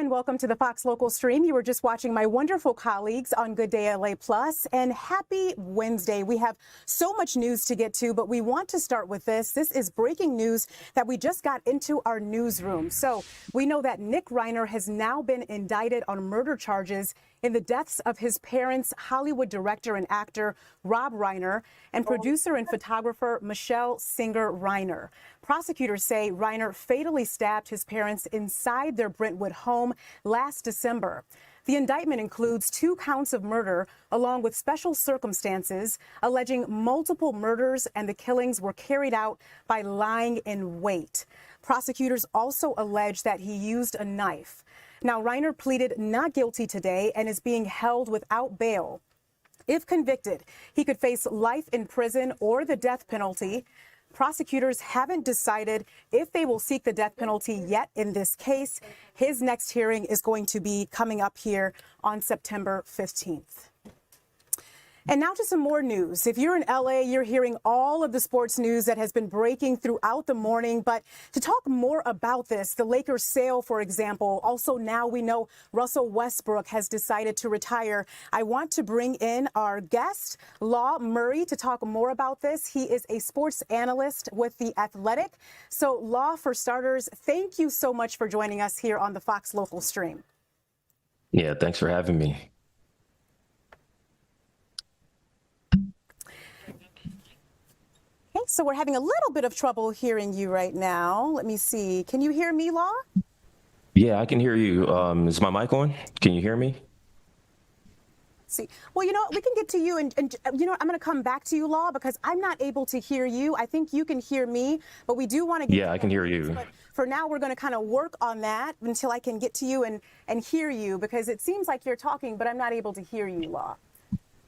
and welcome to the Fox Local Stream. You were just watching my wonderful colleagues on Good Day LA Plus, and happy Wednesday. We have so much news to get to, but we want to start with this. This is breaking news that we just got into our newsroom. So we know that Nick Reiner has now been indicted on murder charges in the deaths of his parents, Hollywood director and actor Rob Reiner, and producer and photographer Michelle Singer Reiner. Prosecutors say Reiner fatally stabbed his parents inside their Brentwood home last December. The indictment includes 2 counts of murder, along with special circumstances, alleging multiple murders, and the killings were carried out by lying in wait. Prosecutors also allege that he used a knife. Now, Reiner pleaded not guilty today and is being held without bail. If convicted, he could face life in prison or the death penalty. Prosecutors haven't decided if they will seek the death penalty yet in this case. His next hearing is going to be coming up here on September 15th. And now to some more news. If you're in LA, you're hearing all of the sports news that has been breaking throughout the morning. But to talk more about this, the Lakers sale, for example, also now we know Russell Westbrook has decided to retire. I want to bring in our guest, Law Murray, to talk more about this. He is a sports analyst with The Athletic. So, Law, for starters, thank you so much for joining us here on the Fox Local Stream. Yeah, thanks for having me. Okay, so we're having a little bit of trouble hearing you right now. Let me see. Can you hear me, Law? Yeah, I can hear you. Is my mic on? Can you hear me? See, well, you know what? We can get to you, and you know what? I'm going to come back to you, Law, because I'm not able to hear you. I think you can hear me, but we do want to get Yeah, I can hear you. But for now, we're going to kind of work on that until I can get to you and hear you, because it seems like you're talking, but I'm not able to hear you, Law.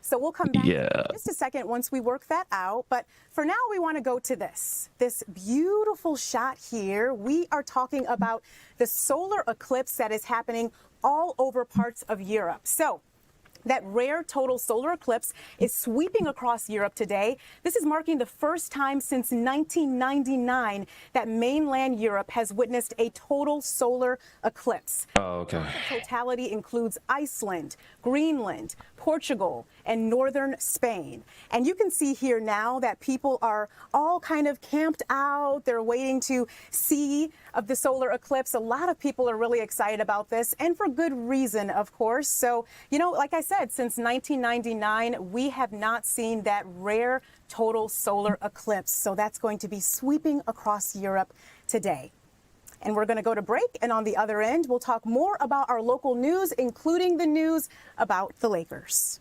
So we'll come back in just a second once we work that out. But for now, we want to go to this beautiful shot here. We are talking about the solar eclipse that is happening all over parts of Europe. So that rare total solar eclipse is sweeping across Europe today. This is marking the first time since 1999 that mainland Europe has witnessed a total solar eclipse. Oh, okay. The totality includes Iceland, Greenland, Portugal, and northern Spain. And you can see here now that people are all kind of camped out. They're waiting to see of the solar eclipse. A lot of people are really excited about this, and for good reason, of course. So, you know, like I said, since 1999, we have not seen that rare total solar eclipse. So that's going to be sweeping across Europe today. And we're going to go to break, and on the other end, we'll talk more about our local news, including the news about the Lakers.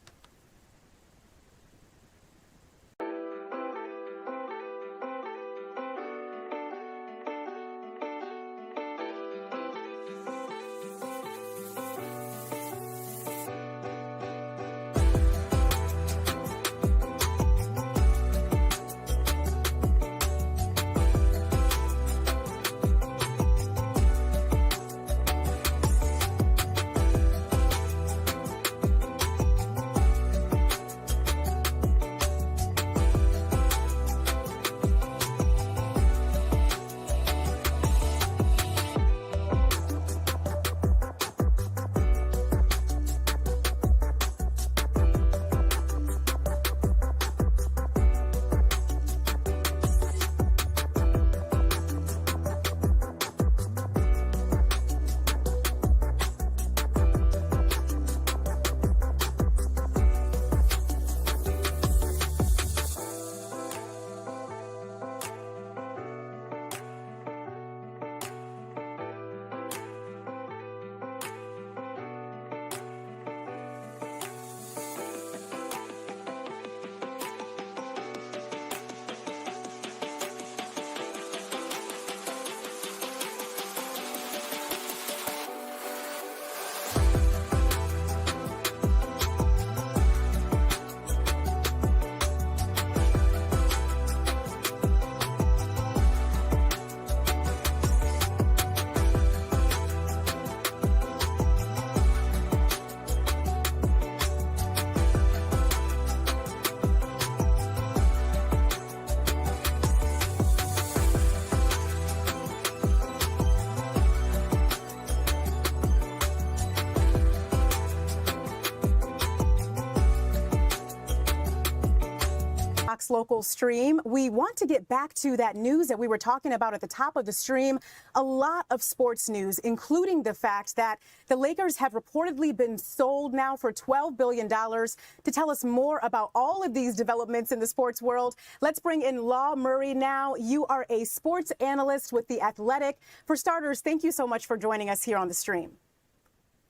next local stream. We want to get back to that news that we were talking about at the top of the stream. A lot of sports news, including the fact that the Lakers have reportedly been sold now for $12 billion. To tell us more about all of these developments in the sports world, let's bring in Law Murray now. You are a sports analyst with The Athletic. For starters, thank you so much for joining us here on the stream.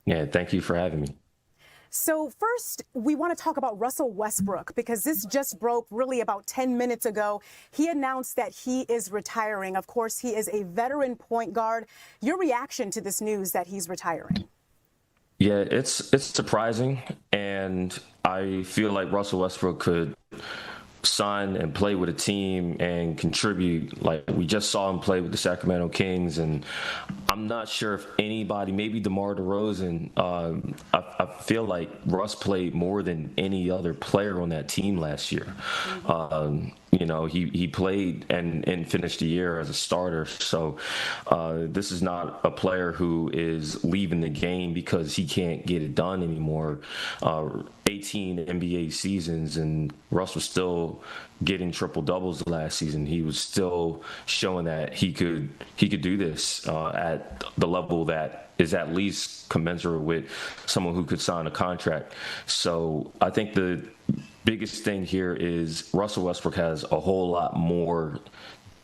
Yeah, thank you for having me. So first, we want to talk about Russell Westbrook, because this just broke really about 10 minutes ago. He announced that he is retiring. Of course, he is a veteran point guard. Your reaction to this news that he's retiring? Yeah, it's surprising, and I feel like Russell Westbrook could sign and play with a team and contribute. Like we just saw him play with the Sacramento Kings, and I'm not sure if anybody, maybe DeMar DeRozan, I feel like Russ played more than any other player on that team last year. You know, he played and finished the year as a starter. So this is not a player who is leaving the game because he can't get it done anymore. 18 NBA seasons, and Russ was still getting triple doubles last season. He was still showing that he could do this at the level that is at least commensurate with someone who could sign a contract. So I think the biggest thing here is Russell Westbrook has a whole lot more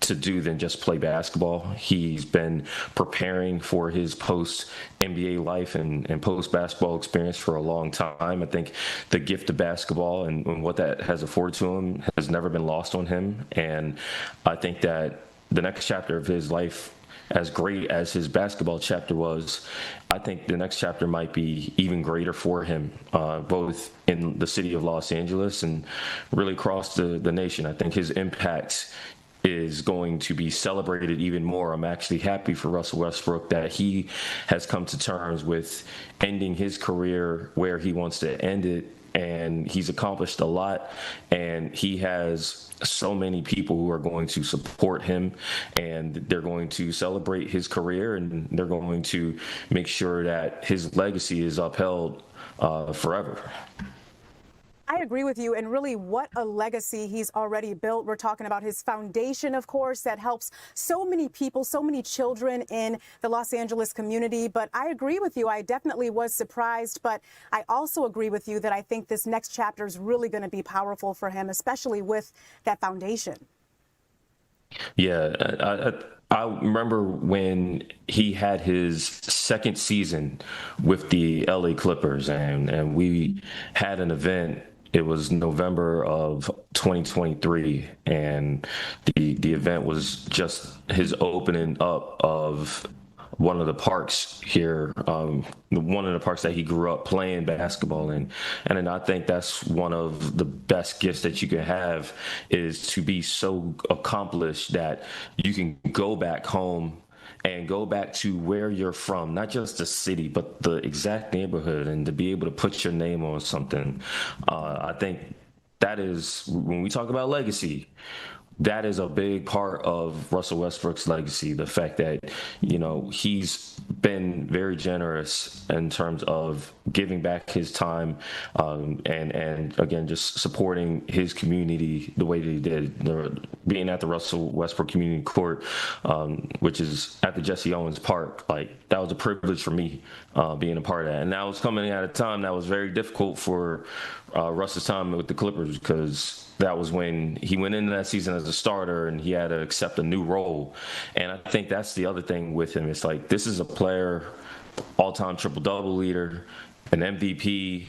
to do than just play basketball. He's been preparing for his post-NBA life and post-basketball experience for a long time. I think the gift of basketball and what that has afforded to him has never been lost on him. And I think that the next chapter of his life, as great as his basketball chapter was, I think the next chapter might be even greater for him, both in the city of Los Angeles and really across the nation. I think his impact is going to be celebrated even more. I'm actually happy for Russell Westbrook that he has come to terms with ending his career where he wants to end it. And he's accomplished a lot, and he has so many people who are going to support him, and they're going to celebrate his career, and they're going to make sure that his legacy is upheld forever. I agree with you, and really what a legacy he's already built. We're talking about his foundation, of course, that helps so many people, so many children in the Los Angeles community. But I agree with you. I definitely was surprised, but I also agree with you that I think this next chapter is really going to be powerful for him, especially with that foundation. Yeah, I remember when he had his second season with the LA Clippers, and we had an event. It was November of 2023, and the event was just his opening up of one of the parks here, one of the parks that he grew up playing basketball in. And then I think that's one of the best gifts that you can have, is to be so accomplished that you can go back home and go back to where you're from, not just the city, but the exact neighborhood, and to be able to put your name on something. I think that is, when we talk about legacy, that is a big part of Russell Westbrook's legacy. The fact that, you know, he's been very generous in terms of giving back his time, and again, just supporting his community the way that he did. Being at the Russell Westbrook Community Court, which is at the Jesse Owens Park, like, that was a privilege for me, being a part of that. And that was coming at a time that was very difficult for Russ's time with the Clippers, because that was when he went into that season as a starter and he had to accept a new role. And I think that's the other thing with him. It's like, this is a player, all-time triple-double leader, an MVP,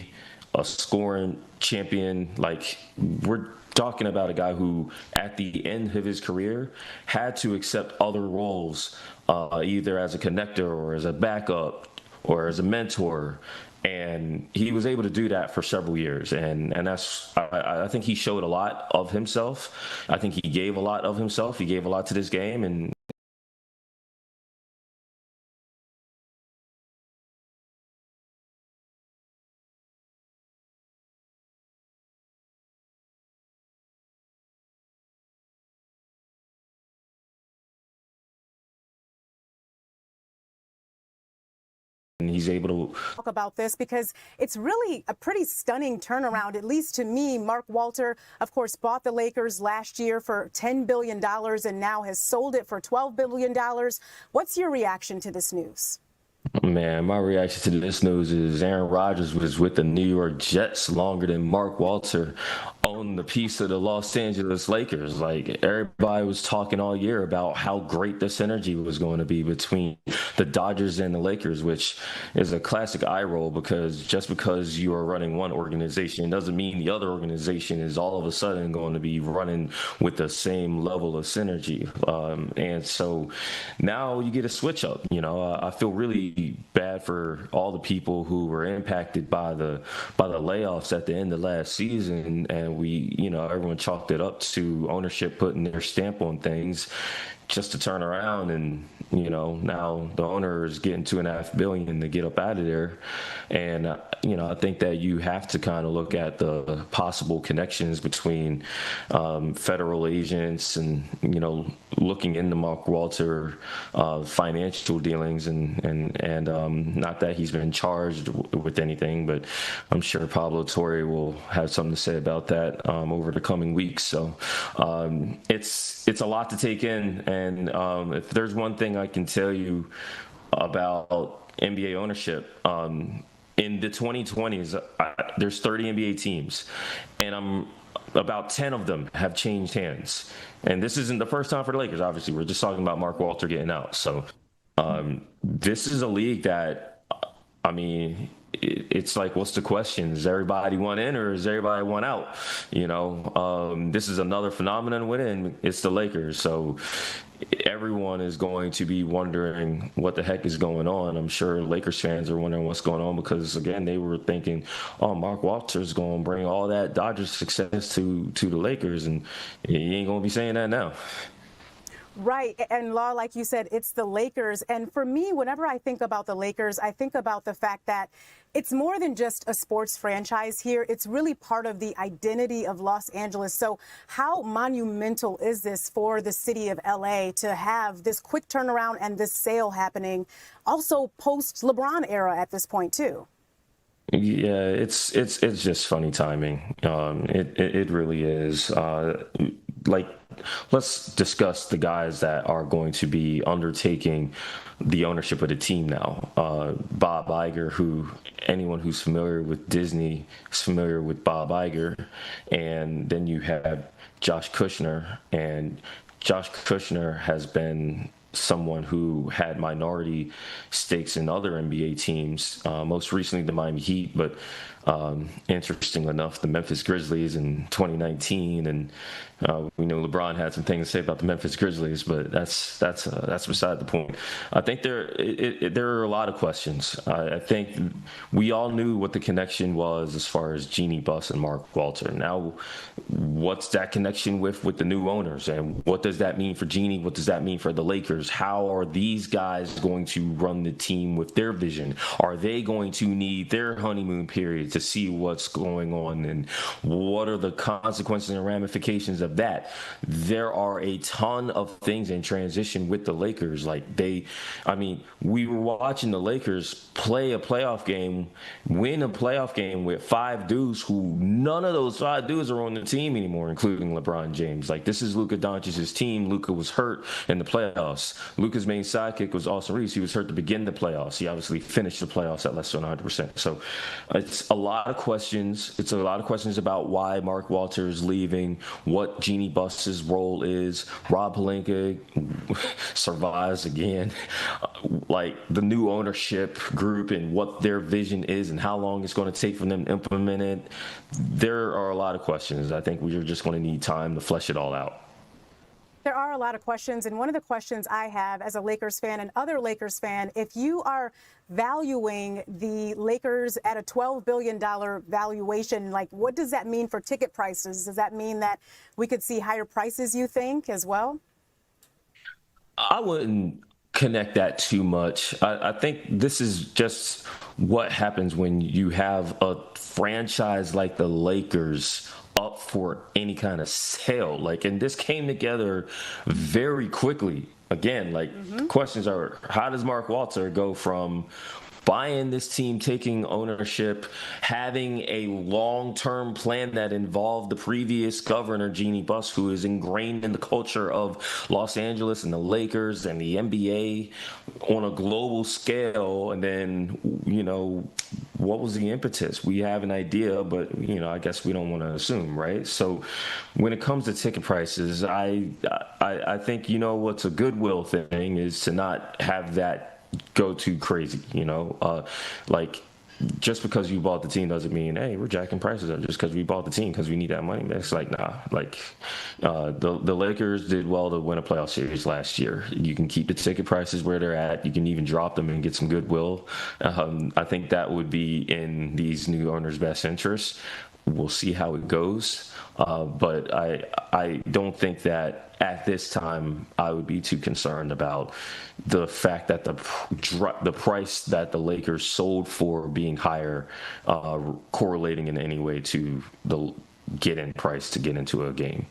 a scoring champion. Like, we're talking about a guy who, at the end of his career, had to accept other roles, either as a connector or as a backup or as a mentor. And he was able to do that for several years. And that's, I think he showed a lot of himself. I think he gave a lot of himself. He gave a lot to this game. And he's able to talk about this because it's really a pretty stunning turnaround, at least to me. Mark Walter, of course, bought the Lakers last year for $10 billion and now has sold it for $12 billion. What's your reaction to this news? Man, my reaction to this news is Aaron Rodgers was with the New York Jets longer than Mark Walter owned the piece of the Los Angeles Lakers. Like, everybody was talking all year about how great the synergy was going to be between the Dodgers and the Lakers, which is a classic eye roll, because just because you are running one organization doesn't mean the other organization is all of a sudden going to be running with the same level of synergy. And so now you get a switch up. You know, I feel really bad for all the people who were impacted by the layoffs at the end of last season, and everyone chalked it up to ownership putting their stamp on things just to turn around and now the owner is getting $2.5 billion to get up out of there. And I think that you have to kind of look at the possible connections between federal agents and looking into Mark Walter financial dealings and not that he's been charged with anything, but I'm sure Pablo Torre will have something to say about that over the coming weeks. So it's a lot to take in, and if there's one thing I can tell you about NBA ownership, in the 2020s, there's 30 NBA teams, and about 10 of them have changed hands. And this isn't the first time for the Lakers, obviously. We're just talking about Mark Walter getting out. So this is a league that, it's like, what's the question? Does everybody want in or does everybody want out? This is another phenomenon within. It's the Lakers. So everyone is going to be wondering what the heck is going on. I'm sure Lakers fans are wondering what's going on because, again, they were thinking, oh, Mark Walter's going to bring all that Dodgers success to the Lakers, and he ain't going to be saying that now. Right. And Law, like you said, it's the Lakers. And for me, whenever I think about the Lakers, I think about the fact that it's more than just a sports franchise here. It's really part of the identity of Los Angeles. So how monumental is this for the city of LA to have this quick turnaround and this sale happening also post LeBron era at this point, too? Yeah, it's just funny timing. It really is. Let's discuss the guys that are going to be undertaking the ownership of the team now. Bob Iger, who anyone who's familiar with Disney is familiar with Bob Iger. And then you have Josh Kushner. And Josh Kushner has been someone who had minority stakes in other NBA teams, most recently the Miami Heat, but interesting enough, the Memphis Grizzlies in 2019, and we know LeBron had some things to say about the Memphis Grizzlies, but that's beside the point. I think there are a lot of questions. I think we all knew what the connection was as far as Jeannie Buss and Mark Walter. Now, what's that connection with the new owners, and what does that mean for Jeannie? What does that mean for the Lakers? How are these guys going to run the team with their vision? Are they going to need their honeymoon period to see what's going on, and what are the consequences and ramifications of that? There are a ton of things in transition with the Lakers. We were watching the Lakers play a playoff game, win a playoff game with 5 dudes who none of those 5 dudes are on the team anymore, including LeBron James. This is Luka Doncic's team. Luka was hurt in the playoffs. Luka's main sidekick was Austin Reeves. He was hurt to begin the playoffs. He obviously finished the playoffs at less than 100%. So it's a lot of questions. It's a lot of questions about why Mark Walter is leaving, what Jeannie Buss's role is. Rob Pelinka survives again. The new ownership group and what their vision is and how long it's going to take for them to implement it. There are a lot of questions. I think we're just going to need time to flesh it all out. There are a lot of questions, and one of the questions I have as a Lakers fan and other Lakers fan, if you are valuing the Lakers at a $12 billion valuation, what does that mean for ticket prices? Does that mean that we could see higher prices, you think, as well? I wouldn't connect that too much. I think this is just what happens when you have a franchise like the Lakers up for any kind of sale. And this came together very quickly. Again, the questions are, how does Mark Walter go from buying this team, taking ownership, having a long-term plan that involved the previous governor, Jeannie Buss, who is ingrained in the culture of Los Angeles and the Lakers and the NBA on a global scale. And then, you know, what was the impetus? We have an idea, but, you know, I guess we don't want to assume, right? So when it comes to ticket prices, I think, you know, what's a goodwill thing is to not have that go too crazy, you know, like just because you bought the team doesn't mean, hey, we're jacking prices up just because we bought the team because we need that money. It's like, nah, like the Lakers did well to win a playoff series last year. You can keep the ticket prices where they're at. You can even drop them and get some goodwill. I think that would be in these new owners' best interest. We'll see how it goes. But I don't think that at this time I would be too concerned about the fact that the price that the Lakers sold for being higher, correlating in any way to the get-in price to get into a game.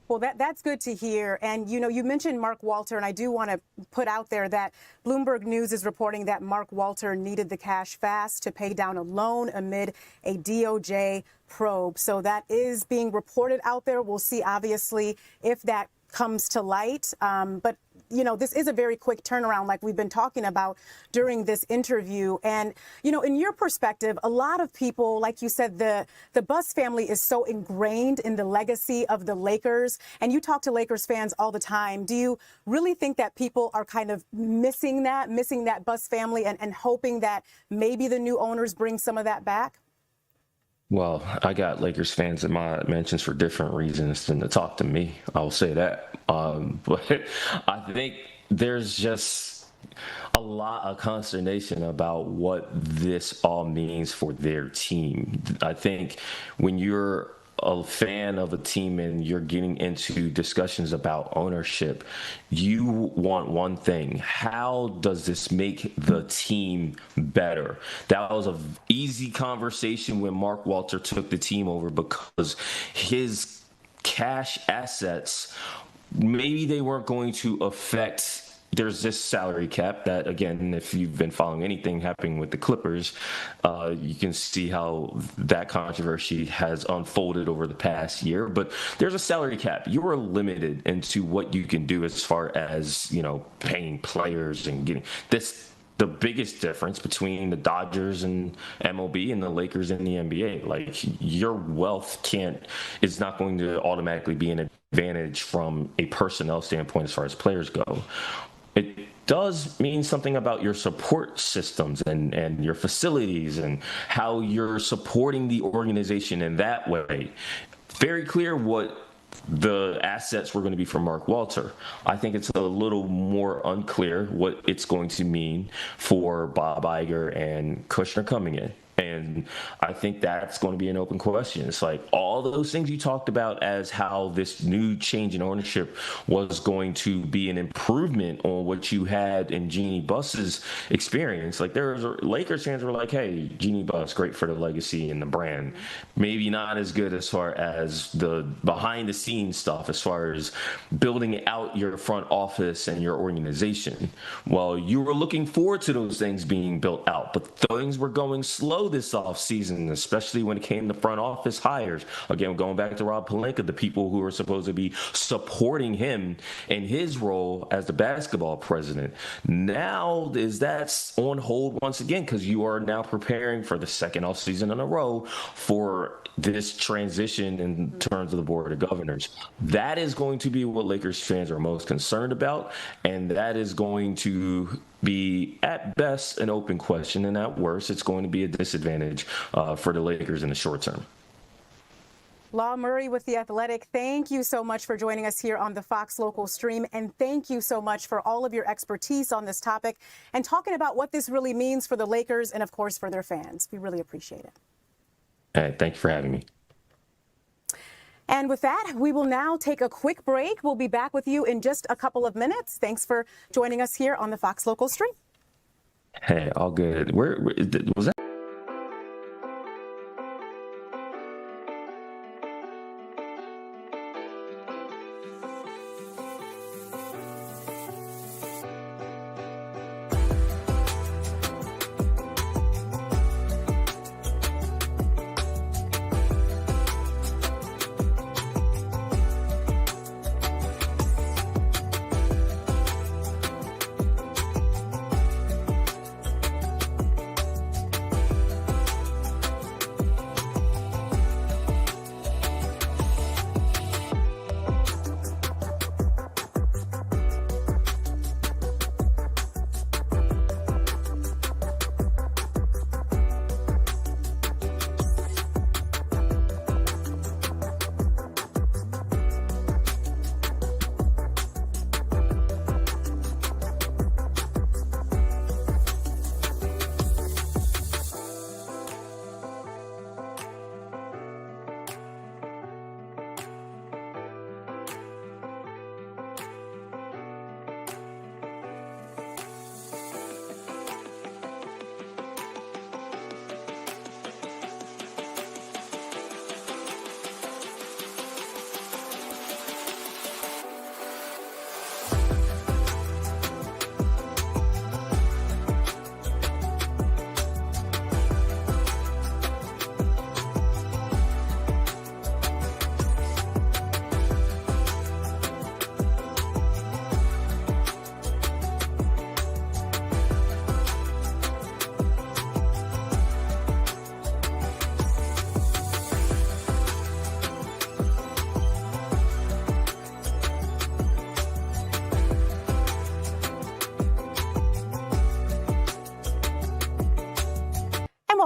Well, that's good to hear. And, you know, you mentioned Mark Walter, and I do want to put out there that Bloomberg News is reporting that Mark Walter needed the cash fast to pay down a loan amid a DOJ probe. So that is being reported out there. We'll see, obviously, if that comes to light. But you know, this is a very quick turnaround like we've been talking about during this interview. And, you know, in your perspective, a lot of people, like you said, the Buss family is so ingrained in the legacy of the Lakers. And you talk to Lakers fans all the time. Do you really think that people are kind of missing that Buss family and hoping that maybe the new owners bring some of that back? Well, I got Lakers fans in my mentions for different reasons than to talk to me. I'll say that. But I think there's just a lot of consternation about what this all means for their team. I think when you're a fan of a team and you're getting into discussions about ownership, you want one thing: how does this make the team better? That was an easy conversation when Mark Walter took the team over, because his cash assets, maybe they weren't going to affect. There's this salary cap that, again, if you've been following anything happening with the Clippers, you can see how that controversy has unfolded over the past year. But there's a salary cap. You are limited into what you can do as far as, you know, paying players and getting this. The biggest difference between the Dodgers and MLB and the Lakers and the NBA, like, your wealth is not going to automatically be an advantage from a personnel standpoint as far as players go. It does mean something about your support systems and your facilities and how you're supporting the organization in that way. Very clear what the assets were going to be for Mark Walter. I think it's a little more unclear what it's going to mean for Bob Iger and Kushner coming in. And I think that's going to be an open question. It's like all those things you talked about as how this new change in ownership was going to be an improvement on what you had in Jeannie Buss's experience. Like, there was Lakers fans were like, hey, Jeannie Buss, great for the legacy and the brand. Maybe not as good as far as the behind the scenes stuff, as far as building out your front office and your organization. Well, you were looking forward to those things being built out, but things were going slow this offseason, especially when it came to front office hires. Again, going back to Rob Pelinka, the people who are supposed to be supporting him in his role as the basketball president. Now is that on hold once again, because you are now preparing for the second offseason in a row for this transition in terms of the board of governors. That is going to be what Lakers fans are most concerned about, and that is going to be at best an open question, and at worst it's going to be a disadvantage for the Lakers in the short term. Law Murray with The Athletic, thank you so much for joining us here on the Fox Local Stream, and thank you so much for all of your expertise on this topic and talking about what this really means for the Lakers and, of course, for their fans. We really appreciate it. Hey, thank you for having me. And with that, we will now take a quick break. We'll be back with you in just a couple of minutes. Thanks for joining us here on the Fox Local Stream. Hey, all good. Where was that?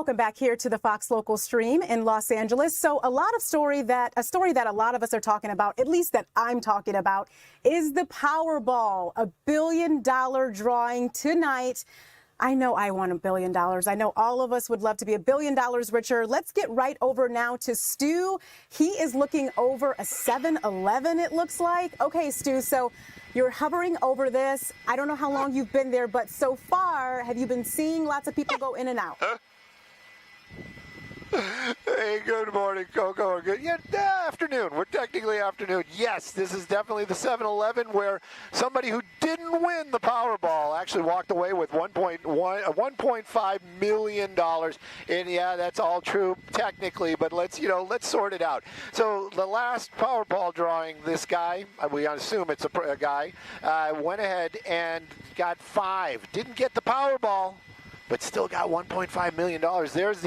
Welcome back here to the Fox Local Stream in Los Angeles. So a story that a lot of us are talking about, at least that I'm talking about, is the Powerball, $1 billion drawing tonight. I know I want $1 billion. I know all of us would love to be $1 billion richer. Let's get right over now to Stu. He is looking over a 7-Eleven, it looks like. Okay, Stu, so you're hovering over this. I don't know how long you've been there, but so far, have you been seeing lots of people go in and out? Hey, good morning, Coco. Good afternoon. We're technically afternoon. Yes, this is definitely the 7-Eleven where somebody who didn't win the Powerball actually walked away with $1.5 million. And yeah, that's all true technically, but let's sort it out. So the last Powerball drawing, this guy, we assume it's a guy, went ahead and got 5. Didn't get the Powerball, but still got $1.5 million. There's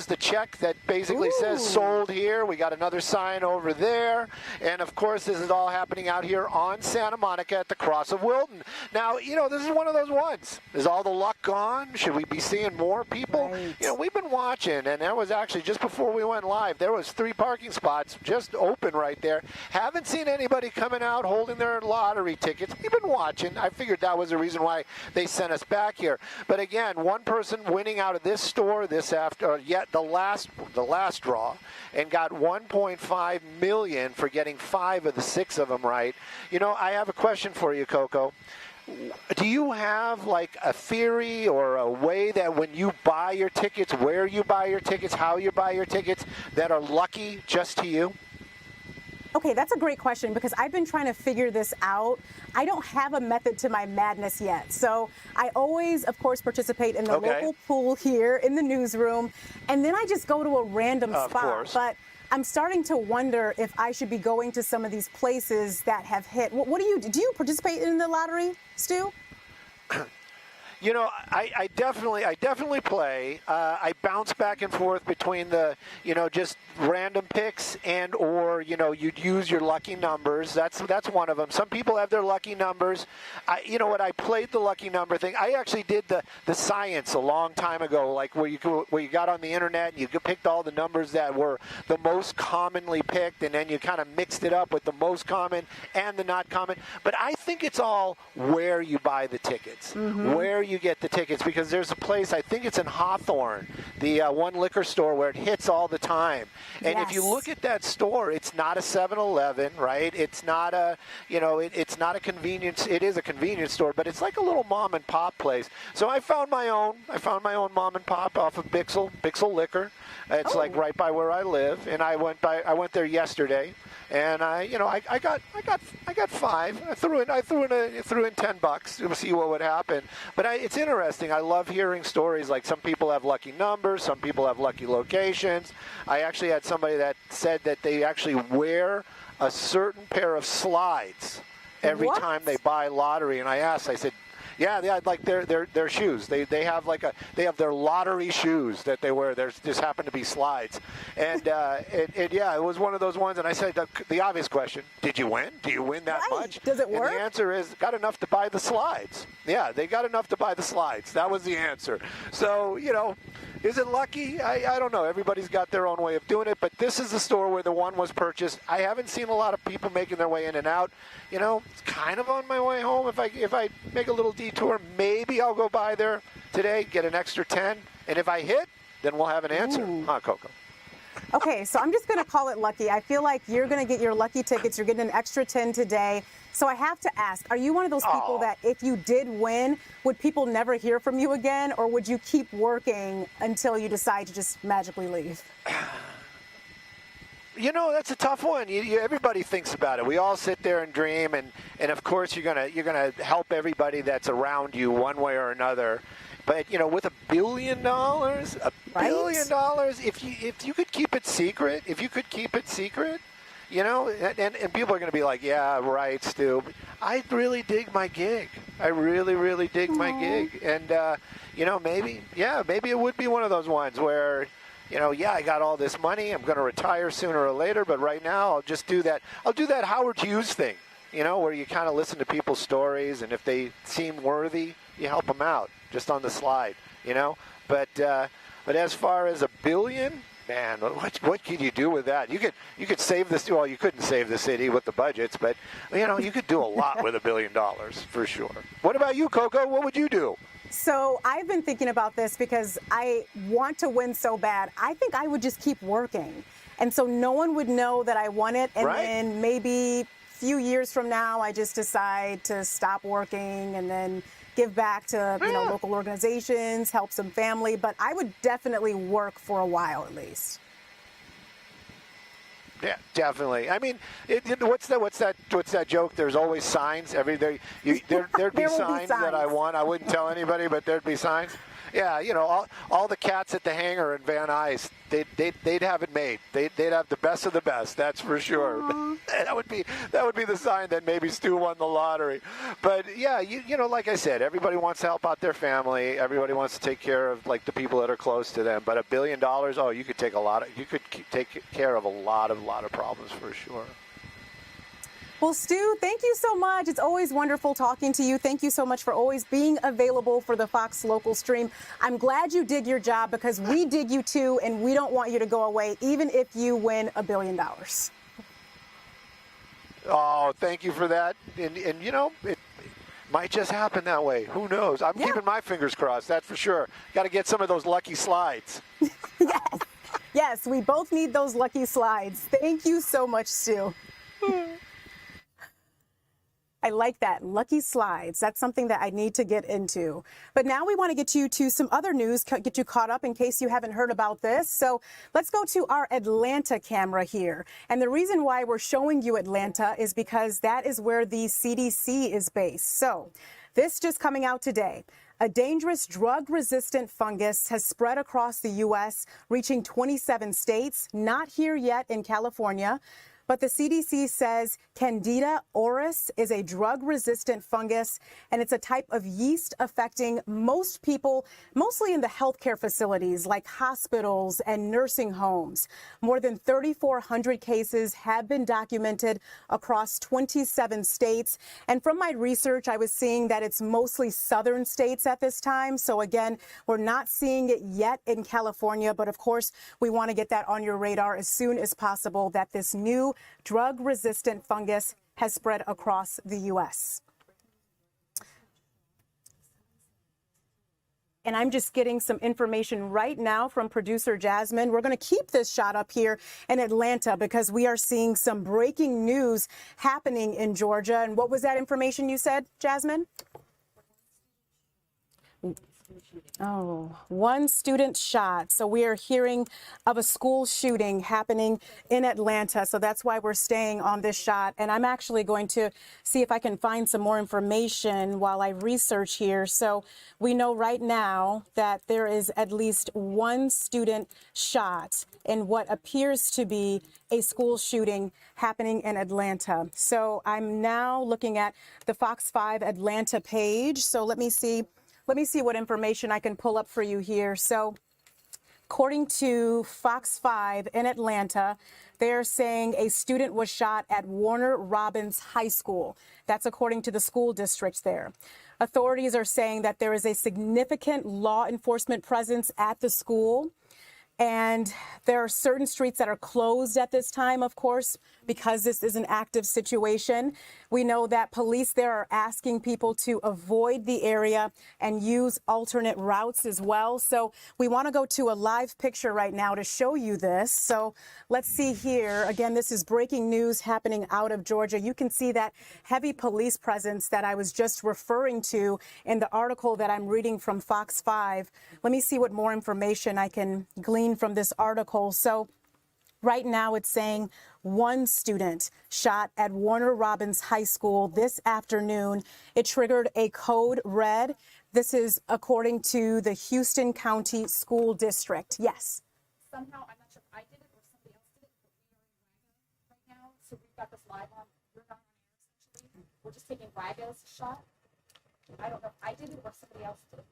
the check that basically says sold here. We got another sign over there. And, of course, this is all happening out here on Santa Monica at the Cross of Wilton. Now, this is one of those ones. Is all the luck gone? Should we be seeing more people? Right. We've been watching, and that was actually just before we went live. There was 3 parking spots just open right there. Haven't seen anybody coming out holding their lottery tickets. We've been watching. I figured that was the reason why they sent us back here. But, again, one person winning out of this store the last draw and got $1.5 million for getting 5 of the 6 of them right. I have a question for you, Coco. Do you have like a theory or a way that when you buy your tickets, where you buy your tickets, how you buy your tickets, that are lucky just to you? Okay, that's a great question because I've been trying to figure this out. I don't have a method to my madness yet. So I always, of course, participate in the local pool here in the newsroom. And then I just go to a random spot. Course. But I'm starting to wonder if I should be going to some of these places that have hit. What do you participate in the lottery, Stu? I definitely play. I bounce back and forth between the, just random picks and or, you'd use your lucky numbers. That's one of them. Some people have their lucky numbers. I played the lucky number thing. I actually did the science a long time ago, like where you got on the internet and you picked all the numbers that were the most commonly picked, and then you kind of mixed it up with the most common and the not common. But I think it's all where you buy the tickets, where you get the tickets, because there's a place, I think it's in Hawthorne, the one liquor store where it hits all the time. And if you look at that store, it's not a 7-Eleven, right? It's not a, it's not a convenience. It is a convenience store, but it's like a little mom and pop place. So I found my own mom and pop off of Bixel Liquor. It's like right by where I live, and I went there yesterday, and I got 5. I threw in $10 to see what would happen. But it's interesting. I love hearing stories like some people have lucky numbers, some people have lucky locations. I actually had somebody that said that they actually wear a certain pair of slides every time they buy lottery, and I said, yeah, like their shoes. They have their lottery shoes that they wear. There's just happen to be slides, and it was one of those ones. And I said the obvious question: did you win? Do you win that much? Does it work? And the answer is got enough to buy the slides. Yeah, they got enough to buy the slides. That was the answer. So is it lucky? I don't know. Everybody's got their own way of doing it, but this is the store where the one was purchased. I haven't seen a lot of people making their way in and out. It's kind of on my way home. If I make a little detour, maybe I'll go by there today, get an extra 10, and if I hit, then we'll have an answer. Huh, Coco? Okay, so I'm just going to call it lucky. I feel like you're going to get your lucky tickets. You're getting an extra 10 today. So I have to ask, are you one of those people that if you did win, would people never hear from you again, or would you keep working until you decide to just magically leave? That's a tough one. Everybody thinks about it. We all sit there and dream, and of course you're gonna help everybody that's around you one way or another. But with $1 billion, if you could keep it secret, and people are going to be like, yeah, right, Stu. I really dig my gig. I really dig my gig, and maybe it would be one of those ones where. I got all this money. I'm going to retire sooner or later, but right now I'll just do that. I'll do that Howard Hughes thing, where you kind of listen to people's stories, and if they seem worthy, you help them out just on the slide, But But as far as $1 billion, man, what could you do with that? You could save this. Well, you couldn't save the city with the budgets, but you could do a lot with $1 billion for sure. What about you, Coco? What would you do? So I've been thinking about this because I want to win so bad. I think I would just keep working. And so no one would know that I won it. And then maybe a few years from now, I just decide to stop working and then give back to local organizations, help some family. But I would definitely work for a while at least. Yeah, definitely. I mean, what's that joke? There's always signs. There'd be signs that I won. I wouldn't tell anybody, but there'd be signs. Yeah, all the cats at the hangar in Van Nuys, they'd have it made. They'd have the best of the best. That's for sure. that would be the sign that maybe Stu won the lottery. But yeah, like I said, everybody wants to help out their family. Everybody wants to take care of the people that are close to them. But $1 billion, you could take care of a lot of problems for sure. Well, Stu, thank you so much. It's always wonderful talking to you. Thank you so much for always being available for the Fox Local Stream. I'm glad you dig your job because we dig you too, and we don't want you to go away, even if you win $1 billion. Oh, thank you for that. And it might just happen that way. Who knows? I'm keeping my fingers crossed, that's for sure. Got to get some of those lucky slides. Yes, we both need those lucky slides. Thank you so much, Stu. I like that. Lucky slides. That's something that I need to get into. But now we want to get you to some other news, get you caught up in case you haven't heard about this. So let's go to our Atlanta camera here. And the reason why we're showing you Atlanta is because that is where the CDC is based. So this just coming out today. A dangerous drug-resistant fungus has spread across the U.S., reaching 27 states, not here yet in California. But the CDC says Candida auris is a drug-resistant fungus, and it's a type of yeast affecting most people, mostly in the healthcare facilities like hospitals and nursing homes. More than 3,400 cases have been documented across 27 states. And from my research, I was seeing that it's mostly southern states at this time. So again, we're not seeing it yet in California, but of course, we want to get that on your radar as soon as possible that this new drug-resistant fungus has spread across the U.S. And I'm just getting some information right now from producer Jasmine. We're going to keep this shot up here in Atlanta because we are seeing some breaking news happening in Georgia. And what was that information you said, Jasmine? Oh, one student shot. So we are hearing of a school shooting happening in Atlanta. So that's why we're staying on this shot. And I'm actually going to see if I can find some more information while I research here. So we know right now that there is at least one student shot in what appears to be a school shooting happening in Atlanta. So I'm now looking at the Fox 5 Atlanta page. So let me see what information I can pull up for you here. So according to Fox 5 in Atlanta, they're saying a student was shot at Warner Robins High School. That's according to the school district there. Authorities are saying that there is a significant law enforcement presence at the school. And there are certain streets that are closed at this time, of course, because this is an active situation. We know that police there are asking people to avoid the area and use alternate routes as well. So we want to go to a live picture right now to show you this. So let's see here. Again, this is breaking news happening out of Georgia. You can see that heavy police presence that I was just referring to in the article that I'm reading from Fox 5. Let me see what more information I can glean from this article. So right now it's saying one student shot at Warner Robins High School this afternoon. It triggered a code red. This is according to the Houston County School District. Yes. Somehow, I'm not sure if I did it or somebody else did it, but we are in Raga right now. So we've got this live on, we're not on air essentially. We're just taking Raga's shot. I don't know if I did it or somebody else did.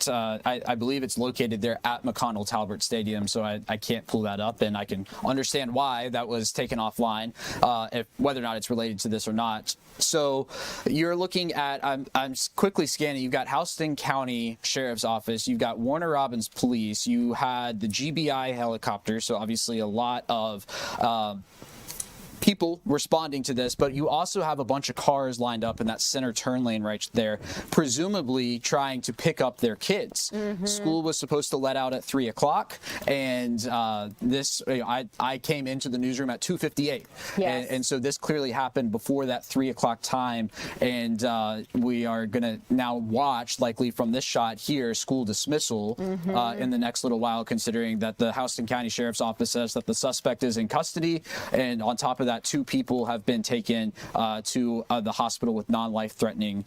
at, I believe it's located there at McConnell Talbert Stadium, so I can't pull that up, and I can understand why that was taken offline, whether or not it's related to this or not. So you're looking at, I'm quickly scanning, you've got Houston County Sheriff's Office, you've got Warner Robins Police, you had the GBI helicopter, so obviously a lot of people responding to this, but you also have a bunch of cars lined up in that center turn lane right there, presumably trying to pick up their kids. School was supposed to let out at 3 o'clock, and I came into the newsroom at 2:58, and so this clearly happened before that 3 o'clock time, and we are going to now watch, likely from this shot here, school dismissal in the next little while, considering that the Houston County Sheriff's Office says that the suspect is in custody, and on top of that, 2 people have been taken to the hospital with non-life-threatening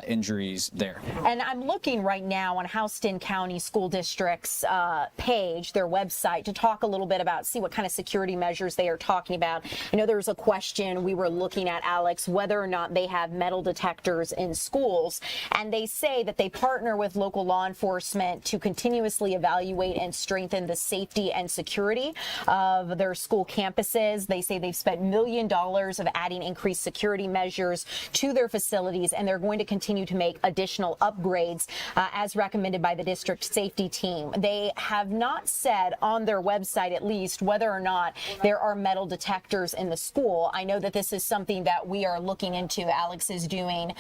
injuries there. And I'm looking right now on Houston County School District's page, their website, to talk a little bit about, see what kind of security measures they are talking about. I know there was a question we were looking at, Alex, whether or not they have metal detectors in schools. And they say that they partner with local law enforcement to continuously evaluate and strengthen the safety and security of their school campuses. They say they've spent $1 million of adding increased security measures to their facilities, and they're going to continue to make additional upgrades as recommended by the district safety team. They have not said on their website, at least, whether or not there are metal detectors in the school. I know that this is something that we are looking into. Alex is doing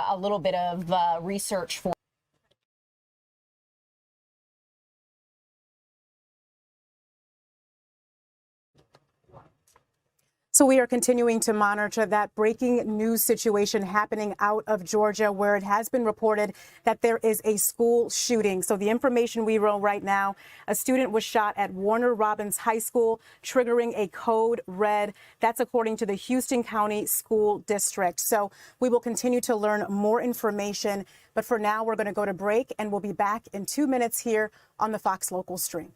a little bit of research for. So we are continuing to monitor that breaking news situation happening out of Georgia, where it has been reported that there is a school shooting. So the information we roll right now, a student was shot at Warner Robins High School, triggering a code red. That's according to the Houston County School District. So we will continue to learn more information. But for now, we're going to go to break, and we'll be back in 2 minutes here on the Fox Local Stream.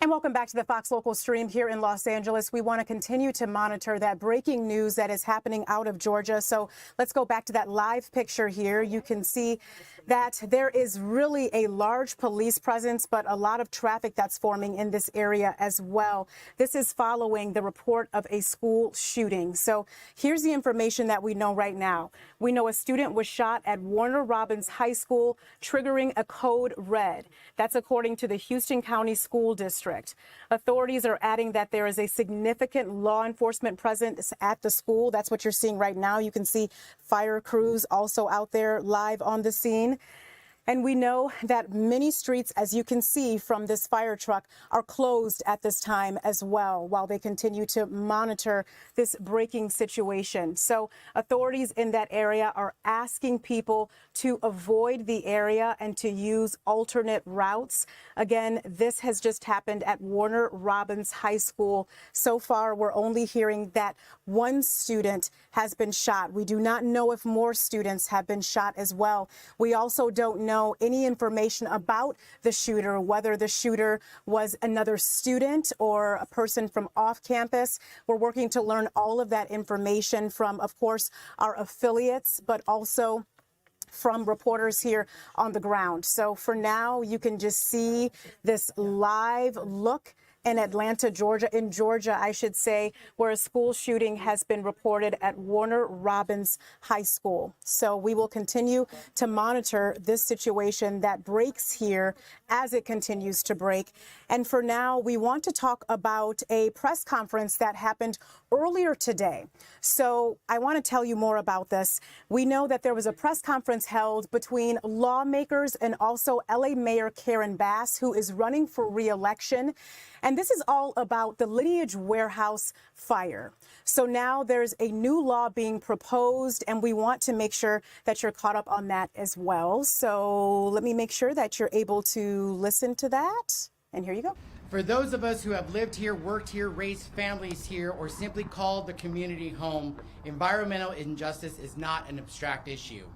Welcome back to the Fox Local Stream here in Los Angeles. We want to continue to monitor that breaking news that is happening out of Georgia. So let's go back to that live picture here. You can see that there is really a large police presence, but a lot of traffic that's forming in this area as well. This is following the report of a school shooting. So here's the information that we know right now. We know a student was shot at Warner Robins High School, triggering a code red. That's according to the Houston County School District. Authorities are adding that there is a significant law enforcement presence at the school. That's what you're seeing right now. You can see fire crews also out there live on the scene. And we know that many streets, as you can see from this fire truck, are closed at this time as well, while they continue to monitor this breaking situation. So authorities in that area are asking people to avoid the area and to use alternate routes. Again, this has just happened at Warner Robins High School. So far, we're only hearing that one student has been shot. We do not know if more students have been shot as well. We also don't know any information about the shooter, whether the shooter was another student or a person from off campus. We're working to learn all of that information from, of course, our affiliates, but also from reporters here on the ground. So for now, you can just see this live look in Atlanta, Georgia, I should say, where a school shooting has been reported at Warner Robins High School. So we will continue to monitor this situation that breaks here as it continues to break. And for now, we want to talk about a press conference that happened earlier today. So I want to tell you more about this. We know that there was a press conference held between lawmakers and also LA Mayor Karen Bass, who is running for re-election. And this is all about the Lineage warehouse fire. So now there's a new law being proposed, and we want to make sure that you're caught up on that as well. So let me make sure that you're able to listen to that. And here you go. For those of us who have lived here, worked here, raised families here, or simply called the community home, environmental injustice is not an abstract issue.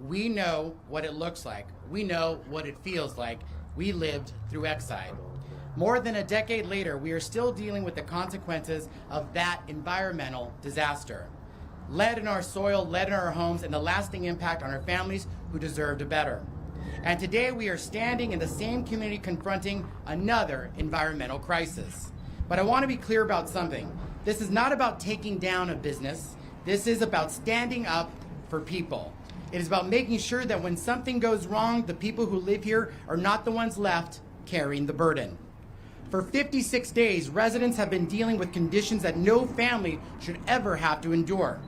We know what it looks like. We know what it feels like. We lived through Exide. More than a decade later, we are still dealing with the consequences of that environmental disaster. Lead in our soil, lead in our homes, and the lasting impact on our families who deserved better. And today we are standing in the same community confronting another environmental crisis. But I want to be clear about something. This is not about taking down a business. This is about standing up for people. It is about making sure that when something goes wrong, the people who live here are not the ones left carrying the burden. For 56 days, residents have been dealing with conditions that no family should ever have to endure.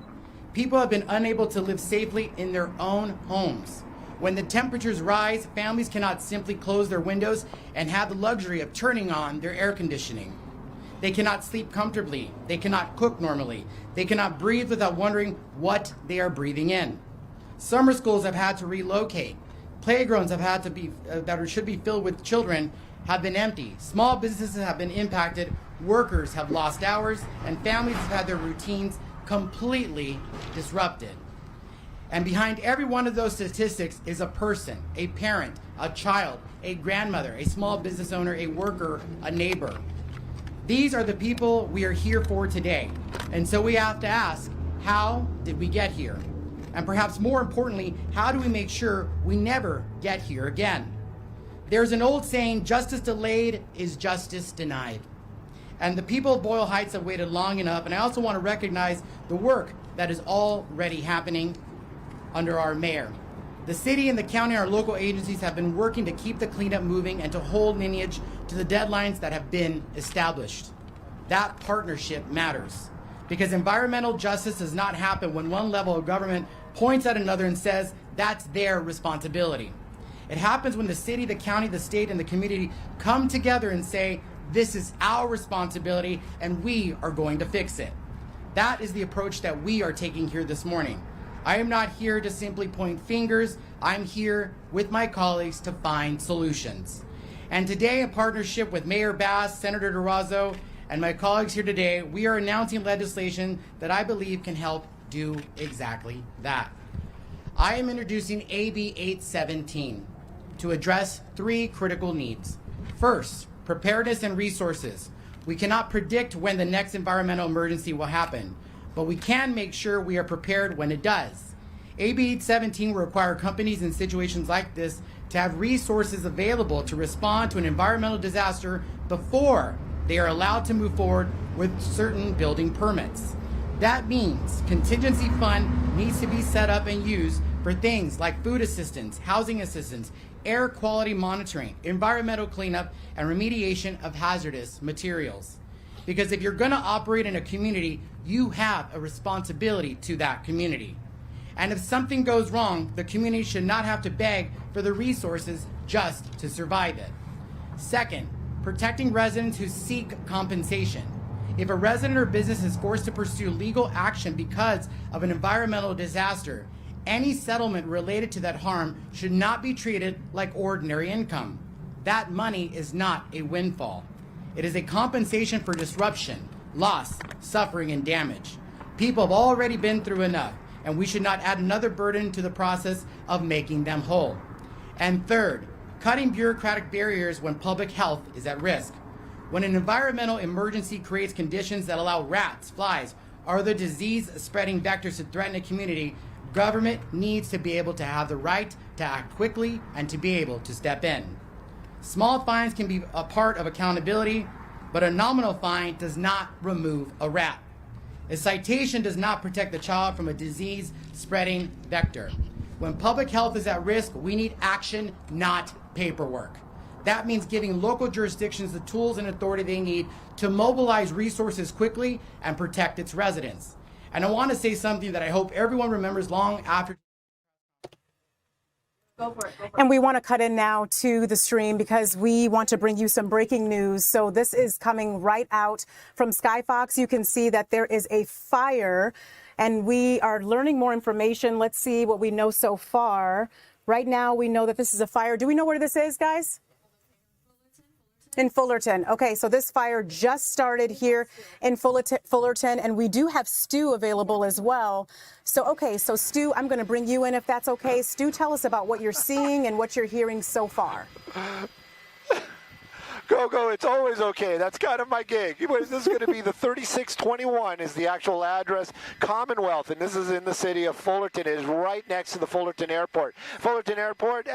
People have been unable to live safely in their own homes. When the temperatures rise, families cannot simply close their windows and have the luxury of turning on their air conditioning. They cannot sleep comfortably. They cannot cook normally. They cannot breathe without wondering what they are breathing in. Summer schools have had to relocate. Playgrounds have had to be that should be filled with children have been empty. Small businesses have been impacted. Workers have lost hours, and families have had their routines completely disrupted. And behind every one of those statistics is a person, a parent, a child, a grandmother, a small business owner, a worker, a neighbor. These are the people we are here for today. And so we have to ask, how did we get here? And perhaps more importantly, how do we make sure we never get here again? There's an old saying, justice delayed is justice denied. And the people of Boyle Heights have waited long enough, and I also want to recognize the work that is already happening under our mayor. The city and the county and our local agencies have been working to keep the cleanup moving and to hold Lineage to the deadlines that have been established. That partnership matters, because environmental justice does not happen when one level of government points at another and says that's their responsibility. It happens when the city, the county, the state, and the community come together and say, this is our responsibility and we are going to fix it. That is the approach that we are taking here this morning. I am not here to simply point fingers. I'm here with my colleagues to find solutions. And today, in partnership with Mayor Bass, Senator Durazo, and my colleagues here today, we are announcing legislation that I believe can help do exactly that. I am introducing AB 817 to address three critical needs. First, preparedness and resources. We cannot predict when the next environmental emergency will happen, but we can make sure we are prepared when it does. AB 817 will require companies in situations like this to have resources available to respond to an environmental disaster before they are allowed to move forward with certain building permits. That means contingency fund needs to be set up and used for things like food assistance, housing assistance, air quality monitoring, environmental cleanup, and remediation of hazardous materials. Because if you're going to operate in a community, you have a responsibility to that community. And if something goes wrong, the community should not have to beg for the resources just to survive it. Second, protecting residents who seek compensation. If a resident or business is forced to pursue legal action because of an environmental disaster, any settlement related to that harm should not be treated like ordinary income. That money is not a windfall. It is a compensation for disruption, loss, suffering, and damage. People have already been through enough, and we should not add another burden to the process of making them whole. And third, cutting bureaucratic barriers when public health is at risk. When an environmental emergency creates conditions that allow rats, flies, or other disease-spreading vectors to threaten a community, government needs to be able to have the right to act quickly and to be able to step in. Small fines can be a part of accountability, but a nominal fine does not remove a rat. A citation does not protect the child from a disease-spreading vector. When public health is at risk, we need action, not paperwork. That means giving local jurisdictions the tools and authority they need to mobilize resources quickly and protect its residents. And I want to say something that I hope everyone remembers long after. Go for it. And we want to cut in now to the stream because we want to bring you some breaking news. So this is coming right out from Skyfox. You can see that there is a fire and we are learning more information. Let's see what we know so far. Right now, we know that this is a fire. Do we know where this is, guys? In Fullerton. Okay, so this fire just started here in Fullerton, and we do have Stu available as well. So, okay, so Stu, I'm going to bring you in if that's okay. Stu, tell us about what you're seeing and what you're hearing so far. Go, it's always okay. That's kind of my gig. This is going to be the 3621 is the actual address, Commonwealth, and this is in the city of Fullerton. It is right next to the Fullerton Airport. Fullerton Airport,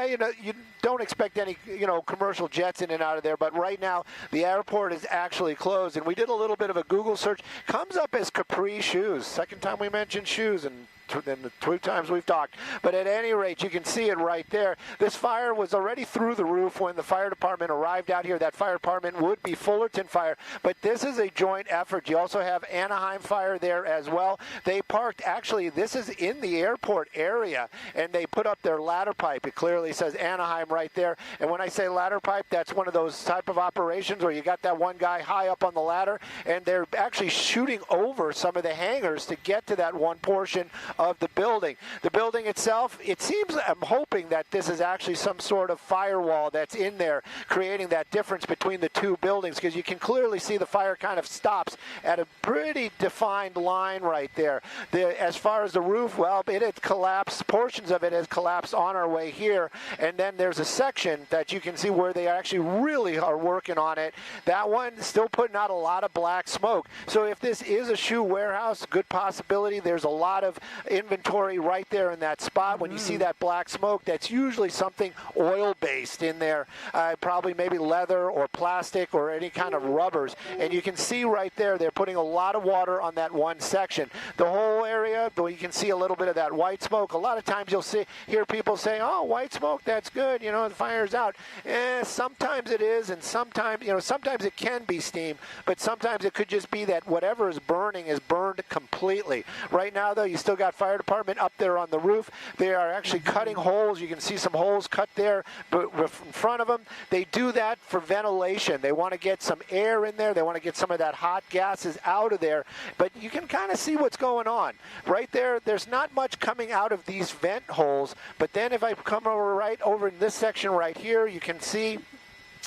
you don't expect any, commercial jets in and out of there, but right now the airport is actually closed, and we did a little bit of a Google search. Comes up as Capri Shoes. Second time we mentioned shoes, and than the 2 times we've talked. But at any rate, you can see it right there. This fire was already through the roof when the fire department arrived out here. That fire department would be Fullerton Fire, but this is a joint effort. You also have Anaheim Fire there as well. They parked, actually, this is in the airport area, and they put up their ladder pipe. It clearly says Anaheim right there. And when I say ladder pipe, that's one of those type of operations where you got that one guy high up on the ladder, and they're actually shooting over some of the hangars to get to that one portion of the building. The building itself, it seems, I'm hoping that this is actually some sort of firewall that's in there, creating that difference between the two buildings, because you can clearly see the fire kind of stops at a pretty defined line right there. As far as the roof, well, it had collapsed. Portions of it has collapsed on our way here, and then there's a section that you can see where they actually really are working on it. That one still putting out a lot of black smoke. So if this is a shoe warehouse, good possibility. There's a lot of inventory right there in that spot. When you see that black smoke, that's usually something oil-based in there, probably maybe leather or plastic or any kind of rubbers. And you can see right there, they're putting a lot of water on that one section. The whole area, though, you can see a little bit of that white smoke. A lot of times you'll hear people say, oh, white smoke, that's good, the fire's out. Sometimes it is, and sometimes it can be steam, but sometimes it could just be that whatever is burning is burned completely. Right now, though, you still got fire department up there on the roof. They are actually cutting holes. You can see some holes cut there in front of them. They do that for ventilation. They want to get some air in there. They want to get some of that hot gases out of there. But you can kind of see what's going on. Right there, there's not much coming out of these vent holes. But then if I come right over in this section right here, you can see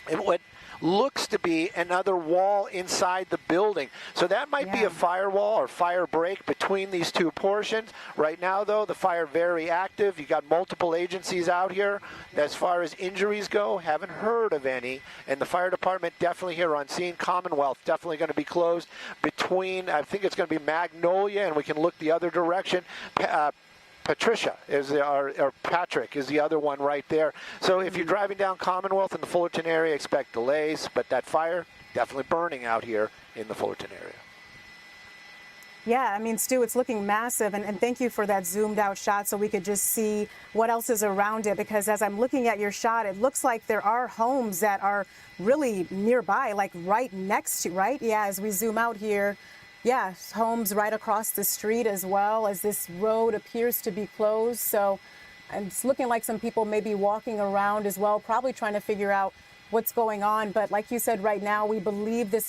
what looks to be another wall inside the building. So that might be a firewall or fire break between these two portions. Right now, though, the fire very active. You got multiple agencies out here. As far as injuries go, haven't heard of any. And the fire department definitely here on scene. Commonwealth definitely going to be closed between, I think it's going to be Magnolia, and we can look the other direction. Patricia is or Patrick is the other one right there. So if you're driving down Commonwealth in the Fullerton area, expect delays, but that fire definitely burning out here in the Fullerton area. Yeah, I mean, Stu, it's looking massive, and thank you for that zoomed out shot so we could just see what else is around it, because as I'm looking at your shot, it looks like there are homes that are really nearby, like right next to, right? Yeah, as we zoom out here, Yeah, homes right across the street as well, as this road appears to be closed. So it's looking like some people may be walking around as well, probably trying to figure out what's going on. But like you said, right now, we believe this might